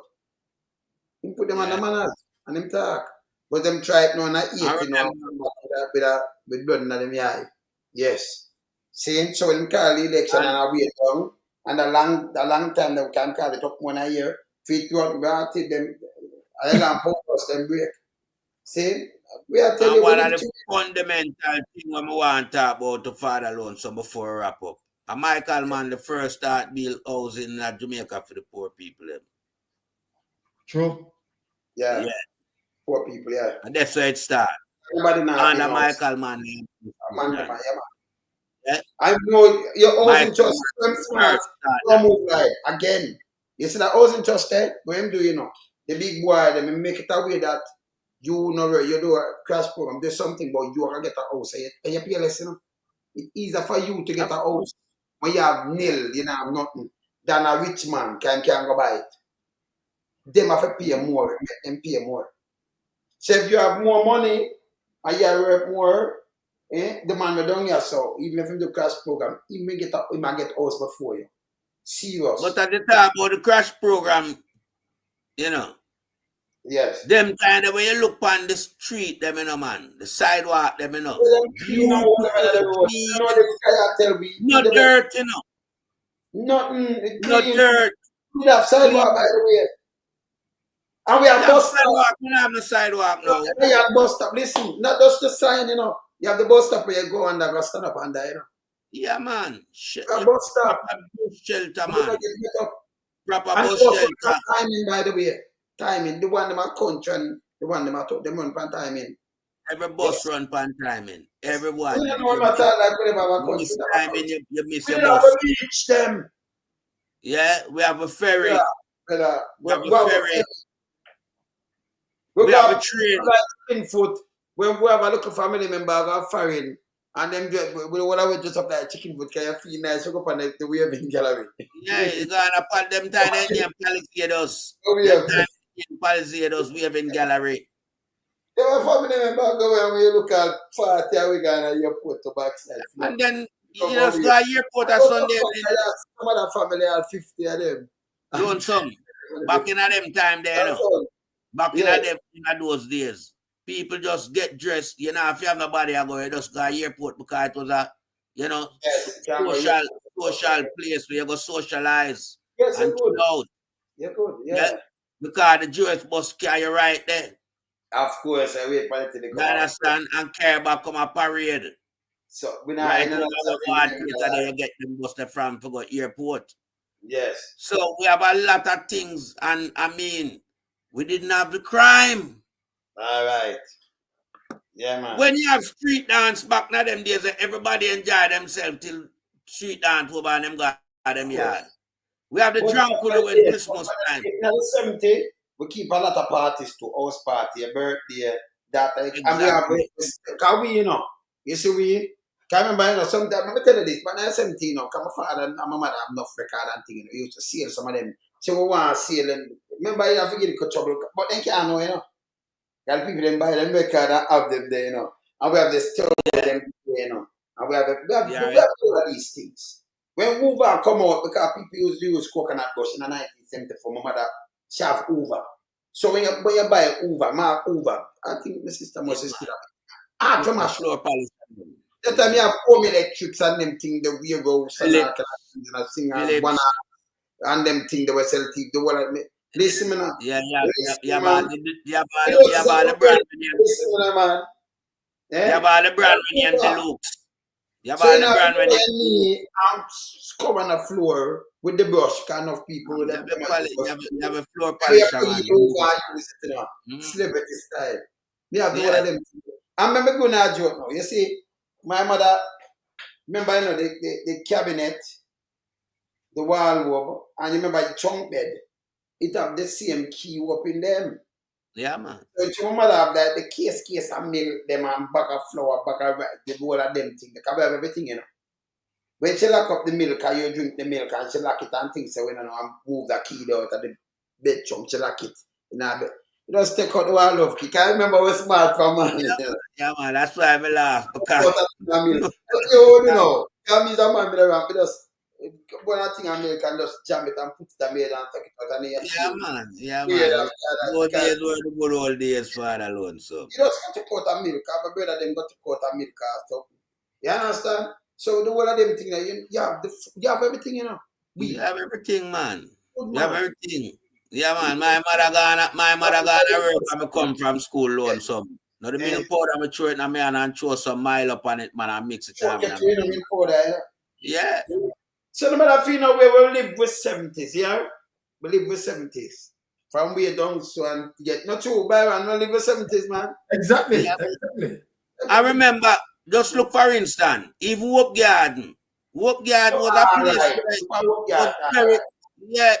He put them on the manners and him talk. But them try it now in 80, you know, with blood in them eye. Yes. See, so when call the election and I wait down, and a long time they can call it up 1 year, feet run, we are till them, I don't focus them break. See, we are telling you one of the fundamental thing we want to talk about the father alone, so before we wrap up. And Michael man, the first start build housing in Jamaica for the poor people. True. Yeah. Poor people, yeah. And that's where it starts. Everybody now. Under Michael man. Yeah. I know your housing trust smart. Don't move like again. You see that housing trust there? What him do, you know? The big boy, they make it a way that you know you do a crash program, there's something but you are get a house. And you pay less, you know. It's easier for you to get a house when you have nil, you know, have nothing, than a rich man can go buy it. Them have to pay more, make them pay more. So if you have more money and you work more, the man will down here, so even if you do crash program, he might get house before you. Serious. But at the time about the crash program, you know. Yes. Them kind of when you look on the street, them you know, man, the sidewalk, them you know. No dirt, you know. Nothing. No dirt. We have sidewalk, by the way. And we have bus stop. We don't have no sidewalk now. We have bus stop. Listen, not just the sign, you know. You have the bus stop where you go and go stand up under, you know. Yeah, man. A bus stop. Bus shelter, man. Proper and bus shelter. Timing, by the way. Timing. The one them are country and the one them are them run pan timing. Every bus run pan timing. Everyone. You know what I miss timing, you miss we your have bus. to reach them. Yeah, we have a ferry. We have a ferry. We have a train. Like foot. When we have a local family member go foreign, and them we want to just up like chicken foot, can you feel nice? Look up on the waving gallery. Yeah, you gonna put them time in Palisades. Palisades waving gallery. There were family member go when you look at 40 we gonna airport to backside. And then you know, so airport on Sunday. Some other family had 50 of them. Lonesome. Back in them time there, you know. Back in those days. People just get dressed, you know, if you have nobody I go, you just go to the airport because it was a, you know, social place where you go socialize and chill out. You're good, yeah. Because the Jewish bus carry you right there. Of course, I wait for it to come. You understand? And carry back come a parade. So we not right in there you get them bus from to go airport. Yes. So we have a lot of things, and I mean, we didn't have the crime. All right. Yeah, man. When you have street dance back now them days, everybody enjoy themselves till street dance over and them got them yard. We have the drunk when Christmas time. In the 70s, we keep a lot of parties to house party, a birthday, that. Exactly. And we have, can we, you know, you see we, can remember, you know, sometimes, let me tell you this, but in 70, you know, come my father and my mother have enough record and thing, you know, we used to sell some of them. So we want to sell them. Remember, you have to get the trouble, but they can't know, you know. And people then buy them record and have them there, you know. And we have the story of them, you know. And we have all of these things. When Uber come out, because people used to use coconut brush in the 1974, my mother, she have Uber. So when you buy Uber, Mark Uber, I think my sister must have said that. From a floor palace. That time you have home electrics and them things, the warehouse and all kind of things, and one and them things, they were sell TV, the one listen, man. Yeah, all the brand name. Listen, man. You have all the brand name and the looks. You have So all the brand name. I'm scrubbing on the floor with the brush, kind of people. You have a floor polish. Celebrity style. Me have one of them. I remember going to a joke now. You see, my mother, remember, you know, the cabinet, the wall robe, and you remember the trunk bed. It have the same key up in them. Yeah, man. So it's your mother have like the case of milk, them and bag of flour, bag of the whole of them things. They can have everything, you know. When she lock up the milk and you drink the milk and she lock it and things, so when you know, and move the key out of the bed chunk, she lock it. You know, you just take out the wall of key. Can't remember what smart from man. Yeah, man, that's why I laugh. Because you know, come is a man with around, just one thing and milk and just jam it and put it in and take it out and yeah, man. Yeah, man. Those days were the good old days for that alone, so. You just got to cut a milk. I have a brother them got to cut a milk or something. You understand? So the whole of them thing, you have everything, you know. You have everything, man. Good You have man. everything. Yeah, man. My mother gonna work and I come from school loan some. Now the milk powder, I throw it in my hand and throw some mile up on it, man, and mix it up. Milk powder, yeah. So no matter if you know where we live with 70s, yeah? We live with 70s. From way down so and get not true, Byron, we live with 70s, man. Exactly. Yeah. Exactly. I remember, just look for instance, if Hope Garden was a place where very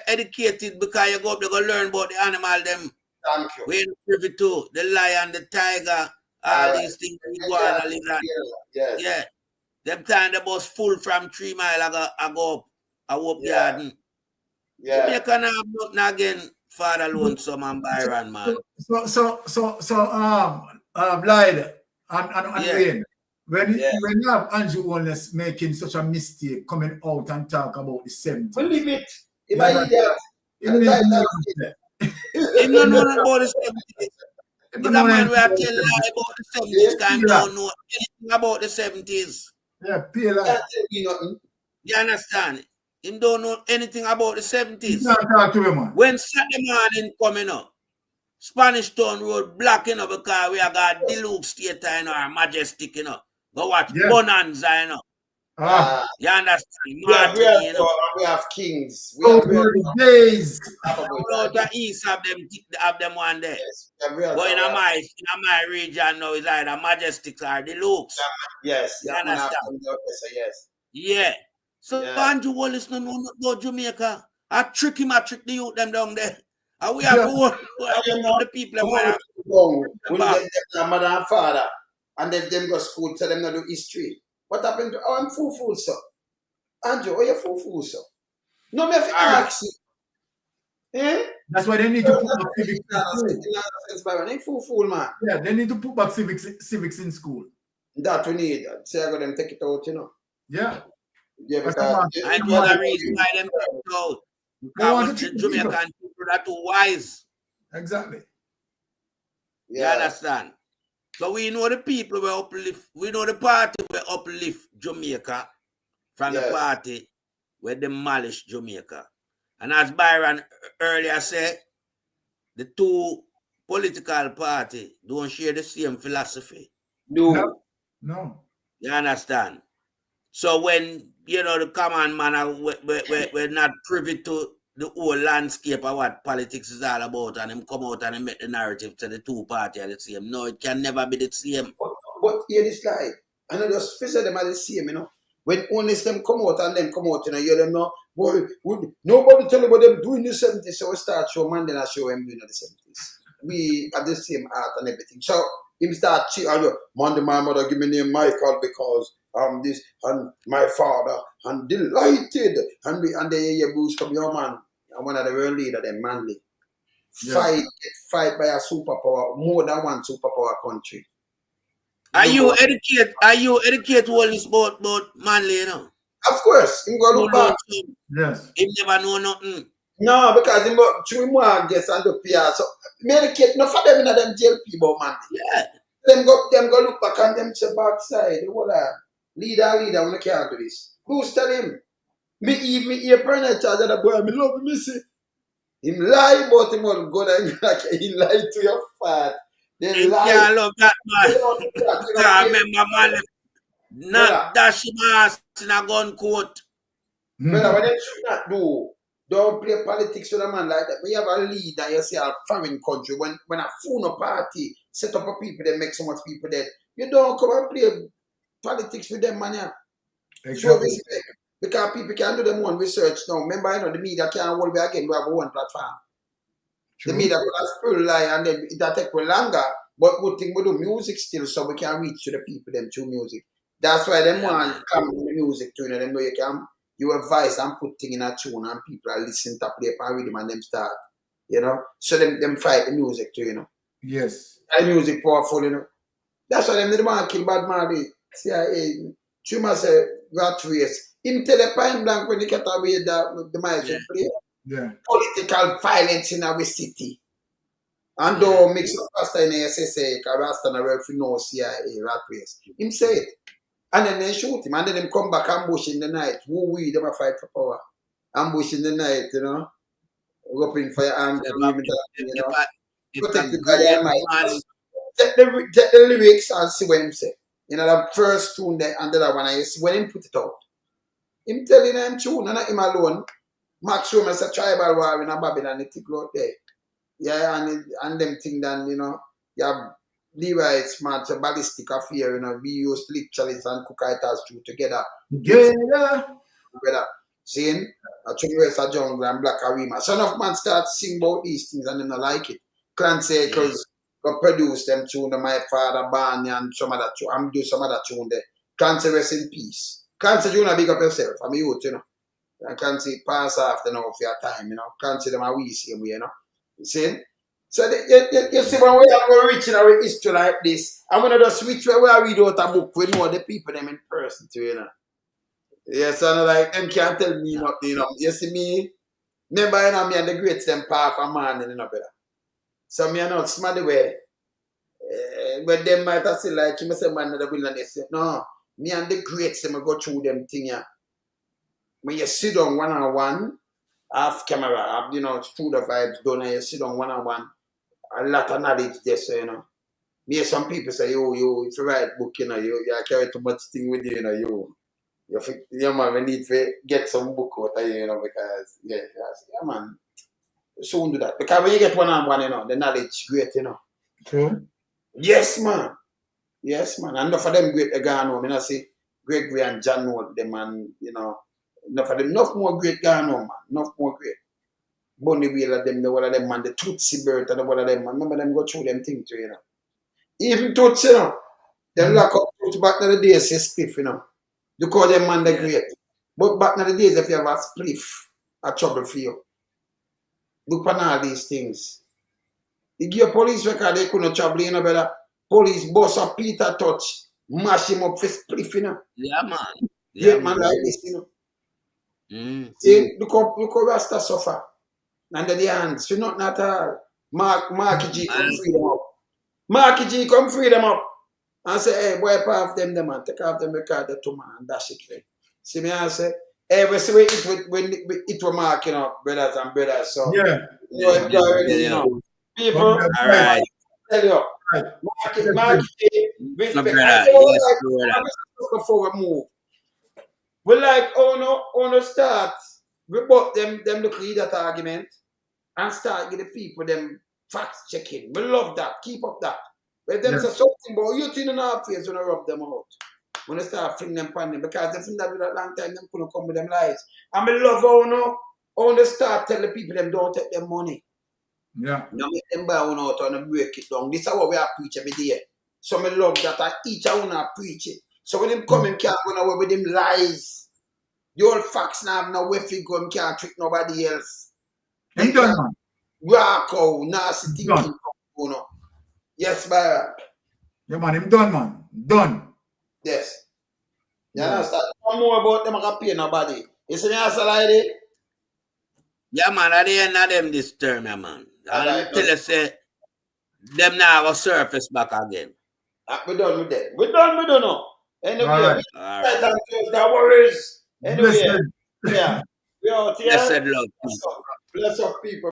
educated because you go up there go learn about the animal them. Thank you. We're privy to the lion, the tiger, all these things that you go on and live. Yes. Yeah. Them time the bus full from 3 Mile I go up a Hope Garden. Yeah. Jamaica have nothing again, Father Lonesome and Byron, man. So Blyde and Wayne, when you have Andrew Wallace making such a mistake coming out and talk about the 70s. Believe it. If I hear that. He don't know about the 70s. He's a man who have tell lie about the 70s because he don't know anything about the 70s. Yeah, pay lie. You understand? He don't know anything about the 70s. Talk to him, man. When Saturday morning coming up, Spanish Town Road blocking up because we have got Deluxe Theater, you know, or Majestic, you know. Go watch Bonanza, you know. You understand? Martin, we have Kings. We have days. Out the east of them one day. Yes. But in my region now, it's either Majestic or Deluxe. Yes. You understand? Yes. Yeah. So Andrew Wallace no know about Jamaica. I trick the youth them down there. And we have the people when they get their mother and father and then them go school, tell them not do history. What happened to I'm fool, sir? Andrew, are you fool, sir? No, me have to ask you. Eh? That's why they need to put back civics in school. They fool, man. Yeah, they need to put back civics in school. That we need. Say I got them take it out, you know. Yeah. Yeah, I know the reason why them take it out. Because the Jamaican people are too wise. Exactly. You understand? So we know the people will uplift, we know the party will uplift Jamaica from the party will demolish Jamaica. And as Byron earlier said, the two political parties don't share the same philosophy. No. You understand? So when, you know, the common man, we're not privy to the whole landscape of what politics is all about, and him come out and him make the narrative to the two parties are the same. No, it can never be the same. But here is like, and I just feel them are the same, you know. When only them come out and them come out, you know, you them know, boy, nobody tell you what them doing in the 70s, so we start show man, then I show him doing in the 70s. We have the same art and everything. So him start cheating, Monday my mother give me name Michael because this and my father and delighted and they hear Bruce come your man and one of the world leader them manly fight by a superpower, more than one superpower country. Are you educate all this about manly, you know? Of course, him go look back. Yes. Him never know nothing. No, because him through more guess and the PR. So me educate no for them in them jail people, man. Yeah. Them go look back and them say backside. The whole leader, when I can't do this. Who's tell him? Me hear permanent charge of the boy, me love him, me see. Him lie about him all good and he lie to your fat. They lie. Yeah, I love that man. I remember man not dash him ass in a gun coat. Brother, what they should not do, don't play politics with a man like that. When you have a leader, you see a foreign country, when a phone party set up a people that make so much people dead, you don't come and play politics with them, man. Yeah. Exactly. Show respect. Because people can do them one research now. Remember, you know, the media can't hold me again. We have one platform. The media could spill lie and then it take longer. But good thing we do music still so we can reach to the people them through music. That's why them want come with the music tune and them know you advise and put thing in a tune and people are listening to play and rhythm and them start. You know? So them fight the music too, you know. Yes. The music powerful, you know. That's why them didn't want to kill Bad Marley. CIA. Chuma say rat race. Him tell the point blank when he get away the mice play. Yeah. Political violence in our city. And though mix up Pastor in the SSA, because Rasta na work for no CIA rat race. Him say it. And then they shoot him. And then them come back ambush in the night. Who we them a fight for power. Ambush in the night, you know. Opening for your arms, you know. Protect the God Almighty. Take the lyrics and see what him say. You know, the first tune there and the other one, I see when him put it out. Him telling them tune, and not him alone. Max Roman is a tribal war in a Babylon, it tickle out there. Yeah, and them thing then, you know, you have Levi's smart, a ballistic affair, you know, we use literally and cookiters two together. Yeah. Seeing a Chumresa Jungle and Black Arima. Son of Man starts sing about these things and them not like it. Clan Circles go produce them tune, my father Barney and some other tune. I'm do some other tune there. Clancy rest in peace. Clancy, you wanna big up yourself. I'm a youth, you know. And Clancy pass after now for your time, you know. Clancy them a we same way, you know. You see? So you see when we are going reaching our history like this, I'm gonna just switch where we read out a book, we know the people them in person too, you know. Yes, and like them can't tell me nothing, you know. You see me, remember you know me and the greats them path a man, you know, brother. So me are not smart the way. But them might have said like you say man in the wilderness. No, me and the greats them go through them thing here. When you sit down one-on-one, off camera, you know, through the vibes done and you sit down one-on-one, a lot of knowledge there, so you know. Me some people say, yo, if you write book, you know, you carry too much thing with you, you know, you man, we need to get some book out of you know, because yeah, man. Soon do that. Because when you get one-on-one, you know, the knowledge great, you know. True. Yes, man. Yes, man. And enough of them great gone home. You know, see, Gregory and John know them, and you know, enough of them, enough more great gone home, man. Enough more great. Bunny Wheel of them, the one of them, man, the Tootsie Bird and the one of them, man. Remember them go through them things too, you know. Even Tootsie, you know. Them lock up Tootsie back in the days, say spliff, you know. You call them man the great. But back in the days, if you have a spliff, a trouble for you. Look on all these things. You give a police record, they couldn't travel, you know, brother. Police boss up Peter Touch, mash him up for spliff, you know. Yeah, man. Yeah, man, like this, you know. See, look how Rasta suffer. Under the hands, for nothing at all. Marky G come free them up. Marky G come free them up. And say, hey, wipe off them, man. Take off them record, the two man, and dash it clean. See me, I say, hey, we see when it was marking up, brothers and brothers. So, yeah. You know. People, all right. Tell you, Marky G, respect. Before we move. We like, no start. We bought them look lead that argument and start get the people them facts checking. We love that. Keep up that. But them say something about you 2.5 years when I rub them out. When I start flinging them on them because they think that with a long time them couldn't come with them lies. And we love how they start tell the people them don't take them money. Yeah. Now make them buy one out and break it down. This is what we are preach every day. So I love that I each one preach it. So when them come and can't go away with them lies. The old facts now have no way to go and can't trick nobody else. Him done, man. Rock out, nasty thinking. You know. Yes, Byron. Yeah, man, him done, man. Done. Yes. You understand? No more about them, I can pay nobody. You see me answer like that? Yeah, man, at the end of them this term, yeah, man. And tell us, say, them now have a surface back again. We done with that. We done now. Anyway, all right. That worries. Anyway, Listen. yeah. We out here. Blessed love. Bless up people.